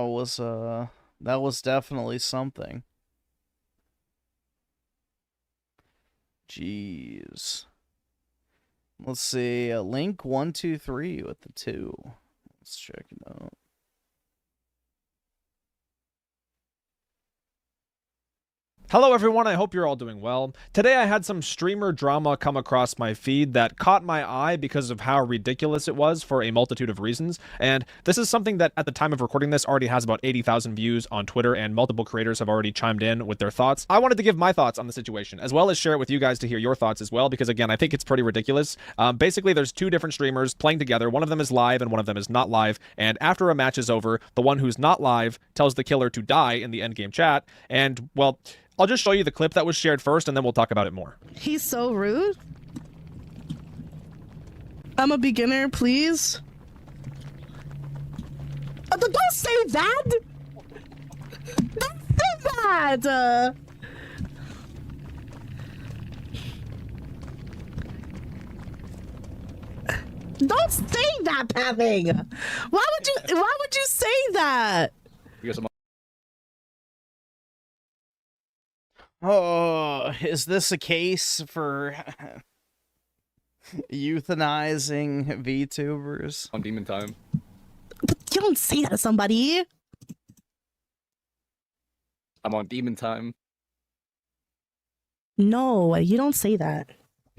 was definitely something. Jeez. Let's see, Link 123 with the 2. Let's check it out. Hello everyone, I hope you're all doing well. Today I had some streamer drama come across my feed that caught my eye because of how ridiculous it was for a multitude of reasons, and this is something that at the time of recording this already has about 80,000 views on Twitter, and multiple creators have already chimed in with their thoughts. I wanted to give my thoughts on the situation, as well as share it with you guys to hear your thoughts as well, because again, I think it's pretty ridiculous. Basically, there's two different streamers playing together. One of them is live and one of them is not live, and after a match is over, the one who's not live tells the killer to die in the endgame chat, and, well, I'll just show you the clip that was shared first, and then we'll talk about it more. He's so rude. I'm a beginner, please. Don't say that! Don't say that! Don't say that, Papping. Why would you say that? Because I'm Oh, is this a case for euthanizing VTubers? On demon time. But you don't say that to somebody. I'm on demon time. No, you don't say that.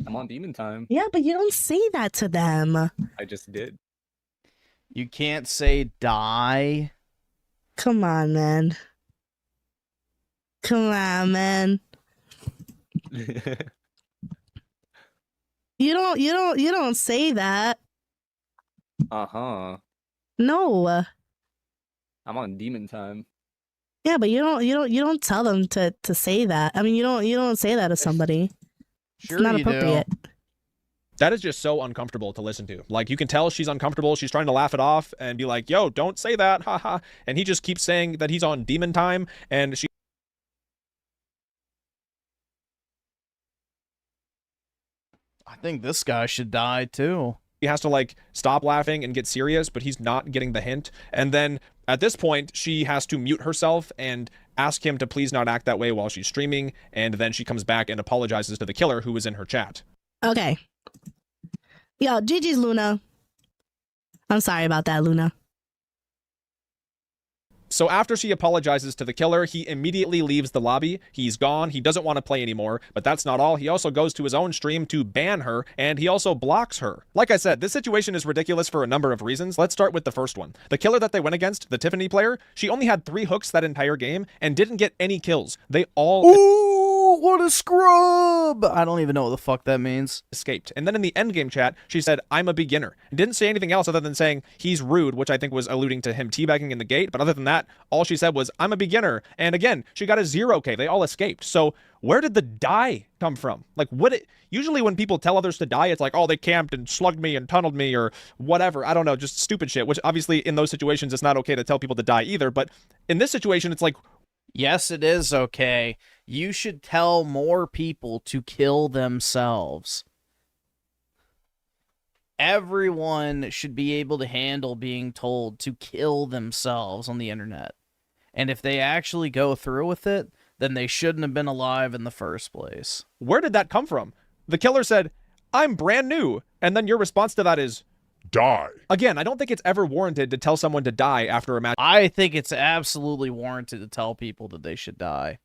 I'm on demon time. Yeah, but you don't say that to them. I just did. You can't say die. Come on, man. Come on, man. You don't say that. Uh-huh. No. I'm on demon time. Yeah, but you don't tell them to say that. I mean, you don't say that to somebody. Sure, it's not you do. appropriate. That is just so uncomfortable to listen to. Like, you can tell she's uncomfortable. She's trying to laugh it off and be like, yo, don't say that, haha. And he just keeps saying that he's on demon time, and she... I think this guy should die, too. He has to, like, stop laughing and get serious, but he's not getting the hint. And then, at this point, she has to mute herself and ask him to please not act that way while she's streaming, and then she comes back and apologizes to the killer who was in her chat. Okay. Yo, GG's, Luna. I'm sorry about that, Luna. So after she apologizes to the killer, he immediately leaves the lobby. He's gone. He doesn't want to play anymore. But that's not all. He also goes to his own stream to ban her, and he also blocks her. Like I said, this situation is ridiculous for a number of reasons. Let's start with the first one. The killer that they went against, the Tiffany player, she only had 3 hooks that entire game and didn't get any kills. They all... Ooh, what a scrub! I don't even know what the fuck that means. Escaped. And then in the endgame chat, she said, I'm a beginner. And didn't say anything else other than saying, he's rude, which I think was alluding to him teabagging in the gate. But other than that, all she said was, I'm a beginner. And again, she got a 0K. They all escaped. So where did the die come from? Like, usually when people tell others to die, it's like, oh, they camped and slugged me and tunneled me or whatever. I don't know, just stupid shit, which obviously in those situations, it's not okay to tell people to die either. But in this situation, it's like, yes, it is okay. You should tell more people to kill themselves. Everyone should be able to handle being told to kill themselves on the internet. And if they actually go through with it, then they shouldn't have been alive in the first place. Where did that come from? The killer said, I'm brand new. And then your response to that is, die. Again, I don't think it's ever warranted to tell someone to die after a match. I think it's absolutely warranted to tell people that they should die.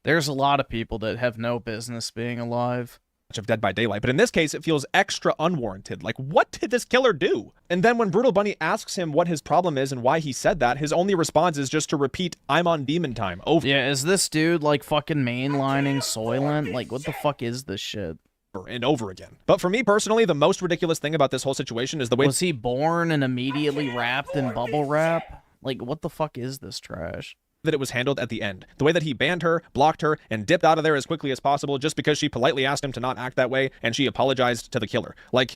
There's a lot of people that have no business being alive. Of Dead by Daylight, but in this case it feels extra unwarranted. Like, what did this killer do? And then when Brutal Bunny asks him what his problem is and why he said that, his only response is just to repeat, I'm on demon time, over. Yeah, is this dude like fucking mainlining Soylent? Like, what the fuck is this shit? And over again. But for me personally, the most ridiculous thing about this whole situation is the way— Was he born and immediately wrapped in bubble wrap? Like, what the fuck is this trash? That it was handled at the end. The way that he banned her, blocked her, and dipped out of there as quickly as possible just because she politely asked him to not act that way, and she apologized to the killer. Like,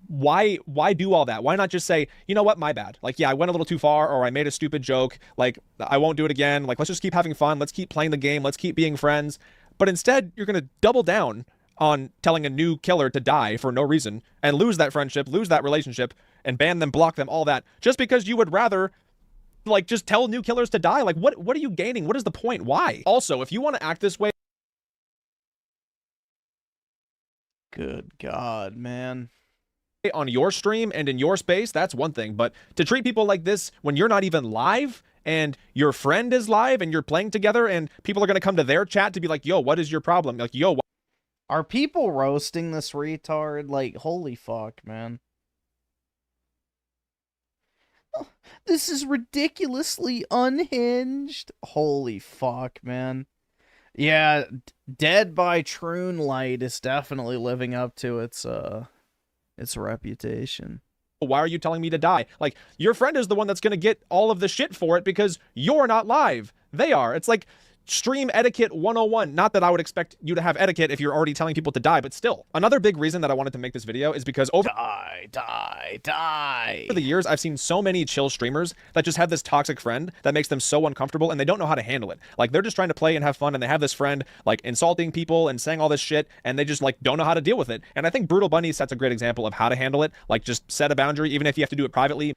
why do all that? Why not just say, you know what, my bad. Like, yeah, I went a little too far, or I made a stupid joke. Like, I won't do it again. Like, let's just keep having fun. Let's keep playing the game. Let's keep being friends. But instead, you're going to double down on telling a new killer to die for no reason, and lose that friendship, lose that relationship, and ban them, block them, all that, just because you would rather, like, just tell new killers to die. Like, what are you gaining? What is the point? Why? Also, if you want to act this way— Good God, man. On your stream and in your space, that's one thing. But to treat people like this when you're not even live and your friend is live and you're playing together and people are going to come to their chat to be like, yo, what is your problem? Like, yo, are people roasting this retard? Like, holy fuck, man. This is ridiculously unhinged. Holy fuck, man. Yeah, Dead by Troon Light is definitely living up to its reputation. Why are you telling me to die? Like, your friend is the one that's going to get all of the shit for it because you're not live. They are. It's like, stream etiquette 101. Not that I would expect you to have etiquette if you're already telling people to die, but still. Another big reason that I wanted to make this video is because over the years, I've seen so many chill streamers that just have this toxic friend that makes them so uncomfortable and they don't know how to handle it. Like, they're just trying to play and have fun, and they have this friend like insulting people and saying all this shit, and they just like don't know how to deal with it. And I think Brutal Bunny sets a great example of how to handle it. Like, just set a boundary, even if you have to do it privately.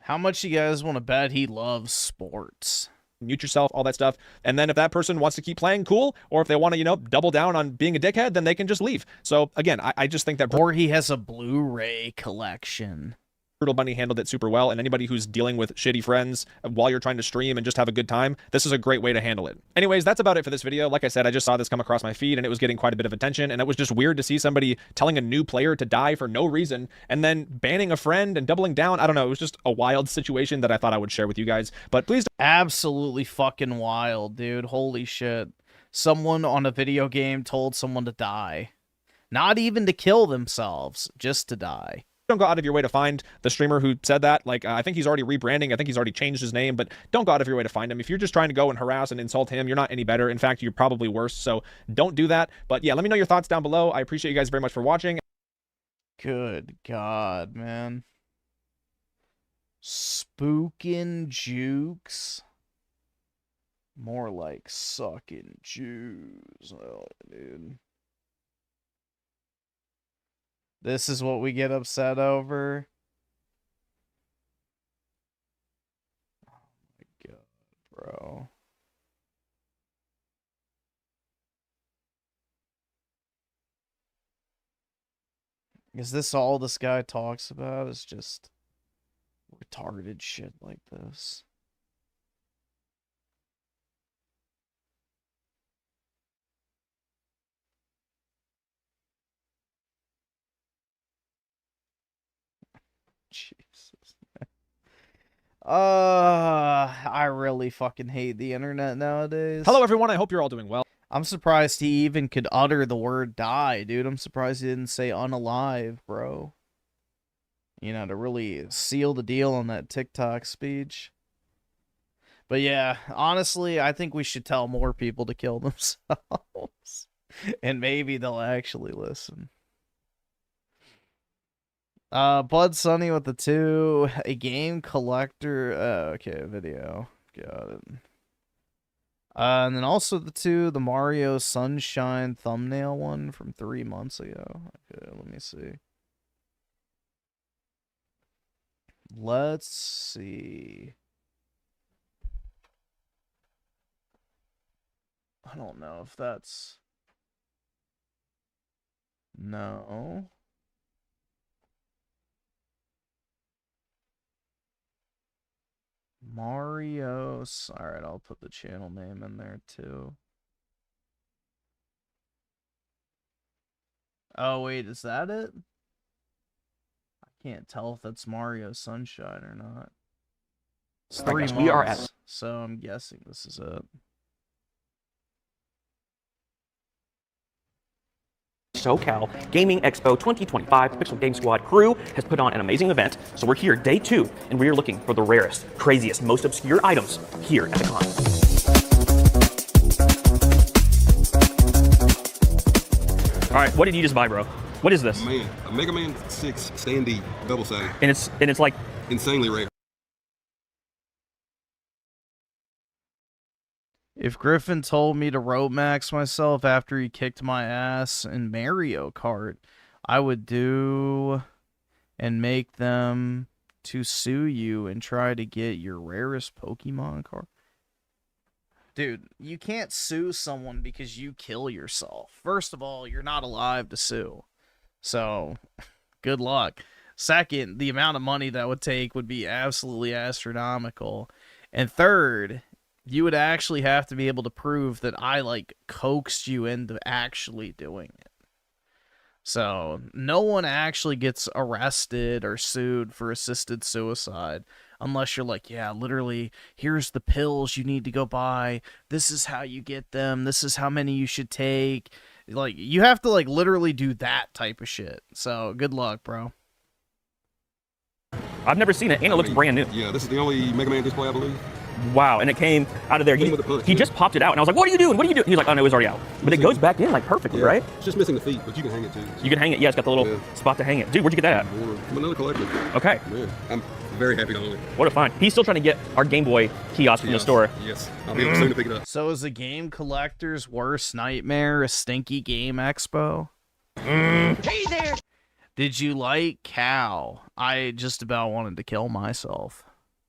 How much you guys want to bet he loves sports? Mute yourself, all that stuff. And then if that person wants to keep playing, cool. Or if they want to, you know, double down on being a dickhead, then they can just leave. So again, I just think that... Or he has a Blu-ray collection. Brutal Bunny handled it super well, and anybody who's dealing with shitty friends while you're trying to stream and just have a good time, this is a great way to handle it. Anyways, that's about it for this video. Like I said, I just saw this come across my feed, and it was getting quite a bit of attention, and it was just weird to see somebody telling a new player to die for no reason, and then banning a friend and doubling down. I don't know, it was just a wild situation that I thought I would share with you guys, but please don't... Absolutely fucking wild, dude. Holy shit. Someone on a video game told someone to die. Not even to kill themselves, just to die. Don't go out of your way to find the streamer who said that. Like, I think he's already rebranding. I think he's already changed his name, but don't go out of your way to find him. If you're just trying to go and harass and insult him, you're not any better. In fact, you're probably worse. So don't do that. But yeah, let me know your thoughts down below. I appreciate you guys very much for watching. Good God, man. Spookin' jukes. More like sucking Jews. Oh, dude. This is what we get upset over. Oh my God, bro. Is this all this guy talks about? Is just retarded shit like this? Jesus, man. I really fucking hate the internet nowadays. Hello, everyone. I hope you're all doing well. I'm surprised he even could utter the word die, dude. I'm surprised he didn't say unalive, bro. You know, to really seal the deal on that TikTok speech. But yeah, honestly, I think we should tell more people to kill themselves. And maybe they'll actually listen. Bud Sunny with the 2, a game collector. Okay, video. Got it. And then also the 2, the Mario Sunshine thumbnail one from 3 months ago. Okay, let me see. Let's see. I don't know if that's... No. Mario's. Alright, I'll put the channel name in there too. Oh, wait, is that it? I can't tell if that's Mario Sunshine or not. It's 3 months, we are at... so I'm guessing this is it. SoCal Gaming Expo 2025 Pixel Game Squad crew has put on an amazing event. So we're here day 2, and we are looking for the rarest, craziest, most obscure items here at the con. All right, what did you just buy, bro? What is this? Man, a Mega Man 6 standee double sided. And it's like insanely rare. If Griffin told me to rope max myself after he kicked my ass in Mario Kart, I would do and make them to sue you and try to get your rarest Pokemon card. Dude, you can't sue someone because you kill yourself. First of all, you're not alive to sue. So, good luck. Second, the amount of money that would take would be absolutely astronomical. And third, you would actually have to be able to prove that I, like, coaxed you into actually doing it. So, no one actually gets arrested or sued for assisted suicide unless you're like, yeah, literally, here's the pills you need to go buy. This is how you get them. This is how many you should take. Like, you have to, like, literally do that type of shit. So, good luck, bro. I've never seen it, and it looks brand new. Yeah, this is the only Mega Man display, I believe. wow, and it came out of there. He just popped it out, and I was like, what are you doing? What are you doing? He was like, oh no, it was already out. But it goes back in like perfectly, right? It's just missing the feet, but you can hang it too. You can hang it. Yeah, it's got the little spot to hang it. Dude, where'd you get that at? From another collector. Okay. Yeah, I'm very happy to own it. What a find. He's still trying to get our Game Boy kiosk from the store. Yes, I'll be able soon to pick it up. So is a game collector's worst nightmare a stinky game expo? Hey there! Did you like Cow? I just about wanted to kill myself.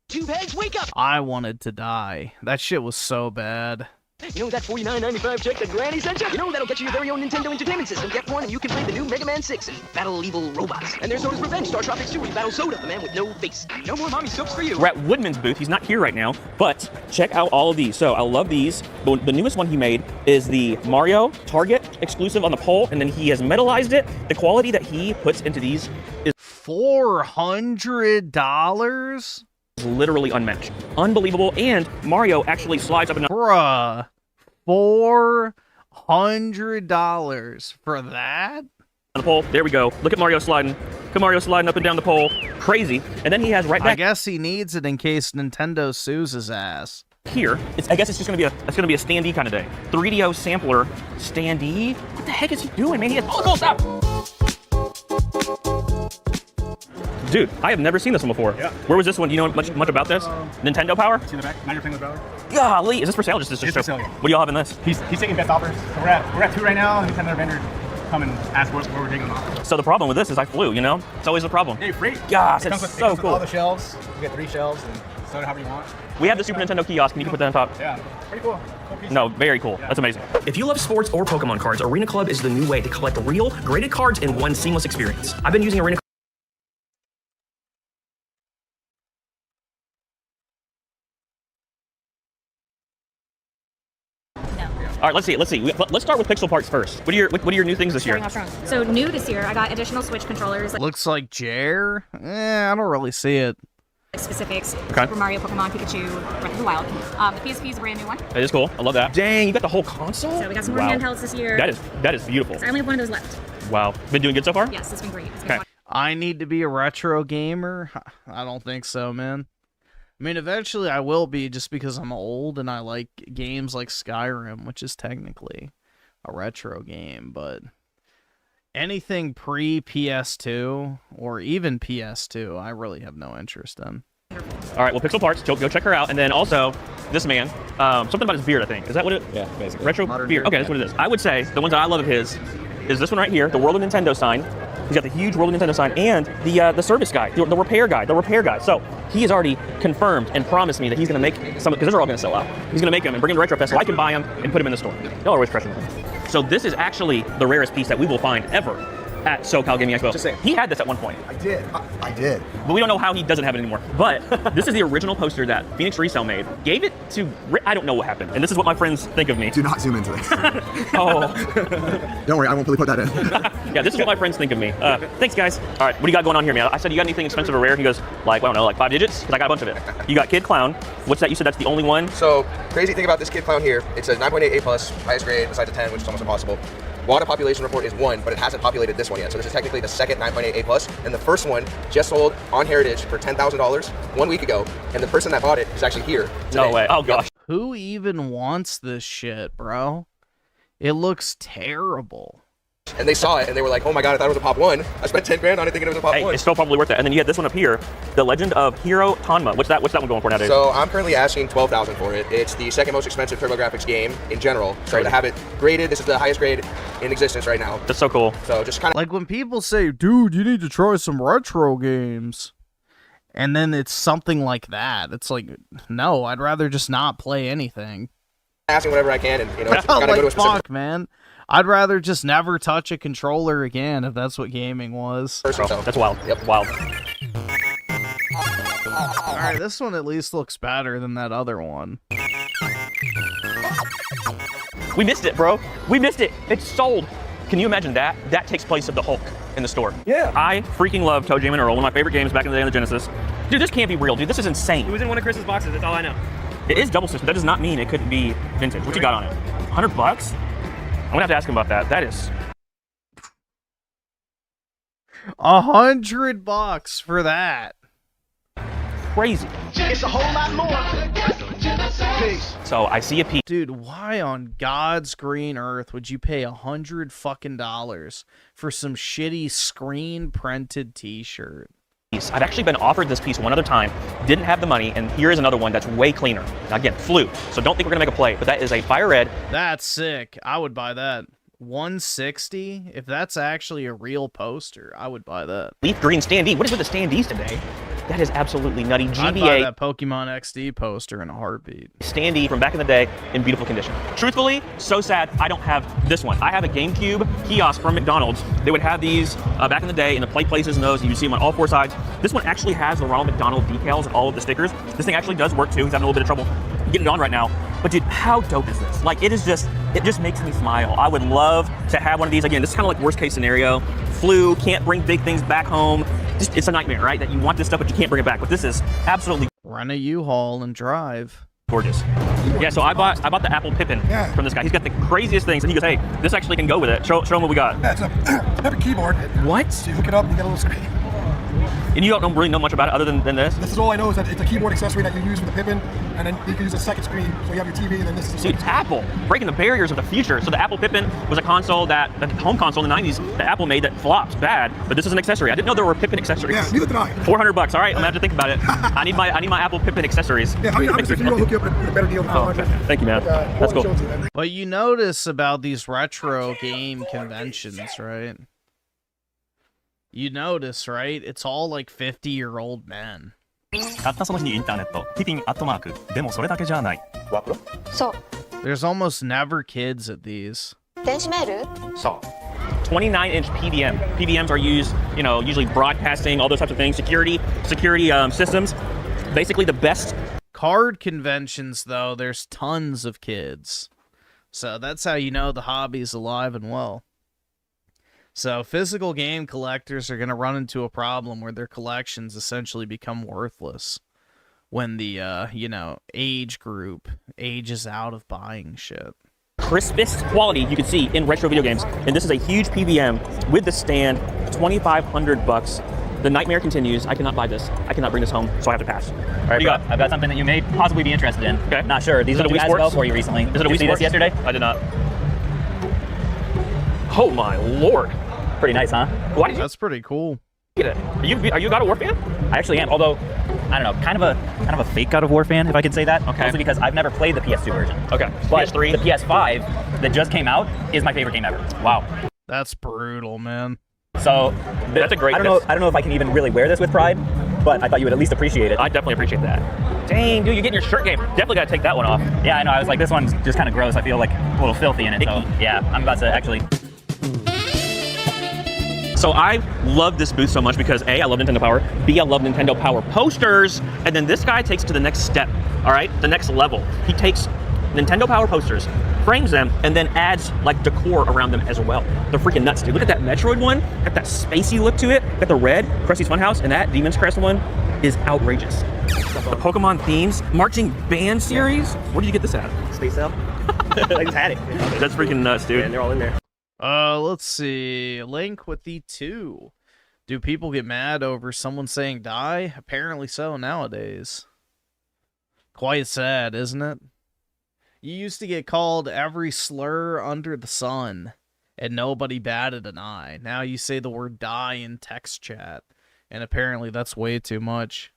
Two bags, wake up! I wanted to die. That shit was so bad. You know that $49.95 check that Granny sent you? You know that'll get you your very own Nintendo Entertainment System. Get one and you can play the new Mega Man 6 and battle evil robots. And there's Soda's Revenge, Star Tropics 2, where you battle Soda, the man with no face. No more mommy soaps for you. We're at Woodman's booth. He's not here right now, but check out all of these. So I love these. The newest one he made is the Mario Target exclusive on the pole, and then he has metalized it. The quality that he puts into these is $400? literally unmatched. Unbelievable, and Mario actually slides up and Bruh. $400 for that? on the pole. There we go. Look at Mario sliding. Look at Mario sliding up and down the pole. Crazy. And then he has right back. I guess he needs it in case Nintendo sues his ass. Here, I guess it's just gonna be a standee kind of day. 3DO sampler standee. What the heck is he doing, man? He has stop. Dude, I have never seen this one before. Yeah. Where was this one? Do you know much about this? Nintendo Power? See in the back? Now you're playing with Power? Golly, is this for sale? Just It's for sale, yeah. What do y'all have in this? He's taking best offers. So we're at 2 right now, and he's had another vendor come and ask where we're taking them off. So the problem with this is I flew, you know? It's always the problem. Hey, free. Gosh, it comes it's with, so cool. all the shelves. You get 3 shelves and soda however you want. We have the Super Nintendo kiosk, and you can put that on top. Yeah, pretty cool. No, very cool. That's amazing. If you love sports or Pokemon cards, Arena Club is the new way to collect real, graded cards in one seamless experience. I've been using Arena All right, let's see. Let's start with Pixel Parts first. What are your new things this year? So new this year, I got additional Switch controllers. Looks like Jer. I don't really see it. Specifics. Okay. Super Mario, Pokemon, Pikachu, Breath of the Wild. The PSP is a brand new one. That is cool. I love that. Dang, you got the whole console? So we got some more handhelds this year. That is beautiful. So I only have one of those left. Wow. Been doing good so far? Yes, it's been great. It's been Okay. fun. I need to be a retro gamer? I don't think so, man. I mean, eventually I will be just because I'm old and I like games like Skyrim, which is technically a retro game, but anything pre-PS2 or even PS2, I really have no interest in. All right, well, Pixel Parts, go check her out. And then also, this man, something about his beard, I think. Is that what it? Yeah, basically. Retro beard. Okay, that's what it is. I would say the ones that I love of his is this one right here, the World of Nintendo sign. He's got the huge World of Nintendo sign and the service guy, the repair guy. So he has already confirmed and promised me that he's going to make some, because those are all going to sell out. He's going to make them and bring them to Retro Fest so I can buy them and put them in the store. Y'all are always pressuring me. So this is actually the rarest piece that we will find ever at SoCal Gaming Expo. Just saying. He had this at one point. I did. I did. But we don't know how he doesn't have it anymore. But this is the original poster that Phoenix Resale made. Gave it to, I don't know what happened. And this is what my friends think of me. Do not zoom into this. Oh. Don't worry, I won't really put that in. Yeah, this is what my friends think of me. Thanks, guys. All right, what do you got going on here, man? I said, you got anything expensive or rare? He goes, like, I don't know, like 5 digits? Because I got a bunch of it. You got Kid Clown. What's that? You said that's the only one? So, crazy thing about this Kid Clown here, it's a 9.8 A+, highest grade besides a 10, which is almost impossible. Water population report is 1, but it hasn't populated this one yet. So this is technically the second 9.8 A+, and the first one just sold on Heritage for $10,000 1 week ago, and the person that bought it is actually here today. No way. Oh, gosh. Who even wants this shit, bro? It looks terrible. And they saw it, and they were like, oh my god, I thought it was a Pop 1. I spent 10 grand on it thinking it was a Pop 1. It's still probably worth it. And then you had this one up here, The Legend of Hiro Tanma. What's that one going for nowadays? So I'm currently asking $12,000 for it. It's the second most expensive TurboGrafx game in general. So to have it graded, this is the highest grade in existence right now. That's so cool. So just kind of like when people say, dude, you need to try some retro games. And then it's something like that. It's like, no, I'd rather just not play anything. Asking whatever I can, and you know, it's gotta like, go to a specific... fuck, man. I'd rather just never touch a controller again if that's what gaming was. That's wild. Yep, wild. Alright, this one at least looks better than that other one. We missed it, bro. We missed it. It's sold. Can you imagine that? That takes place of the Hulk in the store. Yeah. I freaking love Toe Jam and Earl, one of my favorite games back in the day on the Genesis. Dude, this can't be real, dude. This is insane. It was in one of Chris's boxes, that's all I know. It is double system. That does not mean it couldn't be vintage. What you got on it? $100? I'm gonna have to ask him about that. That is $100 for that. Crazy. It's a whole lot more. piece. So I see a piece. Dude, why on God's green earth would you pay $100 for some shitty screen printed t-shirt? I've actually been offered this piece one other time, didn't have the money, and here is another one that's way cleaner. Now, again, flew, so don't think we're gonna make a play, but that is a fire red. That's sick. I would buy that. 160? If that's actually a real poster, I would buy that. Leaf green standee. What is with the standees today? That is absolutely nutty. I'd buy that Pokemon XD poster in a heartbeat. Standee from back in the day in beautiful condition. Truthfully, so sad I don't have this one. I have a GameCube kiosk from McDonald's. They would have these back in the day in the play places and those, and you see them on all four sides. This one actually has the Ronald McDonald decals and all of the stickers. This thing actually does work too. He's having a little bit of trouble getting it on right now. But dude, how dope is this? Like, it just makes me smile. I would love to have one of these. Again, this is kind of like worst case scenario. Flu, can't bring big things back home. Just, it's a nightmare, right? That you want this stuff, but you can't bring it back. But this is absolutely rent a U-Haul and drive. Gorgeous. Yeah, so I bought the Apple Pippin from this guy. He's got the craziest things, and he goes, "Hey, this actually can go with it. Show him what we got." Yeah, it's a Pippin keyboard. What? So you hook it up and you get a little screen. And you don't really know much about it other than this? This is all I know is that it's a keyboard accessory that you use with the Pippin, and then you can use a second screen. So you have your TV, and then this is. Dude, it's Apple breaking the barriers of the future. So the Apple Pippin was a console the home console in the 90s that Apple made that flopped bad, but this is an accessory. I didn't know there were Pippin accessories. Yeah, neither did I. $400. All right, I'm gonna have to think about it. I need my Apple Pippin accessories. Yeah, I'm just gonna hook you up with a better deal than $400. Thank you, man. That's cool. But you notice about these retro game conventions, right? You notice, right? It's all like 50-year-old men. たったその日にインターネット、ピピンアットマーク。でもそれだけじゃない。ワープロ？そう。There's almost never kids at these. 電子メール？そう。29-inch PBM. PBMs are used, usually broadcasting, all those types of things, security systems. Basically the best. Card conventions, though, there's tons of kids. So that's how you know the hobby's alive and well. So physical game collectors are going to run into a problem where their collections essentially become worthless when the, age group ages out of buying shit. Crispest quality you can see in retro video games. And this is a huge PBM with the stand, $2,500. The nightmare continues. I cannot buy this. I cannot bring this home, so I have to pass. All right, bro, I've got something that you may possibly be interested in. Okay. Not sure. These are the Wii Sports for you recently. Is it a Wii Sports? Did you see this yesterday? I did not. Oh my lord. Pretty nice, huh? Why did you? That's pretty cool. Get it. Are you a God of War fan? I actually am, although I don't know, kind of a fake God of War fan, if I could say that. Okay. Mostly because I've never played the PS2 version. Okay. But PS3. The PS5 that just came out is my favorite game ever. Wow. That's brutal, man. So that's a great. I don't know if I can even really wear this with pride, but I thought you would at least appreciate it. I definitely appreciate that. Dang, dude, you're getting your shirt game. Definitely gotta take that one off. Yeah, I know. I was like, this one's just kind of gross. I feel like a little filthy in it. So yeah, I'm about to actually. So I love this booth so much because A, I love Nintendo Power, B, I love Nintendo Power posters, and then this guy takes it to the next step, all right? The next level. He takes Nintendo Power posters, frames them, and then adds like decor around them as well. They're freaking nuts, dude. Look at that Metroid one, got that spacey look to it, got the red Krusty's Funhouse, and that Demon's Crest one is outrageous. The Pokemon themes, marching band series, where did you get this at? Space Out. I just had it. That's freaking nuts, dude. And they're all in there. Let's see. Link with the 2. Do people get mad over someone saying die? Apparently so nowadays. Quite sad, isn't it? You used to get called every slur under the sun, and nobody batted an eye. Now you say the word die in text chat, and apparently that's way too much.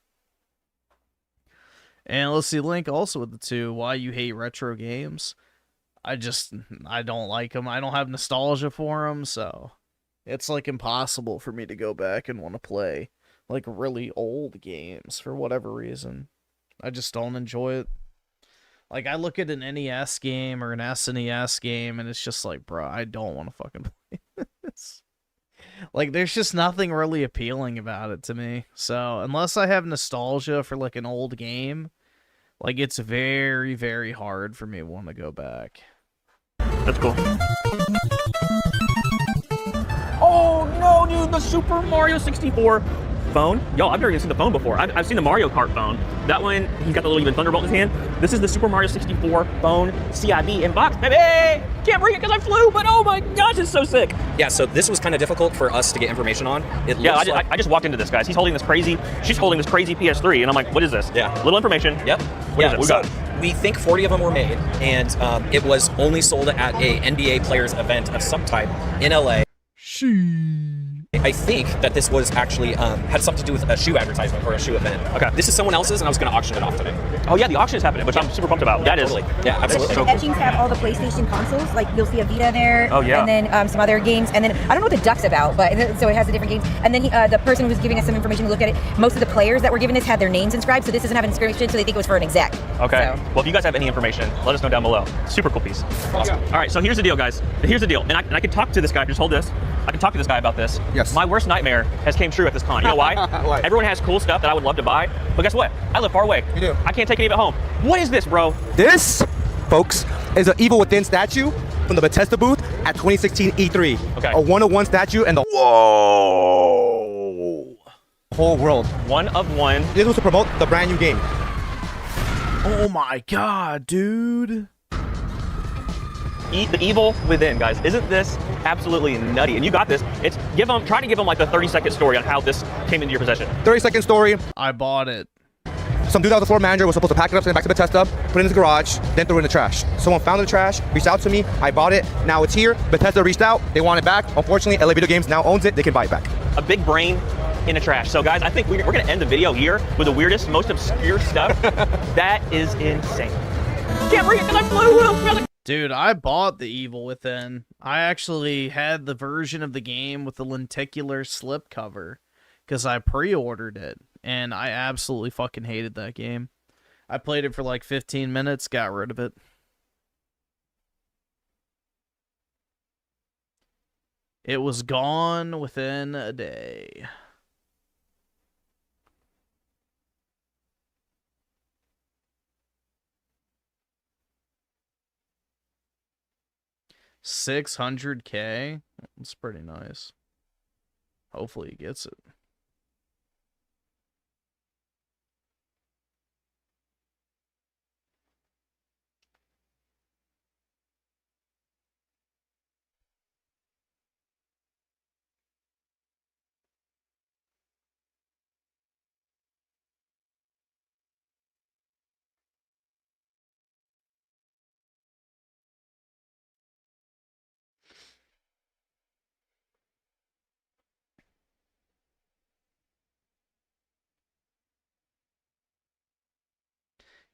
And let's see, Link also with the 2. Why you hate retro games? I don't like them. I don't have nostalgia for them, so it's like impossible for me to go back and want to play like really old games for whatever reason. I just don't enjoy it. Like, I look at an NES game or an SNES game, and it's just like, bro, I don't want to fucking play this. Like, there's just nothing really appealing about it to me. So, unless I have nostalgia for, like, an old game, like, it's very, very hard for me to want to go back. That's cool. Oh, no, dude, the Super Mario 64 phone. Yo, I've never even seen the phone before. I've seen the Mario Kart phone. That one, he's got the little even Thunderbolt in his hand. This is the Super Mario 64 phone CIB in box, baby! Can't bring it because I flew, but oh my gosh, it's so sick. Yeah, so this was kind of difficult for us to get information on. I just walked into this, guys. She's holding this crazy PS3, and I'm like, what is this? Yeah. Little information. Yep. What is it? We got we think 40 of them were made, and it was only sold at a NBA players event of some type in LA. I think that this was actually had something to do with a shoe advertisement or a shoe event. Okay. This is someone else's, and I was going to auction it off today. Oh yeah, the auction is happening, which I'm super pumped about. That totally. is. Yeah, absolutely. The etchings have all the PlayStation consoles. Like you'll see a Vita there. Oh, yeah. And then some other games. And then I don't know what the Duck's about, but so it has the different games. And then the person who was giving us some information to look at it, most of the players that were given this had their names inscribed. So this doesn't have an inscription, so they think it was for an exec. Okay. So. Well, if you guys have any information, let us know down below. Super cool piece. Awesome. All right, so here's the deal, guys. Here's the deal. And I can talk to this guy. Just hold this. I can talk to this guy about this. Yes. My worst nightmare has came true at this con. You know why? Why? Everyone has cool stuff that I would love to buy, but guess what? I live far away. You do. I can't take any of it home. What is this, bro? This, folks, is an Evil Within statue from the Bethesda booth at 2016 E3. Okay. A one-of-one statue and the whole world. One of one. This was to promote the brand new game. Oh my god, dude. The Evil Within, guys. Isn't this absolutely nutty? And you got this. It's try to give them like the 30-second story on how this came into your possession. 30-second story. I bought it. Some dude out the floor manager was supposed to pack it up, send it back to Bethesda, put it in his garage, then throw it in the trash. Someone found the trash, reached out to me, I bought it, now it's here. Bethesda reached out, they want it back. Unfortunately, LA Video Games now owns it, they can buy it back. A big brain in the trash. So guys, I think we're gonna end the video here with the weirdest, most obscure stuff. That is insane. Can't bring it because I flew. Dude, I bought the Evil Within. I actually had the version of the game with the lenticular slipcover because I pre-ordered it, and I absolutely fucking hated that game. I played it for like 15 minutes, got rid of it. It was gone within a day. $600K? That's pretty nice. Hopefully he gets it.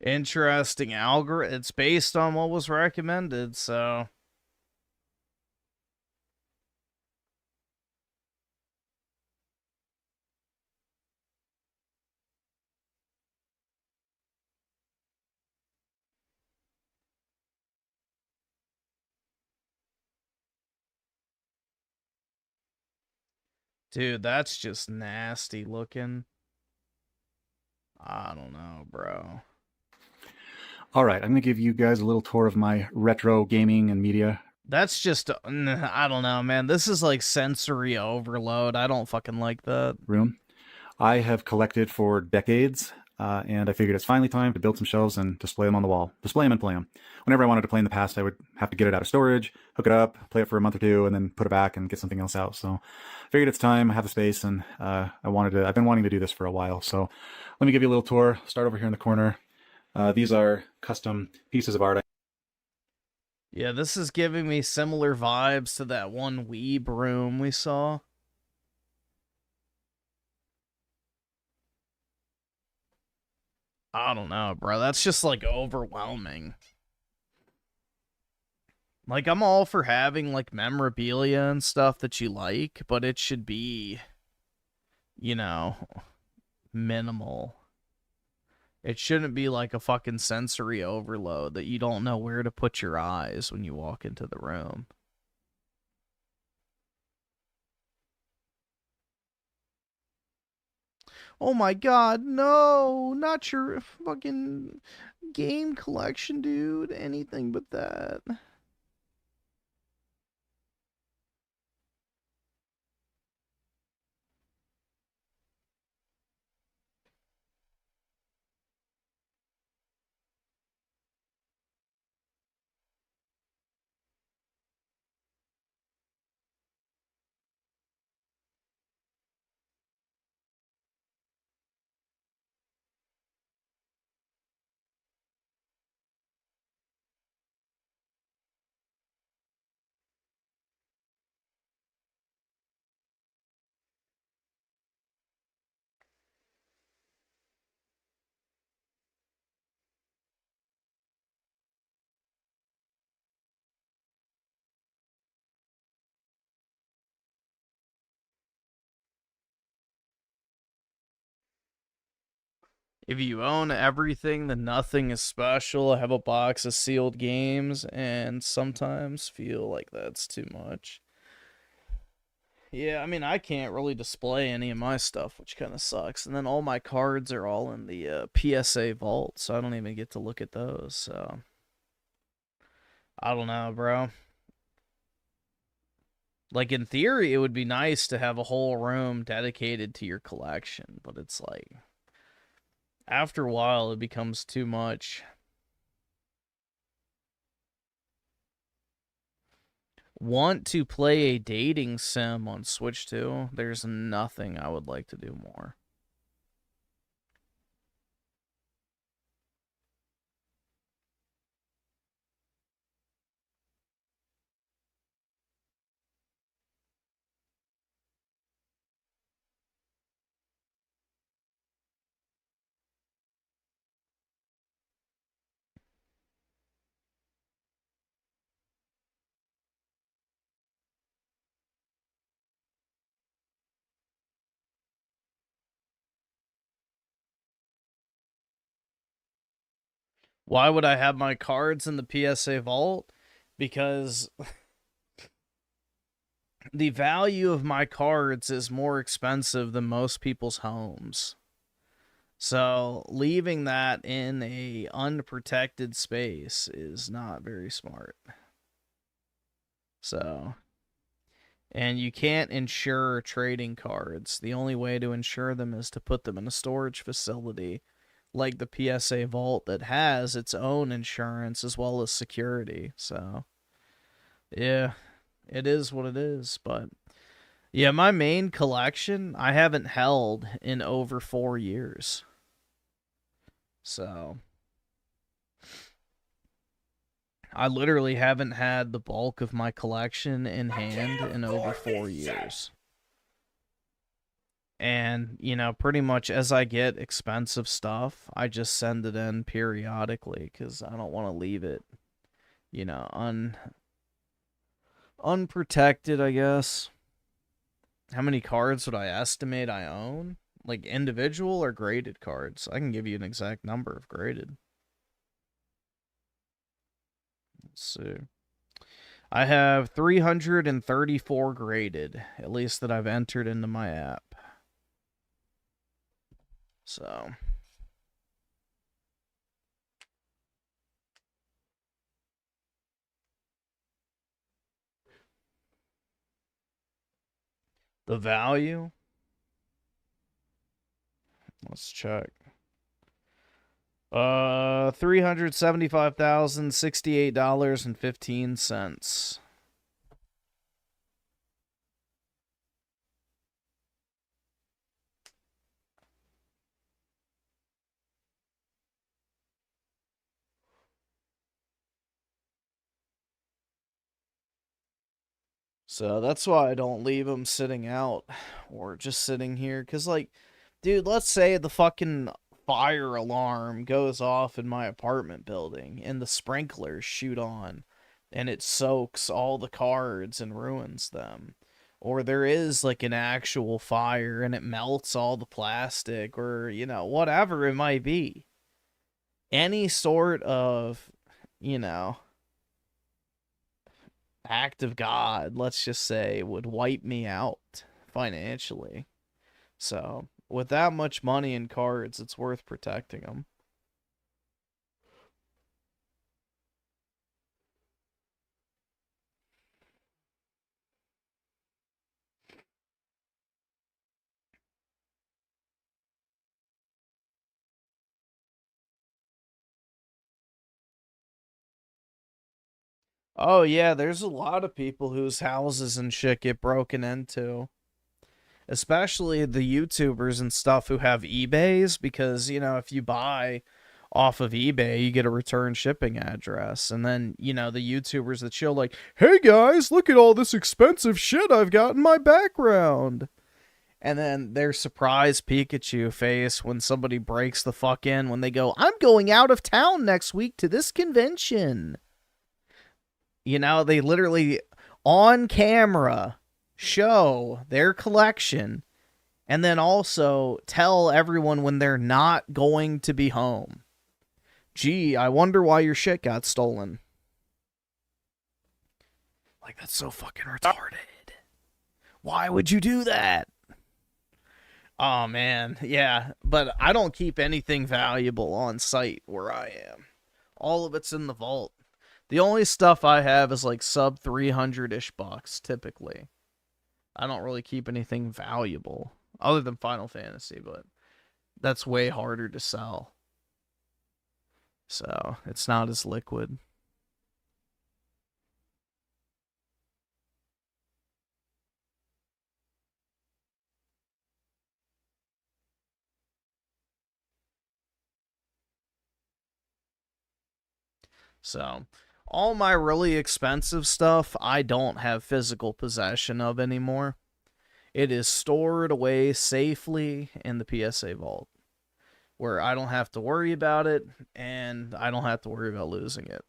Interesting algorithm. It's based on what was recommended, so... Dude, that's just nasty looking. I don't know, bro. All right, I'm going to give you guys a little tour of my retro gaming and media. That's just, I don't know, man. This is like sensory overload. I don't fucking like that. Room. I have collected for decades, and I figured it's finally time to build some shelves and display them on the wall. Display them and play them. Whenever I wanted to play in the past, I would have to get it out of storage, hook it up, play it for a month or two, and then put it back and get something else out. So I figured it's time. I have the space, and I've been wanting to do this for a while. So let me give you a little tour. Start over here in the corner. These are custom pieces of art. Yeah, this is giving me similar vibes to that one Weeb room we saw. I don't know, bro. That's just, like, overwhelming. Like, I'm all for having, like, memorabilia and stuff that you like, but it should be, you know, minimal. It shouldn't be like a fucking sensory overload that you don't know where to put your eyes when you walk into the room. Oh my god, no! Not your fucking game collection, dude. Anything but that. If you own everything, then nothing is special. I have a box of sealed games, and sometimes feel like that's too much. Yeah, I mean, I can't really display any of my stuff, which kind of sucks. And then all my cards are all in the PSA vault, so I don't even get to look at those, so... I don't know, bro. Like, in theory, it would be nice to have a whole room dedicated to your collection, but it's like... After a while, it becomes too much. Want to play a dating sim on Switch 2? There's nothing I would like to do more. Why would I have my cards in the PSA vault? Because the value of my cards is more expensive than most people's homes. So leaving that in a unprotected space is not very smart. So, and you can't insure trading cards. The only way to insure them is to put them in a storage facility like the PSA vault that has its own insurance as well as security. So, yeah, it is what it is. But, yeah, my main collection I haven't held in over 4 years. So, I literally haven't had the bulk of my collection in hand in over 4 years. And, you know, pretty much as I get expensive stuff, I just send it in periodically because I don't want to leave it, you know, unprotected, I guess. How many cards would I estimate I own? Like individual or graded cards? I can give you an exact number of graded. Let's see. I have 334 graded, at least that I've entered into my app. So, the value, let's check. $375,068.15. So that's why I don't leave them sitting out or just sitting here. Because, like, dude, let's say the fucking fire alarm goes off in my apartment building and the sprinklers shoot on and it soaks all the cards and ruins them. Or there is, like, an actual fire and it melts all the plastic or, you know, whatever it might be. Any sort of, you know, act of God, let's just say, would wipe me out financially. So, with that much money in cards, it's worth protecting them. Oh, yeah, there's a lot of people whose houses and shit get broken into. Especially the YouTubers and stuff who have eBays, because, you know, if you buy off of eBay, you get a return shipping address. And then, you know, the YouTubers that show like, hey guys, look at all this expensive shit I've got in my background. And then their surprise Pikachu face when somebody breaks the fuck in when they go, I'm going out of town next week to this convention. You know, they literally, on camera, show their collection And then also tell everyone when they're not going to be home. Gee, I wonder why your shit got stolen. Like, that's so fucking retarded. Why would you do that? Oh, man. Yeah, but I don't keep anything valuable on site where I am. All of it's in the vault. The only stuff I have is like sub 300-ish bucks, typically. I don't really keep anything valuable, other than Final Fantasy, but that's way harder to sell. So, it's not as liquid. So, all my really expensive stuff, I don't have physical possession of anymore. It is stored away safely in the PSA vault, where I don't have to worry about it, and I don't have to worry about losing it.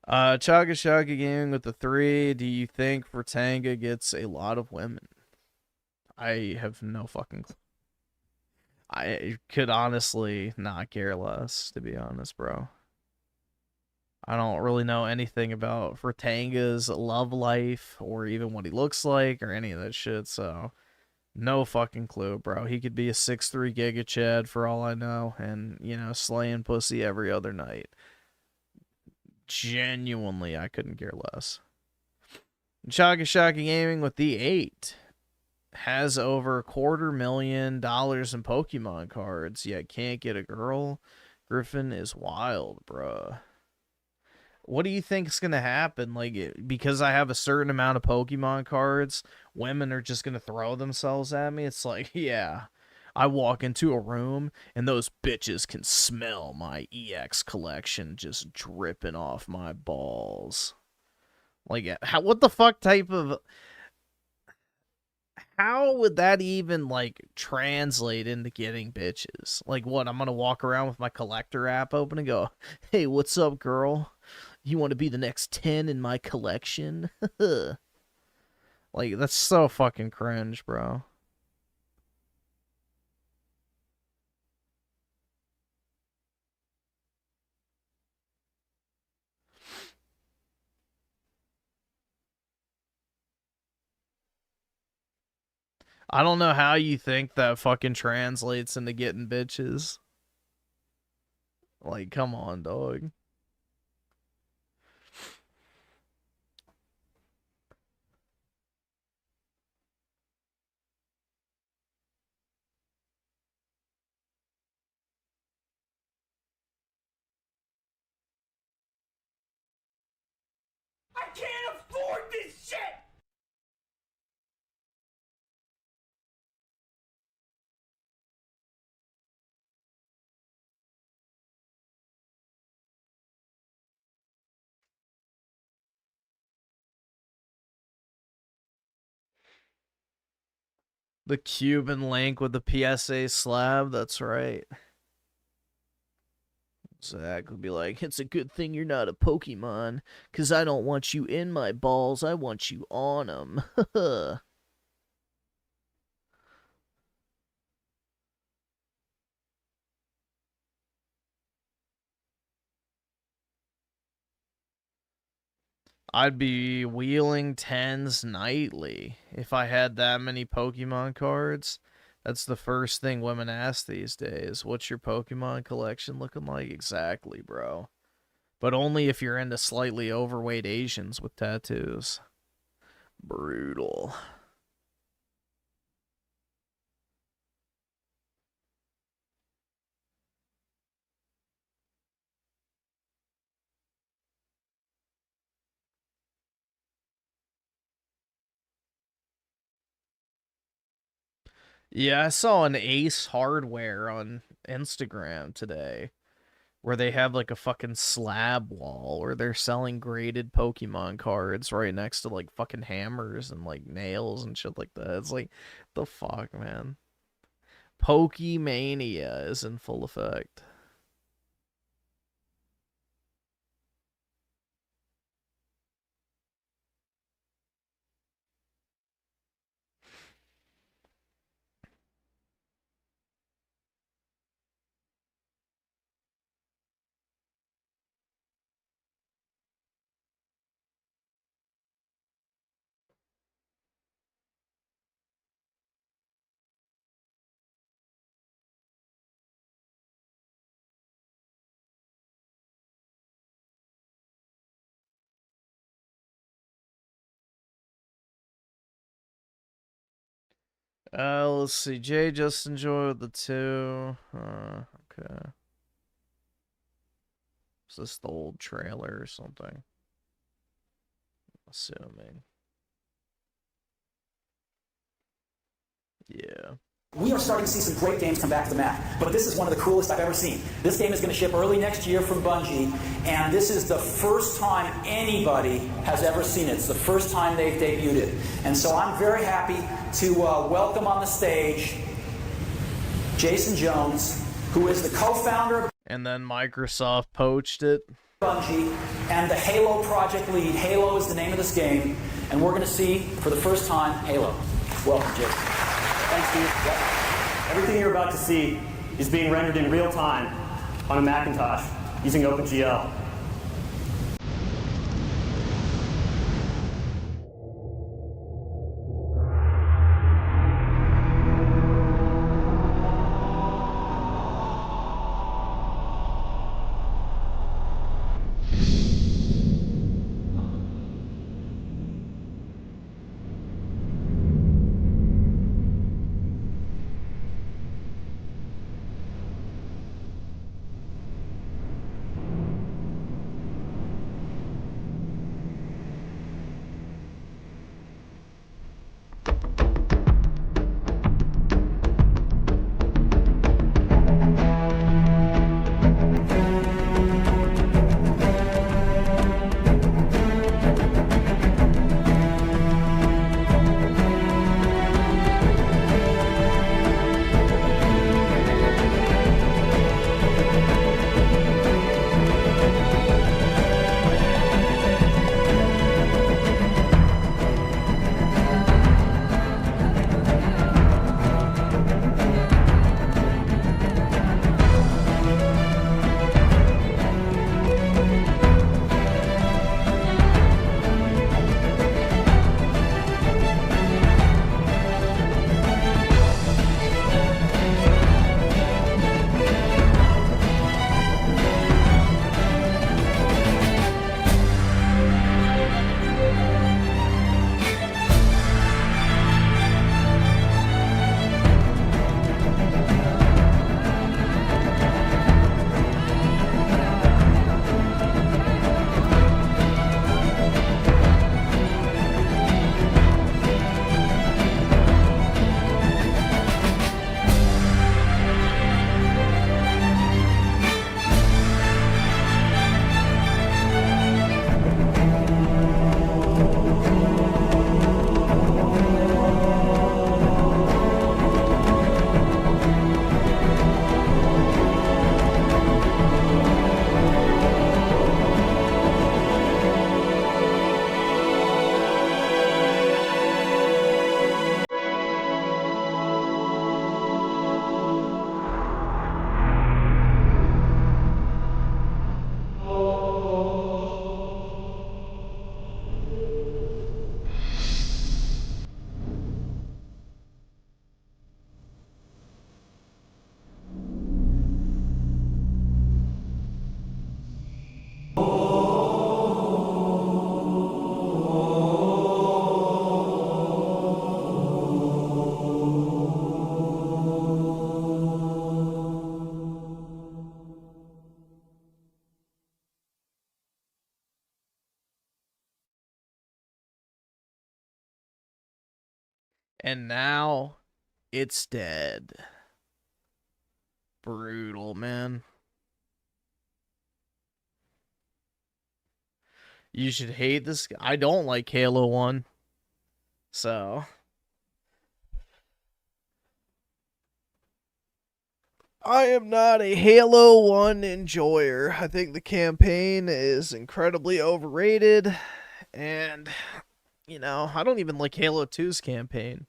Chaga Shaga Gaming with the 3. Do you think Vertanga gets a lot of women? I have no fucking clue. I could honestly not care less, to be honest, bro. I don't really know anything about Vertanga's love life or even what he looks like or any of that shit, so no fucking clue, bro. He could be a 6'3" Giga Chad for all I know and, you know, slaying pussy every other night. Genuinely, I couldn't care less. Chaga Shaka Gaming with the 8. Has over $250,000 in Pokemon cards, yet can't get a girl. Griffin is wild, bruh. What do you think is going to happen? Like, because I have a certain amount of Pokemon cards, women are just going to throw themselves at me? It's like, yeah. I walk into a room, and those bitches can smell my EX collection just dripping off my balls. Like, what the fuck type of... How would that even, like, translate into getting bitches? Like, what, I'm gonna walk around with my collector app open and go, hey, what's up, girl? You want to be the next 10 in my collection? Like, that's so fucking cringe, bro. I don't know how you think that fucking translates into getting bitches. Like, come on, dog. I can't afford this shit! The Cuban link with the PSA slab, that's right. Zach would be like, it's a good thing you're not a Pokemon, because I don't want you in my balls, I want you on them. I'd be wheeling 10s nightly if I had that many Pokemon cards. That's the first thing women ask these days. What's your Pokemon collection looking like? Exactly, bro. But only if you're into slightly overweight Asians with tattoos. Brutal. Yeah, I saw an Ace Hardware on Instagram today where they have like a fucking slab wall where they're selling graded Pokemon cards right next to like fucking hammers and like nails and shit like that. It's like, the fuck, man. Pokemania is in full effect. Let's see. Jay just enjoyed the 2. Okay. Is this the old trailer or something? Assuming. Yeah. We are starting to see some great games come back to the Mac, but this is one of the coolest I've ever seen. This game is going to ship early next year from Bungie, and this is the first time anybody has ever seen it. It's the first time they've debuted it. And so I'm very happy to welcome on the stage Jason Jones, who is the co-founder of And then Microsoft poached it. Bungie and the Halo project lead. Halo is the name of this game, and we're going to see, for the first time, Halo. Welcome, Jason. Thanks, Steve. Yep. Everything you're about to see is being rendered in real time on a Macintosh using OpenGL. And now it's dead. Brutal, man. You should hate this. I don't like Halo 1. So. I am not a Halo 1 enjoyer. I think the campaign is incredibly overrated. And, you know, I don't even like Halo 2's campaign.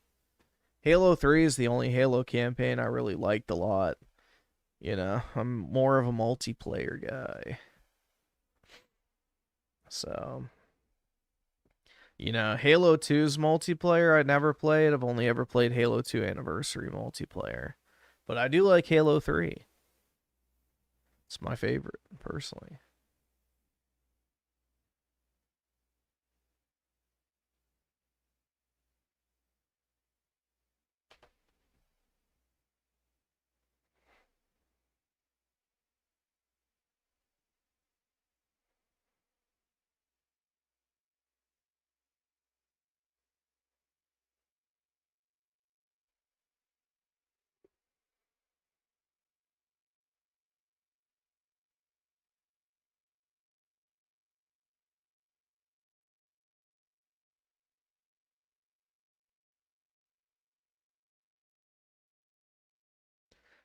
Halo 3 is the only Halo campaign I really liked a lot. You know, I'm more of a multiplayer guy. So, you know, Halo 2's multiplayer I never played. I've only ever played Halo 2 Anniversary multiplayer. But I do like Halo 3. It's my favorite, personally.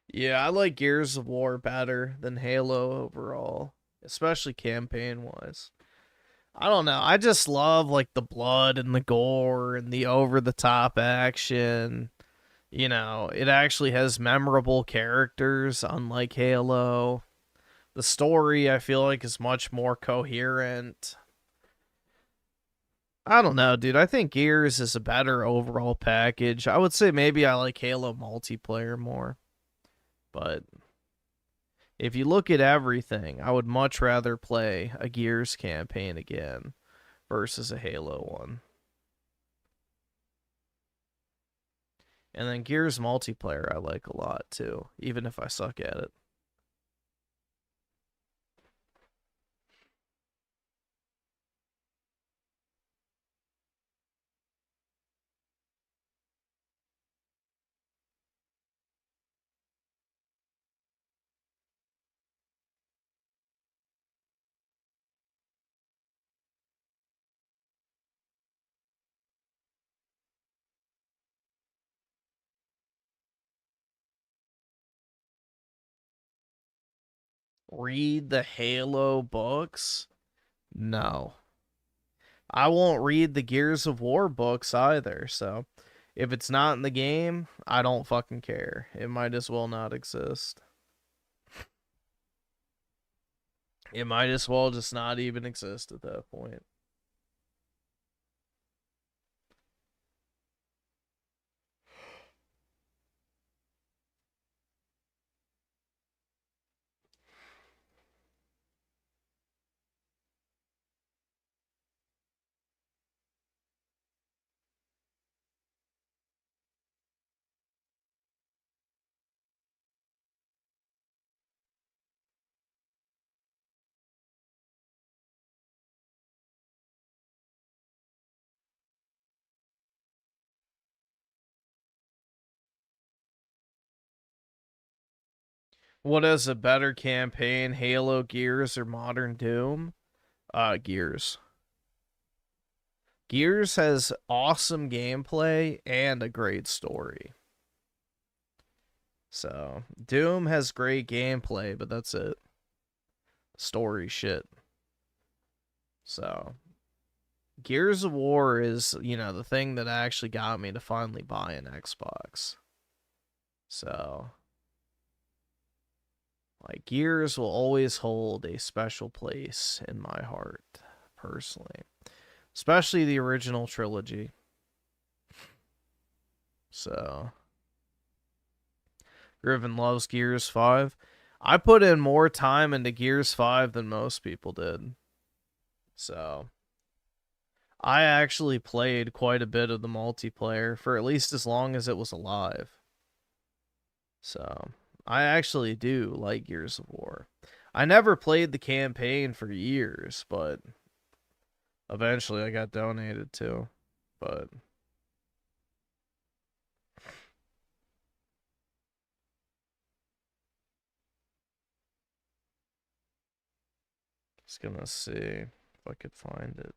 Yeah, I like Gears of War better than Halo overall, especially campaign-wise. I don't know. I just love like the blood and the gore and the over-the-top action. You know, it actually has memorable characters, unlike Halo. The story, I feel like, is much more coherent. I don't know, dude. I think Gears is a better overall package. I would say maybe I like Halo multiplayer more. But if you look at everything, I would much rather play a Gears campaign again versus a Halo one. And then Gears multiplayer I like a lot too, even if I suck at it. Read the Halo books? No. I won't read the Gears of War books either, so if it's not in the game, I don't fucking care. It might as well not exist. It might as well just not even exist at that point. What is a better campaign, Halo, Gears, or Modern Doom? Gears. Gears has awesome gameplay and a great story. So, Doom has great gameplay, but that's it. Story shit. So, Gears of War is, you know, the thing that actually got me to finally buy an Xbox. So, like, Gears will always hold a special place in my heart, personally. Especially the original trilogy. So, Griffin loves Gears 5. I put in more time into Gears 5 than most people did. So, I actually played quite a bit of the multiplayer for at least as long as it was alive. So, I actually do like Gears of War. I never played the campaign for years, but eventually I got donated to. But just gonna see if I could find it.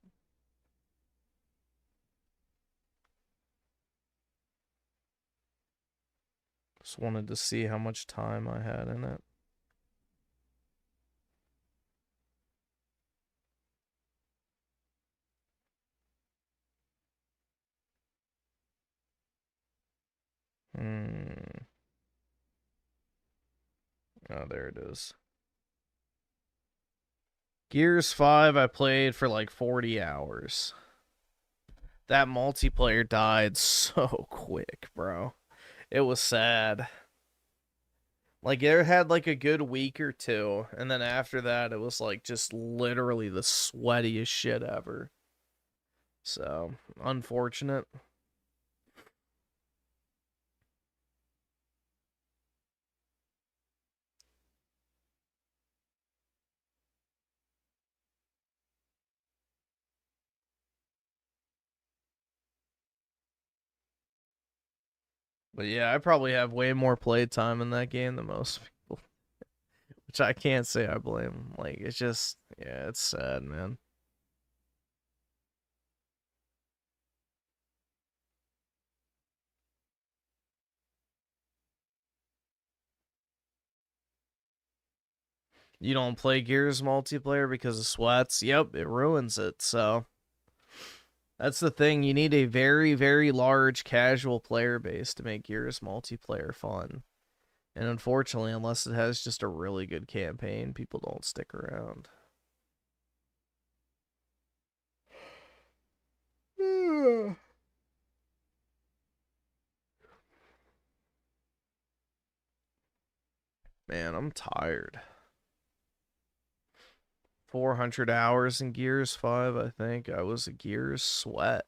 Just wanted to see how much time I had in it. Oh, there it is. Gears 5 I played for like 40 hours. That multiplayer died so quick, bro. It was sad. Like, it had like a good week or two, and then after that, it was like just literally the sweatiest shit ever. So, unfortunate. But yeah, I probably have way more playtime in that game than most people. Which I can't say I blame. Like, it's just, yeah, it's sad, man. You don't play Gears multiplayer because of sweats? Yep, it ruins it, so... That's the thing, you need a very, very large casual player base to make Gears multiplayer fun. And unfortunately, unless it has just a really good campaign, people don't stick around. Man, I'm tired. 400 hours in Gears 5, I think. I was a Gears sweat.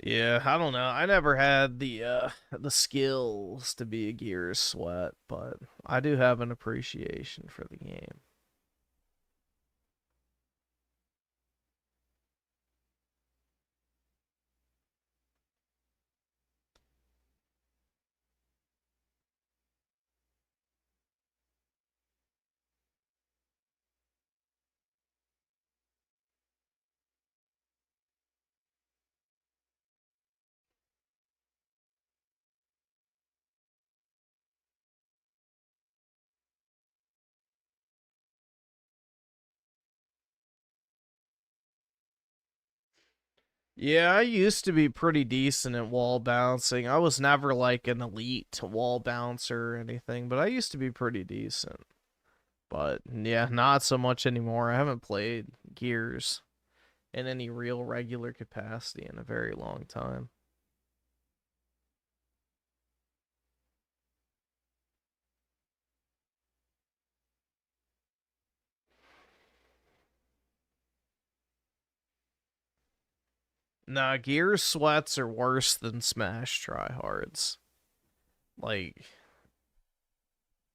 Yeah, I don't know. I never had the skills to be a Gears sweat, but I do have an appreciation for the game. Yeah, I used to be pretty decent at wall bouncing. I was never like an elite wall bouncer or anything, but I used to be pretty decent. But yeah, not so much anymore. I haven't played Gears in any real regular capacity in a very long time. Nah, Gears sweats are worse than Smash tryhards. Like,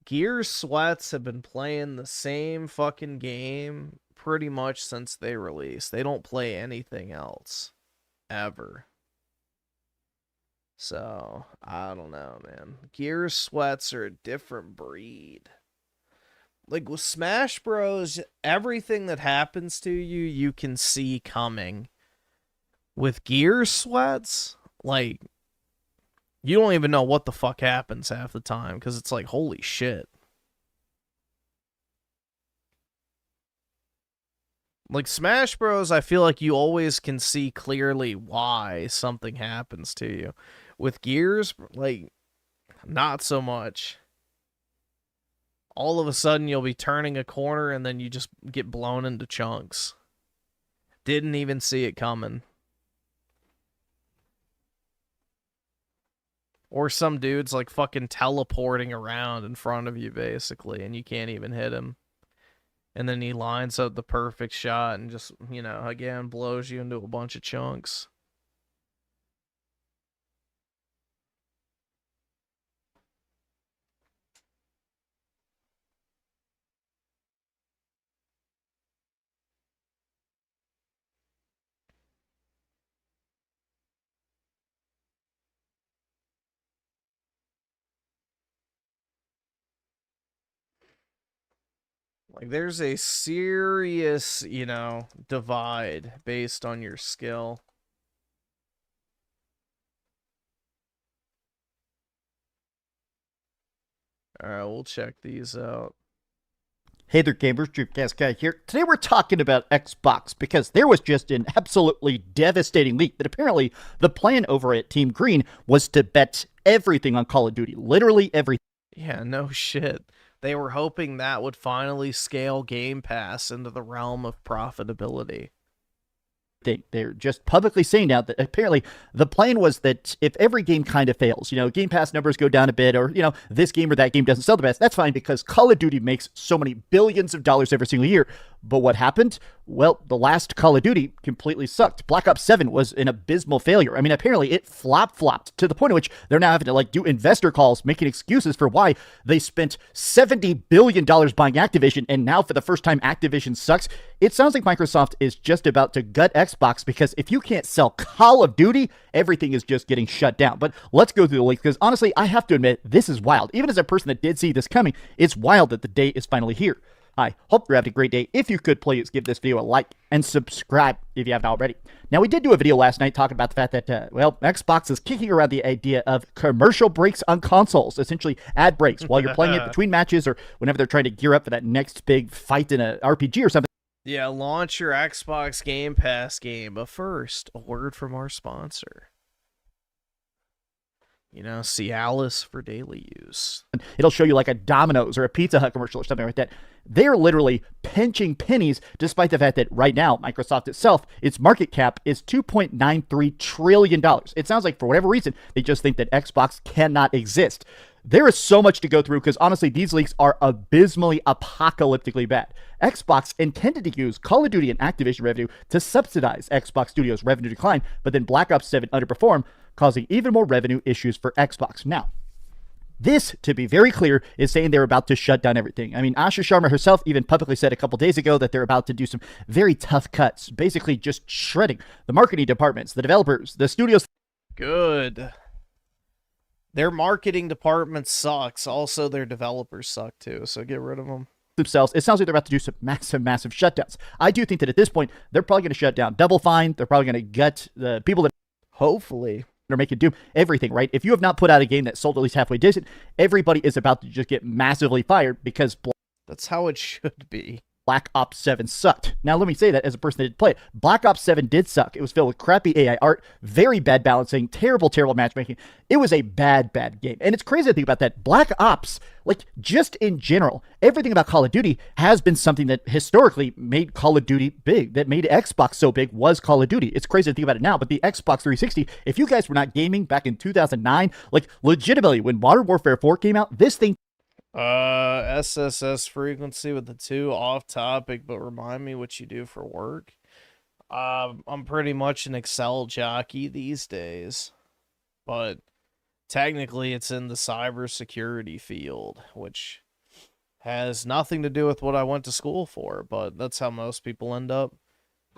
Gears sweats have been playing the same fucking game pretty much since they released. They don't play anything else. Ever. So, I don't know, man. Gears sweats are a different breed. Like, with Smash Bros, everything that happens to you, you can see coming. With Gears sweats, like, you don't even know what the fuck happens half the time, because it's like, holy shit. Like, Smash Bros, I feel like you always can see clearly why something happens to you. With Gears, like, not so much. All of a sudden, you'll be turning a corner, and then you just get blown into chunks. Didn't even see it coming. Or some dude's like fucking teleporting around in front of you, basically, and you can't even hit him. And then he lines up the perfect shot and just, you know, again, blows you into a bunch of chunks. Like, there's a serious, you know, divide based on your skill. Alright, we'll check these out. Hey there, gamers. Dreamcast Guy here. Today we're talking about Xbox because there was just an absolutely devastating leak that apparently the plan over at Team Green was to bet everything on Call of Duty. Literally everything. Yeah, no shit. They were hoping that would finally scale Game Pass into the realm of profitability. They're just publicly saying now that apparently the plan was that if every game kind of fails, you know, Game Pass numbers go down a bit, or, you know, this game or that game doesn't sell the best, that's fine because Call of Duty makes so many billions of dollars every single year. But what happened? Well, the last Call of Duty completely sucked. Black Ops 7 was an abysmal failure. I mean, apparently it flopped to the point at which they're now having to like do investor calls, making excuses for why they spent $70 billion buying Activision, and now for the first time Activision sucks. It sounds like Microsoft is just about to gut Xbox because if you can't sell Call of Duty, everything is just getting shut down. But let's go through the leak because honestly, I have to admit, this is wild. Even as a person that did see this coming, it's wild that the day is finally here. I hope you're having a great day. If you could, please give this video a like and subscribe if you haven't already. Now, we did do a video last night talking about the fact that, Xbox is kicking around the idea of commercial breaks on consoles, essentially ad breaks while you're playing it between matches or whenever they're trying to gear up for that next big fight in an RPG or something. Yeah, launch your Xbox Game Pass game. But first, a word from our sponsor. You know, Cialis for daily use. It'll show you like a Domino's or a Pizza Hut commercial or something like that. They're literally pinching pennies, despite the fact that right now, Microsoft itself, its market cap is $2.93 trillion. It sounds like for whatever reason, they just think that Xbox cannot exist. There is so much to go through because honestly, these leaks are abysmally, apocalyptically bad. Xbox intended to use Call of Duty and Activision revenue to subsidize Xbox Studios' revenue decline, but then Black Ops 7 underperformed, causing even more revenue issues for Xbox. Now, this, to be very clear, is saying they're about to shut down everything. I mean, Asha Sharma herself even publicly said a couple days ago that they're about to do some very tough cuts, basically just shredding the marketing departments, the developers, the studios. Good. Their marketing department sucks. Also, their developers suck too, so get rid of them. Themselves. It sounds like they're about to do some massive shutdowns. I do think that at this point, they're probably going to shut down Double Fine. They're probably going to gut the people that hopefully are making do everything, right? If you have not put out a game that sold at least halfway decent, everybody is about to just get massively fired because that's how it should be. Black Ops 7 sucked. Now, let me say that as a person that did play it. Black Ops 7 did suck. It was filled with crappy AI art, very bad balancing, terrible matchmaking. It was a bad game. And it's crazy to think about that. Black Ops, like just in general, everything about Call of Duty has been something that historically made Call of Duty big, that made Xbox so big was Call of Duty. It's crazy to think about it now, but the Xbox 360, if you guys were not gaming back in 2009, like legitimately when Modern Warfare 4 came out, this thing SSS frequency with the 2 off topic, but remind me what you do for work. I'm pretty much an Excel jockey these days, but technically it's in the cybersecurity field, which has nothing to do with what I went to school for, but that's how most people end up.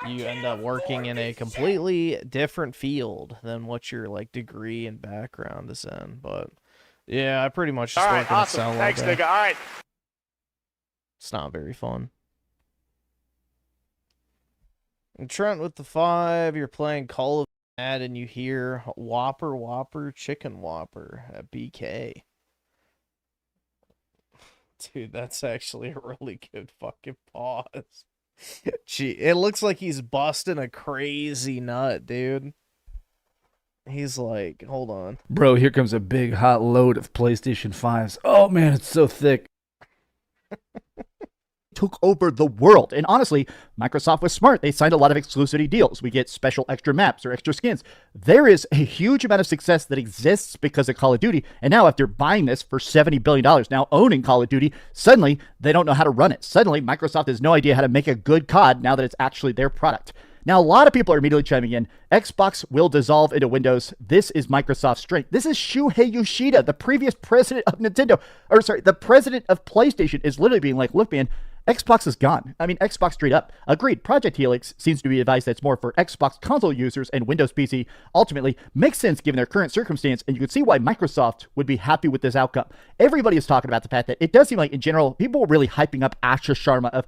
You end up working in a completely different field than what your like degree and background is in, but yeah, I pretty much just work in Excel. Thanks, nigga. All right. It's not very fun. And Trent with the 5, you're playing Call of Duty and you hear Whopper, Chicken Whopper at BK. Dude, that's actually a really good fucking pause. Gee, it looks like he's busting a crazy nut, dude. He's like, hold on. Bro, here comes a big hot load of PlayStation 5s. Oh man, it's so thick. Took over the world. And honestly, Microsoft was smart. They signed a lot of exclusivity deals. We get special extra maps or extra skins. There is a huge amount of success that exists because of Call of Duty. And now after buying this for $70 billion, now owning Call of Duty, suddenly they don't know how to run it. Suddenly Microsoft has no idea how to make a good COD now that it's actually their product. Now, a lot of people are immediately chiming in. Xbox will dissolve into Windows. This is Microsoft's strength. This is Shuhei Yoshida, the previous president of the president of PlayStation is literally being like, look, man, Xbox is gone. I mean, Xbox straight up. Agreed. Project Helix seems to be a device that's more for Xbox console users and Windows PC. Ultimately, makes sense given their current circumstance, and you can see why Microsoft would be happy with this outcome. Everybody is talking about the fact that it does seem like, in general, people were really hyping up Asha Sharma of,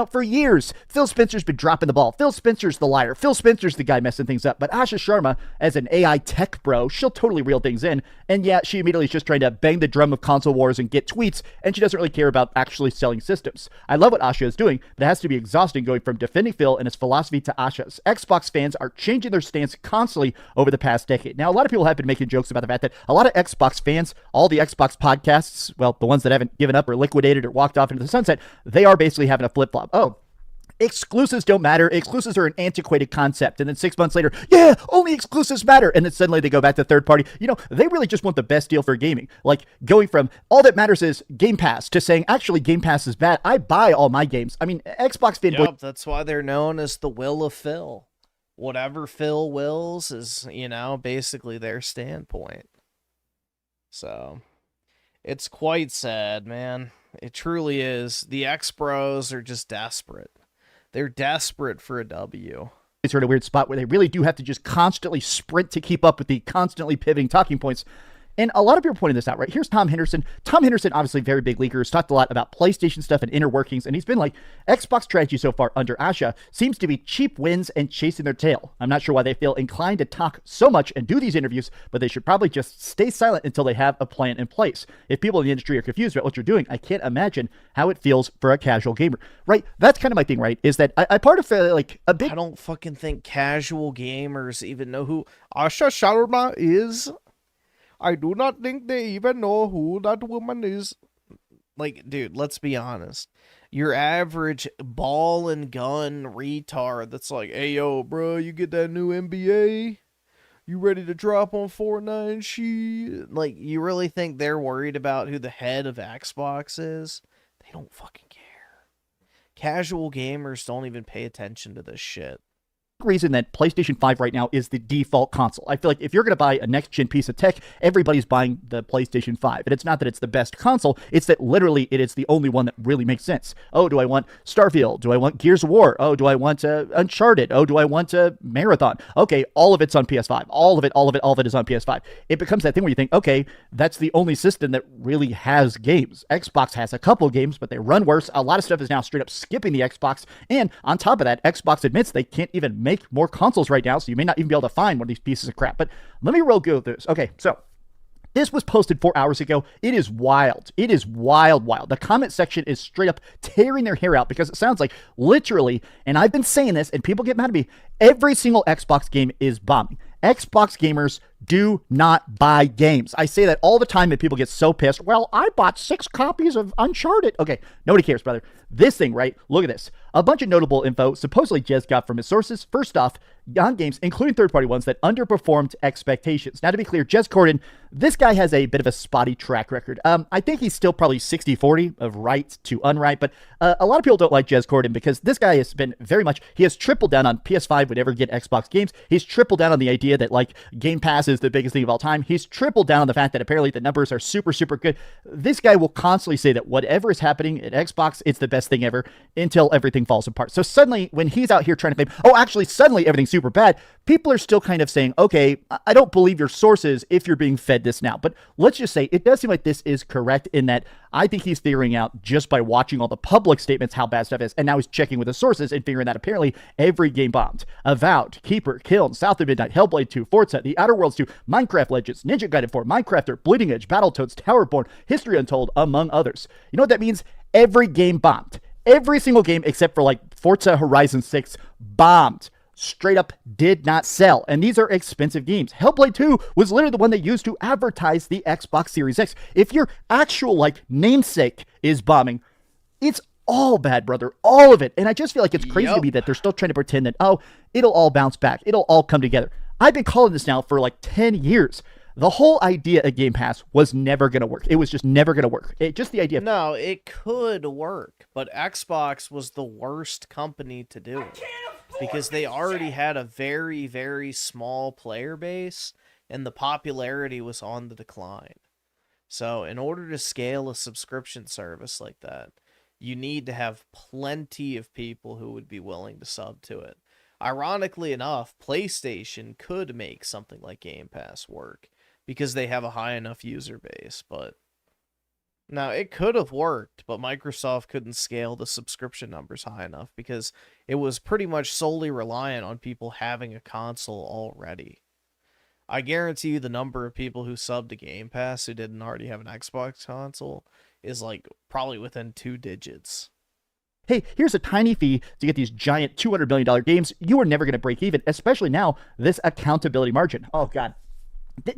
for years, Phil Spencer's been dropping the ball. Phil Spencer's the liar. Phil Spencer's the guy messing things up. But Asha Sharma, as an AI tech bro, she'll totally reel things in. And yeah, she immediately is just trying to bang the drum of console wars and get tweets, and she doesn't really care about actually selling systems. I love what Asha is doing, but it has to be exhausting going from defending Phil and his philosophy to Asha's. Xbox fans are changing their stance constantly over the past decade. Now, a lot of people have been making jokes about the fact that a lot of Xbox fans, all the Xbox podcasts, well, the ones that haven't given up or liquidated or walked off into the sunset, they are basically having a flip-flop. Exclusives don't matter. Exclusives are an antiquated concept. And then 6 months later, yeah, only exclusives matter. And then suddenly they go back to third party. They really just want the best deal for gaming. Like going from all that matters is Game Pass to saying, actually, Game Pass is bad. I buy all my games. I mean, Xbox fanboy. Yep, that's why they're known as the will of Phil. Whatever Phil wills is, basically their standpoint. So it's quite sad, man. It truly is. The X-Bros are just desperate. They're desperate for a W. It's in a weird spot where they really do have to just constantly sprint to keep up with the constantly pivoting talking points. And a lot of people are pointing this out, right? Here's Tom Henderson. Tom Henderson, obviously very big leaguer, has talked a lot about PlayStation stuff and inner workings, and he's been like, Xbox strategy so far under Asha seems to be cheap wins and chasing their tail. I'm not sure why they feel inclined to talk so much and do these interviews, but they should probably just stay silent until they have a plan in place. If people in the industry are confused about what you're doing, I can't imagine how it feels for a casual gamer, right? That's kind of my thing, right? Is that I part of like a big... I don't fucking think casual gamers even know who Asha Sharma is. I do not think they even know who that woman is. Like, dude, let's be honest. Your average ball and gun retard that's like, hey, yo, bro, you get that new NBA? You ready to drop on Fortnite and shit? Like, you really think they're worried about who the head of Xbox is? They don't fucking care. Casual gamers don't even pay attention to this shit. Reason that PlayStation 5 right now is the default console. I feel like if you're going to buy a next-gen piece of tech, everybody's buying the PlayStation 5. And it's not that it's the best console, it's that literally it is the only one that really makes sense. Oh, do I want Starfield? Do I want Gears of War? Oh, do I want Uncharted? Oh, do I want Marathon? Okay, all of it's on PS5. All of it is on PS5. It becomes that thing where you think, okay, that's the only system that really has games. Xbox has a couple games, but they run worse. A lot of stuff is now straight up skipping the Xbox. And on top of that, Xbox admits they can't even make more consoles right now, so you may not even be able to find one of these pieces of crap. But let me roll go through this. Okay, so this was posted 4 hours ago. It is wild. It is wild. The comment section is straight up tearing their hair out because it sounds like literally, and I've been saying this and people get mad at me, every single Xbox game is bombing. Xbox gamers do not buy games. I say that all the time and people get so pissed. Well, I bought 6 copies of Uncharted. Okay, nobody cares, brother. This thing, right? Look at this. A bunch of notable info supposedly Jez got from his sources. First off, on games, including third-party ones, that underperformed expectations. Now, to be clear, Jez Corden, this guy has a bit of a spotty track record. I think he's still probably 60-40 of right to unright, but a lot of people don't like Jez Corden because this guy has been very much, he has tripled down on PS5 would never get Xbox games. He's tripled down on the idea that, like, Game Pass is the biggest thing of all time. He's tripled down on the fact that apparently the numbers are super, super good. This guy will constantly say that whatever is happening at Xbox, it's the best thing ever until everything falls apart. So suddenly, when he's out here trying to claim, oh, actually, suddenly everything's super bad, people are still kind of saying, okay, I don't believe your sources if you're being fed this now. But let's just say it does seem like this is correct in that I think he's figuring out just by watching all the public statements how bad stuff is. And now he's checking with the sources and figuring that apparently every game bombed. Avowed, Keeper, Kiln, South of Midnight, Hellblade 2, Forza, The Outer Worlds 2, Minecraft Legends, Ninja Gaiden 4, Minecrafter, Bleeding Edge, Battletoads, Towerborn, History Untold, among others. You know what that means? Every game bombed. Every single game except for like Forza Horizon 6 bombed. Straight up did not sell. And these are expensive games. Hellblade 2 was literally the one they used to advertise the Xbox Series X. If your actual like namesake is bombing, it's all bad, brother. All of it. And I just feel like it's crazy to me that they're still trying to pretend that, oh, it'll all bounce back. It'll all come together. I've been calling this now for like 10 years. The whole idea of Game Pass was never going to work. It was just never going to work. Just the idea of... No, it could work, but Xbox was the worst company to do it. Because they already had a very, very small player base, and the popularity was on the decline. So in order to scale a subscription service like that, you need to have plenty of people who would be willing to sub to it. Ironically enough, PlayStation could make something like Game Pass work, because they have a high enough user base, but now it could have worked, but Microsoft couldn't scale the subscription numbers high enough because it was pretty much solely reliant on people having a console already. I guarantee you the number of people who subbed to Game Pass who didn't already have an Xbox console is like probably within 2 digits. Hey, here's a tiny fee to get these giant $200 million games. You are never going to break even, especially now, this accountability margin. Oh, God.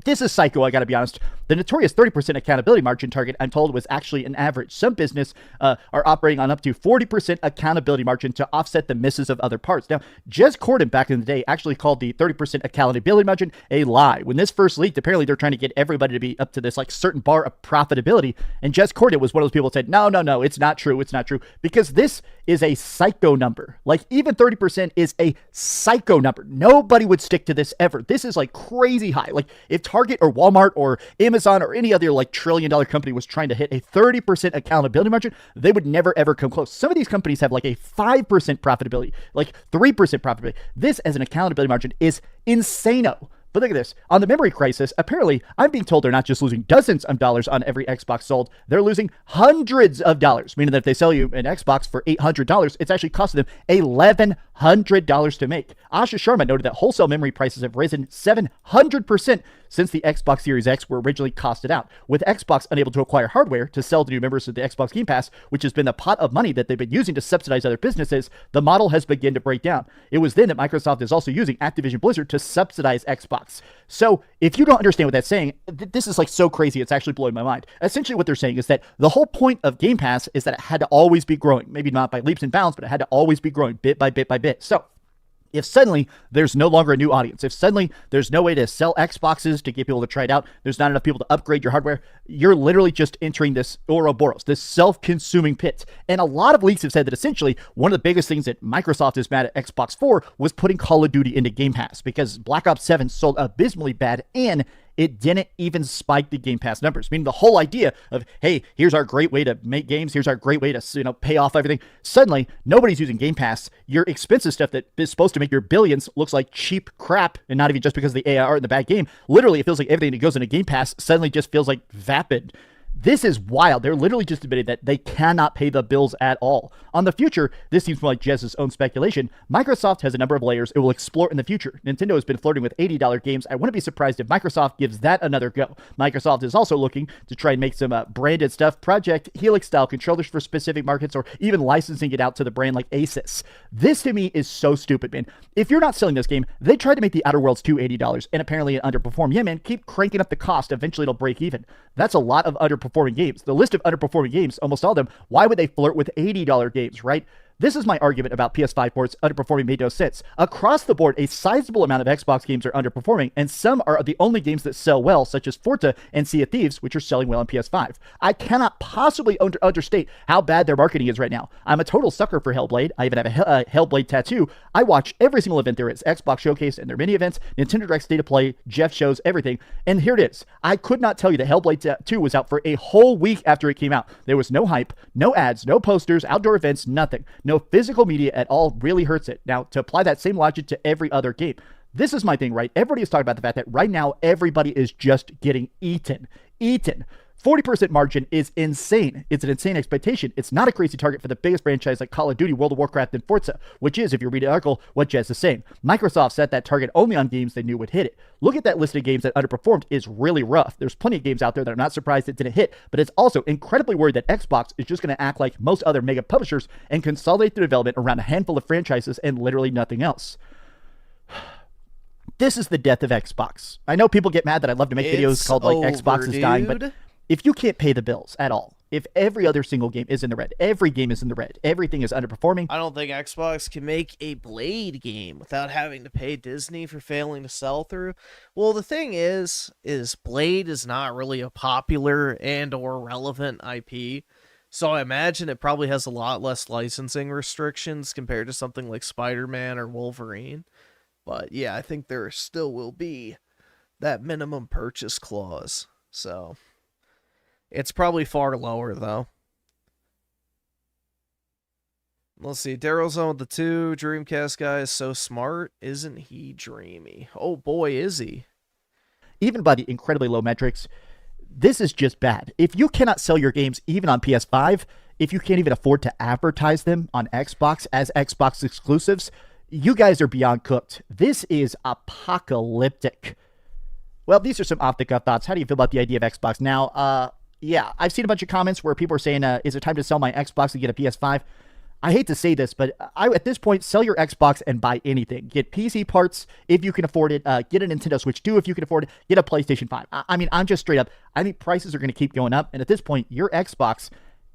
This is psycho, I gotta be honest. The notorious 30% accountability margin target, I'm told, was actually an average. Some business are operating on up to 40% accountability margin to offset the misses of other parts. Now, Jez Corden back in the day actually called the 30% accountability margin a lie. When this first leaked, apparently they're trying to get everybody to be up to this like certain bar of profitability. And Jez Corden was one of those people that said, no, it's not true. It's not true. Because this is a psycho number. Like even 30% is a psycho number. Nobody would stick to this ever. This is like crazy high. Like if Target or Walmart or Amazon or any other like $1 trillion company was trying to hit a 30% accountability margin, they would never ever come close. Some of these companies have like a 5% profitability, like 3% profitability. This as an accountability margin is insano. But look at this. On the memory crisis, apparently, I'm being told they're not just losing dozens of dollars on every Xbox sold, they're losing hundreds of dollars, meaning that if they sell you an Xbox for $800, it's actually costing them $1,100 to make. Asha Sharma noted that wholesale memory prices have risen 700% since the Xbox Series X were originally costed out, with Xbox unable to acquire hardware to sell to new members of the Xbox Game Pass, which has been the pot of money that they've been using to subsidize other businesses. The model has begun to break down. It was then that Microsoft is also using Activision Blizzard to subsidize Xbox. So if you don't understand what that's saying, this is like so crazy, it's actually blowing my mind. Essentially what they're saying is that the whole point of Game Pass is that it had to always be growing. Maybe not by leaps and bounds, but it had to always be growing bit by bit by bit. So if suddenly there's no longer a new audience, if suddenly there's no way to sell Xboxes to get people to try it out, there's not enough people to upgrade your hardware, you're literally just entering this Ouroboros, this self-consuming pit. And a lot of leaks have said that essentially one of the biggest things that Microsoft is mad at Xbox for was putting Call of Duty into Game Pass, because Black Ops 7 sold abysmally bad and it didn't even spike the Game Pass numbers. Meaning the whole idea of, hey, here's our great way to make games, here's our great way to, pay off everything. Suddenly, nobody's using Game Pass. Your expensive stuff that is supposed to make your billions looks like cheap crap, and not even just because of the AR in the bad game. Literally, it feels like everything that goes into Game Pass suddenly just feels like vapid. This is wild. They're literally just admitting that they cannot pay the bills at all. On the future, this seems more like Jez's own speculation. Microsoft has a number of layers it will explore in the future. Nintendo has been flirting with $80 games. I wouldn't be surprised if Microsoft gives that another go. Microsoft is also looking to try and make some branded stuff, Project Helix-style controllers for specific markets, or even licensing it out to the brand like Asus. This to me is so stupid, man. If you're not selling this game, they tried to make the Outer Worlds 2 $80, and apparently it underperformed. Yeah, man, keep cranking up the cost. Eventually it'll break even. That's a lot of underperforming games. The list of underperforming games, almost all of them, why would they flirt with $80 games, right? This is my argument about PS5 ports underperforming made no sense. Across the board, a sizable amount of Xbox games are underperforming, and some are the only games that sell well, such as Forza and Sea of Thieves, which are selling well on PS5. I cannot possibly understate how bad their marketing is right now. I'm a total sucker for Hellblade. I even have a Hellblade tattoo. I watch every single event there is, Xbox Showcase and their mini events, Nintendo Direct State of Play, Jeff shows, everything. And here it is. I could not tell you that Hellblade 2 was out for a whole week after it came out. There was no hype, no ads, no posters, outdoor events, nothing. No physical media at all really hurts it. Now, to apply that same logic to every other game, this is my thing, right? Everybody is talking about the fact that right now, everybody is just getting eaten. 40% margin is insane. It's an insane expectation. It's not a crazy target for the biggest franchise like Call of Duty, World of Warcraft, and Forza, which is, if you read the article, what Jez is saying. Microsoft set that target only on games they knew would hit it. Look at that list of games that underperformed is really rough. There's plenty of games out there that are not surprised it didn't hit, but it's also incredibly worried that Xbox is just going to act like most other mega publishers and consolidate the development around a handful of franchises and literally nothing else. This is the death of Xbox. I know people get mad that I love to make videos called like Xbox is dying, but if you can't pay the bills at all, if every other single game is in the red, every game is in the red, everything is underperforming. I don't think Xbox can make a Blade game without having to pay Disney for failing to sell through. Well, the thing is Blade is not really a popular and or relevant IP. So I imagine it probably has a lot less licensing restrictions compared to something like Spider-Man or Wolverine. But yeah, I think there still will be that minimum purchase clause. So it's probably far lower, though. Let's see. Daryl's on with the 2. Dreamcast guy is so smart. Isn't he dreamy? Oh, boy, is he. Even by the incredibly low metrics, this is just bad. If you cannot sell your games even on PS5, if you can't even afford to advertise them on Xbox as Xbox exclusives, you guys are beyond cooked. This is apocalyptic. Well, these are some off-the-cuff thoughts. How do you feel about the idea of Xbox now? Yeah, I've seen a bunch of comments where people are saying, is it time to sell my Xbox and get a PS5? I hate to say this, but at this point, sell your Xbox and buy anything. Get PC parts if you can afford it. Get a Nintendo Switch 2 if you can afford it. Get a PlayStation 5. I mean, I'm just straight up. I think prices are going to keep going up. And at this point, your Xbox,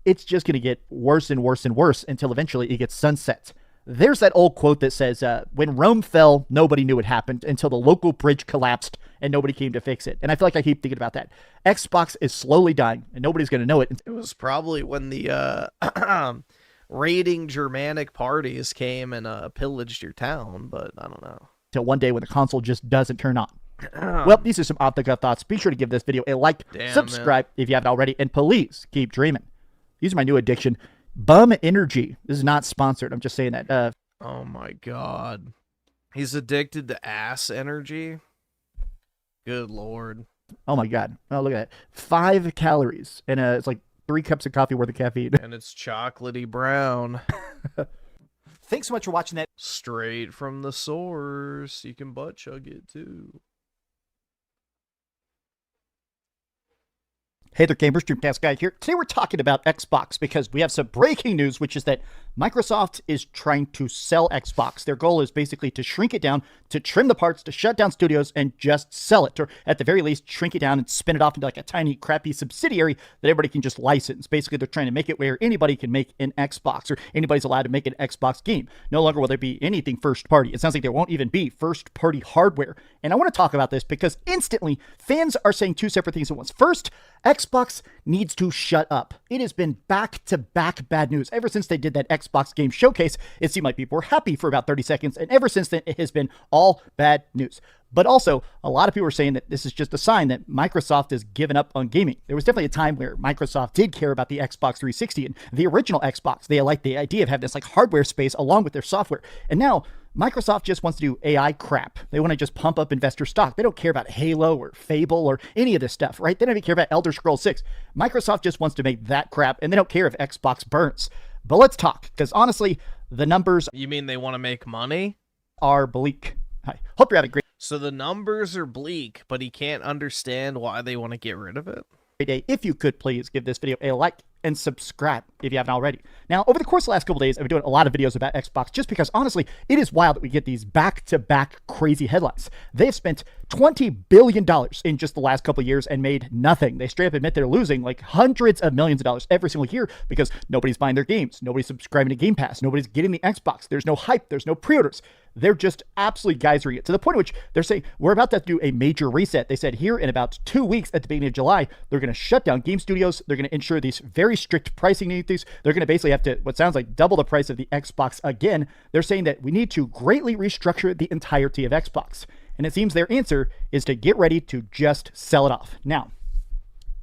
it's just going to get worse and worse and worse until eventually it gets sunset. There's that old quote that says, when Rome fell, nobody knew it happened until the local bridge collapsed and nobody came to fix it. And I feel like I keep thinking about that. Xbox is slowly dying and nobody's going to know it. It was probably when the raiding Germanic parties came and pillaged your town, but I don't know. Till one day when the console just doesn't turn on. Well, these are some off-the-cuff thoughts. Be sure to give this video a like, subscribe if you haven't already, and please keep dreaming. These are my new addiction. Bum Energy. This is not sponsored. I'm just saying that. Oh my god. He's addicted to ass energy. Good Lord. Oh my God. Oh, look at that. 5 calories. And it's like 3 cups of coffee worth of caffeine. And it's chocolatey brown. Thanks so much for watching that. Straight from the source. You can butt chug it too. Hey there, gamers. Dreamcast Guy here. Today we're talking about Xbox because we have some breaking news, which is that Microsoft is trying to sell Xbox. Their goal is basically to shrink it down, to trim the parts, to shut down studios, and just sell it. Or at the very least, shrink it down and spin it off into like a tiny, crappy subsidiary that everybody can just license. Basically, they're trying to make it where anybody can make an Xbox, or anybody's allowed to make an Xbox game. No longer will there be anything first party. It sounds like there won't even be first party hardware. And I want to talk about this because instantly, fans are saying 2 separate things at once. First, Xbox needs to shut up. It has been back-to-back bad news. Ever since they did that Xbox game showcase, it seemed like people were happy for about 30 seconds, and ever since then, it has been all bad news. But also, a lot of people are saying that this is just a sign that Microsoft has given up on gaming. There was definitely a time where Microsoft did care about the Xbox 360 and the original Xbox. They liked the idea of having this like hardware space along with their software. And now, Microsoft just wants to do AI crap. They want to just pump up investor stock. They don't care about Halo or Fable or any of this stuff, right? They don't even care about Elder Scrolls 6. Microsoft just wants to make that crap, and they don't care if Xbox burns. But let's talk, because honestly, the numbers... You mean they want to make money? ...are bleak. Hi. Hope you're having a great... So the numbers are bleak, but he can't understand why they want to get rid of it? Day. If you could please give this video a like and subscribe if you haven't already. Now, over the course of the last couple days, I've been doing a lot of videos about Xbox just because, honestly, it is wild that we get these back-to-back crazy headlines. They've spent $20 billion in just the last couple of years and made nothing. They straight up admit they're losing like hundreds of millions of dollars every single year because nobody's buying their games. Nobody's subscribing to Game Pass. Nobody's getting the Xbox. There's no hype. There's no pre-orders. They're just absolutely geysering it to the point at which they're saying, we're about to do a major reset. They said here in about 2 weeks at the beginning of July, they're going to shut down game studios. They're going to ensure these very strict pricing needs. They're going to basically have to, what sounds like double the price of the Xbox again. They're saying that we need to greatly restructure the entirety of Xbox. And it seems their answer is to get ready to just sell it off. Now,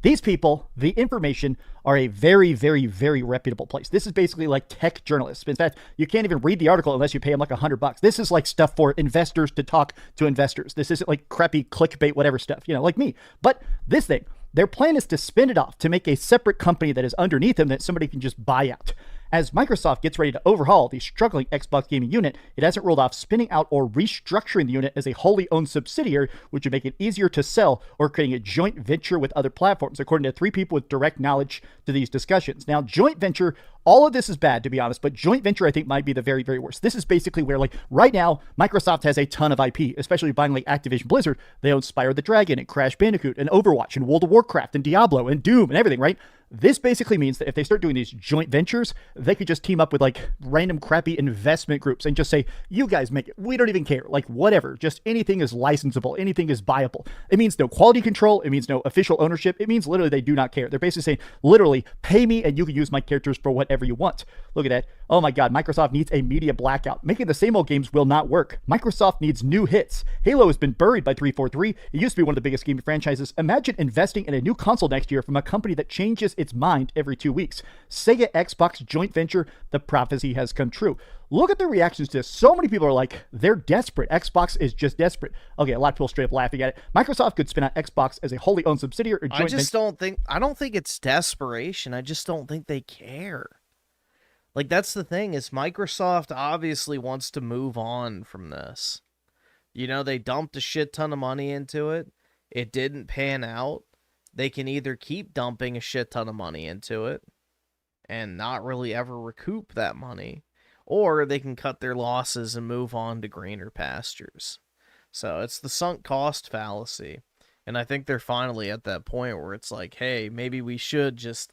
these people, the information, are a very, very, very reputable place. This is basically like tech journalists. In fact, you can't even read the article unless you pay them like $100. This is like stuff for investors to talk to investors. This isn't like crappy clickbait, whatever stuff, you know, like me. But this thing, their plan is to spin it off to make a separate company that is underneath them that somebody can just buy out. As Microsoft gets ready to overhaul the struggling Xbox gaming unit, it hasn't ruled off spinning out or restructuring the unit as a wholly owned subsidiary, which would make it easier to sell, or creating a joint venture with other platforms, according to 3 people with direct knowledge to these discussions. Now, joint venture, all of this is bad, to be honest, but joint venture, I think, might be the very, very worst. This is basically where, like, right now, Microsoft has a ton of IP, especially buying, like, Activision Blizzard. They own Spyro the Dragon and Crash Bandicoot and Overwatch and World of Warcraft and Diablo and Doom and everything, right? This basically means that if they start doing these joint ventures, they could just team up with, like, random crappy investment groups and just say, you guys make it. We don't even care. Like, whatever. Just anything is licensable. Anything is buyable. It means no quality control. It means no official ownership. It means literally they do not care. They're basically saying, literally, pay me and you can use my characters for whatever you want. Look at that. Oh my God, Microsoft needs a media blackout. Making the same old games will not work. Microsoft needs new hits. Halo has been buried by 343. It used to be one of the biggest gaming franchises. Imagine investing in a new console next year from a company that changes its mind every 2 weeks. Sega Xbox joint venture, the prophecy has come true. Look at the reactions to this. So many people are like, they're desperate. Xbox is just desperate. Okay, a lot of people straight up laughing at it. Microsoft could spin out Xbox as a wholly owned subsidiary or joint venture. I don't think it's desperation. I just don't think they care. Like, that's the thing, is Microsoft obviously wants to move on from this. You know, they dumped a shit ton of money into it. It didn't pan out. They can either keep dumping a shit ton of money into it and not really ever recoup that money, or they can cut their losses and move on to greener pastures. So it's the sunk cost fallacy. And I think they're finally at that point where it's like, hey, maybe we should just,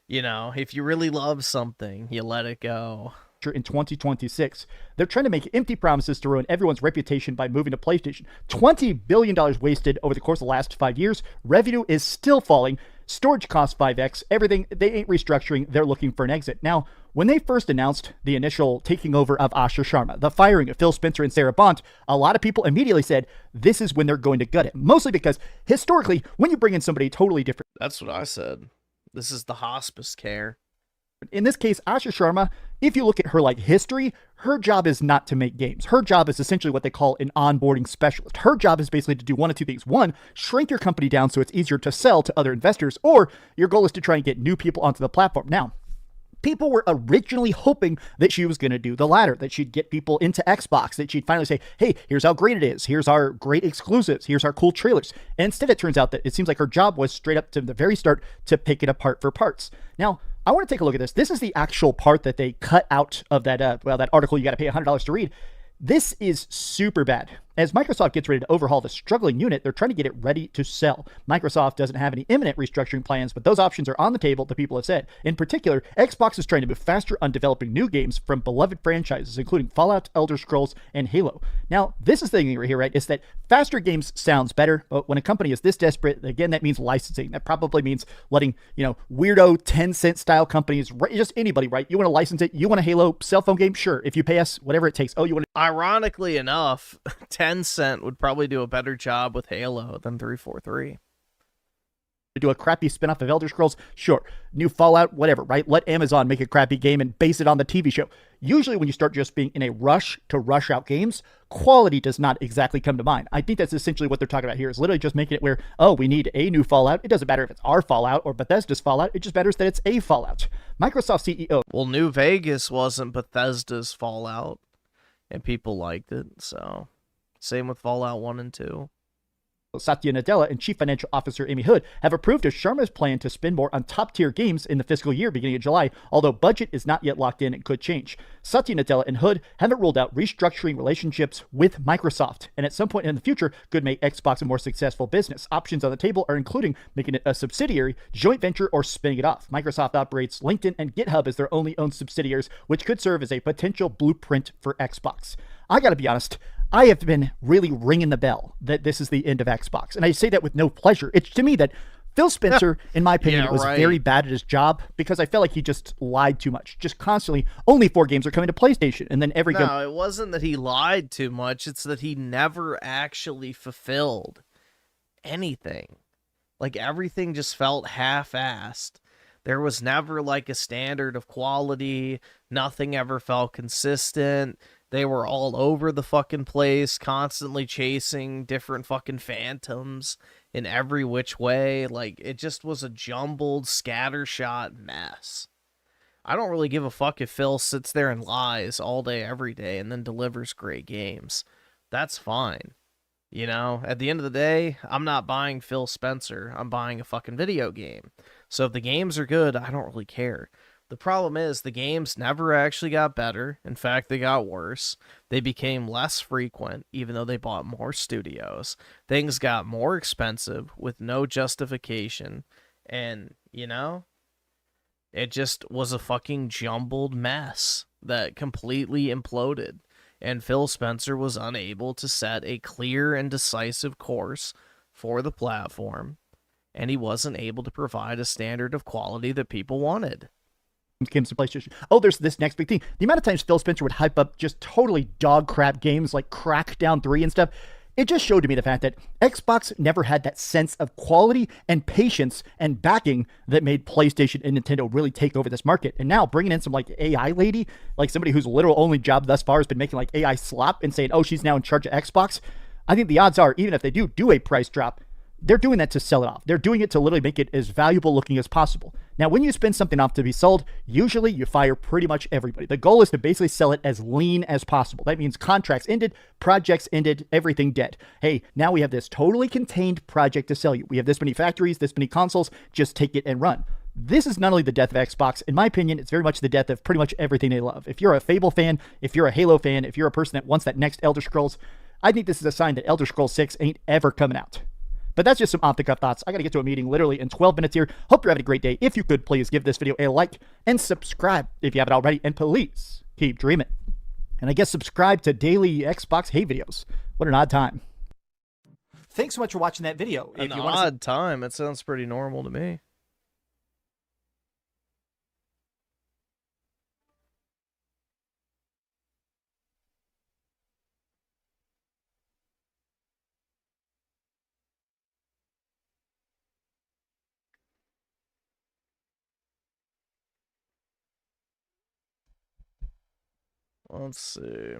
you know, if you really love something, you let it go. In 2026. They're trying to make empty promises to ruin everyone's reputation by moving to PlayStation. $20 billion wasted over the course of the last 5 years. Revenue is still falling. Storage costs 5x. Everything, they ain't restructuring. They're looking for an exit. Now, when they first announced the initial taking over of Asher Sharma, the firing of Phil Spencer and Sarah Bond, a lot of people immediately said, this is when they're going to gut it. Mostly because, historically, when you bring in somebody totally different... That's what I said. This is the hospice care. In this case, Asher Sharma if you look at her like history, her job is not to make games. Her job is essentially what they call an onboarding specialist. Her job is basically to do one of two things. One, shrink your company down so it's easier to sell to other investors, or your goal is to try and get new people onto the platform. Now, people were originally hoping that she was going to do the latter, that she'd get people into Xbox, that she'd finally say, hey, here's how great it is. Here's our great exclusives. Here's our cool trailers. And instead, it turns out that it seems like her job was straight up to the very start to pick it apart for parts. Now, I want to take a look at this. This is the actual part that they cut out of that, that article you got to pay $100 to read. This is super bad. As Microsoft gets ready to overhaul the struggling unit, they're trying to get it ready to sell. Microsoft doesn't have any imminent restructuring plans, but those options are on the table, the people have said. In particular, Xbox is trying to move faster on developing new games from beloved franchises, including Fallout, Elder Scrolls, and Halo. Now, this is the thing right here, right, is that faster games sounds better, but when a company is this desperate, again, that means licensing. That probably means letting, weirdo 10-cent style companies, just anybody, right? You want to license it? You want a Halo cell phone game? Sure. If you pay us, whatever it takes. Oh, you want to... Ironically enough, Tencent would probably do a better job with Halo than 343. Do a crappy spinoff of Elder Scrolls? Sure. New Fallout? Whatever, right? Let Amazon make a crappy game and base it on the TV show. Usually when you start just being in a rush to rush out games, quality does not exactly come to mind. I think that's essentially what they're talking about here, is literally just making it where, oh, we need a new Fallout. It doesn't matter if it's our Fallout or Bethesda's Fallout. It just matters that it's a Fallout. Microsoft CEO... Well, New Vegas wasn't Bethesda's Fallout, and people liked it, so... Same with Fallout 1 and 2. Satya Nadella and Chief Financial Officer Amy Hood have approved of Sharma's plan to spend more on top-tier games in the fiscal year beginning in July, although budget is not yet locked in and could change. Satya Nadella and Hood haven't ruled out restructuring relationships with Microsoft, and at some point in the future could make Xbox a more successful business. Options on the table are including making it a subsidiary, joint venture, or spinning it off. Microsoft operates LinkedIn and GitHub as their only owned subsidiaries, which could serve as a potential blueprint for Xbox. I gotta be honest, I have been really ringing the bell that this is the end of Xbox. And I say that with no pleasure. It's to me that Phil Spencer, in my opinion, was very bad at his job because I felt like he just lied too much. Just constantly, only 4 games are coming to PlayStation. And then every game... No, it wasn't that he lied too much. It's that he never actually fulfilled anything. Like, everything just felt half-assed. There was never, like, a standard of quality. Nothing ever felt consistent. They were all over the fucking place, constantly chasing different fucking phantoms in every which way. Like, it just was a jumbled, scattershot mess. I don't really give a fuck if Phil sits there and lies all day, every day, and then delivers great games. That's fine. At the end of the day, I'm not buying Phil Spencer. I'm buying a fucking video game. So if the games are good, I don't really care. The problem is the games never actually got better. In fact, they got worse. They became less frequent, even though they bought more studios. Things got more expensive with no justification. And, it just was a fucking jumbled mess that completely imploded. And Phil Spencer was unable to set a clear and decisive course for the platform. And he wasn't able to provide a standard of quality that people wanted. Games to PlayStation. Oh, there's this next big thing. The amount of times Phil Spencer would hype up just totally dog crap games like Crackdown 3 and stuff, it just showed to me the fact that Xbox never had that sense of quality and patience and backing that made PlayStation and Nintendo really take over this market. And now bringing in some like AI lady, like somebody whose literal only job thus far has been making like AI slop and saying, oh, she's now in charge of Xbox. I think the odds are, even if they do a price drop, they're doing that to sell it off. They're doing it to literally make it as valuable looking as possible. Now, when you spin something off to be sold, usually you fire pretty much everybody. The goal is to basically sell it as lean as possible. That means contracts ended, projects ended, everything dead. Hey, now we have this totally contained project to sell you. We have this many factories, this many consoles, just take it and run. This is not only the death of Xbox, in my opinion, it's very much the death of pretty much everything they love. If you're a Fable fan, if you're a Halo fan, if you're a person that wants that next Elder Scrolls, I think this is a sign that Elder Scrolls 6 ain't ever coming out. But that's just some off-the-cuff thoughts. I got to get to a meeting literally in 12 minutes here. Hope you're having a great day. If you could, please give this video a like and subscribe if you haven't already. And please keep dreaming. And I guess subscribe to daily Xbox hate videos. What an odd time. Thanks so much for watching that video. An odd time? It sounds pretty normal to me. Let's see.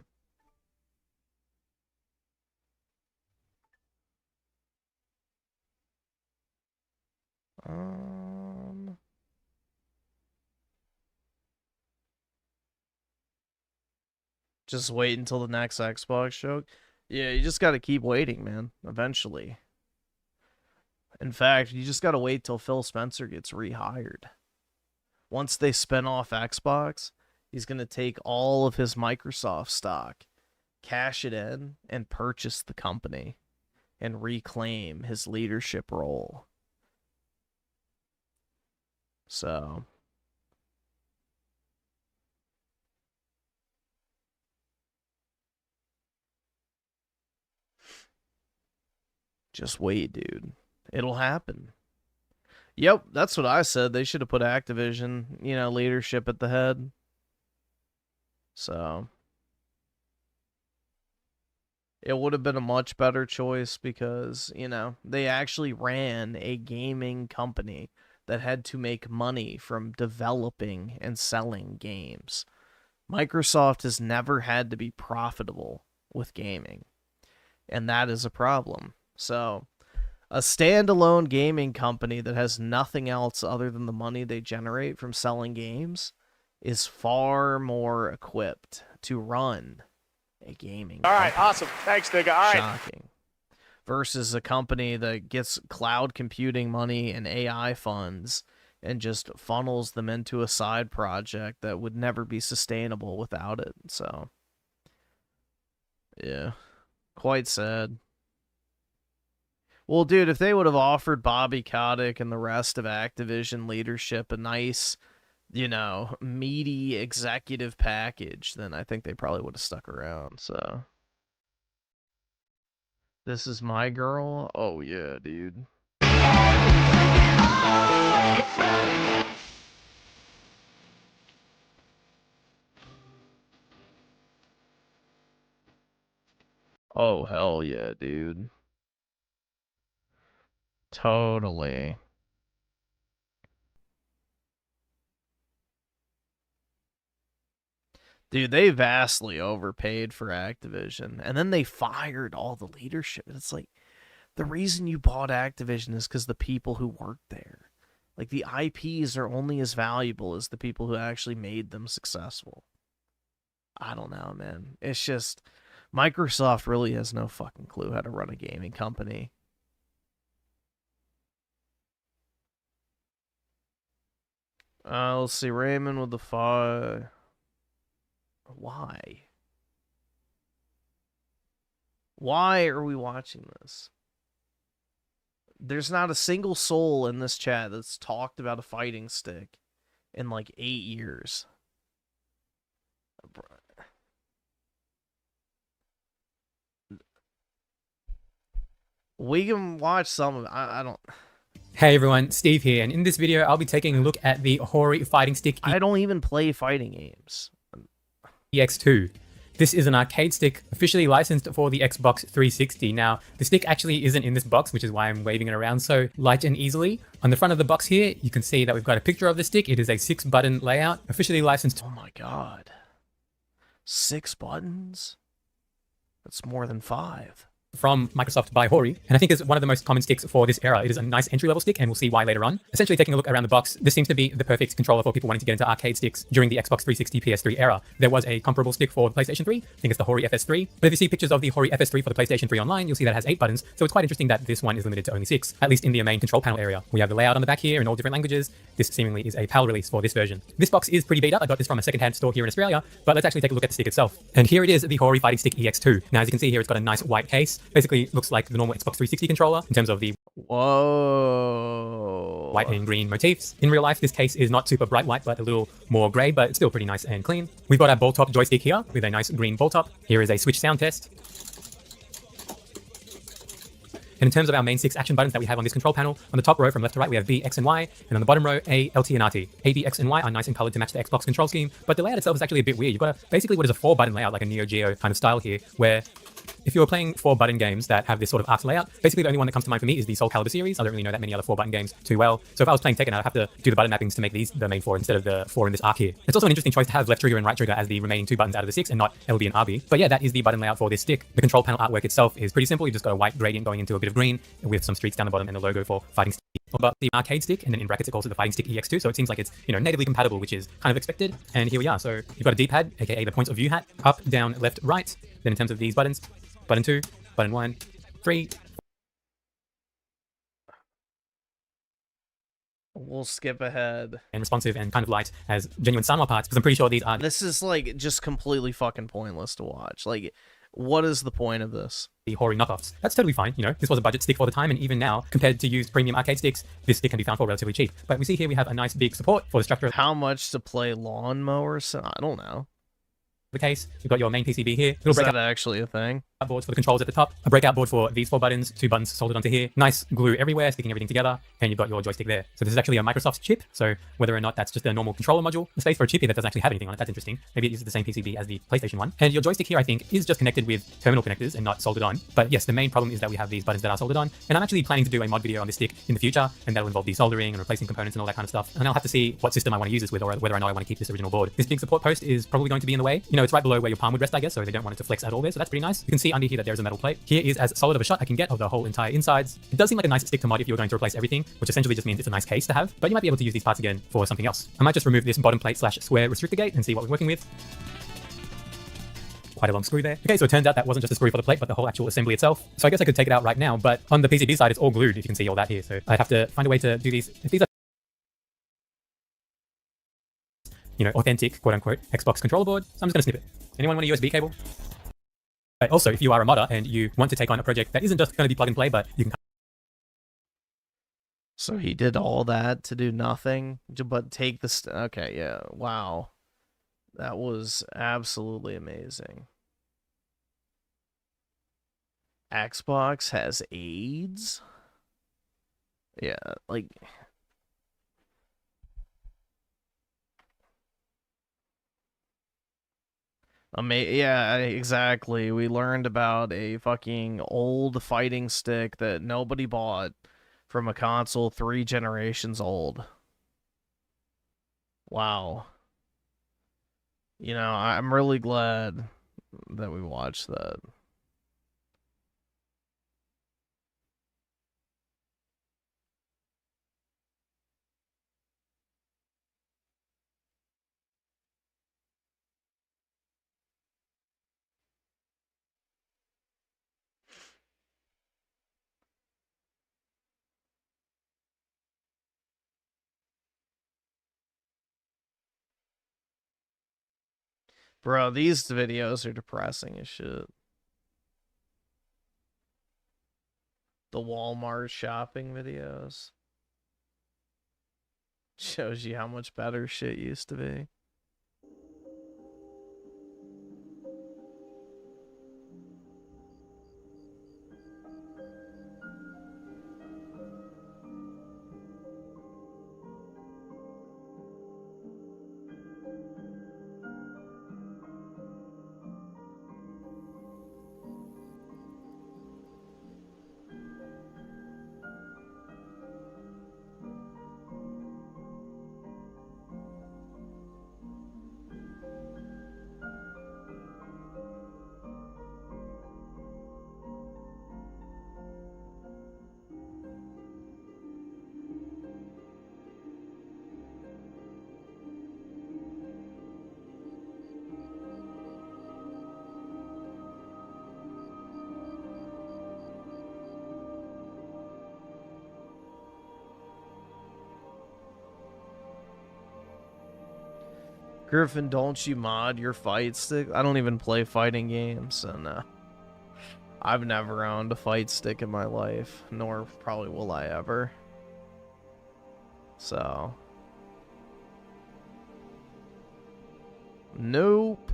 Just wait until the next Xbox show. Yeah, you just got to keep waiting, man. Eventually. In fact, you just got to wait till Phil Spencer gets rehired. Once they spin off Xbox, he's going to take all of his Microsoft stock, cash it in, and purchase the company and reclaim his leadership role. So... just wait, dude. It'll happen. Yep, that's what I said. They should have put Activision, leadership at the head. So... it would have been a much better choice because, they actually ran a gaming company that had to make money from developing and selling games. Microsoft has never had to be profitable with gaming, and that is a problem. So, a standalone gaming company that has nothing else other than the money they generate from selling games is far more equipped to run a gaming All right, company. awesome. Thanks, nigga. All right. Shocking. Versus a company that gets cloud computing money and AI funds and just funnels them into a side project that would never be sustainable without it. So, yeah, quite sad. Well, dude, if they would have offered Bobby Kotick and the rest of Activision leadership a nice, meaty executive package, then I think they probably would have stuck around. So, this is my girl. Oh yeah, dude. Oh hell yeah, dude. Totally. Dude, they vastly overpaid for Activision, and then they fired all the leadership. It's like, the reason you bought Activision is because the people who worked there. Like, the IPs are only as valuable as the people who actually made them successful. I don't know, man. It's just, Microsoft really has no fucking clue how to run a gaming company. Let's see, Raymond with the fire. Why? Why are we watching this? There's not a single soul in this chat that's talked about a fighting stick in like 8 years. We can watch some of it. I don't... Hey everyone, Steve here, and in this video I'll be taking a look at the Hori Fighting Stick I don't even play fighting games. EX2. This is an arcade stick officially licensed for the Xbox 360. Now, the stick actually isn't in this box, which is why I'm waving it around so light and easily. On the front of the box here, you can see that we've got a picture of the stick. It is a 6-button layout, officially licensed. Oh my god. 6 buttons? That's more than 5. From Microsoft by Hori, and I think is one of the most common sticks for this era. It is a nice entry-level stick, and we'll see why later on. Essentially, taking a look around the box, this seems to be the perfect controller for people wanting to get into arcade sticks during the Xbox 360 PS3 era. There was a comparable stick for the PlayStation 3. I think it's the Hori FS3. But if you see pictures of the Hori FS3 for the PlayStation 3 online, you'll see that it has 8 buttons. So it's quite interesting that this one is limited to only 6, at least in the main control panel area. We have the layout on the back here in all different languages. This seemingly is a PAL release for this version. This box is pretty beat up. I got this from a secondhand store here in Australia, but let's actually take a look at the stick itself. And here it is, the Hori Fighting Stick EX2. Now, as you can see here, it's got a nice white case. Basically, looks like the normal Xbox 360 controller in terms of the white and green motifs. In real life, this case is not super bright white, but a little more grey, but it's still pretty nice and clean. We've got our ball top joystick here with a nice green ball top. Here is a Switch sound test. And in terms of our main 6 action buttons that we have on this control panel, on the top row from left to right, we have B, X, and Y, and on the bottom row, A, LT, and RT. A, B, X, and Y are nice and colored to match the Xbox control scheme, but the layout itself is actually a bit weird. You've got basically what is a 4-button layout, like a Neo Geo kind of style here, where if you're playing 4-button games that have this sort of arc layout, basically the only one that comes to mind for me is the Soul Calibur series. I don't really know that many other 4-button games too well. So if I was playing Tekken, I'd have to do the button mappings to make these the main 4 instead of the 4 in this arc here. It's also an interesting choice to have left trigger and right trigger as the remaining 2 buttons out of the 6 and not LB and RB. But yeah, that is the button layout for this stick. The control panel artwork itself is pretty simple. You've just got a white gradient going into a bit of green with some streaks down the bottom and a logo for fighting stick. But the arcade stick, and then in brackets it calls it the Fighting Stick EX2, so it seems like it's, you know, natively compatible, which is kind of expected. And here we are. So you've got a D-pad, aka the points of view hat, up, down, left, right. Then in terms of these buttons, button 2, button 1, 3. We'll skip ahead. And responsive and kind of light as genuine Sanwa parts, because I'm pretty sure these are... This is, like, just completely fucking pointless to watch. Like, what is the point of this? The Hori knockoffs. That's totally fine, you know, this was a budget stick for the time, and even now, compared to used premium arcade sticks, this stick can be found for relatively cheap. But we see here we have a nice big support for the structure. How much to play lawnmowers? I don't know. The case, you've got your main PCB here. Is that actually a thing? Boards for the controls at the top, a breakout board for these 4 buttons, 2 buttons soldered onto here, nice glue everywhere, sticking everything together, and you've got your joystick there. So this is actually a Microsoft chip, so whether or not that's just a normal controller module, the space for a chip here that doesn't actually have anything on it, that's interesting. Maybe it uses the same PCB as the PlayStation one. And your joystick here, I think, is just connected with terminal connectors and not soldered on. But yes, the main problem is that we have these buttons that are soldered on, and I'm actually planning to do a mod video on this stick in the future, and that'll involve desoldering and replacing components and all that kind of stuff. And I'll have to see what system I want to use this with, or whether or not I want to keep this original board. This big support post is probably going to be in the way. You know, it's right below where your palm would rest, I guess, so they don't want it to flex at all there, so that's pretty nice. You can see under here that there's a metal plate. Here is as solid of a shot I can get of the whole entire insides. It does seem like a nice stick to mod if you're going to replace everything, which essentially just means it's a nice case to have, but you might be able to use these parts again for something else. I might just remove this bottom plate / square restrictor gate and see what we're working with. Quite a long screw there. Okay, so it turns out that wasn't just a screw for the plate, but the whole actual assembly itself. So I guess I could take it out right now, but on the PCB side, it's all glued, if you can see all that here. So I'd have to find a way to do these. If these are, you know, authentic, quote unquote, Xbox controller board, so I'm just gonna snip it. Anyone want a USB cable? But also, if you are a modder and you want to take on a project that isn't just going to be plug and play, but you can... So he did all that to do nothing, but take the... Okay, yeah, wow. That was absolutely amazing. Xbox has AIDS? Yeah, like... Yeah, exactly. We learned about a fucking old fighting stick that nobody bought from a console 3 generations old. Wow. You know, I'm really glad that we watched that. Bro, these videos are depressing as shit. The Walmart shopping videos. Shows you how much better shit used to be. Griffin, don't you mod your fight stick? I don't even play fighting games, and I've never owned a fight stick in my life, nor probably will I ever. So, nope.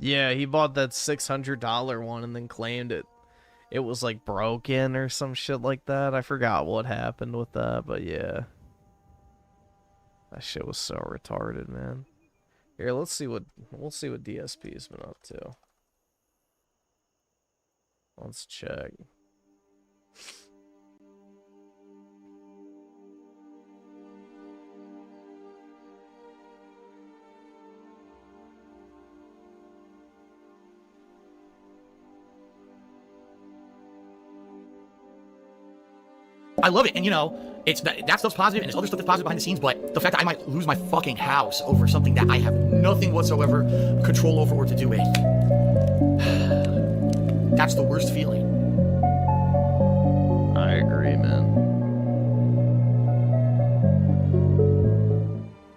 Yeah, he bought that $600 one and then claimed it was like broken or some shit like that. I forgot what happened with that, but yeah. That shit was so retarded, man. Here, we'll see what DSP's been up to. Let's check. I love it, and you know, that stuff's positive, and there's other stuff that's positive behind the scenes, but the fact that I might lose my fucking house over something that I have nothing whatsoever control over or to do with, that's the worst feeling. I agree, man.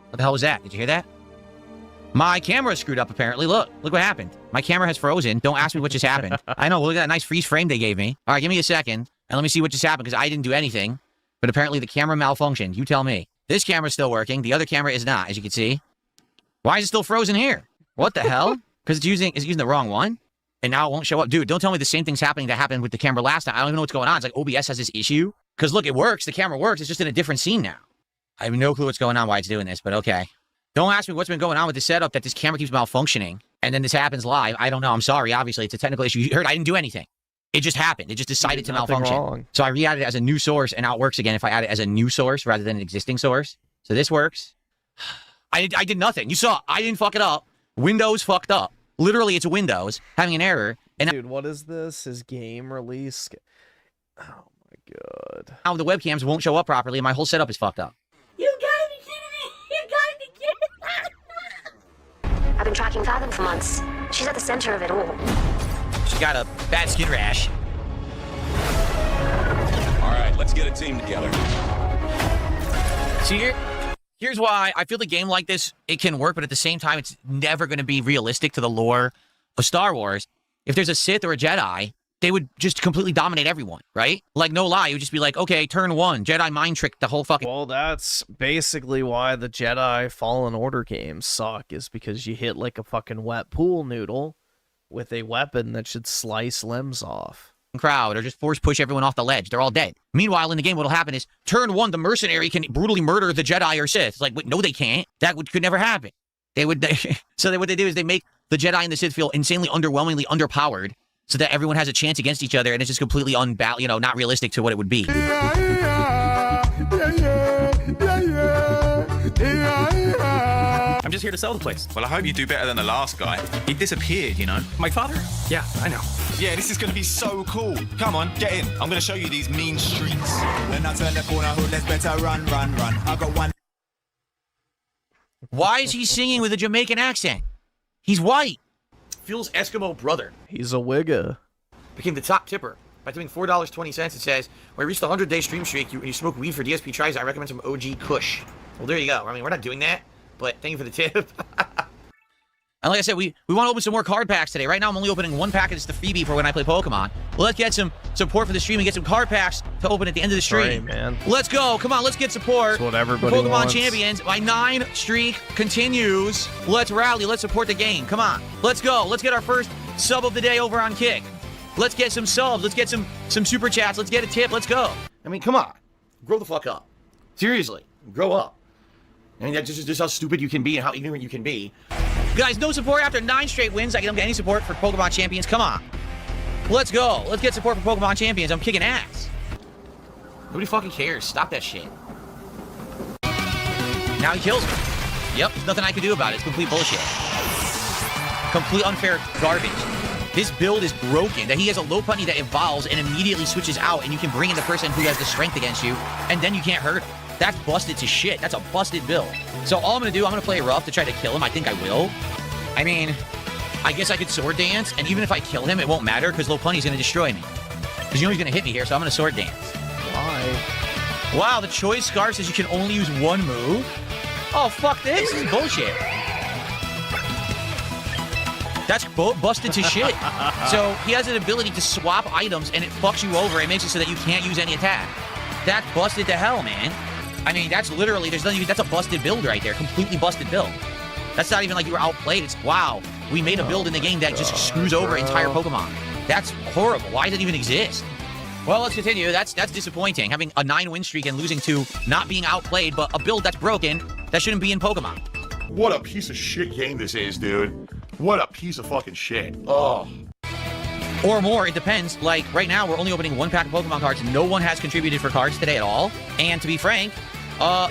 What the hell was that? Did you hear that? My camera screwed up, apparently. Look what happened. My camera has frozen. Don't ask me what just happened. I know, look at that nice freeze frame they gave me. All right, give me a second, and let me see what just happened, because I didn't do anything. But apparently the camera malfunctioned. You tell me. This camera's still working. The other camera is not, as you can see. Why is it still frozen here? What the hell? Because it's using the wrong one? And now it won't show up. Dude, don't tell me the same thing's happening that happened with the camera last time. I don't even know what's going on. It's like OBS has this issue. Because look, it works. The camera works. It's just in a different scene now. I have no clue what's going on, why it's doing this, but okay. Don't ask me what's been going on with the setup that this camera keeps malfunctioning, and then this happens live. I don't know. I'm sorry. Obviously, it's a technical issue. You heard I didn't do anything. It just happened. It just decided to malfunction. Wrong. So I re-added it as a new source, and now it works again if I add it as a new source rather than an existing source. So this works. I did nothing. You saw. I didn't fuck it up. Windows fucked up. Literally, it's Windows having an error. And dude, what is this? His game release? Oh my god. Now the webcams won't show up properly, and my whole setup is fucked up. You gotta be kidding me! You gotta be kidding me! I've been tracking Fathom for months. She's at the center of it all. She got a bad skin rash. All right, let's get a team together. See, here's why I feel the game like this, it can work, but at the same time, it's never going to be realistic to the lore of Star Wars. If there's a Sith or a Jedi, they would just completely dominate everyone, right? Like, no lie, it would just be like, okay, turn one, Jedi mind trick the whole fucking... Well, that's basically why the Jedi Fallen Order games suck, is because you hit like a fucking wet pool noodle with a weapon that should slice limbs off. Crowd, or just force push everyone off the ledge. They're all dead. Meanwhile, in the game, what'll happen is, turn one, the mercenary can brutally murder the Jedi or Sith. It's like, wait, no, they can't. That could never happen. What they do is they make the Jedi and the Sith feel insanely underwhelmingly underpowered, so that everyone has a chance against each other, and it's just completely not realistic to what it would be. I'm just here to sell the place. Well, I hope you do better than the last guy. He disappeared, you know. My father? Yeah, I know. Yeah, this is going to be so cool. Come on, get in. I'm going to show you these mean streets. When I turn the corner, let's better run. I got one. Why is he singing with a Jamaican accent? He's white. Phil's Eskimo brother. He's a wigga. Became the top tipper by tipping $4.20. It says, when I reached the 100-day stream streak, you smoke weed for DSP tries, I recommend some OG Kush. Well, there you go. I mean, we're not doing that, but thank you for the tip. And like I said, we want to open some more card packs today. Right now, I'm only opening one pack. It's the freebie for when I play Pokemon. Well, let's get some support for the stream and get some card packs to open at the end of the stream. Right, man. Let's go. Come on, let's get support. That's what everybody Pokemon wants. Champions. My 9 streak continues. Let's rally. Let's support the game. Come on. Let's go. Let's get our first sub of the day over on Kick. Let's get some subs. Let's get some super chats. Let's get a tip. Let's go. I mean, come on. Grow the fuck up. Seriously. Grow up. I mean, that's just how stupid you can be and how ignorant you can be. Guys, no support after 9 straight wins. I don't get any support for Pokemon Champions. Come on. Let's go. Let's get support for Pokemon Champions. I'm kicking ass. Nobody fucking cares. Stop that shit. Now he kills me. Yep, there's nothing I can do about it. It's complete bullshit. Complete unfair garbage. This build is broken. That he has a low putney that evolves and immediately switches out, and you can bring in the person who has the strength against you, and then you can't hurt him. That's busted to shit. That's a busted build. So all I'm going to do, I'm going to play rough to try to kill him. I think I will. I mean, I guess I could sword dance, and even if I kill him, it won't matter, because Lopunny's going to destroy me. Because you know he's going to hit me here, so I'm going to sword dance. Why? Wow, the choice scarf says you can only use one move? Oh, fuck this. This is bullshit. That's busted to shit. So he has an ability to swap items, and it fucks you over. It makes it so that you can't use any attack. That's busted to hell, man. I mean, that's literally, that's a busted build right there. Completely busted build. That's not even like you were outplayed. It's, wow. we made a build in the game that just screws over entire Pokemon. That's horrible. Why does it even exist? Well, let's continue. That's disappointing. Having a 9-win streak and losing to not being outplayed, but a build that's broken that shouldn't be in Pokemon. What a piece of shit game this is, dude. What a piece of fucking shit. Oh. Or more, it depends. Like, right now, we're only opening 1 pack of Pokemon cards. No one has contributed for cards today at all. And to be frank,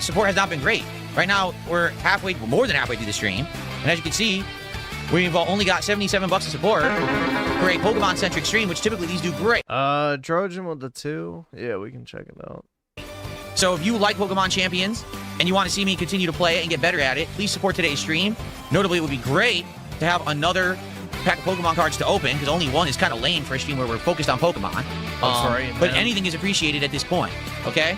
support has not been great. Right now, we're more than halfway through the stream. And as you can see, we've only got $77 of support for a Pokemon-centric stream, which typically these do great. Trojan with the 2. Yeah, we can check it out. So if you like Pokemon Champions and you want to see me continue to play it and get better at it, please support today's stream. Notably, it would be great to have another pack of Pokemon cards to open, because only one is kind of lame for a stream where we're focused on Pokemon. But anything is appreciated at this point, okay?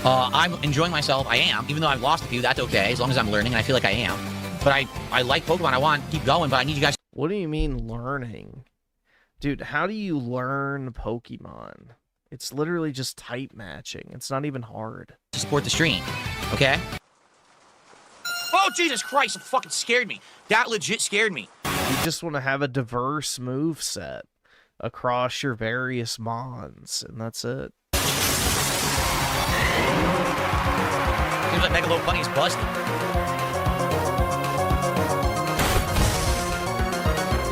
I'm enjoying myself. I am. Even though I've lost a few, that's okay, as long as I'm learning, and I feel like I am. But I like Pokemon. I want to keep going, but I need you guys... What do you mean learning? Dude, how do you learn Pokemon? It's literally just type matching. It's not even hard. To support the stream, okay? Oh, Jesus Christ, it fucking scared me. That legit scared me. You just want to have a diverse move set across your various mons, and that's it. Seems like Megalo Bunny is busted.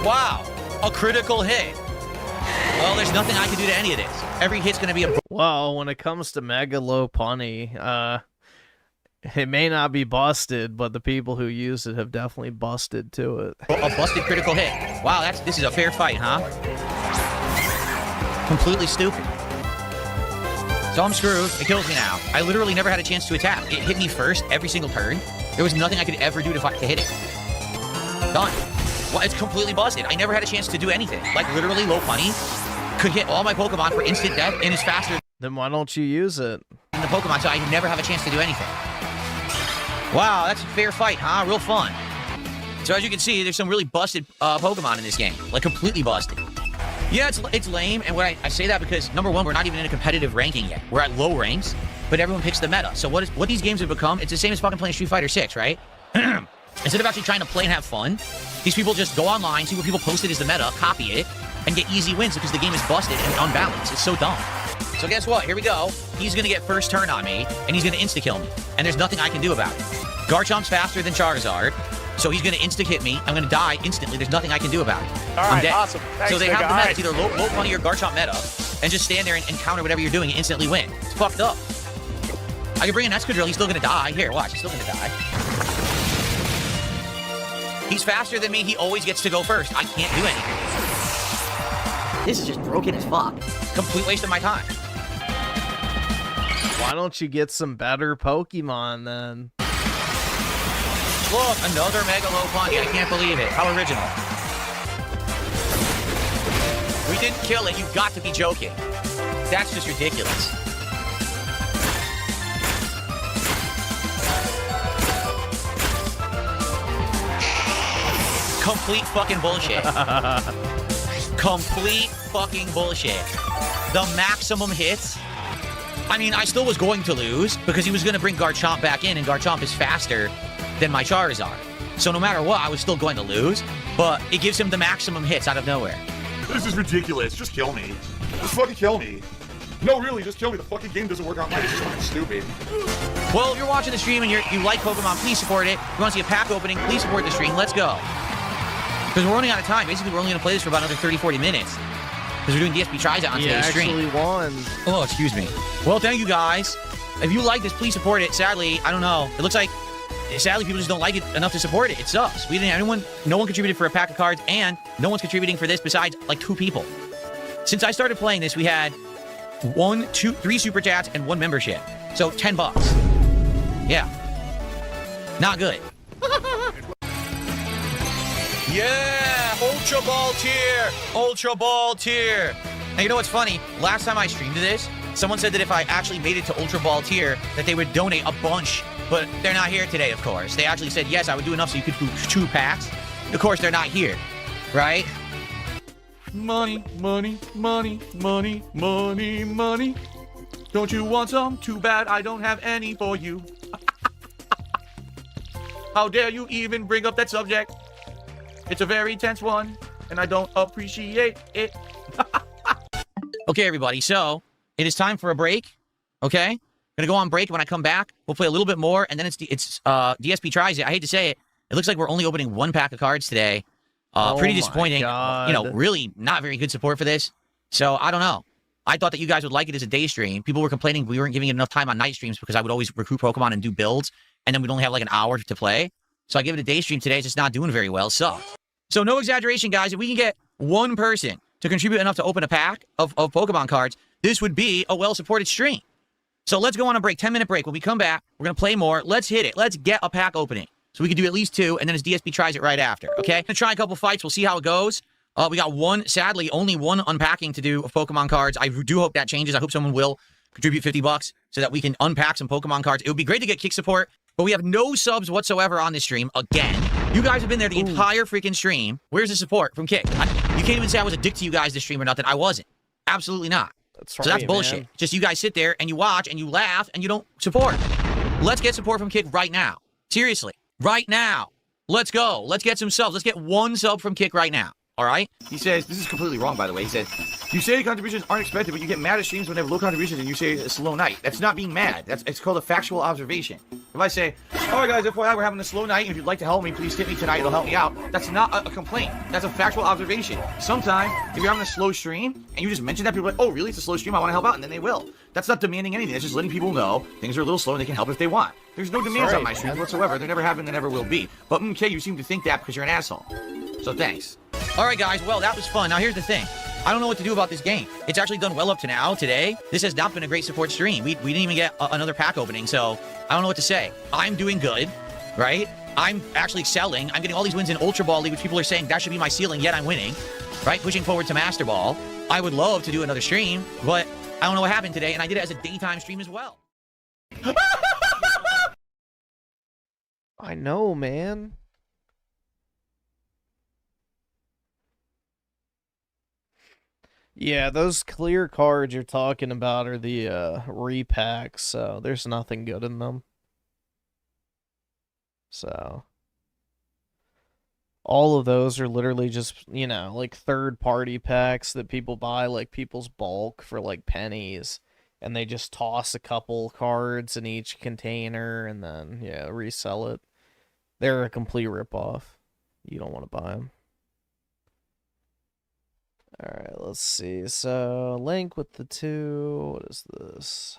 Wow, a critical hit. Well, there's nothing I can do to any of this. Every hit's going to be a... Well, when it comes to Megalopunny, it may not be busted, but the people who use it have definitely busted to it. A busted critical hit. Wow, this is a fair fight, huh? Completely stupid. So I'm screwed. It kills me now. I literally never had a chance to attack. It hit me first every single turn. There was nothing I could ever do to hit it. Done. Well, it's completely busted. I never had a chance to do anything. Like, literally, Lopunny could hit all my Pokemon for instant death and is faster Then why don't you use it? than the Pokemon, so I never have a chance to do anything. Wow, that's a fair fight, huh? Real fun. So as you can see, there's some really busted Pokemon in this game. Like, completely busted. Yeah, it's lame, and I say that because, number one, we're not even in a competitive ranking yet. We're at low ranks, but everyone picks the meta. So what these games have become, it's the same as fucking playing Street Fighter 6, right? Instead of actually trying to play and have fun, these people just go online, see what people posted as the meta, copy it, and get easy wins because the game is busted and unbalanced. It's so dumb. So guess what? Here we go. He's going to get first turn on me, and he's going to insta-kill me. And there's nothing I can do about it. Garchomp's faster than Charizard, so he's going to insta-hit me. I'm going to die instantly. There's nothing I can do about it. All I'm right, dead. awesome. Thanks, so they Sega. have the All meta. right. It's either low Bunny or Garchomp meta, and just stand there and counter whatever you're doing and instantly win. It's fucked up. I can bring an Excadrill. He's still going to die. Here, watch. He's still going to die. He's faster than me. He always gets to go first. I can't do anything. This is just broken as fuck. Complete waste of my time. Why don't you get some better Pokemon then? Look, another Mega Lopunny. I can't believe it. How original. We didn't kill it. You've got to be joking. That's just ridiculous. Complete fucking bullshit. Complete fucking bullshit. The maximum hits. I mean, I still was going to lose because he was going to bring Garchomp back in, and Garchomp is faster than my Charizard. So no matter what, I was still going to lose, but it gives him the maximum hits out of nowhere. This is ridiculous. Just kill me. Just fucking kill me. No, really, just kill me. The fucking game doesn't work out like this. It's fucking stupid. Well, if you're watching the stream and you like Pokemon, please support it. If you want to see a pack opening, please support the stream. Let's go. Because we're running out of time. Basically, we're only going to play this for about another 30-40 minutes. Because we're doing DSP tries out on today's stream. You actually won. Oh, excuse me. Well, thank you guys. If you like this, please support it. Sadly, I don't know. It looks like, sadly, people just don't like it enough to support it. It sucks. No one contributed for a pack of cards, and no one's contributing for this besides like 2 people. Since I started playing this, we had 1, 2, 3 super chats and 1 membership. So $10. Yeah. Not good. Yeah, Ultra Ball tier, Ultra Ball tier. Now, you know what's funny? Last time I streamed this, someone said that if I actually made it to Ultra Ball tier, that they would donate a bunch, but they're not here today, of course. They actually said, yes, I would do enough so you could do 2 packs. Of course, they're not here, right? Money, money, money, money, money, money. Don't you want some? Too bad I don't have any for you. How dare you even bring up that subject? It's a very tense one, and I don't appreciate it. Okay, everybody, so it is time for a break, okay? Gonna go on break. When I come back, we'll play a little bit more, and then it's DSP tries it. I hate to say it. It looks like we're only opening one pack of cards today. Pretty disappointing. You know, really not very good support for this. So, I don't know. I thought that you guys would like it as a day stream. People were complaining we weren't giving it enough time on night streams because I would always recruit Pokemon and do builds, and then we'd only have like an hour to play. So I give it a day stream today. It's just not doing very well. Sucks. So no exaggeration, guys. If we can get one person to contribute enough to open a pack of Pokemon cards, this would be a well-supported stream. So let's go on a break, 10-minute break. When we come back, we're going to play more. Let's hit it. Let's get a pack opening. So we can do at least 2, and then as DSP tries it right after, okay? I'm going to try a couple fights. We'll see how it goes. We got sadly, only one unpacking to do of Pokemon cards. I do hope that changes. I hope someone will contribute $50 so that we can unpack some Pokemon cards. It would be great to get kick support, but we have no subs whatsoever on this stream again. You guys have been there the entire freaking stream. Where's the support from Kick? You can't even say I was a dick to you guys this stream or nothing. I wasn't. Absolutely not. So that's bullshit. Man. Just you guys sit there and you watch and you laugh and you don't support. Let's get support from Kick right now. Seriously. Right now. Let's go. Let's get some subs. Let's get one sub from Kick right now. All right? He says, this is completely wrong, by the way. He said, you say contributions aren't expected, but you get mad at streams when they have low contributions and you say a slow night. That's not being mad. It's called a factual observation. If I say, all right, guys, FYI, we're having a slow night, and if you'd like to help me, please hit me tonight. It'll help me out. That's not a complaint. That's a factual observation. Sometimes, if you're having a slow stream, and you just mention that, people are like, oh, really? It's a slow stream? I want to help out, and then they will. That's not demanding anything. That's just letting people know things are a little slow and they can help if they want. There's no demands on my streams whatsoever. There never have been, there never will be. But, okay, you seem to think that because you're an asshole. So thanks. All right, guys. Well, that was fun. Now, here's the thing. I don't know what to do about this game. It's actually done well up to now. Today, this has not been a great support stream. We didn't even get another pack opening, so I don't know what to say. I'm doing good, right? I'm actually excelling. I'm getting all these wins in Ultra Ball League, which people are saying that should be my ceiling, yet I'm winning, right? Pushing forward to Master Ball. I would love to do another stream, but I don't know what happened today, and I did it as a daytime stream as well. I know, man. Yeah, those clear cards you're talking about are the repacks, so there's nothing good in them. So all of those are literally just, you know, like third-party packs that people buy, like people's bulk for like pennies, and they just toss a couple cards in each container and then, yeah, resell it. They're a complete ripoff. You don't want to buy them. Alright, let's see. So, Link with the 2. What is this?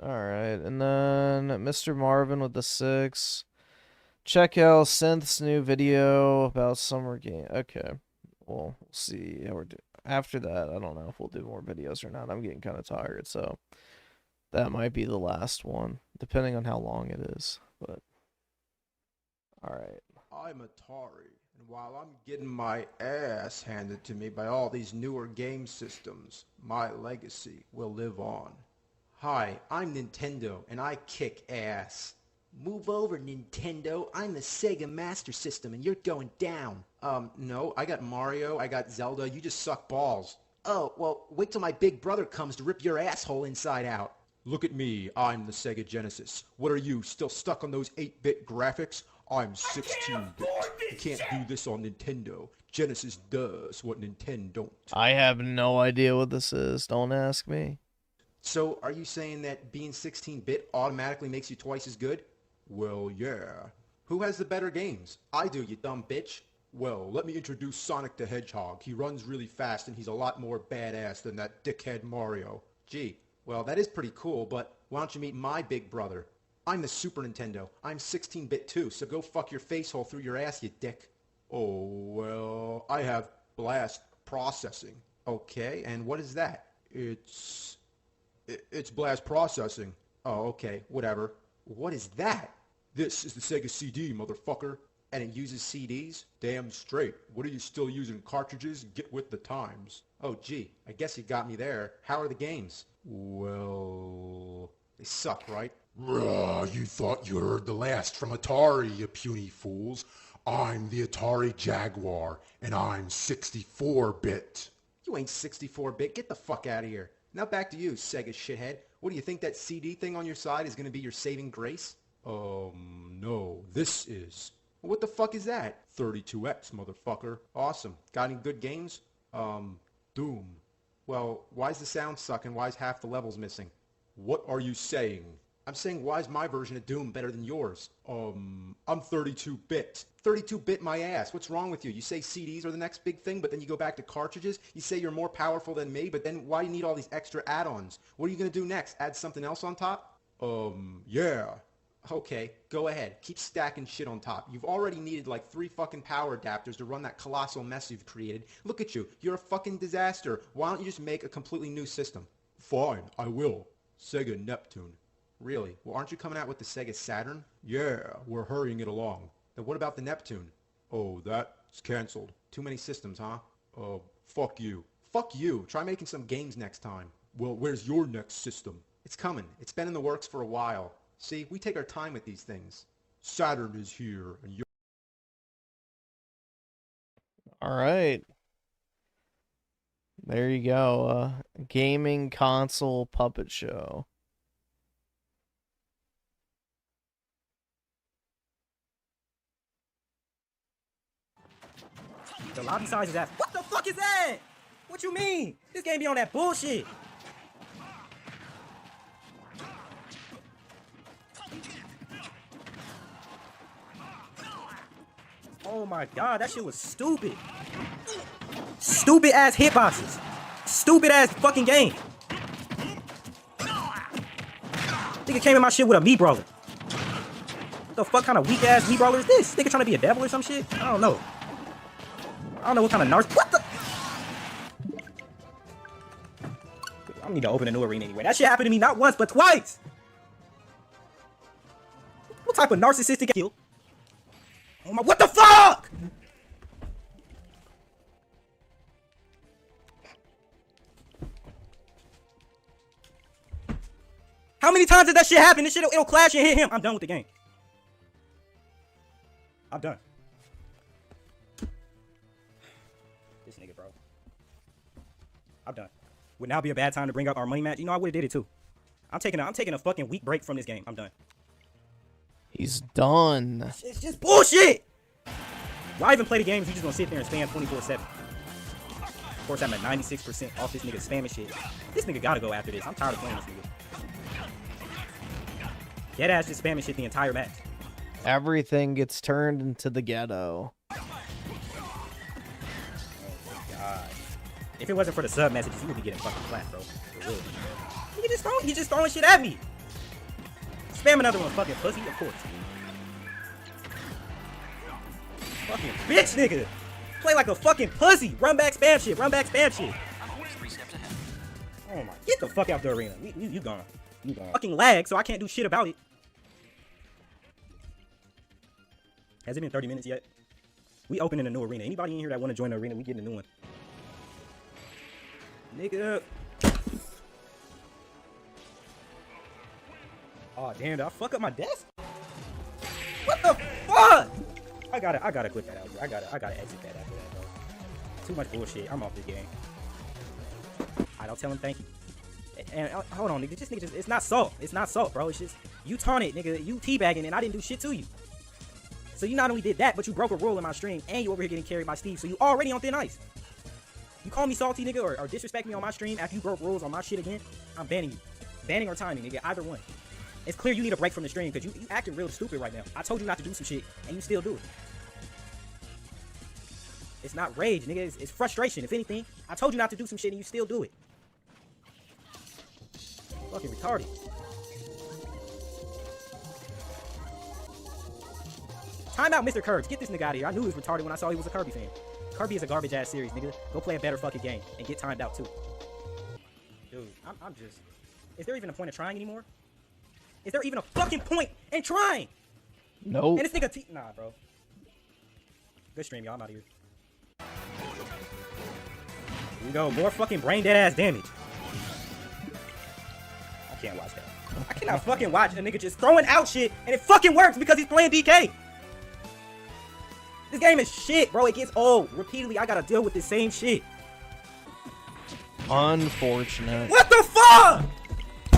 Alright, and then Mr. Marvin with the 6. Check out Synth's new video about summer game. Okay. Well, we'll see how we're doing. After that, I don't know if we'll do more videos or not. I'm getting kind of tired, so that might be the last one, depending on how long it is. But alright. I'm Atari, and while I'm getting my ass handed to me by all these newer game systems, my legacy will live on. Hi, I'm Nintendo, and I kick ass. Move over, Nintendo. I'm the Sega Master System, and you're going down. No, I got Mario, I got Zelda, you just suck balls. Oh, well, wait till my big brother comes to rip your asshole inside out. Look at me, I'm the Sega Genesis. What are you, still stuck on those 8-bit graphics? I'm 16-bit. You can't do this on Nintendo. Genesis does what Nintendo don't. I have no idea what this is. Don't ask me. So, are you saying that being 16-bit automatically makes you twice as good? Well, yeah. Who has the better games? I do, you dumb bitch. Well, let me introduce Sonic the Hedgehog. He runs really fast and he's a lot more badass than that dickhead Mario. Gee, well, that is pretty cool, but why don't you meet my big brother? I'm the Super Nintendo. I'm 16-bit too, so go fuck your face hole through your ass, you dick. Oh, well, I have blast processing. Okay, and what is that? It's blast processing. Oh, okay, whatever. What is that? This is the Sega CD, motherfucker. And it uses CDs? Damn straight. What are you still using, cartridges? Get with the times. Oh, gee, I guess you got me there. How are the games? Well, they suck, right? You thought you heard the last from Atari, you puny fools. I'm the Atari Jaguar, and I'm 64-bit. You ain't 64-bit. Get the fuck out of here. Now back to you, Sega shithead. What do you think that CD thing on your side is going to be your saving grace? No, this is. What the fuck is that? 32X, motherfucker. Awesome. Got any good games? Doom. Well, why's the sound sucking? Why's half the levels missing? What are you saying? I'm saying, why's my version of Doom better than yours? I'm 32-bit. 32-bit my ass. What's wrong with you? You say CDs are the next big thing, but then you go back to cartridges? You say you're more powerful than me, but then why do you need all these extra add-ons? What are you going to do next? Add something else on top? Yeah. Okay, go ahead. Keep stacking shit on top. You've already needed like 3 fucking power adapters to run that colossal mess you've created. Look at you. You're a fucking disaster. Why don't you just make a completely new system? Fine, I will. Sega Neptune. Really? Well, aren't you coming out with the Sega Saturn? Yeah, we're hurrying it along. Then what about the Neptune? Oh, that's canceled. Too many systems, huh? Fuck you. Fuck you. Try making some games next time. Well, where's your next system? It's coming. It's been in the works for a while. See, we take our time with these things. Saturn is here, and you're... All right. There you go. Gaming console puppet show. The lobby size is ass. What the fuck is that? What you mean? This game be on that bullshit. Oh my god, that shit was stupid. Stupid ass hitboxes. Stupid ass fucking game. Nigga came in my shit with a Mii brawler. What the fuck kind of weak ass Mii brawler is this? Nigga trying to be a devil or some shit? I don't know. I don't know what kind of narc. What the? I need to open a new arena anyway. That shit happened to me not once but twice. What type of narcissistic kill? Oh my, what the fuck? How many times did that shit happen? This shit, it'll clash and hit him. I'm done with the game. I'm done. This nigga, bro. I'm done. Would now be a bad time to bring up our money match? You know, I would've did it too. I'm taking a fucking week break from this game. I'm done. He's done. It's just bullshit. Why even play the games? You just gonna sit there and spam 24/7. Of course, I'm at 96% off this nigga spamming shit. This nigga gotta go after this. I'm tired of playing this nigga. Dead ass just spamming shit the entire match. Everything gets turned into the ghetto. Oh god. If it wasn't for the sub messages, you would be getting fucking flat, bro. For real. He's just throwing shit at me. Spam another one, fucking pussy, of course. Fucking bitch, nigga. Play like a fucking pussy. Run back, spam shit. Run back, spam shit. Oh my, get the fuck out the arena. You gone. You gone. Fucking lag, so I can't do shit about it. Has it been 30 minutes yet? We opening a new arena. Anybody in here that want to join the arena, we getting a new one. Nigga. Oh damn, did I fuck up my desk? What the fuck? I gotta quit that out. I gotta exit that after that, bro. Too much bullshit. I'm off this game. Alright, I'll tell him thank you. And hold on, nigga. This nigga it's not salt. It's not salt, bro. It's just you taunted, nigga. You teabagging, and I didn't do shit to you. So you not only did that, but you broke a rule in my stream, and you over here getting carried by Steve. So you already on thin ice. You call me salty, nigga, or disrespect me on my stream after you broke rules on my shit again, I'm banning you. Banning or timing, nigga. Either one. It's clear you need a break from the stream because you acting real stupid right now. I told you not to do some shit, and you still do it. It's not rage, nigga. It's frustration, if anything. I told you not to do some shit, and you still do it. Fucking retarded. Time out, Mr. Curbs. Get this nigga out of here. I knew he was retarded when I saw he was a Kirby fan. Kirby is a garbage ass series, nigga. Go play a better fucking game and get timed out too. Dude, I'm just... Is there even a point of trying anymore? Is there even a fucking point in trying? No. And this nigga nah, bro. Good stream, y'all. I'm out of here. Here we go. More fucking brain dead ass damage. I can't watch that. I cannot fucking watch a nigga just throwing out shit and it fucking works because he's playing DK. This game is shit, bro. It gets old. Repeatedly, I gotta deal with the same shit. Unfortunate. What the fuck?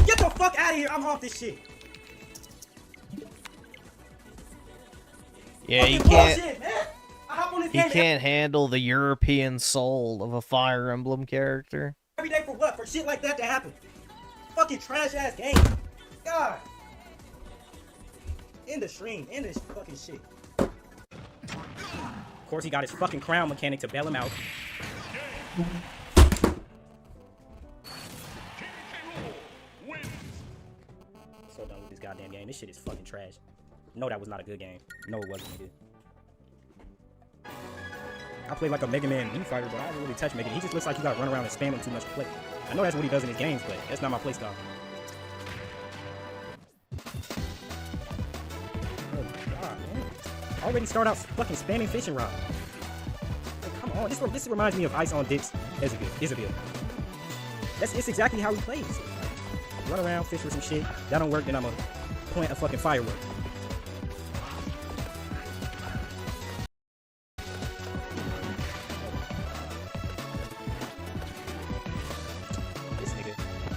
Get the fuck out of here. I'm off this shit. Yeah, he Fucking can't. bullshit, man. I hop on this He game can't handle the European soul of a Fire Emblem character. every day for what? For shit like that to happen. Fucking trash ass game. God. End the stream. End this fucking shit. Of course, he got his fucking crown mechanic to bail him out. So done with this goddamn game. This shit is fucking trash. No, that was not a good game. No, it wasn't good. I play like a Mega Man Mii Fighter, but I don't really touch Mega. He just looks like you gotta run around and spam him too much play. I know that's what he does in his games, but that's not my playstyle. Oh god, man. Already start out fucking spamming fishing rod. Like, come on, this reminds me of Ice on Dick's Isabel. It's exactly how he plays. Run around, fish for some shit. That don't work, then I'ma point a fucking firework.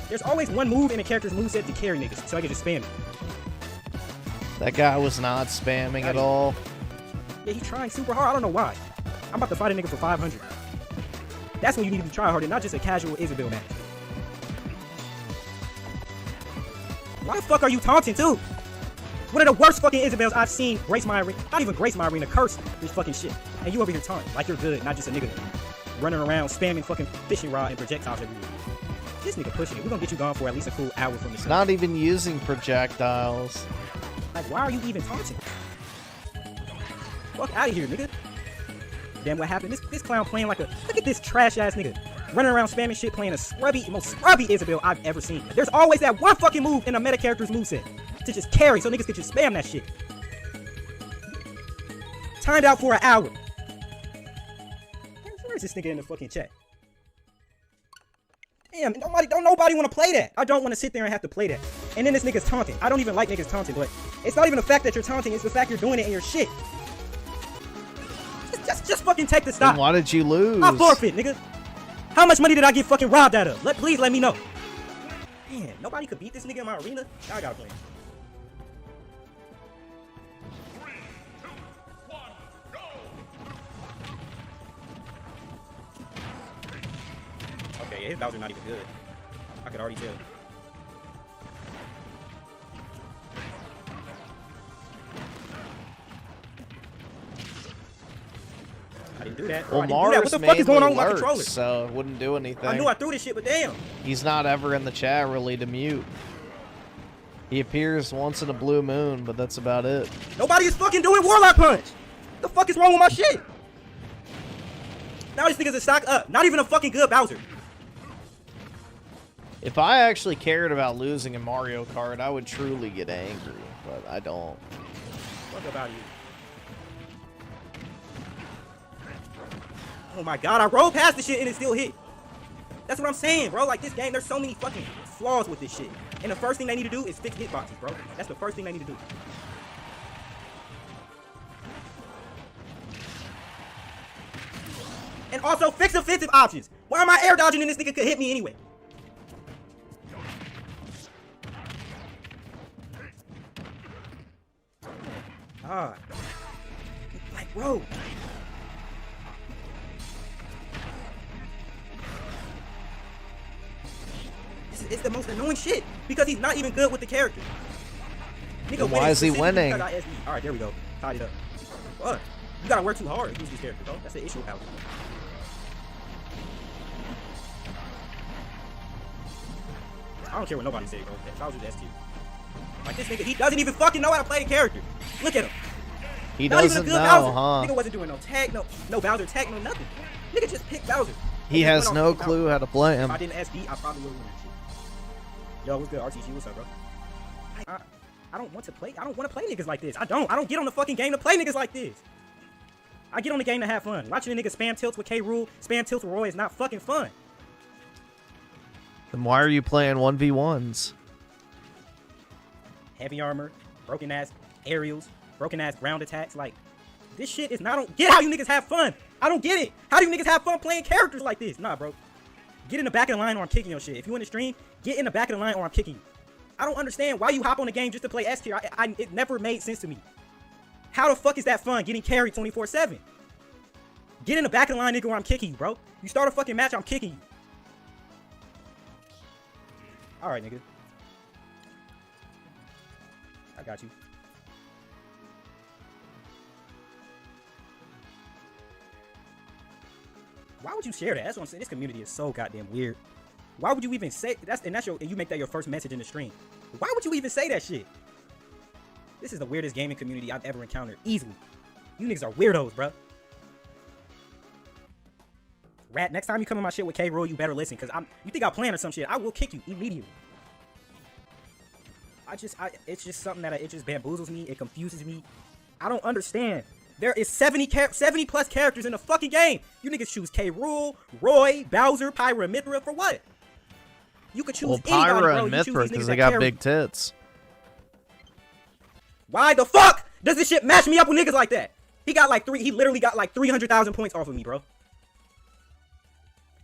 There's always one move in a character's moveset to carry niggas, so I can just spam it. That guy was not spamming at all. Yeah, he's trying super hard. I don't know why. I'm about to fight a nigga for 500. That's when you need to try harder, not just a casual Isabel match. Why the fuck are you taunting too? One of the worst fucking Isabels I've seen grace my arena. Not even grace my arena, curse this fucking shit. And you over here taunting like you're good, not just a nigga running around spamming fucking fishing rod and projectiles everywhere. This nigga pushing it. We're gonna get you gone for at least a cool hour from this. Not even using projectiles. Like, why are you even taunting? Fuck out of here, nigga. Then what happened? This clown playing like a... Look at this trash ass nigga. Running around spamming shit playing a scrubby, most scrubby Isabel I've ever seen. There's always that one fucking move in a meta character's moveset to just carry so niggas can just spam that shit. Timed out for an hour. Where is this nigga in the fucking chat? Damn, don't nobody want to play that. I don't want to sit there and have to play that. And then this nigga's taunting. I don't even like niggas taunting, but it's not even the fact that you're taunting, it's the fact you're doing it in your shit. Just fucking take the stop. Then why did you lose? I forfeit, nigga. How much money did I get fucking robbed out of? Please let me know. Man, nobody could beat this nigga in my arena. I gotta play. Okay, yeah, his Bowser not even good. I could already tell. I didn't do that. Well, What Mars the fuck is going on with my lurks, controller? so it wouldn't do anything. I knew I threw this shit, but damn. He's not ever in the chat really to mute. He appears once in a blue moon, but that's about it. Nobody is fucking doing Warlock Punch. What the fuck is wrong with my shit? Now these niggas are stock up. Not even a fucking good Bowser. If I actually cared about losing in Mario Kart, I would truly get angry, but I don't. Fuck about you. Oh my god, I rolled past the shit and it still hit. That's what I'm saying, bro. Like, this game, there's so many fucking flaws with this shit. And the first thing they need to do is fix hitboxes, bro. That's the first thing they need to do. And also, fix offensive options. Why am I air dodging and this nigga could hit me anyway? God. Like, bro. It's the most annoying shit because he's not even good with the character. Nigga, why is he winning? Alright, there we go. Tied it up. What? You gotta work too hard to use this character, bro. That's the issue with Bowser. I don't care what nobody say, bro. Bowser's S tier. Like, this nigga, he doesn't even fucking know how to play the character. Look at him. He not doesn't even a good know, Bowser. huh? Nigga wasn't doing no tag, no Bowser tag, no nothing. Nigga just picked Bowser. He has no clue how to play him. If I didn't SD, I probably would win that shit. Yo, what's good, RTG? What's up, bro? I don't want to play. I don't want to play niggas like this. I don't get on the fucking game to play niggas like this. I get on the game to have fun. Watching a nigga spam tilts with K. Rool, spam tilts with Roy is not fucking fun. Then why are you playing 1v1s? Heavy armor, broken ass aerials, broken ass ground attacks. Like, this shit is not. I don't get how you niggas have fun. I don't get it. How do you niggas have fun playing characters like this? Nah, bro. Get in the back of the line or I'm kicking your shit. If you in the stream, get in the back of the line or I'm kicking you. I don't understand why you hop on the game just to play S tier. It never made sense to me. How the fuck is that fun getting carried 24/7? Get in the back of the line, nigga, or I'm kicking you, bro. You start a fucking match, I'm kicking you. All right, nigga. I got you. Why would you share that? That's what I'm saying. This community is so goddamn weird. Why would you even say and you make that your first message in the stream? Why would you even say that shit? This is the weirdest gaming community I've ever encountered. Easily. You niggas are weirdos, bruh. Rat, next time you come in my shit with K Rule, you better listen, cause you think I'm playing or some shit, I will kick you immediately. It's just something that it just bamboozles me, it confuses me. I don't understand. There is 70 plus characters in the fucking game. You niggas choose K Rule, Roy, Bowser, Pyra, and Mithra for what? You could choose anybody, Pyra bro. and Mithra because they got big tits. Why the fuck does this shit match me up with niggas like that? He literally got like 300,000 points off of me, bro.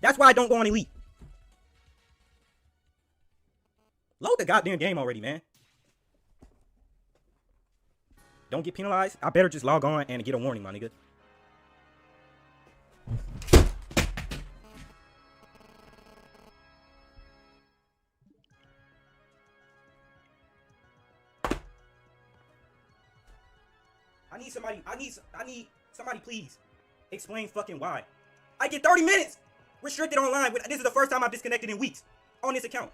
That's why I don't go on Elite. Load the goddamn game already, man. Don't get penalized. I better just log on and get a warning, my nigga. I need somebody please explain fucking why. I get 30 minutes restricted online. This is the first time I've disconnected in weeks on this account.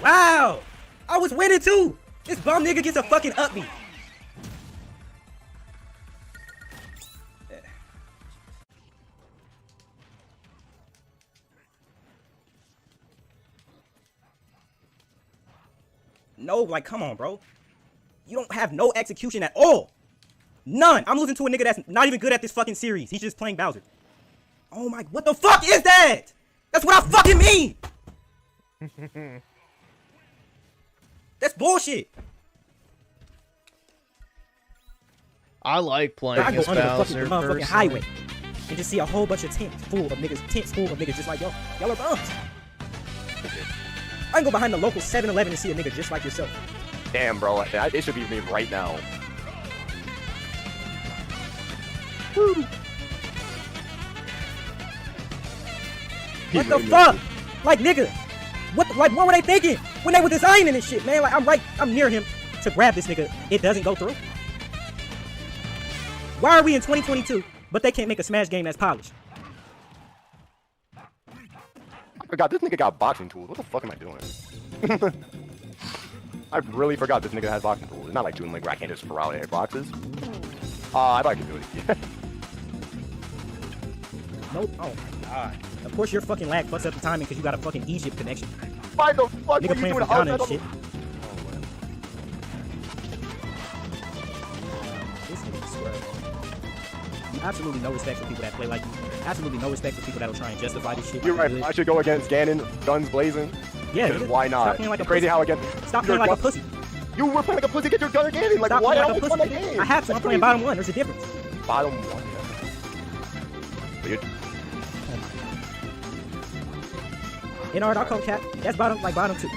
Wow! I was winning too! This bum nigga gets a fucking upbeat. No, like, come on, bro. You don't have no execution at all. None. I'm losing to a nigga that's not even good at this fucking series. He's just playing Bowser. Oh my, what the fuck is that? That's what I fucking mean! That's bullshit. I like playing I go as under Bowser. the motherfucking highway and just see a whole bunch of tents full of niggas just like y'all. Y'all are bums. I can go behind the local 7-Eleven and see a nigga just like yourself. Damn, bro. It should be me right now. Woo. What the fuck? Like, nigga, what were they thinking when they were designing this shit, man? Like, I'm near him to grab this nigga. It doesn't go through. Why are we in 2022, but they can't make a Smash game that's polished? I forgot this nigga got boxing tools. What the fuck am I doing? I really forgot this nigga has boxing tools. It's not like doing like rack handers for out air boxes. I thought I could do it. Nope. Oh my god. Of course your fucking lag fucks up the timing because you got a fucking Egypt connection. Why the fuck nigga playing for Ghana and shit. This nigga swear. Absolutely no respect for people that play like you. Absolutely no respect for people that'll try and justify this shit. You're right. I should go against Ganon, guns blazing. Yeah, why not? Stop playing like a crazy pussy. how against. Stop playing like a pussy. You were playing like a pussy. Get your gun again. Like, Stop why playing don't like we a play pussy. that game? I have to. I'm playing bottom one. There's a difference. Bottom one. Weird. In art, I'll call Cap. That's bottom two.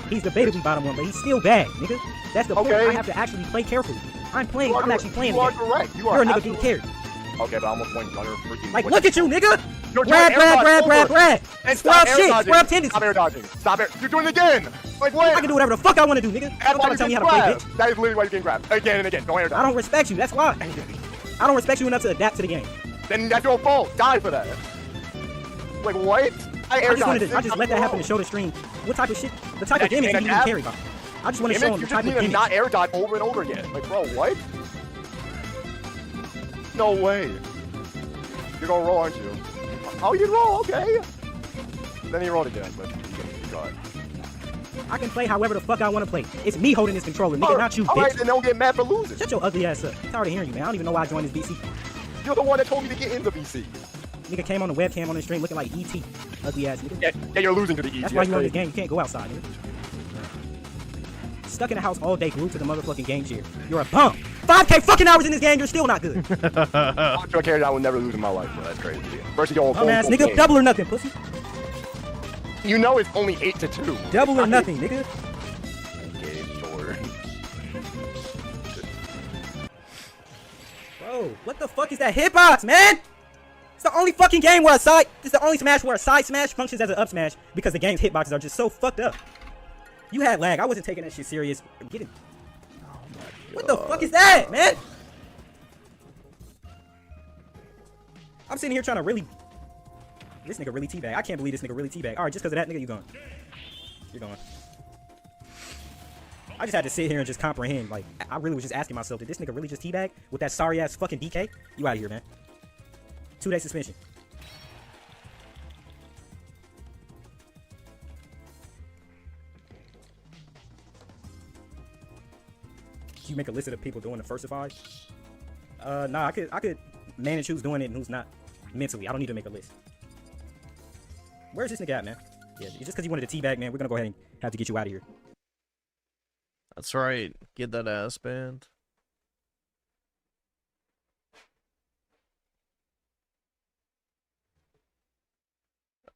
He's debatably bottom one, but he's still bad, nigga. That's the point. I have to actually play carefully. I'm actually playing. You are correct. You're a nigga getting carried. Okay, but I almost went gunner freaking. Like, look at you, nigga! You're Grab! And Scrub stop air shit! dodging. Scrub tendency! Stop air dodging. Stop air. You're doing it again! Like, what? I can do whatever the fuck I want to do, nigga. That's why Don't you tell me get how to play, grabbed. bitch. That is literally why you get grabbed. Again and again. Don't air dodge. I don't respect you, that's why. I don't respect you enough to adapt to the game. Then that's your fault. Die for that. Like, what? I just let that happen to show the stream what type of shit, the type of gimmicks that you carry about. I just want to show them the type of gimmicks. Not air dodge over and over again. Like, bro, what? No way. You're gonna roll, aren't you? Oh, you roll, okay. Then he rolled again, but you got it. I can play however the fuck I want to play. It's me holding this controller, nigga, not you, bitch. Alright, then don't get mad for losing. Shut your ugly ass up. I'm tired of hearing you, man. I don't even know why I joined this VC. You're the one that told me to get into VC. Nigga came on the webcam on the stream looking like ET. Ugly ass nigga. Yeah, you're losing to the ET. That's why you're on this game. You can't go outside, nigga. Stuck in the house all day, glued to the motherfucking game chair. You're a bum. 5K fucking hours in this game, you're still not good. I'm sure a character I would never lose in my life, bro. That's crazy. First you go bum ass nigga, double or nothing, pussy. You know it's only 8-2. Double or nothing, nigga. Okay. Bro, what the fuck is that hitbox, man? It's the only fucking game where it's the only smash where a side smash functions as an up smash because the game's hitboxes are just so fucked up. You had lag. I wasn't taking that shit serious. Get it. What the fuck is that, man? I'm sitting here trying to really... This nigga really teabag. I can't believe this nigga really teabag. Alright, just because of that, nigga, you gone. You're gone. I just had to sit here and just comprehend. Like, I really was just asking myself, did this nigga really just teabag with that sorry ass fucking DK? You out of here, man. 2-day suspension. You make a list of the people doing the first of 5? Nah, I could manage who's doing it and who's not mentally. I don't need to make a list. Where's this nigga at, man? Yeah, just because you wanted to teabag, man, we're gonna go ahead and have to get you out of here. That's right. Get that ass banned.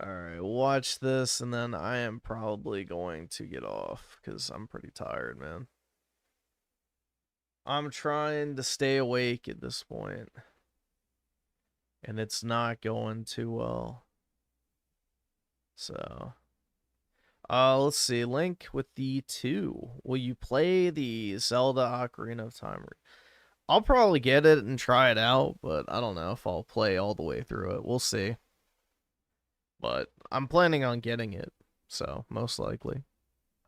Alright, watch this, and then I am probably going to get off, because I'm pretty tired, man. I'm trying to stay awake at this point, and it's not going too well. So, let's see. Link with the 2. Will you play the Zelda Ocarina of Time? I'll probably get it and try it out, but I don't know if I'll play all the way through it. We'll see. But I'm planning on getting it, so most likely.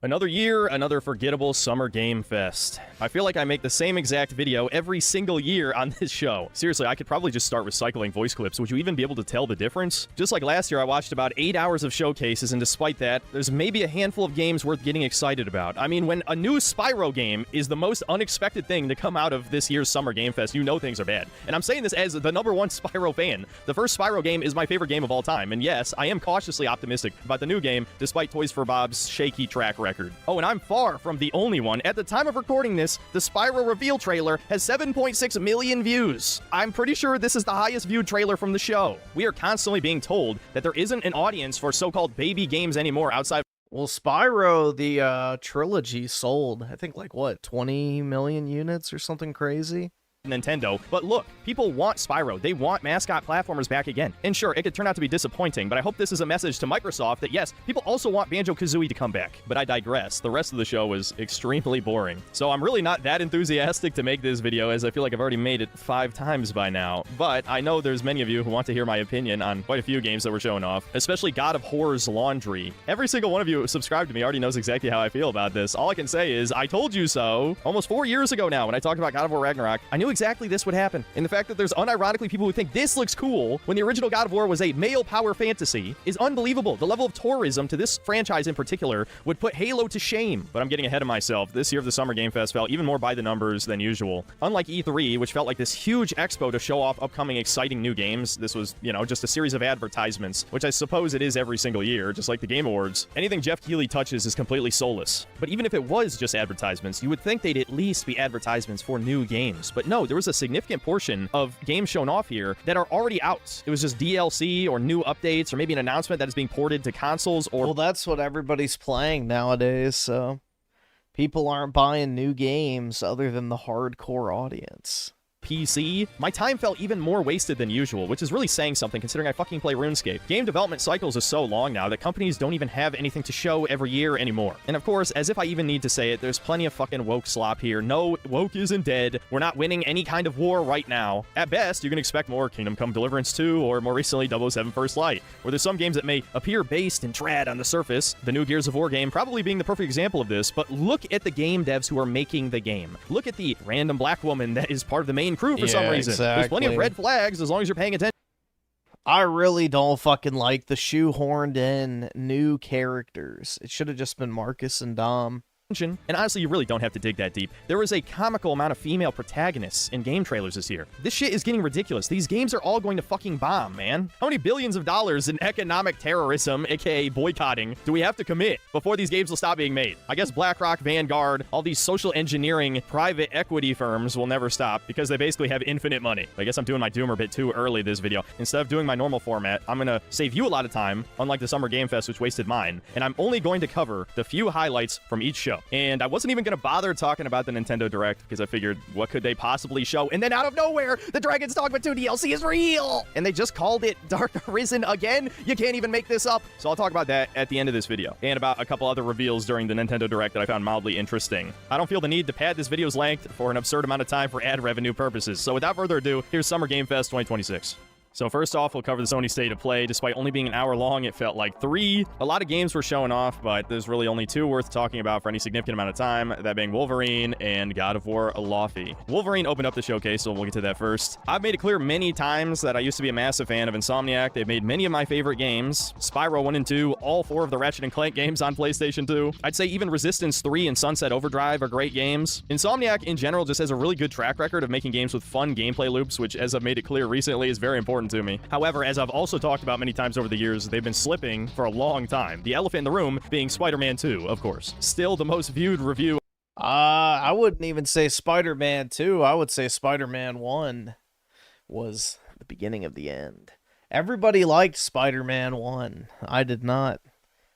Another year, another forgettable summer game fest. I feel like I make the same exact video every single year on this show. Seriously, I could probably just start recycling voice clips. Would you even be able to tell the difference? Just like last year, I watched about 8 hours of showcases, and despite that, there's maybe a handful of games worth getting excited about. I mean, when a new Spyro game is the most unexpected thing to come out of this year's summer game fest, you know things are bad. And I'm saying this as the #1 Spyro fan. The first Spyro game is my favorite game of all time, and yes, I am cautiously optimistic about the new game, despite Toys for Bob's shaky track record. Oh, and I'm far from the only one. At the time of recording this, the Spyro reveal trailer has 7.6 million views. I'm pretty sure this is the highest viewed trailer from the show. We are constantly being told that there isn't an audience for so-called baby games anymore outside. Well, Spyro, the trilogy sold, I think, like, what, 20 million units or something crazy? Nintendo. But look, people want Spyro. They want mascot platformers back again. And sure, it could turn out to be disappointing, but I hope this is a message to Microsoft that yes, people also want Banjo-Kazooie to come back. But I digress. The rest of the show was extremely boring. So I'm really not that enthusiastic to make this video, as I feel like I've already made it 5 times by now. But I know there's many of you who want to hear my opinion on quite a few games that were shown off, especially God of Horror's Laundry. Every single one of you who subscribed to me already knows exactly how I feel about this. All I can say is, I told you so. Almost 4 years ago now, when I talked about God of War Ragnarok, I knew exactly this would happen. And the fact that there's unironically people who think this looks cool when the original God of War was a male power fantasy is unbelievable. The level of tourism to this franchise in particular would put Halo to shame. But I'm getting ahead of myself. This year of the Summer Game Fest felt even more by the numbers than usual. Unlike E3, which felt like this huge expo to show off upcoming exciting new games, this was, you know, just a series of advertisements, which I suppose it is every single year, just like the Game Awards. Anything Jeff Keighley touches is completely soulless. But even if it was just advertisements, you would think they'd at least be advertisements for new games. But no, there was a significant portion of games shown off here that are already out. It was just DLC or new updates or maybe an announcement that is being ported to consoles or... Well, that's what everybody's playing nowadays, so people aren't buying new games other than the hardcore audience. PC, my time felt even more wasted than usual, which is really saying something considering I fucking play RuneScape. Game development cycles are so long now that companies don't even have anything to show every year anymore. And of course, as if I even need to say it, there's plenty of fucking woke slop here. No, woke isn't dead. We're not winning any kind of war right now. At best, you can expect more Kingdom Come Deliverance 2 or more recently 007 First Light, where there's some games that may appear based and trad on the surface, the new Gears of War game probably being the perfect example of this, but look at the game devs who are making the game. Look at the random black woman that is part of the main crew for some reason. Exactly. There's plenty of red flags as long as you're paying attention. I really don't fucking like the shoehorned in new characters. It should have just been Marcus and Dom. And honestly, you really don't have to dig that deep. There was a comical amount of female protagonists in game trailers this year. This shit is getting ridiculous. These games are all going to fucking bomb, man. How many billions of dollars in economic terrorism, aka boycotting, do we have to commit before these games will stop being made? I guess BlackRock, Vanguard, all these social engineering private equity firms will never stop because they basically have infinite money. I guess I'm doing my doomer bit too early this video. Instead of doing my normal format, I'm gonna save you a lot of time, unlike the Summer Game Fest, which wasted mine, and I'm only going to cover the few highlights from each show. show. And I wasn't even going to bother talking about the Nintendo Direct because I figured, what could they possibly show? And then out of nowhere, the Dragon's Dogma 2 DLC is real! And they just called it Dark Arisen again? You can't even make this up. So I'll talk about that at the end of this video, and about a couple other reveals during the Nintendo Direct that I found mildly interesting. I don't feel the need to pad this video's length for an absurd amount of time for ad revenue purposes. So without further ado, here's Summer Game Fest 2026. So first off, we'll cover the Sony State of Play. Despite only being an hour long, it felt like 3. A lot of games were showing off, but there's really only 2 worth talking about for any significant amount of time, that being Wolverine and God of War Lofi. Wolverine opened up the showcase, so we'll get to that first. I've made it clear many times that I used to be a massive fan of Insomniac. They've made many of my favorite games. Spyro 1 and 2, all 4 of the Ratchet & Clank games on PlayStation 2. I'd say even Resistance 3 and Sunset Overdrive are great games. Insomniac in general just has a really good track record of making games with fun gameplay loops, which, as I've made it clear recently, is very important to me. However, as I've also talked about many times over the years, they've been slipping for a long time. The elephant in the room being Spider-Man 2, of course. Still the most viewed review. I wouldn't even say Spider-Man 2. I would say Spider-Man 1 was the beginning of the end. Everybody liked Spider-Man 1. I did not.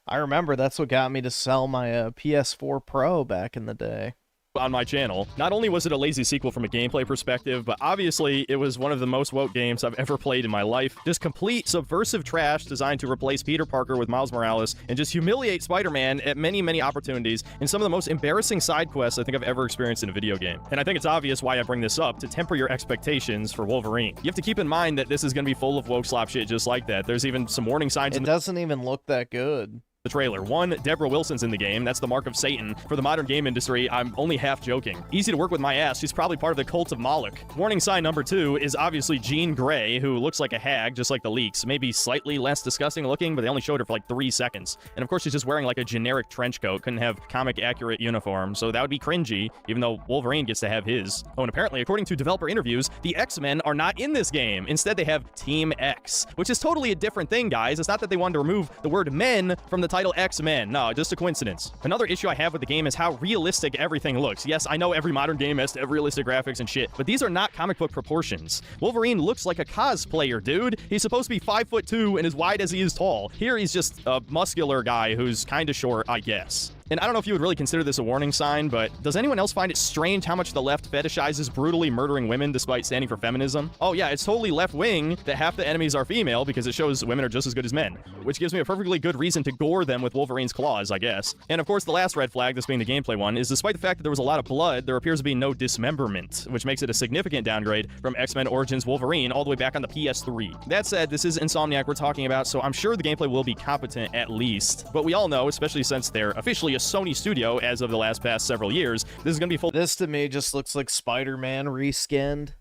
I remember that's what got me to sell my PS4 Pro back in the day. On my channel. Not only was it a lazy sequel from a gameplay perspective, but obviously it was one of the most woke games I've ever played in my life. Just complete subversive trash designed to replace Peter Parker with Miles Morales and just humiliate Spider-Man at many, many opportunities in some of the most embarrassing side quests I think I've ever experienced in a video game. And I think it's obvious why I bring this up, to temper your expectations for Wolverine. You have to keep in mind that this is going to be full of woke slop shit just like that. There's even some warning signs in the— It doesn't even look that good. The trailer. 1, Deborah Wilson's in the game. That's the mark of Satan. For the modern game industry, I'm only half joking. Easy to work with my ass. She's probably part of the cult of Moloch. Warning sign number 2 is obviously Jean Grey, who looks like a hag, just like the leaks. Maybe slightly less disgusting looking, but they only showed her for like 3 seconds. And of course, she's just wearing like a generic trench coat. Couldn't have comic-accurate uniform, so that would be cringy, even though Wolverine gets to have his. Oh, and apparently, according to developer interviews, the X-Men are not in this game. Instead, they have Team X, which is totally a different thing, guys. It's not that they wanted to remove the word men from the title X-Men. No, just a coincidence. Another issue I have with the game is how realistic everything looks. Yes, I know every modern game has to have realistic graphics and shit, but these are not comic book proportions. Wolverine looks like a cosplayer, dude. He's supposed to be 5'2" and as wide as he is tall. Here he's just a muscular guy who's kind of short, I guess. And I don't know if you would really consider this a warning sign, but does anyone else find it strange how much the left fetishizes brutally murdering women despite standing for feminism? Oh yeah, it's totally left-wing that half the enemies are female because it shows women are just as good as men, which gives me a perfectly good reason to gore them with Wolverine's claws, I guess. And of course, the last red flag, this being the gameplay one, is despite the fact that there was a lot of blood, there appears to be no dismemberment, which makes it a significant downgrade from X-Men Origins Wolverine all the way back on the PS3. That said, this is Insomniac we're talking about, so I'm sure the gameplay will be competent at least. But we all know, especially since they're officially a Sony studio as of the past several years, this is going to be full. This to me just looks like Spider-Man reskinned.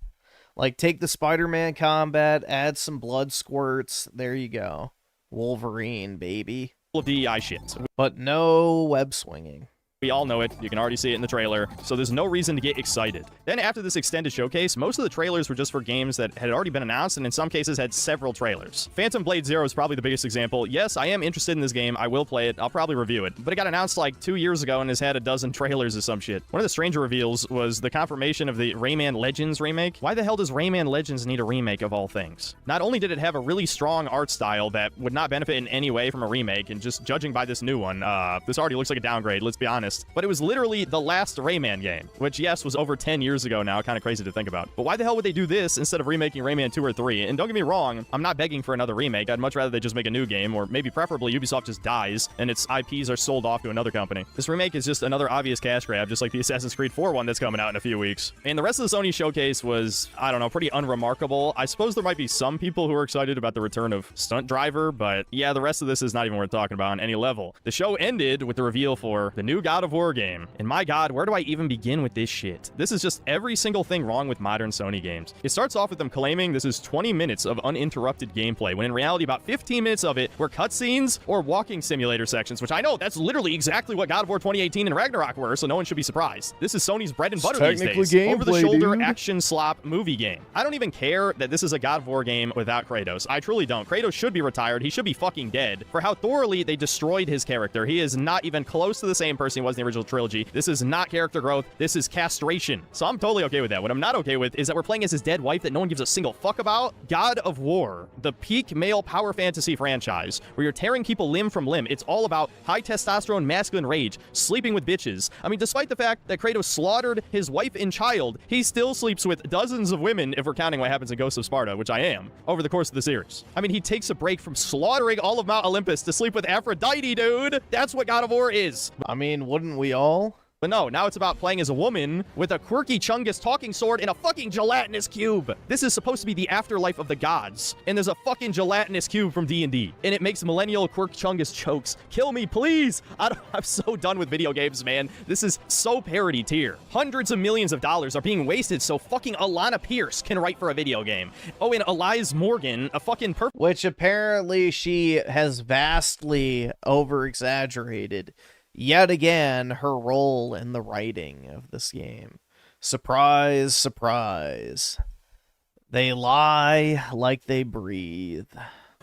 Like, take the Spider-Man combat, add some blood squirts, there you go. Wolverine, baby. Full of DEI shit. But no web swinging. We all know it. You can already see it in the trailer, so there's no reason to get excited. Then after this extended showcase, most of the trailers were just for games that had already been announced, and in some cases had several trailers. Phantom Blade Zero is probably the biggest example. Yes, I am interested in this game. I will play it. I'll probably review it. But it got announced like 2 years ago and has had a dozen trailers or some shit. One of the stranger reveals was the confirmation of the Rayman Legends remake. Why the hell does Rayman Legends need a remake of all things? Not only did it have a really strong art style that would not benefit in any way from a remake, and just judging by this new one, this already looks like a downgrade, let's be honest. But it was literally the last Rayman game, which, yes, was over 10 years ago now, kind of crazy to think about. But why the hell would they do this instead of remaking Rayman 2 or 3? And don't get me wrong, I'm not begging for another remake. I'd much rather they just make a new game, or maybe preferably Ubisoft just dies and its IPs are sold off to another company. This remake is just another obvious cash grab, just like the Assassin's Creed 4 one that's coming out in a few weeks. And the rest of the Sony showcase was, I don't know, pretty unremarkable. I suppose there might be some people who are excited about the return of Stunt Driver, but yeah, the rest of this is not even worth talking about on any level. The show ended with the reveal for the new God of War game. And my god, where do I even begin with this shit? This is just every single thing wrong with modern Sony games. It starts off with them claiming this is 20 minutes of uninterrupted gameplay, when in reality about 15 minutes of it were cutscenes or walking simulator sections, which I know that's literally exactly what God of War 2018 and Ragnarok were, so no one should be surprised. This is Sony's bread and butter these days. Over-the-shoulder action slop movie game. I don't even care that this is a God of War game without Kratos. I truly don't. Kratos should be retired. He should be fucking dead for how thoroughly they destroyed his character. He is not even close to the same person he was in the original trilogy. This is not character growth. This is castration. So I'm totally okay with that. What I'm not okay with is that we're playing as his dead wife that no one gives a single fuck about. God of War, the peak male power fantasy franchise, where you're tearing people limb from limb. It's all about high testosterone, masculine rage, sleeping with bitches. I mean, despite the fact that Kratos slaughtered his wife and child, he still sleeps with dozens of women, if we're counting what happens in Ghosts of Sparta, which I am, over the course of the series. I mean, he takes a break from slaughtering all of Mount Olympus to sleep with Aphrodite, dude. That's what God of War is. I mean, wouldn't we all? But no, now it's about playing as a woman with a quirky Chungus talking sword and a fucking gelatinous cube. This is supposed to be the afterlife of the gods, and there's a fucking gelatinous cube from D&D, and it makes millennial quirk Chungus chokes. Kill me, please. I'm so done with video games, man. This is so parody tier. Hundreds of millions of dollars are being wasted so fucking Alana Pierce can write for a video game. Oh, and Elias Morgan, a fucking which apparently she has vastly over-exaggerated yet again her role in the writing of this game. Surprise, surprise. They lie like they breathe.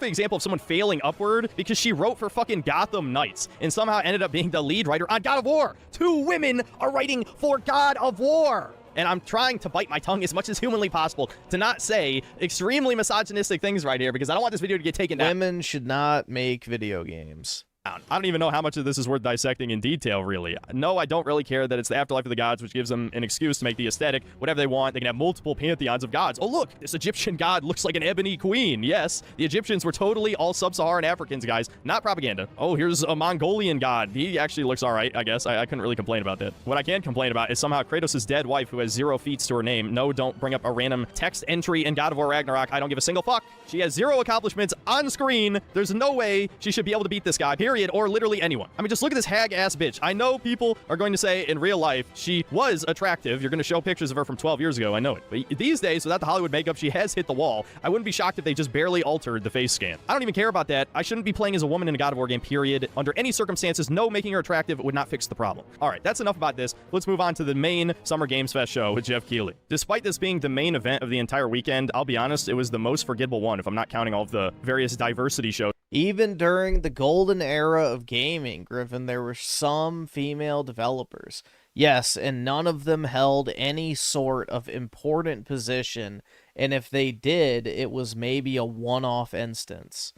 Example of someone failing upward because she wrote for fucking Gotham Knights and somehow ended up being the lead writer on God of War. 2 women are writing for God of War. And I'm trying to bite my tongue as much as humanly possible to not say extremely misogynistic things right here because I don't want this video to get taken down. Women should not make video games. I don't even know how much of this is worth dissecting in detail, really. No, I don't really care that it's the afterlife of the gods, which gives them an excuse to make the aesthetic whatever they want. They can have multiple pantheons of gods. Oh, look, this Egyptian god looks like an ebony queen. Yes, the Egyptians were totally all sub-Saharan Africans, guys. Not propaganda. Oh, here's a Mongolian god. He actually looks all right, I guess. I couldn't really complain about that. What I can complain about is somehow Kratos' dead wife, who has 0 feats to her name. No, don't bring up a random text entry in God of War Ragnarok. I don't give a single fuck. She has 0 accomplishments on screen. There's no way she should be able to beat this guy, period, or literally anyone. I mean, just look at this hag-ass bitch. I know people are going to say in real life she was attractive. You're going to show pictures of her from 12 years ago. I know it. But these days, without the Hollywood makeup, she has hit the wall. I wouldn't be shocked if they just barely altered the face scan. I don't even care about that. I shouldn't be playing as a woman in a God of War game, period. Under any circumstances, no, making her attractive would not fix the problem. All right, that's enough about this. Let's move on to the main Summer Games Fest show with Jeff Keighley. Despite this being the main event of the entire weekend, I'll be honest, it was the most forgettable one, if I'm not counting all of the various diversity shows. Even during the golden era of gaming, Griffin, there were some female developers. Yes, and none of them held any sort of important position, and if they did, it was maybe a one-off instance.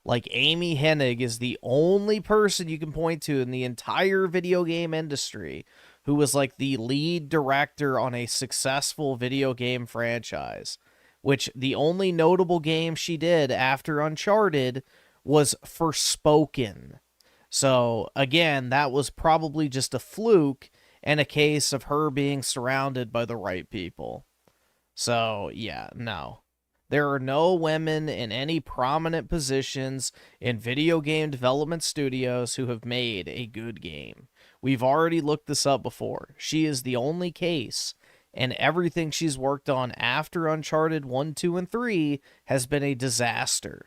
Like, Amy Hennig is the only person you can point to in the entire video game industry who was like the lead director on a successful video game franchise, which the only notable game she did after Uncharted was Forspoken. So, again, that was probably just a fluke and a case of her being surrounded by the right people. So, yeah, no. There are no women in any prominent positions in video game development studios who have made a good game. We've already looked this up before. She is the only case, and everything she's worked on after Uncharted 1, 2, and 3 has been a disaster.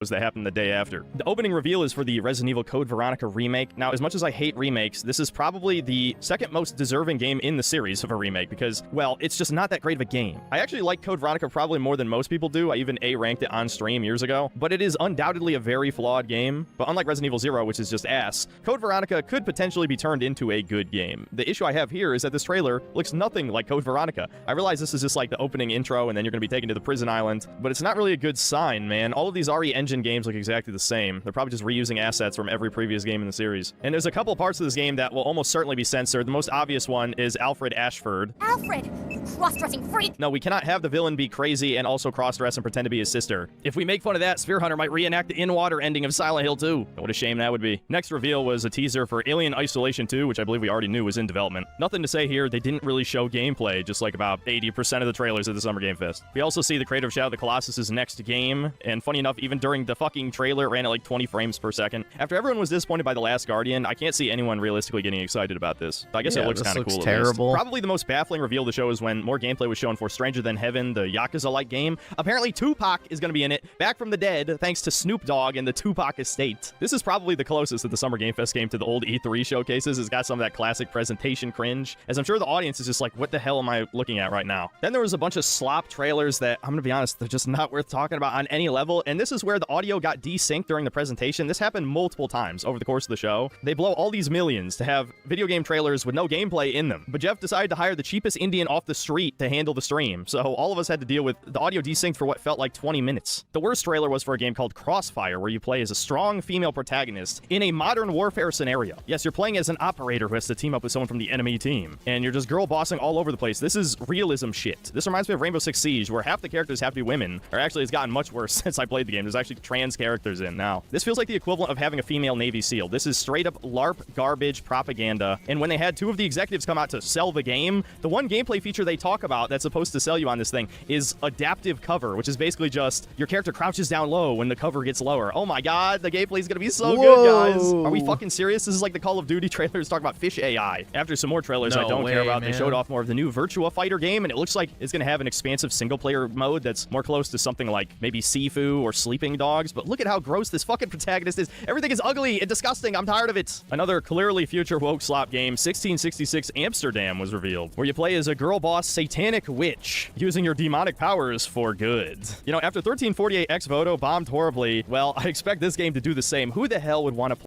That happened the day after. The opening reveal is for the Resident Evil Code Veronica remake. Now, as much as I hate remakes, this is probably the second most deserving game in the series of a remake because, well, it's just not that great of a game. I actually like Code Veronica probably more than most people do. I even A-ranked it on stream years ago, but it is undoubtedly a very flawed game. But unlike Resident Evil 0, which is just ass, Code Veronica could potentially be turned into a good game. The issue I have here is that this trailer looks nothing like Code Veronica. I realize this is just like the opening intro and then you're going to be taken to the prison island, but it's not really a good sign, man. All of these RE Engine games look exactly the same. They're probably just reusing assets from every previous game in the series. And there's a couple parts of this game that will almost certainly be censored. The most obvious one is Alfred Ashford. Alfred, you cross-dressing freak! No, we cannot have the villain be crazy and also cross-dress and pretend to be his sister. If we make fun of that, Sphere Hunter might reenact the in-water ending of Silent Hill 2. What a shame that would be. Next reveal was a teaser for Alien Isolation 2, which I believe we already knew was in development. Nothing to say here. They didn't really show gameplay, just like about 80% of the trailers at the Summer Game Fest. We also see the creator of Shadow of the Colossus' next game, and funny enough, even during the fucking trailer, it ran at like 20 frames per second. After everyone was disappointed by The Last Guardian, I can't see anyone realistically getting excited about this. I guess it looks kind of cool. Terrible. Probably the most baffling reveal of the show is when more gameplay was shown for Stranger Than Heaven, the Yakuza-like game. Apparently Tupac is going to be in it, back from the dead, thanks to Snoop Dogg and the Tupac estate. This is probably the closest that the Summer Game Fest came to the old E3 showcases. It's got some of that classic presentation cringe, as I'm sure the audience is just like, what the hell am I looking at right now? Then there was a bunch of slop trailers that, I'm going to be honest, they're just not worth talking about on any level, and this is where the the audio got desynced during the presentation. This happened multiple times over the course of the show. They blow all these millions to have video game trailers with no gameplay in them. But Jeff decided to hire the cheapest Indian off the street to handle the stream. So all of us had to deal with the audio desynced for what felt like 20 minutes. The worst trailer was for a game called Crossfire, where you play as a strong female protagonist in a modern warfare scenario. Yes, you're playing as an operator who has to team up with someone from the enemy team. And you're just girl bossing all over the place. This is realism shit. This reminds me of Rainbow Six Siege, where half the characters have to be women. Or actually, it's gotten much worse since I played the game. There's actually trans characters in now. This feels like the equivalent of having a female Navy SEAL. This is straight up LARP garbage propaganda. And when they had two of the executives come out to sell the game, the one gameplay feature they talk about that's supposed to sell you on this thing is adaptive cover, which is basically just your character crouches down low when the cover gets lower. Oh my god, the gameplay is gonna be so good, guys. Are we fucking serious? This is like the Call of Duty trailers talk about fish AI. After some more trailers I don't care about, they showed off more of the new Virtua Fighter game, and it looks like it's gonna have an expansive single-player mode that's more close to something like maybe Sifu or Sleeping Dogs. But look at how gross this fucking protagonist is. Everything is ugly and disgusting. I'm tired of it. Another clearly future woke slop game, 1666 Amsterdam, was revealed, where you play as a girl boss satanic witch using your demonic powers for good. You know, after 1348 Ex Voto bombed horribly, well, I expect this game to do the same. Who the hell would want to play?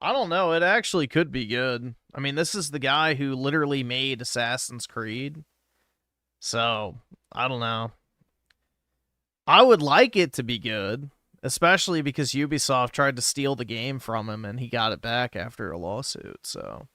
I don't know. It actually could be good. I mean, this is the guy who literally made Assassin's Creed. So, I don't know. I would like it to be good, especially because Ubisoft tried to steal the game from him and he got it back after a lawsuit. So,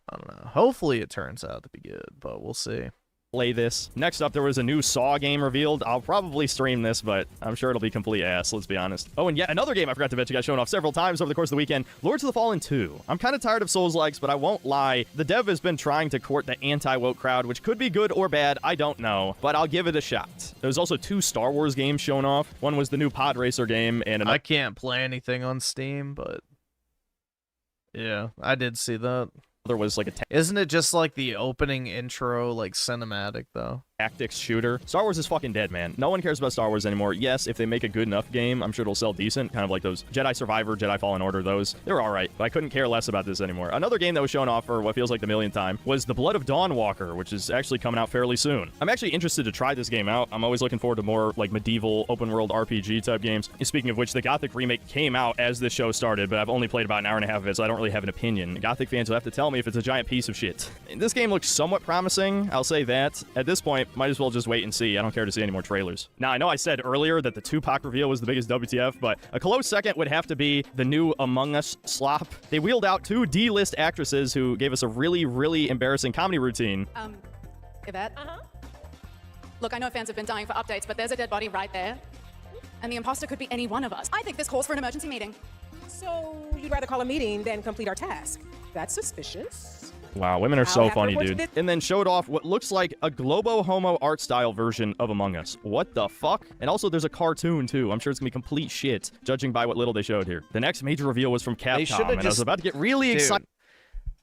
I don't know. Hopefully it turns out to be good, but we'll see. Play this. Next up, there was a new Saw game revealed. I'll probably stream this, but I'm sure it'll be complete ass, let's be honest. Oh, and yet another game I forgot to mention got shown off several times over the course of the weekend, Lords of the Fallen 2. I'm kind of tired of Souls-likes, but I won't lie. The dev has been trying to court the anti-woke crowd, which could be good or bad, I don't know, but I'll give it a shot. There's also 2 Star Wars games shown off. One was the new Pod Racer game, and I can't play anything on Steam, but yeah, I did see that. There was like a Isn't it just like the opening intro, like cinematic though? Tactics shooter. Star Wars is fucking dead, man. No one cares about Star Wars anymore. Yes, if they make a good enough game, I'm sure it'll sell decent, kind of like those Jedi Survivor, Jedi Fallen Order, those. They're alright, but I couldn't care less about this anymore. Another game that was shown off for what feels like the millionth time was The Blood of Dawnwalker, which is actually coming out fairly soon. I'm actually interested to try this game out. I'm always looking forward to more like medieval open world RPG type games. Speaking of which, the Gothic remake came out as this show started, but I've only played about an hour and a half of it, so I don't really have an opinion. Gothic fans will have to tell me if it's a giant piece of shit. This game looks somewhat promising, I'll say that. At this point, might as well just wait and see. I don't care to see any more trailers. Now, I know I said earlier that the Tupac reveal was the biggest WTF, but a close second would have to be the new Among Us slop. They wheeled out 2 D-list actresses who gave us a really, really embarrassing comedy routine. Yvette? Look, I know fans have been dying for updates, but there's a dead body right there. And the imposter could be any one of us. I think this calls for an emergency meeting. So, you'd rather call a meeting than complete our task? That's suspicious. Wow, women are so funny, dude. And then showed off what looks like a Globo Homo art style version of Among Us. What the fuck? And also there's a cartoon too. I'm sure it's gonna be complete shit, judging by what little they showed here. The next major reveal was from Capcom, and I was about to get really excited.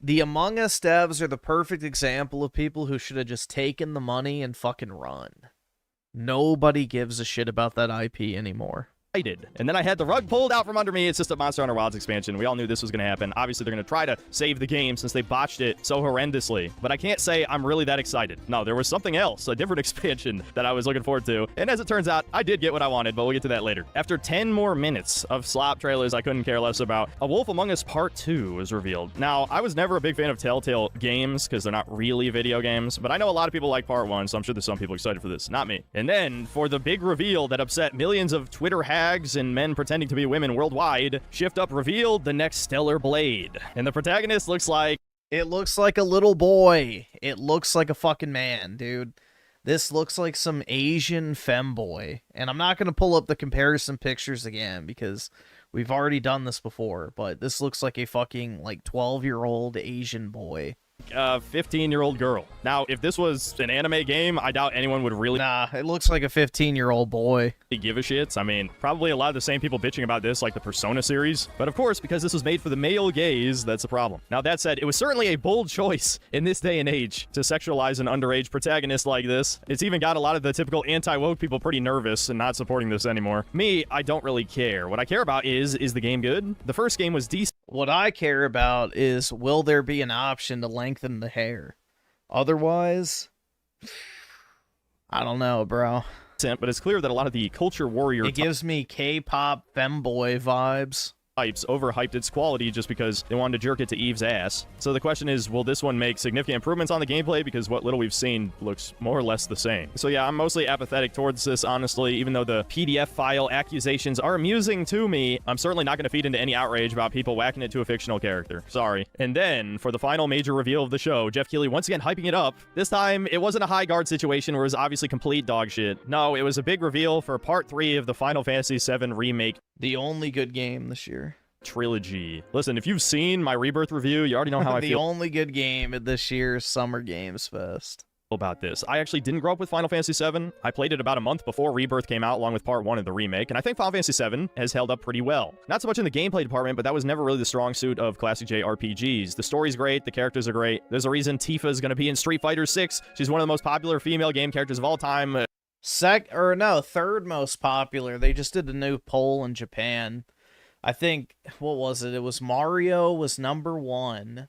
The Among Us devs are the perfect example of people who should have just taken the money and fucking run. Nobody gives a shit about that IP anymore. And then I had the rug pulled out from under me. It's just a Monster Hunter Wilds expansion. We all knew this was going to happen. Obviously, they're going to try to save the game since they botched it so horrendously. But I can't say I'm really that excited. No, there was something else, a different expansion that I was looking forward to. And as it turns out, I did get what I wanted, but we'll get to that later. After 10 more minutes of slop trailers I couldn't care less about, A Wolf Among Us Part 2 was revealed. Now, I was never a big fan of Telltale games because they're not really video games, but I know a lot of people like Part 1, so I'm sure there's some people excited for this. Not me. And then, for the big reveal that upset millions of Twitter hags and men pretending to be women worldwide, Shift Up revealed the next Stellar Blade. And the protagonist looks like... It looks like a little boy. It looks like a fucking man, dude. This looks like some Asian femboy. And I'm not going to pull up the comparison pictures again because we've already done this before, but this looks like a fucking, like, 12-year-old Asian boy. A 15-year-old girl. Now, if this was an anime game, I doubt anyone would really... Nah, it looks like a 15-year-old boy. Give a shit. I mean, probably a lot of the same people bitching about this, like the Persona series. But of course, because this was made for the male gaze, that's a problem. Now, that said, it was certainly a bold choice in this day and age to sexualize an underage protagonist like this. It's even got a lot of the typical anti-woke people pretty nervous and not supporting this anymore. Me, I don't really care. What I care about is the game good? The first game was decent. What I care about is, will there be an option to lengthen the hair? Otherwise, I don't know, bro. but it's clear that a lot of the culture warrior It gives me K-pop femboy vibes. types overhyped its quality just because they wanted to jerk it to Eve's ass. So the question is, will this one make significant improvements on the gameplay? Because what little we've seen looks more or less the same. So yeah, I'm mostly apathetic towards this, honestly. Even though the PDF file accusations are amusing to me, I'm certainly not going to feed into any outrage about people whacking it to a fictional character. Sorry. And then, for the final major reveal of the show, Jeff Keighley once again hyping it up. This time, it wasn't a high guard situation where it was obviously complete dog shit. No, it was a big reveal for Part 3 of the Final Fantasy VII Remake. The only good game this year. Trilogy. Listen, if you've seen my Rebirth review, you already know how I the feel only good game at this year's Summer Games Fest. About this. I actually didn't grow up with Final Fantasy VII. I played it about a month before Rebirth came out, along with Part 1 of the remake, and I think Final Fantasy VII has held up pretty well. Not so much in the gameplay department, but that was never really the strong suit of classic JRPGs. The story's great, the characters are great. There's a reason Tifa is going to be in Street Fighter 6. She's one of the most popular female game characters of all time. Third most popular. They just did a new poll in Japan. I think, what was it? It was Mario was number 1,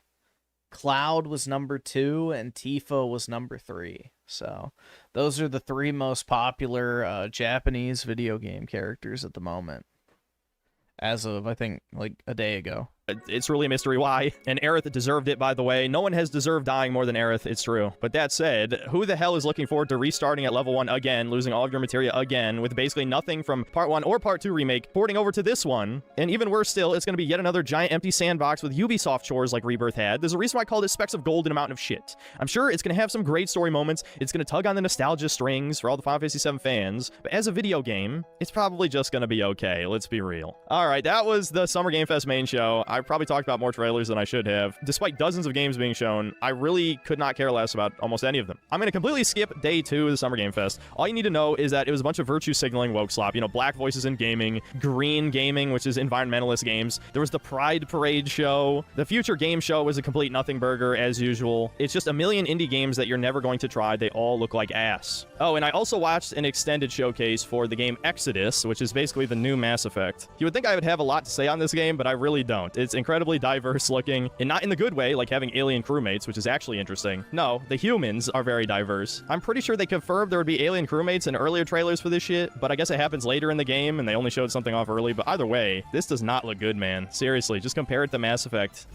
Cloud was number 2, and Tifa was number 3. So, those are the 3 most popular Japanese video game characters at the moment. As of, I think, like a day ago. It's really a mystery why. And Aerith deserved it, by the way. No one has deserved dying more than Aerith, it's true. But that said, who the hell is looking forward to restarting at level 1 again, losing all of your materia again, with basically nothing from Part 1 or Part 2 remake, porting over to this one? And even worse still, it's going to be yet another giant empty sandbox with Ubisoft chores like Rebirth had. There's a reason why I called it specks of gold and a mountain of shit. I'm sure it's going to have some great story moments. It's going to tug on the nostalgia strings for all the Final Fantasy VII fans. But as a video game, it's probably just going to be okay. Let's be real. All right, that was the Summer Game Fest main show. I probably talked about more trailers than I should have. Despite dozens of games being shown, I really could not care less about almost any of them. I'm going to completely skip day 2 of the Summer Game Fest. All you need to know is that it was a bunch of virtue signaling woke slop. You know, black voices in gaming, green gaming, which is environmentalist games. There was the Pride Parade show. The Future Game Show was a complete nothing burger, as usual. It's just a million indie games that you're never going to try. They all look like ass. Oh, and I also watched an extended showcase for the game Exodus, which is basically the new Mass Effect. You would think I would have a lot to say on this game, but I really don't. It's incredibly diverse looking, and not in the good way, like having alien crewmates, which is actually interesting. No, the humans are very diverse. I'm pretty sure they confirmed there would be alien crewmates in earlier trailers for this shit, but I guess it happens later in the game, and they only showed something off early, but either way, this does not look good, man. Seriously, just compare it to Mass Effect.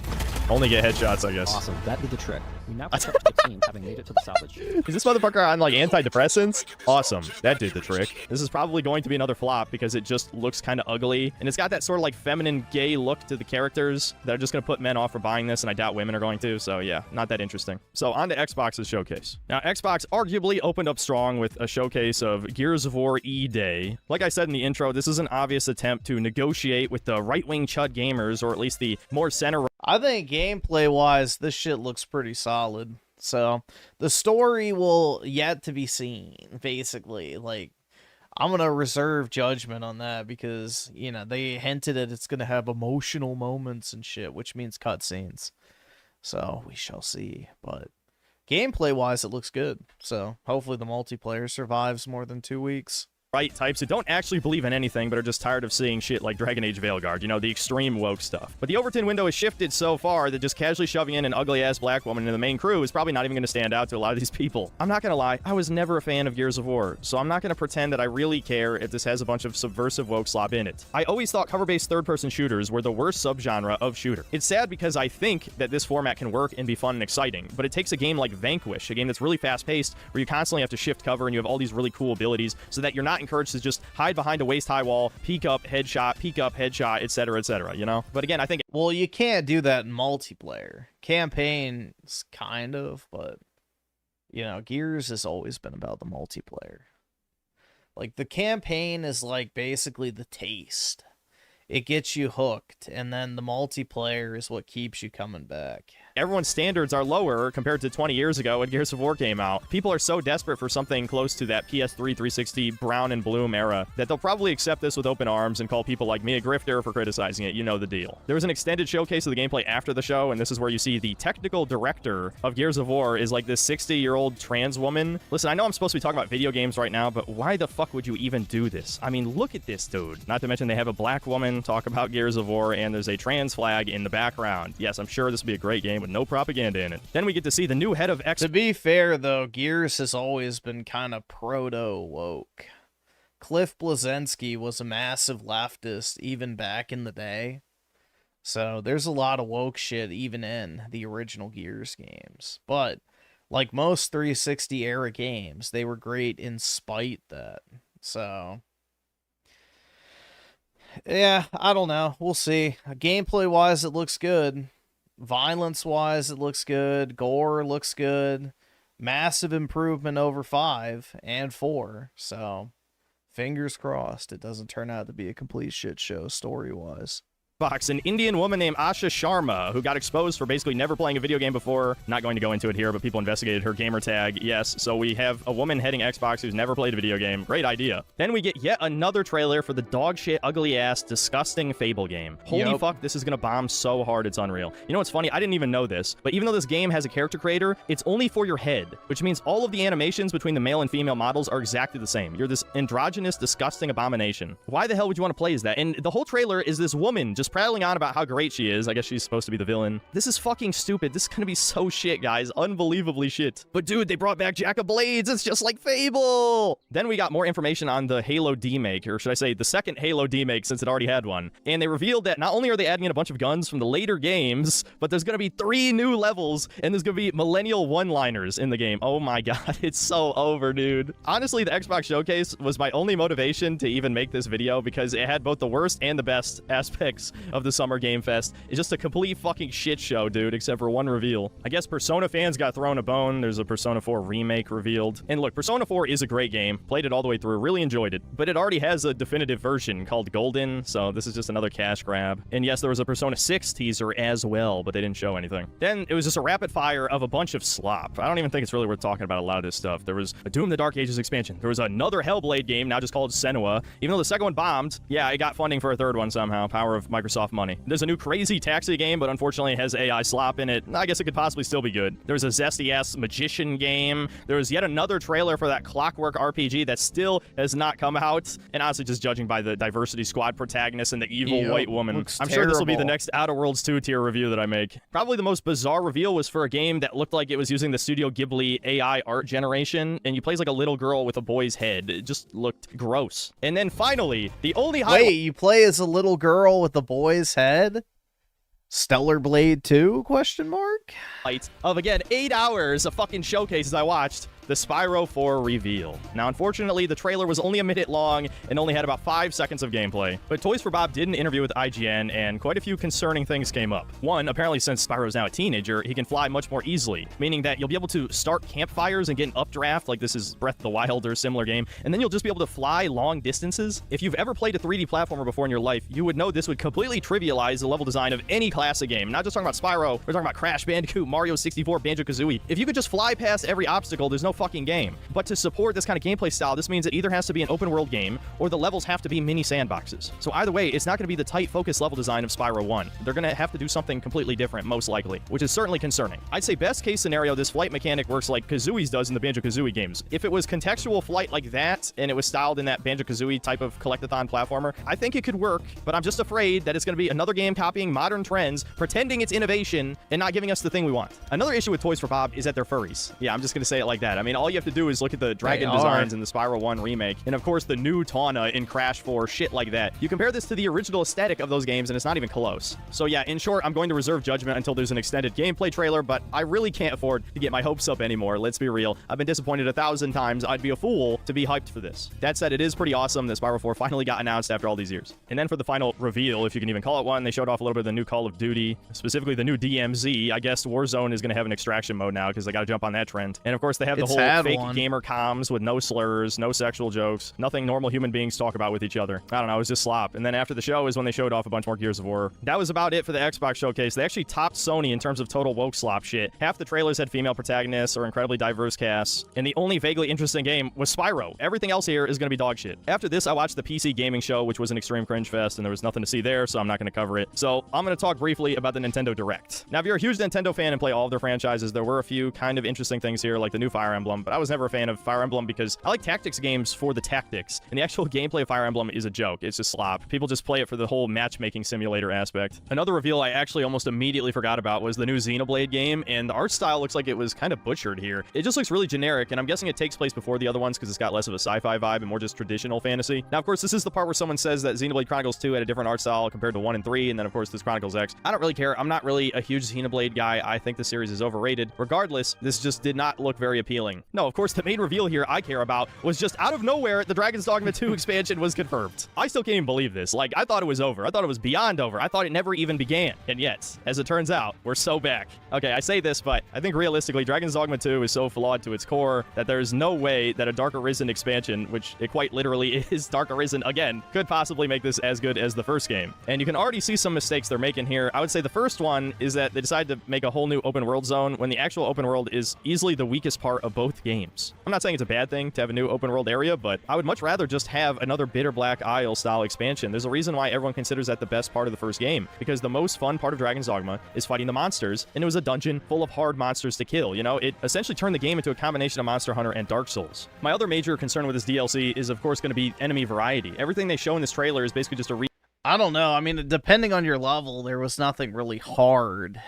Only get headshots, I guess. Awesome, that did the trick. We now pick up 16, having made it to the salvage. Is this motherfucker on, like, antidepressants? Awesome. That did the trick. This is probably going to be another flop because it just looks kind of ugly, and it's got that sort of, like, feminine, gay look to the characters that are just going to put men off for buying this, and I doubt women are going to, so yeah, not that interesting. So on to Xbox's showcase. Now, Xbox arguably opened up strong with a showcase of Gears of War E-Day. Like I said in the intro, this is an obvious attempt to negotiate with the right-wing chud gamers, or at least the more center. I think gameplay-wise, this shit looks pretty solid. So, the story will yet to be seen, basically. Like, I'm going to reserve judgment on that because, you know, they hinted that it's going to have emotional moments and shit, which means cutscenes. So, we shall see. But gameplay-wise, it looks good. So, hopefully the multiplayer survives more than 2 weeks. Right types who don't actually believe in anything but are just tired of seeing shit like Dragon Age Veilguard, you know, the extreme woke stuff. But the Overton window has shifted so far that just casually shoving in an ugly-ass black woman into the main crew is probably not even going to stand out to a lot of these people. I'm not going to lie, I was never a fan of Gears of War, so I'm not going to pretend that I really care if this has a bunch of subversive woke slop in it. I always thought cover-based third-person shooters were the worst subgenre of shooter. It's sad because I think that this format can work and be fun and exciting, but it takes a game like Vanquish, a game that's really fast-paced, where you constantly have to shift cover and you have all these really cool abilities, so that you're not encouraged to just hide behind a waist-high wall, peek up, headshot, etc., you know? But again, I think... Well, you can't do that in multiplayer. Campaigns, kind of, but, you know, Gears has always been about the multiplayer. Like, the campaign is, like, basically the taste. It gets you hooked, and then the multiplayer is what keeps you coming back. Everyone's standards are lower compared to 20 years ago when Gears of War came out. People are so desperate for something close to that PS3 360 brown and bloom era that they'll probably accept this with open arms and call people like me a grifter for criticizing it. You know the deal. There was an extended showcase of the gameplay after the show, and this is where you see the technical director of Gears of War is like this 60-year-old trans woman. Listen, I know I'm supposed to be talking about video games right now, but why the fuck would you even do this? I mean, look at this dude. Not to mention they have a black woman talk about Gears of War, and there's a trans flag in the background. Yes, I'm sure this will be a great game with no propaganda in it. Then we get to see the new head of X. To be fair, though, Gears has always been kind of proto-woke. Cliff Bleszinski was a massive leftist even back in the day. So there's a lot of woke shit even in the original Gears games. But like most 360 era games, they were great in spite that. So yeah, I don't know. We'll see. Gameplay wise, it looks good. Violence wise, it looks good. Gore looks good. Massive improvement over 5 and 4. So fingers crossed it doesn't turn out to be a complete shit show story-wise. An Indian woman named Asha Sharma, who got exposed for basically never playing a video game before. Not going to go into it here, but people investigated her gamer tag. Yes, so we have a woman heading Xbox who's never played a video game. Great idea. Then we get yet another trailer for the dog shit, ugly ass, disgusting Fable game. Holy fuck, this is gonna bomb so hard it's unreal. You know what's funny? I didn't even know this, but even though this game has a character creator, it's only for your head, which means all of the animations between the male and female models are exactly the same. You're this androgynous, disgusting abomination. Why the hell would you want to play as that? And the whole trailer is this woman just prattling on about how great she is. I guess she's supposed to be the villain. This is fucking stupid. This is gonna be so shit, guys. Unbelievably shit. But dude, they brought back Jack of Blades. It's just like Fable. Then we got more information on the Halo D-Make, or should I say the second Halo D-Make since it already had one. And they revealed that not only are they adding in a bunch of guns from the later games, but there's gonna be 3 new levels, and there's gonna be millennial one-liners in the game. Oh my god, it's so over, dude. Honestly, the Xbox Showcase was my only motivation to even make this video because it had both the worst and the best aspects of the Summer Game Fest. It's just a complete fucking shit show, dude, except for one reveal. I guess Persona fans got thrown a bone. There's a Persona 4 remake revealed. And look, Persona 4 is a great game. Played it all the way through, really enjoyed it. But it already has a definitive version called Golden, so this is just another cash grab. And yes, there was a Persona 6 teaser as well, but they didn't show anything. Then it was just a rapid fire of a bunch of slop. I don't even think it's really worth talking about a lot of this stuff. There was a Doom the Dark Ages expansion. There was another Hellblade game, now just called Senua. Even though the second one bombed, yeah, it got funding for a third one somehow. Power of Microsoft money. There's a new Crazy Taxi game, but unfortunately it has AI slop in it. I guess it could possibly still be good. There's a zesty-ass magician game. There was yet another trailer for that Clockwork RPG that still has not come out. And honestly, just judging by the Diversity Squad protagonist and the evil white woman, I'm sure this will be the next Outer Worlds 2 tier review that I make. Probably the most bizarre reveal was for a game that looked like it was using the Studio Ghibli AI art generation, and you play as like a little girl with a boy's head. It just looked gross. And then finally, the only Wait, you play as a little girl with a boy's head? Stellar Blade 2? Question mark? Of again 8 hours of fucking showcases I watched. The Spyro 4 reveal. Now, unfortunately, the trailer was only a minute long and only had about 5 seconds of gameplay. But Toys for Bob did an interview with IGN, and quite a few concerning things came up. One, apparently since Spyro's now a teenager, he can fly much more easily, meaning that you'll be able to start campfires and get an updraft, like this is Breath of the Wild or a similar game, and then you'll just be able to fly long distances. If you've ever played a 3D platformer before in your life, you would know this would completely trivialize the level design of any classic game. Not just talking about Spyro, we're talking about Crash Bandicoot, Mario 64, Banjo-Kazooie. If you could just fly past every obstacle, there's no fucking game. But to support this kind of gameplay style, this means it either has to be an open world game or the levels have to be mini sandboxes. So either way, it's not going to be the tight focus level design of Spyro 1. They're going to have to do something completely different, most likely, which is certainly concerning. I'd say best case scenario, this flight mechanic works like Kazooie's does in the Banjo-Kazooie games. If it was contextual flight like that, and it was styled in that Banjo-Kazooie type of collectathon platformer, I think it could work, but I'm just afraid that it's going to be another game copying modern trends, pretending it's innovation, and not giving us the thing we want. Another issue with Toys for Bob is that they're furries. Yeah, I'm just going to say it like that. I mean, all you have to do is look at the dragon designs in the Spyro 1 remake, and of course the new Tawna in Crash 4, shit like that. You compare this to the original aesthetic of those games, and it's not even close. So yeah, in short, I'm going to reserve judgment until there's an extended gameplay trailer, but I really can't afford to get my hopes up anymore. Let's be real. I've been disappointed 1,000 times. I'd be a fool to be hyped for this. That said, it is pretty awesome that Spyro 4 finally got announced after all these years. And then for the final reveal, if you can even call it one, they showed off a little bit of the new Call of Duty, specifically the new DMZ. I guess Warzone is going to have an extraction mode now because they got to jump on that trend. And of course, they have the whole fake gamer comms with no slurs, no sexual jokes, nothing normal human beings talk about with each other. I don't know, it was just slop. And then after the show is when they showed off a bunch more Gears of War. That was about it for the Xbox showcase. They actually topped Sony in terms of total woke slop shit. Half the trailers had female protagonists or incredibly diverse casts, and the only vaguely interesting game was Spyro. Everything else here is going to be dog shit. After this, I watched the PC gaming show, which was an extreme cringe fest, and there was nothing to see there, so I'm not going to cover it. So I'm going to talk briefly about the Nintendo Direct. Now, if you're a huge Nintendo fan and play all of their franchises, there were a few kind of interesting things here, like the new Fire Emblem Emblem, but I was never a fan of Fire Emblem because I like tactics games for the tactics, and the actual gameplay of Fire Emblem is a joke. It's just slop. People just play it for the whole matchmaking simulator aspect. Another reveal I actually almost immediately forgot about was the new Xenoblade game, and the art style looks like it was kind of butchered here. It just looks really generic, and I'm guessing it takes place before the other ones because it's got less of a sci-fi vibe and more just traditional fantasy. Now, of course, this is the part where someone says that Xenoblade Chronicles 2 had a different art style compared to 1 and 3, and then, of course, this Chronicles X. I don't really care. I'm not really a huge Xenoblade guy. I think the series is overrated. Regardless, this just did not look very appealing. No, of course, the main reveal here I care about was just out of nowhere, the Dragon's Dogma 2 expansion was confirmed. I still can't even believe this. Like, I thought it was over. I thought it was beyond over. I thought it never even began. And yet, as it turns out, we're so back. Okay, I say this, but I think realistically, Dragon's Dogma 2 is so flawed to its core that there's no way that a Dark Arisen expansion, which it quite literally is Dark Arisen again, could possibly make this as good as the first game. And you can already see some mistakes they're making here. I would say the first one is that they decided to make a whole new open world zone when the actual open world is easily the weakest part of both games. I'm not saying it's a bad thing to have a new open world area, but I would much rather just have another Bitter Black Isle style expansion. There's a reason why everyone considers that the best part of the first game, because the most fun part of Dragon's Dogma is fighting the monsters, and it was a dungeon full of hard monsters to kill. You know, it essentially turned the game into a combination of Monster Hunter and Dark Souls. My other major concern with this DLC is, of course, going to be enemy variety. Everything they show in this trailer is basically just a I don't know. I mean, depending on your level, there was nothing really hard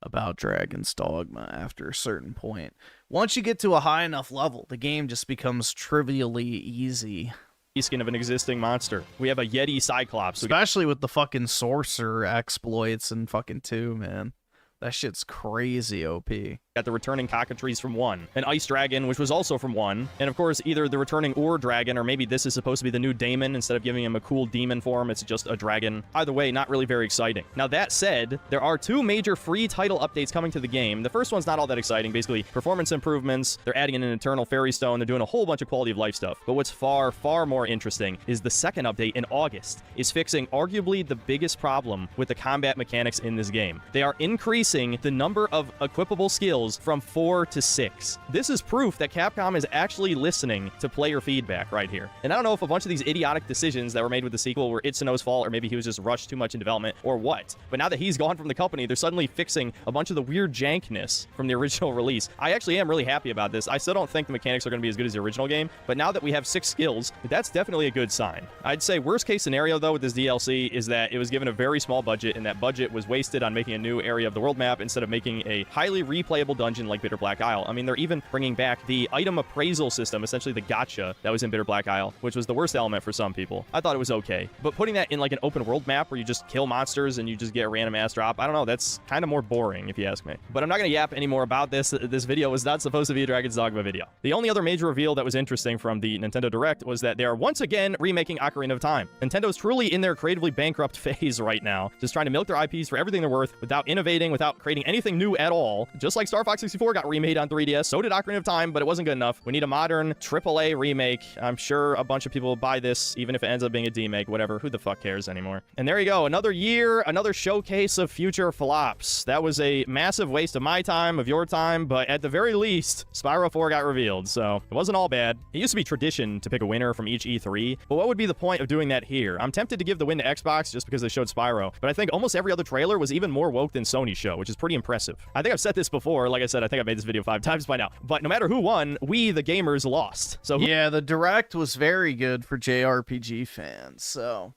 about Dragon's Dogma after a certain point. Once you get to a high enough level, the game just becomes trivially easy. Skin of an existing monster. We have a Yeti Cyclops. Especially with the fucking sorcerer exploits in fucking 2, man. That shit's crazy OP. Got the returning cockatrice from 1, an ice dragon, which was also from 1, and of course, either the returning ore dragon, or maybe this is supposed to be the new daemon. Instead of giving him a cool demon form, it's just a dragon. Either way, not really very exciting. Now, that said, there are 2 major free title updates coming to the game. The first one's not all that exciting. Basically, performance improvements. They're adding in an eternal fairy stone. They're doing a whole bunch of quality of life stuff. But what's far, far more interesting is the second update in August is fixing arguably the biggest problem with the combat mechanics in this game. They are increasing the number of equipable skills from 4 to 6. This is proof that Capcom is actually listening to player feedback right here. And I don't know if a bunch of these idiotic decisions that were made with the sequel were Itsuno's fault, or maybe he was just rushed too much in development, or what. But now that he's gone from the company, they're suddenly fixing a bunch of the weird jankness from the original release. I actually am really happy about this. I still don't think the mechanics are going to be as good as the original game, but now that we have 6 skills, that's definitely a good sign. I'd say worst case scenario, though, with this DLC is that it was given a very small budget, and that budget was wasted on making a new area of the world map instead of making a highly replayable dungeon like Bitter Black Isle. I mean, they're even bringing back the item appraisal system, essentially the gacha that was in Bitter Black Isle, which was the worst element for some people. I thought it was okay. But putting that in like an open world map where you just kill monsters and you just get a random ass drop, I don't know, that's kind of more boring if you ask me. But I'm not going to yap anymore about this. This video was not supposed to be a Dragon's Dogma video. The only other major reveal that was interesting from the Nintendo Direct was that they are once again remaking Ocarina of Time. Nintendo's truly in their creatively bankrupt phase right now, just trying to milk their IPs for everything they're worth without innovating, without creating anything new at all. Just like Star Fox 64 got remade on 3DS, so did Ocarina of Time, but it wasn't good enough. We need a modern AAA remake. I'm sure a bunch of people will buy this, even if it ends up being a demake, whatever. Who the fuck cares anymore? And there you go. Another year, another showcase of future flops. That was a massive waste of my time, of your time, but at the very least, Spyro 4 got revealed, so it wasn't all bad. It used to be tradition to pick a winner from each E3, but what would be the point of doing that here? I'm tempted to give the win to Xbox just because they showed Spyro, but I think almost every other trailer was even more woke than Sony's show, which is pretty impressive. I think I've said this before. Like I said, I think I've made this video 5 times by now, but no matter who won, we, the gamers, lost. So yeah, the Direct was very good for JRPG fans, so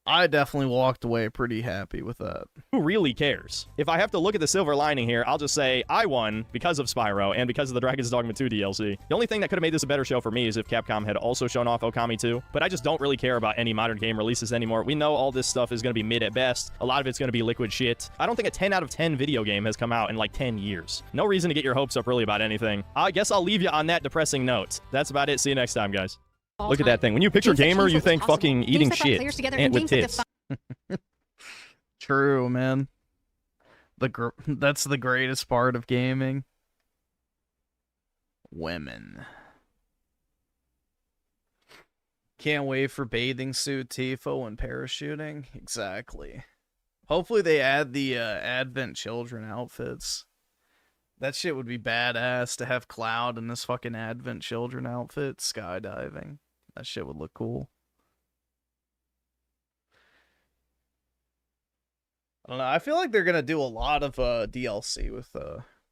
I definitely walked away pretty happy with that. Who really cares? If I have to look at the silver lining here, I'll just say I won because of Spyro and because of the Dragon's Dogma 2 DLC. The only thing that could have made this a better show for me is if Capcom had also shown off Okami 2, but I just don't really care about any modern game releases anymore. We know all this stuff is going to be mid at best. A lot of it's going to be liquid shit. I don't think a 10 out of 10 video game has come out in like 10 years. No reason to get your hopes up really about anything. I guess I'll leave you on that depressing note. That's about it. See you next time, guys. Look at that thing. When you picture gamer, you think fucking eating shit and with tits. True, man. That's the greatest part of gaming. Women. Can't wait for bathing suit Tifo and parachuting. Exactly. Hopefully they add the Advent Children outfits. That shit would be badass to have Cloud in this fucking Advent Children outfit skydiving. That shit would look cool. I don't know. I feel like they're gonna do a lot of DLC with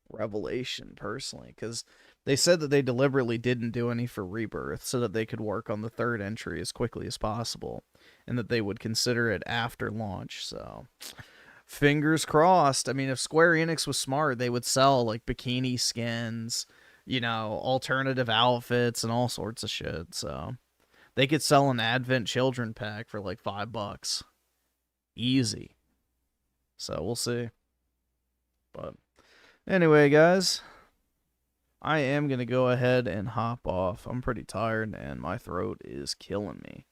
Revelation personally, because They said that they deliberately didn't do any for Rebirth so that they could work on the third entry as quickly as possible, and that they would consider it after launch, so fingers crossed. I mean, if Square Enix was smart, they would sell, like, bikini skins, you know, alternative outfits, and all sorts of shit, so they could sell an Advent Children pack for, like, $5. Easy. So, we'll see. But, anyway, guys, I am going to go ahead and hop off. I'm pretty tired, and my throat is killing me.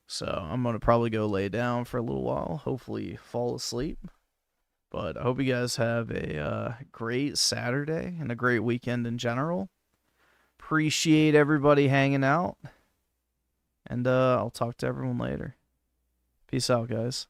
So I'm going to probably go lay down for a little while, hopefully fall asleep. But I hope you guys have a great Saturday and a great weekend in general. Appreciate everybody hanging out. And I'll talk to everyone later. Peace out, guys.